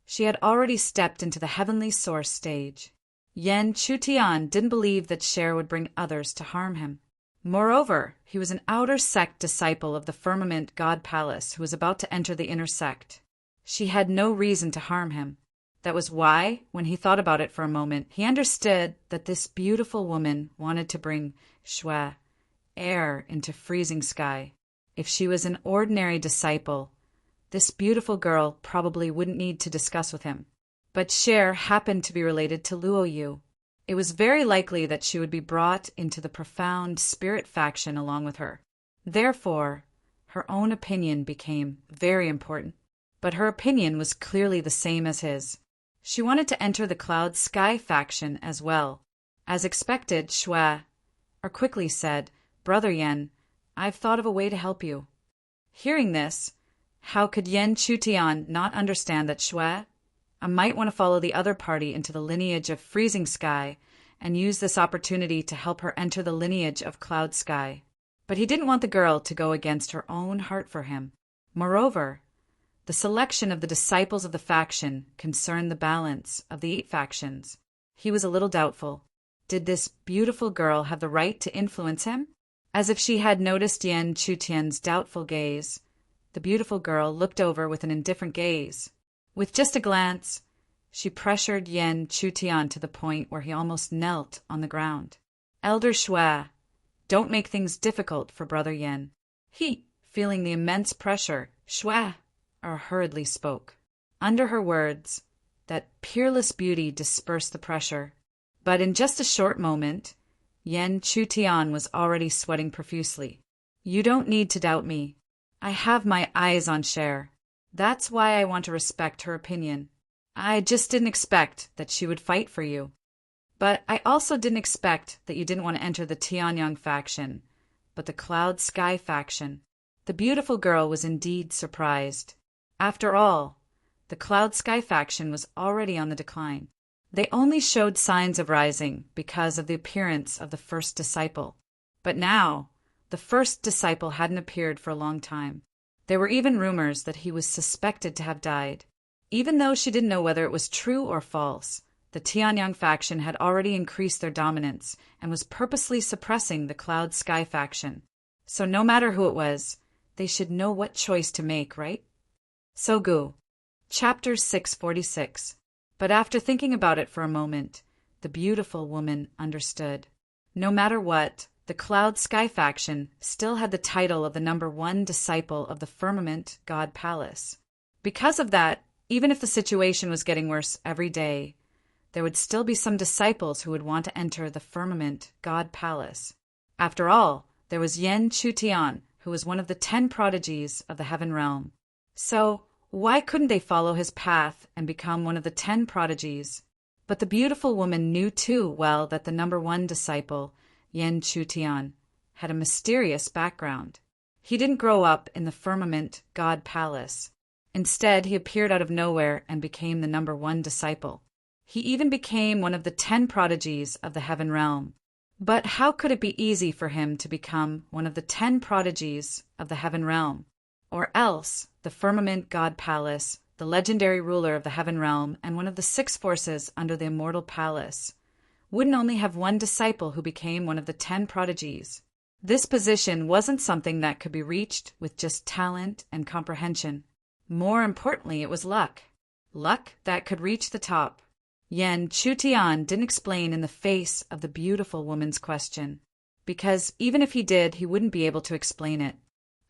she had already stepped into the heavenly source stage. Yen Chutian didn't believe that Cher would bring others to harm him. Moreover, he was an outer sect disciple of the Firmament God Palace who was about to enter the inner sect. She had no reason to harm him. That was why, when he thought about it for a moment, he understood that this beautiful woman wanted to bring Shui, air, into Freezing Sky. If she was an ordinary disciple, this beautiful girl probably wouldn't need to discuss with him. But Cher happened to be related to Luo Yu. It was very likely that she would be brought into the profound spirit faction along with her. Therefore, her own opinion became very important. But her opinion was clearly the same as his. She wanted to enter the Cloud Sky faction as well. As expected, Shui quickly said, "Brother Yen, I've thought of a way to help you." Hearing this, how could Yen Chutian not understand that Shui might want to follow the other party into the lineage of Freezing Sky and use this opportunity to help her enter the lineage of Cloud Sky? But he didn't want the girl to go against her own heart for him. Moreover, the selection of the disciples of the faction concerned the balance of the 8 factions. He was a little doubtful. Did this beautiful girl have the right to influence him? As if she had noticed Yen Chutian's doubtful gaze, the beautiful girl looked over with an indifferent gaze. With just a glance, she pressured Yen Chutian to the point where he almost knelt on the ground. "Elder Shui, don't make things difficult for Brother Yen." Feeling the immense pressure, Shui hurriedly spoke. Under her words, that peerless beauty dispersed the pressure. But in just a short moment, Yen Chutian was already sweating profusely. "You don't need to doubt me. I have my eyes on Cher. That's why I want to respect her opinion. I just didn't expect that she would fight for you. But I also didn't expect that you didn't want to enter the Tianyang faction, but the Cloud Sky faction." The beautiful girl was indeed surprised. After all, the Cloud Sky faction was already on the decline. They only showed signs of rising because of the appearance of the first disciple. But now, the first disciple hadn't appeared for a long time. There were even rumors that he was suspected to have died. Even though she didn't know whether it was true or false, the Tianyang faction had already increased their dominance and was purposely suppressing the Cloud Sky faction. So no matter who it was, they should know what choice to make, right? Sogu, Chapter 646. But after thinking about it for a moment, the beautiful woman understood. No matter what, the Cloud Sky faction still had the title of the #1 disciple of the Firmament God Palace. Because of that, even if the situation was getting worse every day, there would still be some disciples who would want to enter the Firmament God Palace. After all, there was Yen Chutian, who was one of the 10 prodigies of the Heaven Realm. So, why couldn't they follow his path and become one of the 10 prodigies? But the beautiful woman knew too well that the #1 disciple, Yen Chutian, had a mysterious background. He didn't grow up in the Firmament God Palace. Instead, he appeared out of nowhere and became the #1 disciple. He even became one of the 10 prodigies of the Heaven Realm. But how could it be easy for him to become one of the 10 prodigies of the Heaven Realm? Or else, the Firmament God Palace the legendary ruler of the Heaven Realm and one of the 6 forces under the Immortal Palace, wouldn't only have one disciple who became one of the 10 prodigies. This position wasn't something that could be reached with just talent and comprehension. More importantly, it was luck. Luck that could reach the top. Yan Chutian didn't explain in the face of the beautiful woman's question, because even if he did, he wouldn't be able to explain it.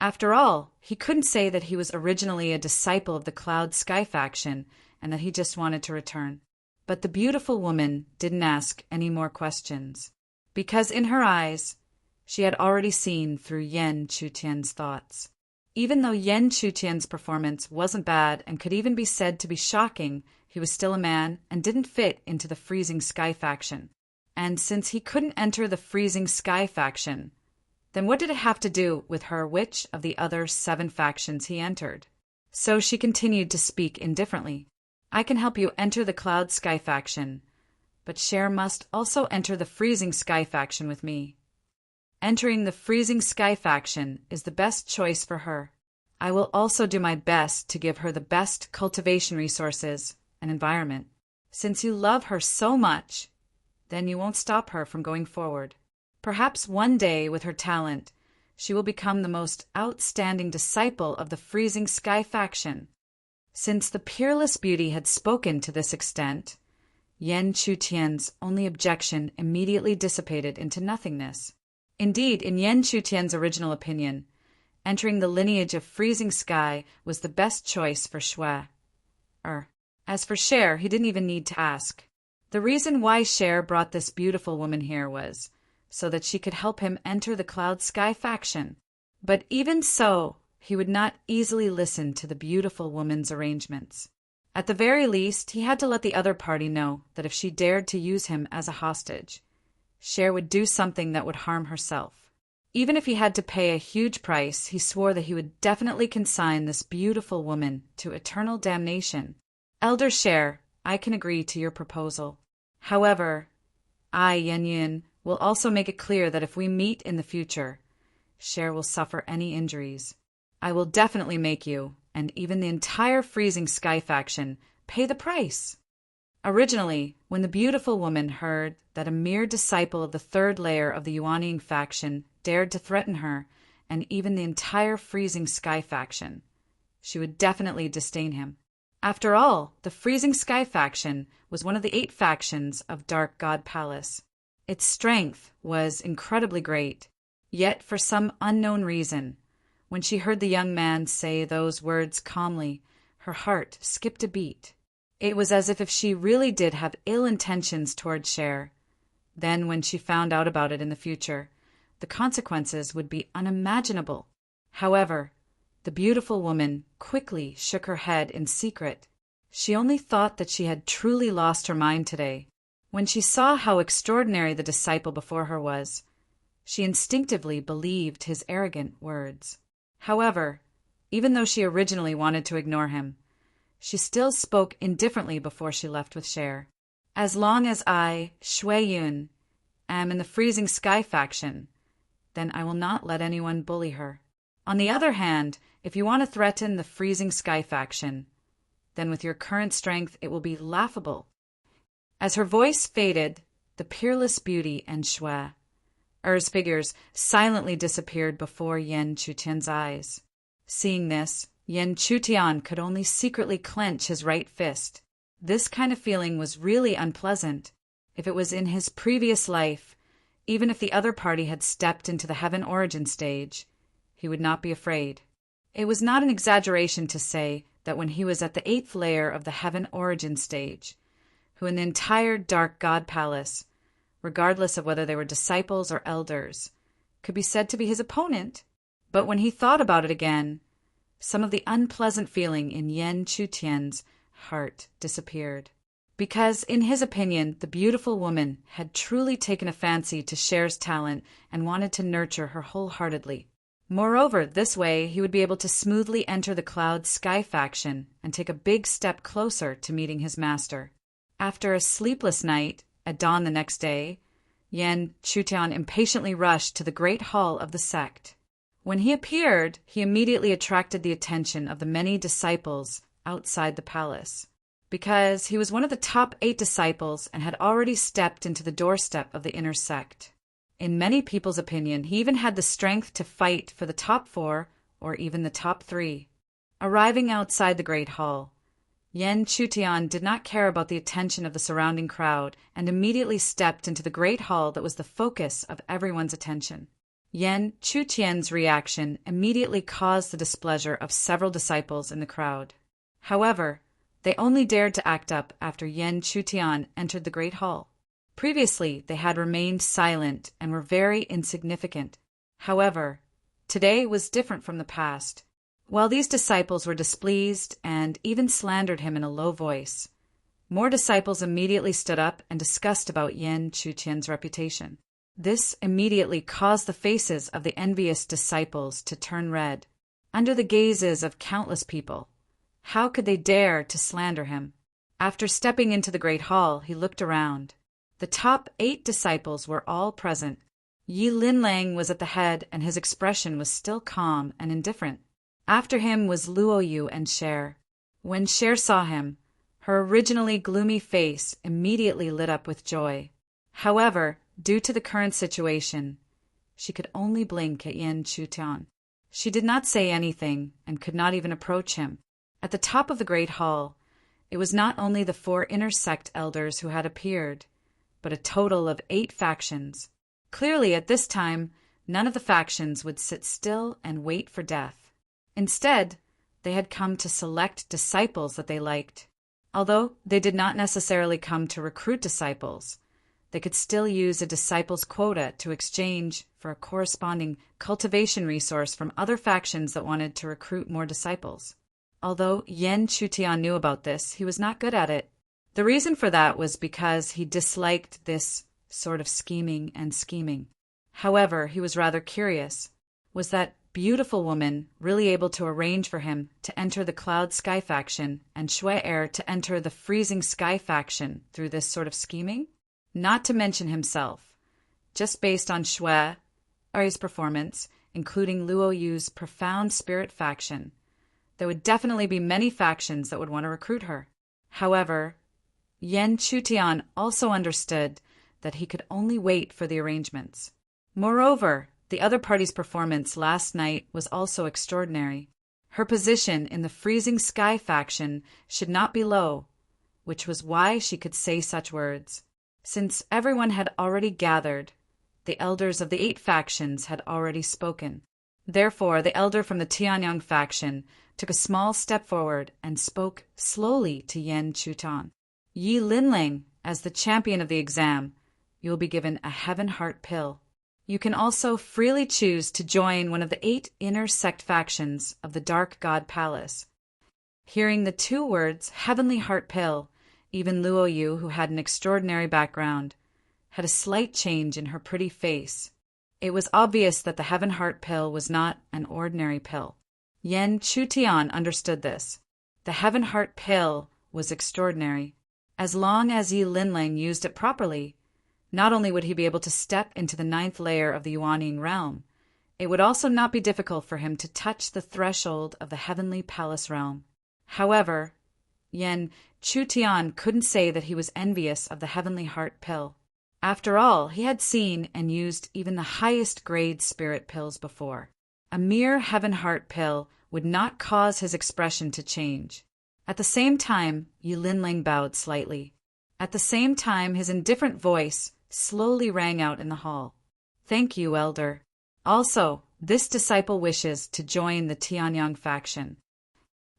After all, he couldn't say that he was originally a disciple of the Cloud Sky faction and that he just wanted to return. But the beautiful woman didn't ask any more questions, because in her eyes, she had already seen through Yan Chutian's thoughts. Even though Yan Chutian's performance wasn't bad and could even be said to be shocking, he was still a man and didn't fit into the Freezing Sky faction. And since he couldn't enter the Freezing Sky faction, then what did it have to do with her which of the other 7 factions he entered? So she continued to speak indifferently. I can help you enter the Cloud Sky faction, but Cher must also enter the Freezing Sky faction with me. Entering the Freezing Sky faction is the best choice for her. I will also do my best to give her the best cultivation resources and environment. Since you love her so much, then you won't stop her from going forward. Perhaps one day, with her talent, she will become the most outstanding disciple of the Freezing Sky faction. Since the peerless beauty had spoken to this extent, Yan Chutian's only objection immediately dissipated into nothingness. Indeed, in Yan Chutian's original opinion, entering the lineage of Freezing Sky was the best choice for Shui. As for Cher, he didn't even need to ask. The reason why Cher brought this beautiful woman here was so that she could help him enter the Cloud Sky faction. But even so, he would not easily listen to the beautiful woman's arrangements. At the very least, he had to let the other party know that if she dared to use him as a hostage, Cher would do something that would harm herself. Even if he had to pay a huge price, he swore that he would definitely consign this beautiful woman to eternal damnation. Elder Cher, I can agree to your proposal. However, I, Yan Yin, will also make it clear that if we meet in the future, Cher will suffer any injuries. I will definitely make you, and even the entire Freezing Sky faction, pay the price. Originally, when the beautiful woman heard that a mere disciple of the 3rd layer of the Yuanying faction dared to threaten her, and even the entire Freezing Sky faction, she would definitely disdain him. After all, the Freezing Sky faction was one of the 8 factions of Dark God Palace. Its strength was incredibly great, yet for some unknown reason, when she heard the young man say those words calmly, her heart skipped a beat. It was as if she really did have ill intentions toward Cher. Then when she found out about it in the future, the consequences would be unimaginable. However, the beautiful woman quickly shook her head in secret. She only thought that she had truly lost her mind today. When she saw how extraordinary the disciple before her was, she instinctively believed his arrogant words. However, even though she originally wanted to ignore him, she still spoke indifferently before she left with Cher. As long as I, Shui Yun, am in the Freezing Sky faction, then I will not let anyone bully her. On the other hand, if you want to threaten the Freezing Sky faction, then with your current strength it will be laughable. As her voice faded, the peerless beauty and Shui, Er's figures silently disappeared before Yan Chutian's eyes. Seeing this, Yan Chutian could only secretly clench his right fist. This kind of feeling was really unpleasant. If it was in his previous life, even if the other party had stepped into the Heaven Origin stage, he would not be afraid. It was not an exaggeration to say that when he was at the 8th layer of the Heaven Origin stage, who in the entire Dark God Palace, regardless of whether they were disciples or elders, could be said to be his opponent. But when he thought about it again, some of the unpleasant feeling in Yan Chutian's heart disappeared. Because, in his opinion, the beautiful woman had truly taken a fancy to Cher's talent and wanted to nurture her wholeheartedly. Moreover, this way he would be able to smoothly enter the Cloud Sky faction and take a big step closer to meeting his master. After a sleepless night, at dawn the next day, Yan Chutian impatiently rushed to the great hall of the sect. When he appeared, he immediately attracted the attention of the many disciples outside the palace, because he was one of the top 8 disciples and had already stepped into the doorstep of the inner sect. In many people's opinion, he even had the strength to fight for the top 4 or even the top 3. Arriving outside the Great Hall, Yen Chutian did not care about the attention of the surrounding crowd and immediately stepped into the Great Hall that was the focus of everyone's attention. Yen Chutian's reaction immediately caused the displeasure of several disciples in the crowd. However, they only dared to act up after Yen Chutian entered the Great Hall. Previously, they had remained silent and were very insignificant. However, today was different from the past. While these disciples were displeased and even slandered him in a low voice, more disciples immediately stood up and discussed about Yen Chutian's reputation. This immediately caused the faces of the envious disciples to turn red. Under the gazes of countless people, how could they dare to slander him? After stepping into the Great Hall, he looked around. The top 8 disciples were all present. Yi Linlang was at the head, and his expression was still calm and indifferent. After him was Luo Yu and Cher. When Cher saw him, her originally gloomy face immediately lit up with joy. However, due to the current situation, she could only blink at Yen Chutian. She did not say anything and could not even approach him. At the top of the Great Hall, it was not only the 4 inner sect elders who had appeared, but a total of 8 factions. Clearly, at this time, none of the factions would sit still and wait for death. Instead, they had come to select disciples that they liked. Although they did not necessarily come to recruit disciples, they could still use a disciples' quota to exchange for a corresponding cultivation resource from other factions that wanted to recruit more disciples. Although Yen Chutian knew about this, he was not good at it. The reason for that was because he disliked this sort of scheming. However, he was rather curious. Was that beautiful woman really able to arrange for him to enter the Cloud Sky faction and Shui Er to enter the Freezing Sky faction through this sort of scheming? Not to mention himself. Just based on Shui Er's performance, including Luo Yu's profound spirit faction, there would definitely be many factions that would want to recruit her. However, Yen Chutian also understood that he could only wait for the arrangements. Moreover, the other party's performance last night was also extraordinary. Her position in the Freezing Sky faction should not be low, which was why she could say such words. Since everyone had already gathered, the elders of the 8 factions had already spoken. Therefore, the elder from the Tianyang faction took a small step forward and spoke slowly to Yen Chutian. Yi Linlang, as the champion of the exam, you will be given a Heaven Heart pill. You can also freely choose to join one of the 8 inner sect factions of the Dark God Palace. Hearing the 2 words, Heavenly Heart Pill, even Luo Yu, who had an extraordinary background, had a slight change in her pretty face. It was obvious that the Heaven Heart Pill was not an ordinary pill. Yen Chutian understood this. The Heaven Heart Pill was extraordinary. As long as Yi Linlang used it properly, not only would he be able to step into the 9th layer of the Yuanying realm, it would also not be difficult for him to touch the threshold of the Heavenly Palace realm. However, Yen Chutian couldn't say that he was envious of the Heavenly Heart Pill. After all, he had seen and used even the highest grade spirit pills before. A mere Heaven Heart Pill would not cause his expression to change. At the same time, Yi Linlang bowed slightly. At the same time, his indifferent voice slowly rang out in the hall. Thank you, Elder. Also, this disciple wishes to join the Tianyang faction.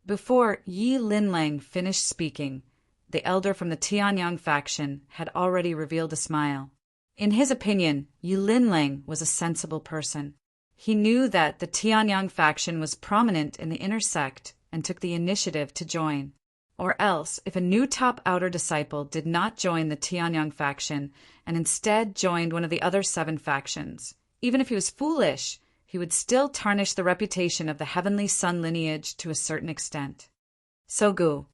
Before Yi Linlang finished speaking, the elder from the Tianyang faction had already revealed a smile. In his opinion, Yi Linlang was a sensible person. He knew that the Tianyang faction was prominent in the inner sect and took the initiative to join. Or else, if a new top outer disciple did not join the Tianyang faction and instead joined one of the other 7 factions, even if he was foolish, he would still tarnish the reputation of the Heavenly Sun lineage to a certain extent. Sogu,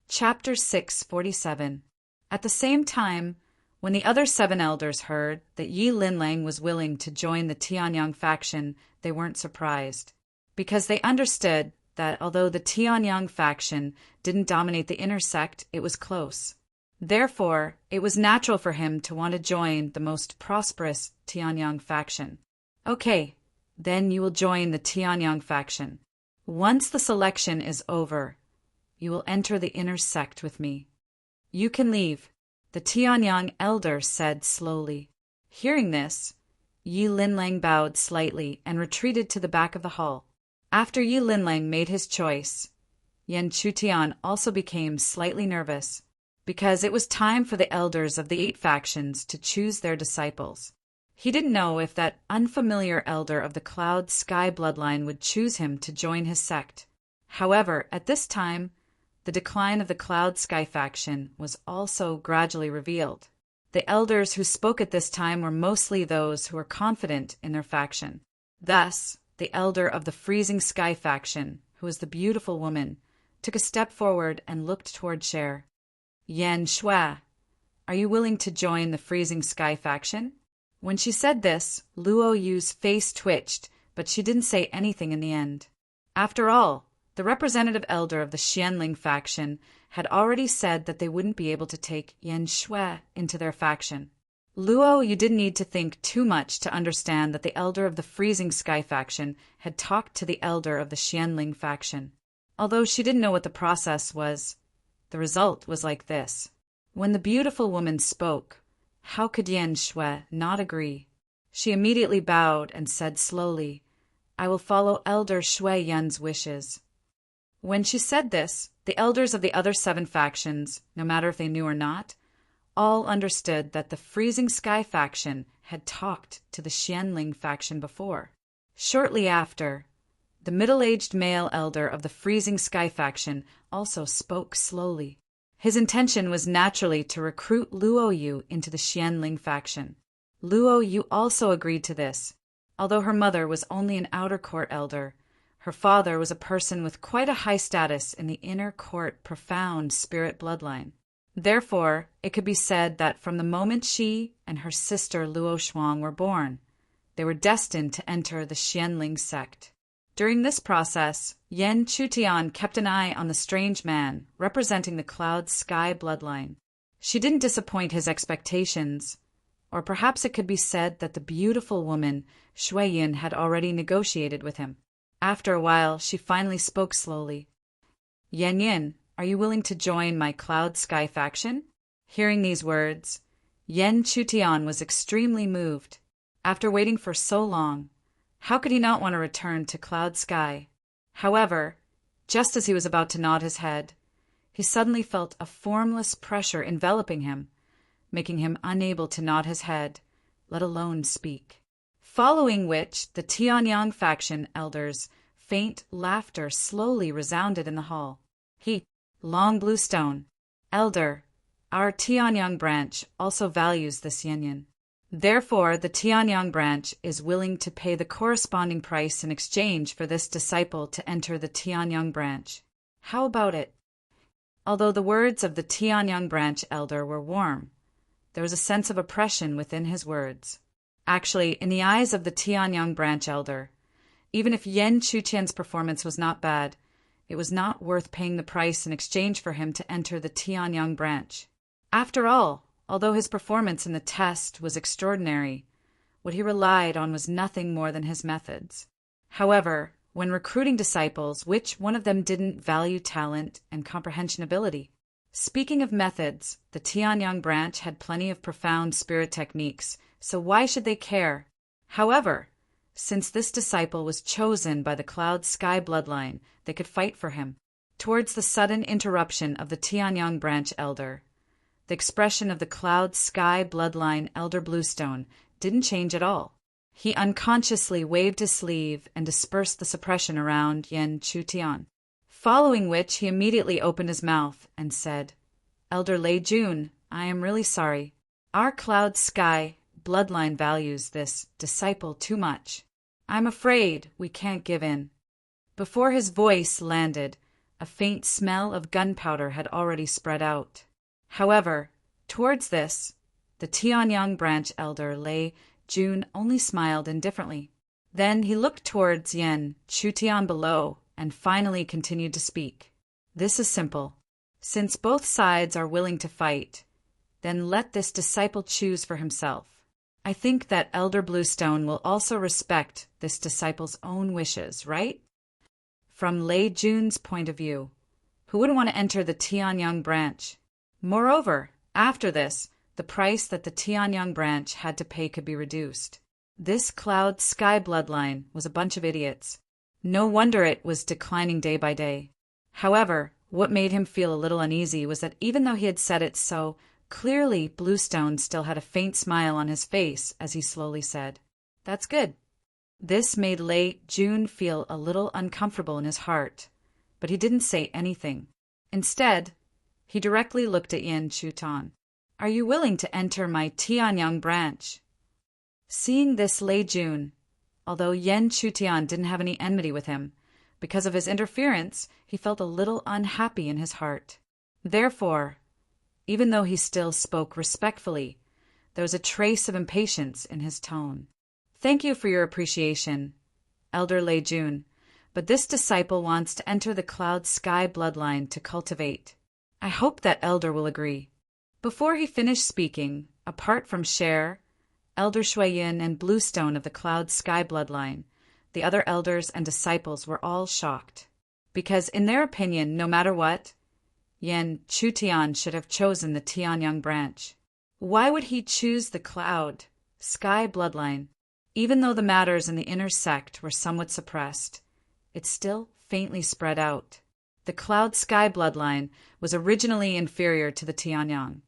Chapter 647. At the same time, when the other 7 elders heard that Yi Linlang was willing to join the Tianyang faction, they weren't surprised, because they understood that although the Tianyang faction didn't dominate the inner sect, it was close. Therefore, it was natural for him to want to join the most prosperous Tianyang faction. Okay, then you will join the Tianyang faction. Once the selection is over, you will enter the inner sect with me. You can leave, the Tianyang elder said slowly. Hearing this, Yi Linlang bowed slightly and retreated to the back of the hall. After Yi Linlang made his choice, Yan Chutian also became slightly nervous, because it was time for the elders of the 8 factions to choose their disciples. He didn't know if that unfamiliar elder of the Cloud Sky bloodline would choose him to join his sect. However, at this time, the decline of the Cloud Sky faction was also gradually revealed. The elders who spoke at this time were mostly those who were confident in their faction. Thus, the elder of the Freezing Sky faction, who was the beautiful woman, took a step forward and looked toward Cher. Yan Shui, are you willing to join the Freezing Sky faction? When she said this, Luo Yu's face twitched, but she didn't say anything in the end. After all, the representative elder of the Xianling faction had already said that they wouldn't be able to take Yan Shui into their faction. Luo Yu didn't need to think too much to understand that the elder of the Freezing Sky faction had talked to the elder of the Xianling faction. Although she didn't know what the process was, the result was like this. When the beautiful woman spoke, how could Yan Shui not agree? She immediately bowed and said slowly, I will follow Elder Shui Yan's wishes. When she said this, the elders of the other 7 factions, no matter if they knew or not, all understood that the Freezing Sky faction had talked to the Xianling faction before. Shortly after, the middle-aged male elder of the Freezing Sky faction also spoke slowly. His intention was naturally to recruit Luo Yu into the Xianling faction. Luo Yu also agreed to this. Although her mother was only an outer court elder, her father was a person with quite a high status in the inner court profound spirit bloodline. Therefore, it could be said that from the moment she and her sister Luo Shuang were born, they were destined to enter the Xianling sect. During this process, Yan Chutian kept an eye on the strange man representing the Cloud Sky bloodline. She didn't disappoint his expectations, or perhaps it could be said that the beautiful woman Shui Yin had already negotiated with him. After a while, she finally spoke slowly. Yan Yin, are you willing to join my Cloud Sky faction? Hearing these words, Yan Chutian was extremely moved. After waiting for so long, how could he not want to return to Cloud Sky? However, just as he was about to nod his head, he suddenly felt a formless pressure enveloping him, making him unable to nod his head, let alone speak. Following which, the Tianyang faction elders' faint laughter slowly resounded in the hall. He, Long Bluestone, elder, our Tianyang branch also values this Yanyan. Therefore, the Tianyang branch is willing to pay the corresponding price in exchange for this disciple to enter the Tianyang branch. How about it? Although the words of the Tianyang branch elder were warm, there was a sense of oppression within his words. Actually, in the eyes of the Tianyang branch elder, even if Yan Chutian's performance was not bad, it was not worth paying the price in exchange for him to enter the Tianyang branch. After all, although his performance in the test was extraordinary, what he relied on was nothing more than his methods. However, when recruiting disciples, which one of them didn't value talent and comprehension ability? Speaking of methods, the Tianyang branch had plenty of profound spirit techniques, so why should they care? However, since this disciple was chosen by the Cloud Sky bloodline, they could fight for him. Towards the sudden interruption of the Tianyang branch elder, the expression of the Cloud Sky bloodline elder Bluestone didn't change at all. He unconsciously waved his sleeve and dispersed the suppression around Yan Chutian, following which he immediately opened his mouth and said, Elder Lei Jun, I am really sorry. Our Cloud Sky bloodline values this disciple too much. I'm afraid we can't give in. Before his voice landed, a faint smell of gunpowder had already spread out. However, towards this, the Tianyang branch elder Lei Jun only smiled indifferently. Then he looked towards Yan Chutian below and finally continued to speak. This is simple. Since both sides are willing to fight, then let this disciple choose for himself. I think that Elder Bluestone will also respect this disciple's own wishes, right? From Lei Jun's point of view, who wouldn't want to enter the Tianyang branch? Moreover, after this, the price that the Tianyang branch had to pay could be reduced. This Cloud Sky bloodline was a bunch of idiots. No wonder it was declining day by day. However, what made him feel a little uneasy was that even though he had said it so clearly, Bluestone still had a faint smile on his face as he slowly said, "That's good." This made Lei Jun feel a little uncomfortable in his heart, but he didn't say anything. Instead, he directly looked at Yan Chutan. "Are you willing to enter my Tianyang branch?" Seeing this, Lei Jun, although Yan Chutian didn't have any enmity with him, because of his interference, he felt a little unhappy in his heart. Therefore, even though he still spoke respectfully, there was a trace of impatience in his tone. "Thank you for your appreciation, Elder Lei Jun, but this disciple wants to enter the Cloud Sky bloodline to cultivate. I hope that Elder will agree." Before he finished speaking, apart from Cher, Elder Shuiyin, and Bluestone of the Cloud Sky bloodline, the other elders and disciples were all shocked, because in their opinion, no matter what, Yan Chutian should have chosen the Tianyang branch. Why would he choose the Cloud Sky bloodline? Even though the matters in the inner sect were somewhat suppressed, it still faintly spread out. The Cloud Sky bloodline was originally inferior to the Tianyang,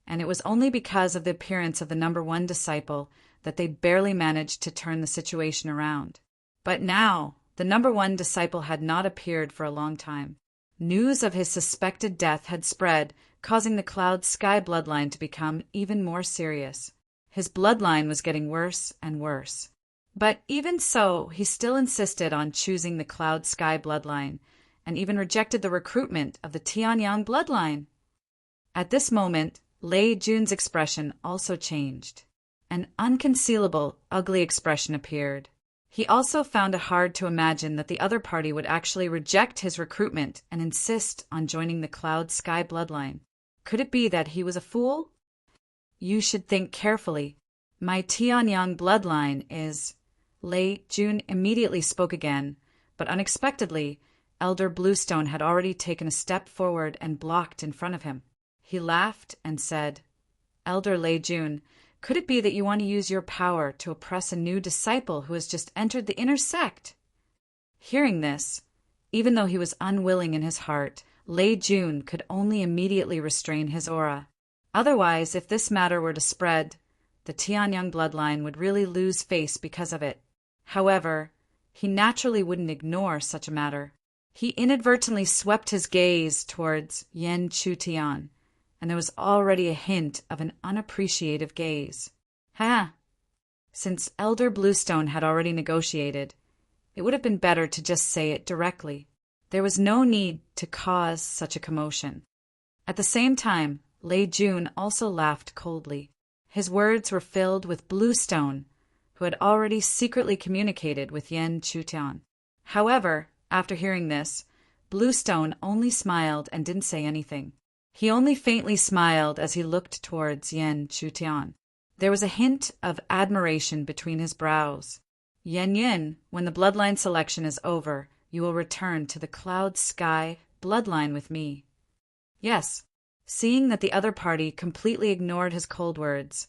and it was only because of the appearance of the number one disciple that they barely managed to turn the situation around. But now, the number one disciple had not appeared for a long time. News of his suspected death had spread, causing the Cloud Sky bloodline to become even more serious. His bloodline was getting worse and worse. But even so, he still insisted on choosing the Cloud Sky bloodline, and even rejected the recruitment of the Tianyang bloodline. At this moment, Lei Jun's expression also changed. An unconcealable, ugly expression appeared. He also found it hard to imagine that the other party would actually reject his recruitment and insist on joining the Cloud Sky bloodline. Could it be that he was a fool? "You should think carefully. My Tianyang bloodline is—" Lei Jun immediately spoke again, but unexpectedly, Elder Bluestone had already taken a step forward and blocked in front of him. He laughed and said, "Elder Lei Jun, could it be that you want to use your power to oppress a new disciple who has just entered the inner sect?" Hearing this, even though he was unwilling in his heart, Lei Jun could only immediately restrain his aura. Otherwise, if this matter were to spread, the Tianyang bloodline would really lose face because of it. However, he naturally wouldn't ignore such a matter. He inadvertently swept his gaze towards Yan Chutian, and there was already a hint of an unappreciative gaze. Since Elder Bluestone had already negotiated, it would have been better to just say it directly. There was no need to cause such a commotion. At the same time, Lei Jun also laughed coldly. His words were filled with Bluestone, who had already secretly communicated with Yan Chutian. However, after hearing this, Bluestone only smiled and didn't say anything. He only faintly smiled as he looked towards Yan Chutian. There was a hint of admiration between his brows. "Yin, when the bloodline selection is over, you will return to the Cloud Sky bloodline with me." "Yes." Seeing that the other party completely ignored his cold words,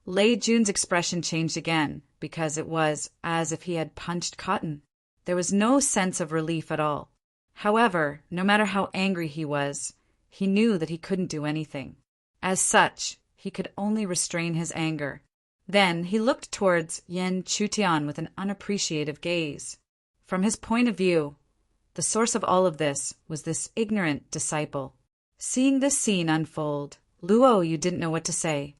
Lei Jun's expression changed again, because it was as if he had punched cotton. There was no sense of relief at all. However, no matter how angry he was, he knew that he couldn't do anything. As such, he could only restrain his anger. Then he looked towards Yan Chutian with an unappreciative gaze. From his point of view, the source of all of this was this ignorant disciple. Seeing this scene unfold, Luo Yu didn't know what to say.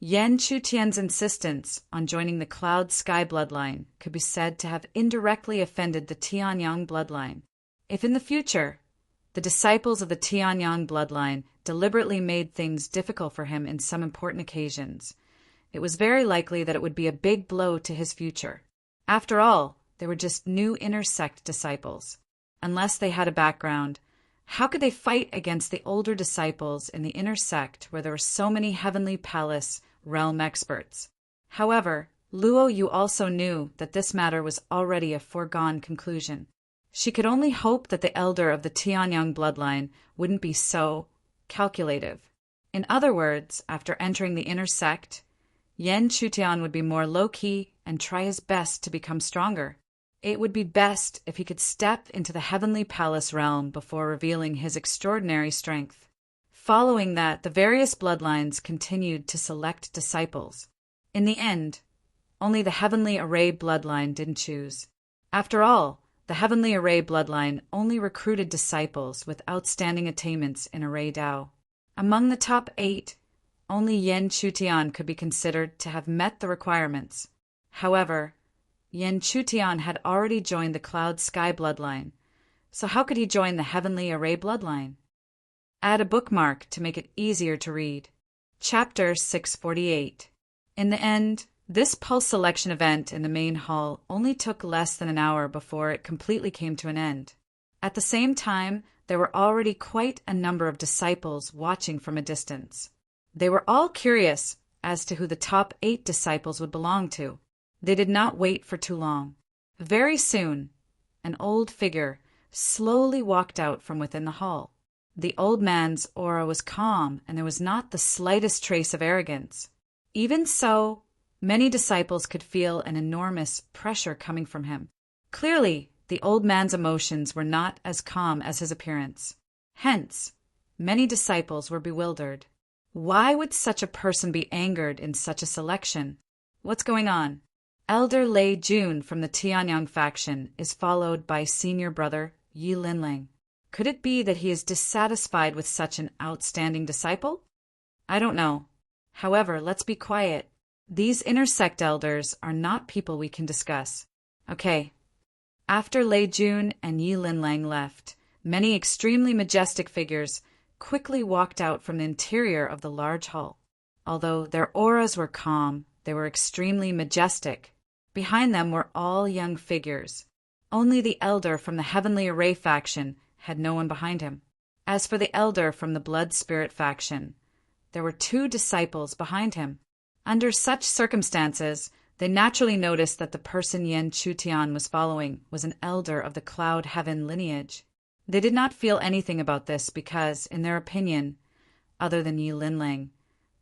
Yan Chutian's insistence on joining the Cloud Sky bloodline could be said to have indirectly offended the Tianyang bloodline. If in the future, the disciples of the Tianyang bloodline deliberately made things difficult for him in some important occasions, it was very likely that it would be a big blow to his future. After all, they were just new inner sect disciples. unless they had a background. How could they fight against the older disciples in the inner sect where there were so many heavenly palace realm experts? However, Luo Yu also knew that this matter was already a foregone conclusion. She could only hope that the elder of the Tianyang bloodline wouldn't be so calculative. In other words, after entering the inner sect, Yan Chutian would be more low-key and try his best to become stronger. It would be best if he could step into the heavenly palace realm before revealing his extraordinary strength. Following that, the various bloodlines continued to select disciples. In the end, only the Heavenly Array bloodline didn't choose. After all, the Heavenly Array bloodline only recruited disciples with outstanding attainments in Array Dao. Among the top 8, only Yan Chutian could be considered to have met the requirements. However, Yan Chutian had already joined the Cloud Sky bloodline, so how could he join the Heavenly Array bloodline? Add a bookmark to make it easier to read. Chapter 648. In the end, this pulse selection event in the main hall only took less than an hour before it completely came to an end. At the same time, there were already quite a number of disciples watching from a distance. They were all curious as to who the top 8 disciples would belong to. They did not wait for too long. Very soon, an old figure slowly walked out from within the hall. The old man's aura was calm, and there was not the slightest trace of arrogance. Even so, many disciples could feel an enormous pressure coming from him. Clearly, the old man's emotions were not as calm as his appearance. Hence, many disciples were bewildered. Why would such a person be angered in such a selection? What's going on? Elder Lei Jun from the Tianyang faction is followed by senior brother Yi Linling. Could it be that he is dissatisfied with such an outstanding disciple? I don't know. However, let's be quiet. These inner sect elders are not people we can discuss. Okay. After Lei Jun and Yi Linling left, many extremely majestic figures quickly walked out from the interior of the large hall. Although their auras were calm, they were extremely majestic. Behind them were all young figures. Only the elder from the Heavenly Array faction had no one behind him. As for the elder from the Blood Spirit faction, there were 2 disciples behind him. Under such circumstances, they naturally noticed that the person Yan Chutian was following was an elder of the Cloud Heaven lineage. They did not feel anything about this because, in their opinion, other than Yi Linling,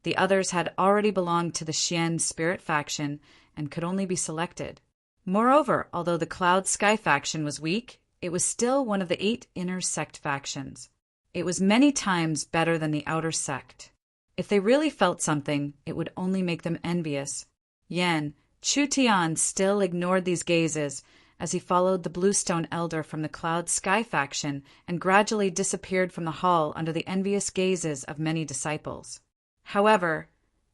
the others had already belonged to the Xian Spirit faction and could only be selected. Moreover, although the Cloud Sky faction was weak, it was still one of the 8 inner sect factions. It was many times better than the outer sect. If they really felt something, it would only make them envious. Yan Chutian still ignored these gazes as he followed the Bluestone Elder from the Cloud Sky faction and gradually disappeared from the hall under the envious gazes of many disciples. However,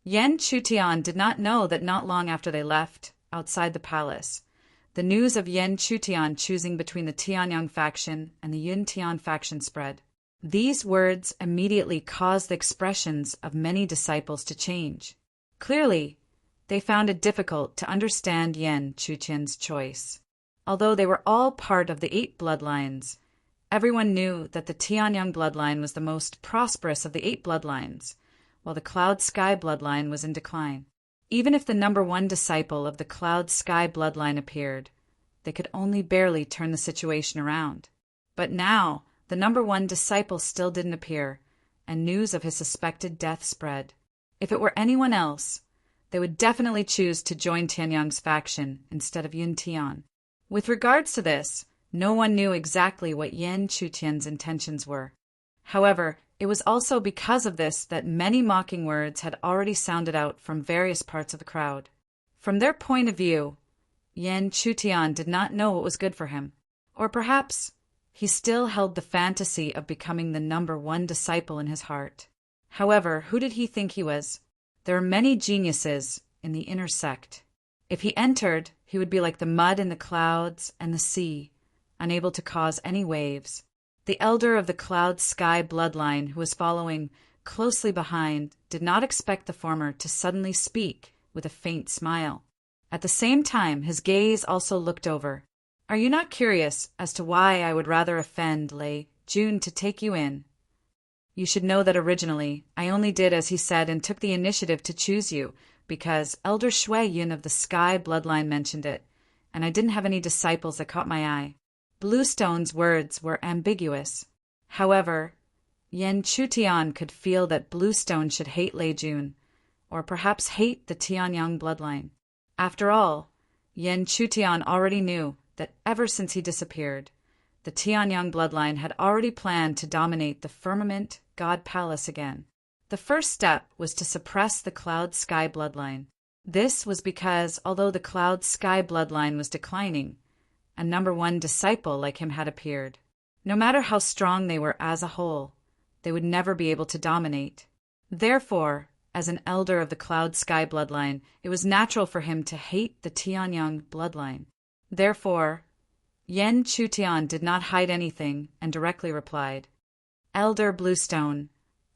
Yan Chutian did not know that not long after they left, outside the palace, the news of Yan Chutian choosing between the Tianyang faction and the Yuntian faction spread. These words immediately caused the expressions of many disciples to change. Clearly, they found it difficult to understand Yan Chutian's choice. Although they were all part of the 8 bloodlines, everyone knew that the Tianyang bloodline was the most prosperous of the 8 bloodlines, while the Cloud Sky bloodline was in decline. Even if the number 1 disciple of the Cloud Sky bloodline appeared, they could only barely turn the situation around. But now, the number 1 disciple still didn't appear, and news of his suspected death spread. If it were anyone else, they would definitely choose to join Tianyang's faction instead of Yuntian. With regards to this, no one knew exactly what Yan Chutian's intentions were. However, it was also because of this that many mocking words had already sounded out from various parts of the crowd. From their point of view, Yan Chutian did not know what was good for him. Or perhaps he still held the fantasy of becoming the number 1 disciple in his heart. However, who did he think he was? There are many geniuses in the inner sect. If he entered, he would be like the mud in the clouds and the sea, unable to cause any waves. The elder of the Cloud Sky bloodline, who was following closely behind, did not expect the former to suddenly speak with a faint smile. At the same time, his gaze also looked over. Are you not curious as to why I would rather offend Lei Jun to take you in? You should know that originally I only did as he said and took the initiative to choose you because Elder Shui Yun of the Sky bloodline mentioned it, and I didn't have any disciples that caught my eye. Bluestone's words were ambiguous. However, Yen Chutian could feel that Bluestone should hate Lei Jun, or perhaps hate the Tianyang bloodline. After all, Yen Chutian already knew that ever since he disappeared, the Tianyang bloodline had already planned to dominate the Firmament God Palace again. The first step was to suppress the Cloud Sky bloodline. This was because, although the Cloud Sky bloodline was declining, a number one disciple like him had appeared. No matter how strong they were as a whole, they would never be able to dominate. Therefore, as an elder of the Cloud Sky bloodline, it was natural for him to hate the Tianyang bloodline. Therefore, Yen Chutian did not hide anything and directly replied, Elder Bluestone,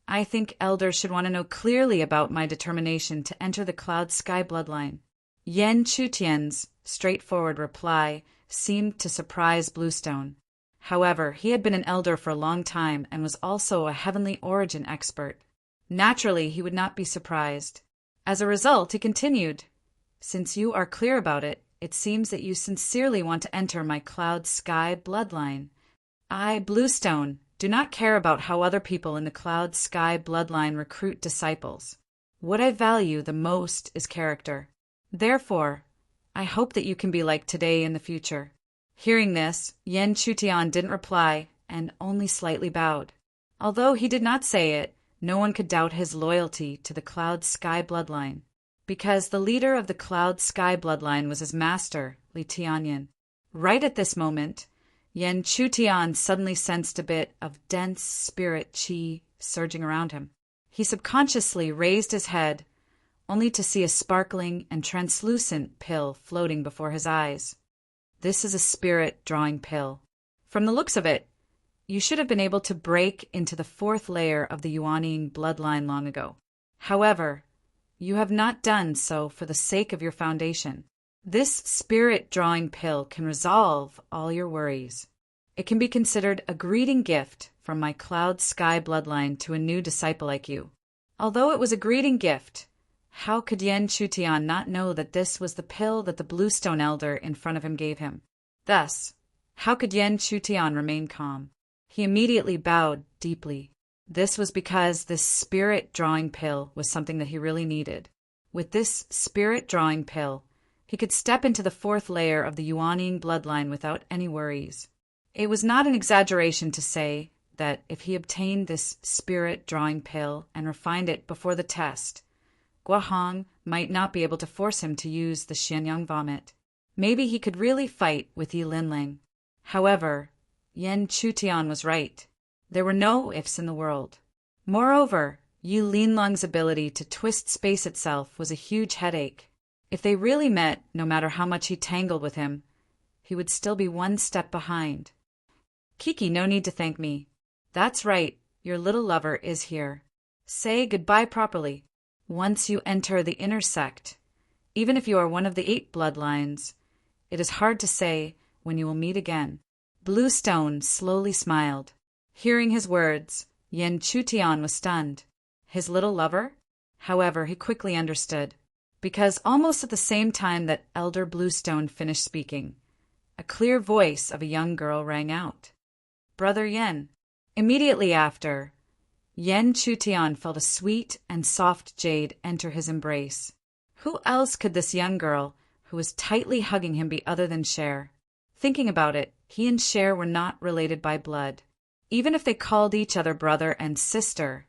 I think elders should want to know clearly about my determination to enter the Cloud Sky bloodline. Yen Chutian's straightforward reply seemed to surprise Bluestone. However, he had been an elder for a long time and was also a heavenly origin expert. Naturally, he would not be surprised. As a result, he continued, Since you are clear about it, it seems that you sincerely want to enter my Cloud Sky bloodline. I, Bluestone, do not care about how other people in the Cloud Sky bloodline recruit disciples. What I value the most is character. Therefore, I hope that you can be like today in the future. Hearing this, Yen Chutian didn't reply and only slightly bowed. Although he did not say it, no one could doubt his loyalty to the Cloud Sky bloodline, because the leader of the Cloud Sky bloodline was his master, Li Tianyan. Right at this moment, Yen Chutian suddenly sensed a bit of dense spirit qi surging around him. He subconsciously raised his head, only to see a sparkling and translucent pill floating before his eyes. This is a spirit-drawing pill. From the looks of it, you should have been able to break into the fourth layer of the Yuanying bloodline long ago. However, you have not done so for the sake of your foundation. This spirit-drawing pill can resolve all your worries. It can be considered a greeting gift from my Cloud Sky bloodline to a new disciple like you. Although it was a greeting gift, how could Yen Chutian not know that this was the pill that the Bluestone Elder in front of him gave him? Thus, how could Yen Chutian remain calm? He immediately bowed deeply. This was because this spirit-drawing pill was something that he really needed. With this spirit-drawing pill, he could step into the fourth layer of the Yuanying bloodline without any worries. It was not an exaggeration to say that if he obtained this spirit-drawing pill and refined it before the test, Guahong might not be able to force him to use the Xianyang vomit. Maybe he could really fight with Yi Linling. However, Yen Chutian was right. There were no ifs in the world. Moreover, Yi Linlong's ability to twist space itself was a huge headache. If they really met, no matter how much he tangled with him, he would still be one step behind. Kiki, no need to thank me. That's right, your little lover is here. Say goodbye properly. Once you enter the inner sect, even if you are one of the 8 bloodlines, it is hard to say when you will meet again. Bluestone slowly smiled. Hearing his words, Yen Chutian was stunned. His little lover? However, he quickly understood, because almost at the same time that Elder Bluestone finished speaking, a clear voice of a young girl rang out. Brother Yen. Immediately after, Yen Chutian felt a sweet and soft jade enter his embrace. Who else could this young girl, who was tightly hugging him, be other than Cher? Thinking about it, he and Cher were not related by blood. Even if they called each other brother and sister,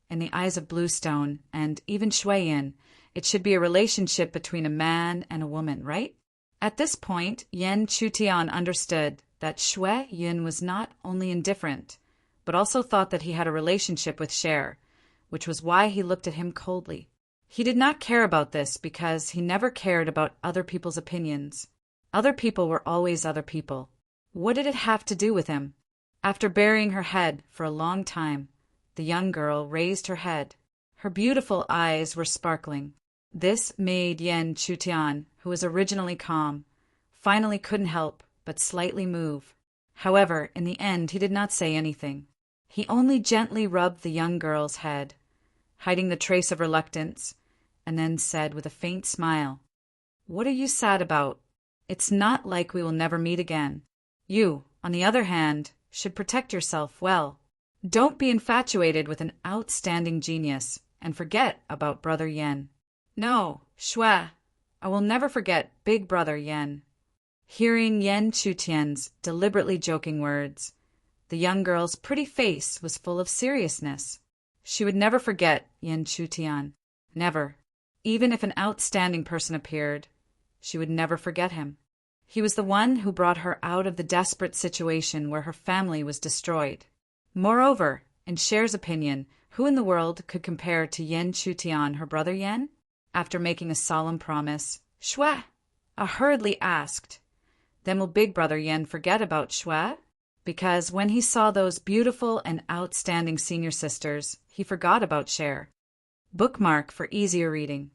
in the eyes of Bluestone, and even Shuiyin, it should be a relationship between a man and a woman, right? At this point, Yen Chutian understood that Shuiyin was not only indifferent, but also thought that he had a relationship with Cher, which was why he looked at him coldly. He did not care about this because he never cared about other people's opinions. Other people were always other people. What did it have to do with him? After burying her head for a long time, the young girl raised her head. Her beautiful eyes were sparkling. This made Yen Chutian, who was originally calm, finally couldn't help but slightly move. However, in the end, he did not say anything. He only gently rubbed the young girl's head, hiding the trace of reluctance, and then said with a faint smile, "What are you sad about? It's not like we will never meet again. You, on the other hand, should protect yourself well. Don't be infatuated with an outstanding genius, and forget about Brother Yen." "No, Shui, I will never forget Big Brother Yen." Hearing Yen Chutian's deliberately joking words, the young girl's pretty face was full of seriousness. She would never forget Yen Chutian. Never. Even if an outstanding person appeared, she would never forget him. He was the one who brought her out of the desperate situation where her family was destroyed. Moreover, in Cher's opinion, who in the world could compare to Yen Chutian, her brother Yen? After making a solemn promise, "Shui?" hurriedly asked, "Then will Big Brother Yen forget about Shui?" Because when he saw those beautiful and outstanding senior sisters, he forgot about Cher. Bookmark for easier reading.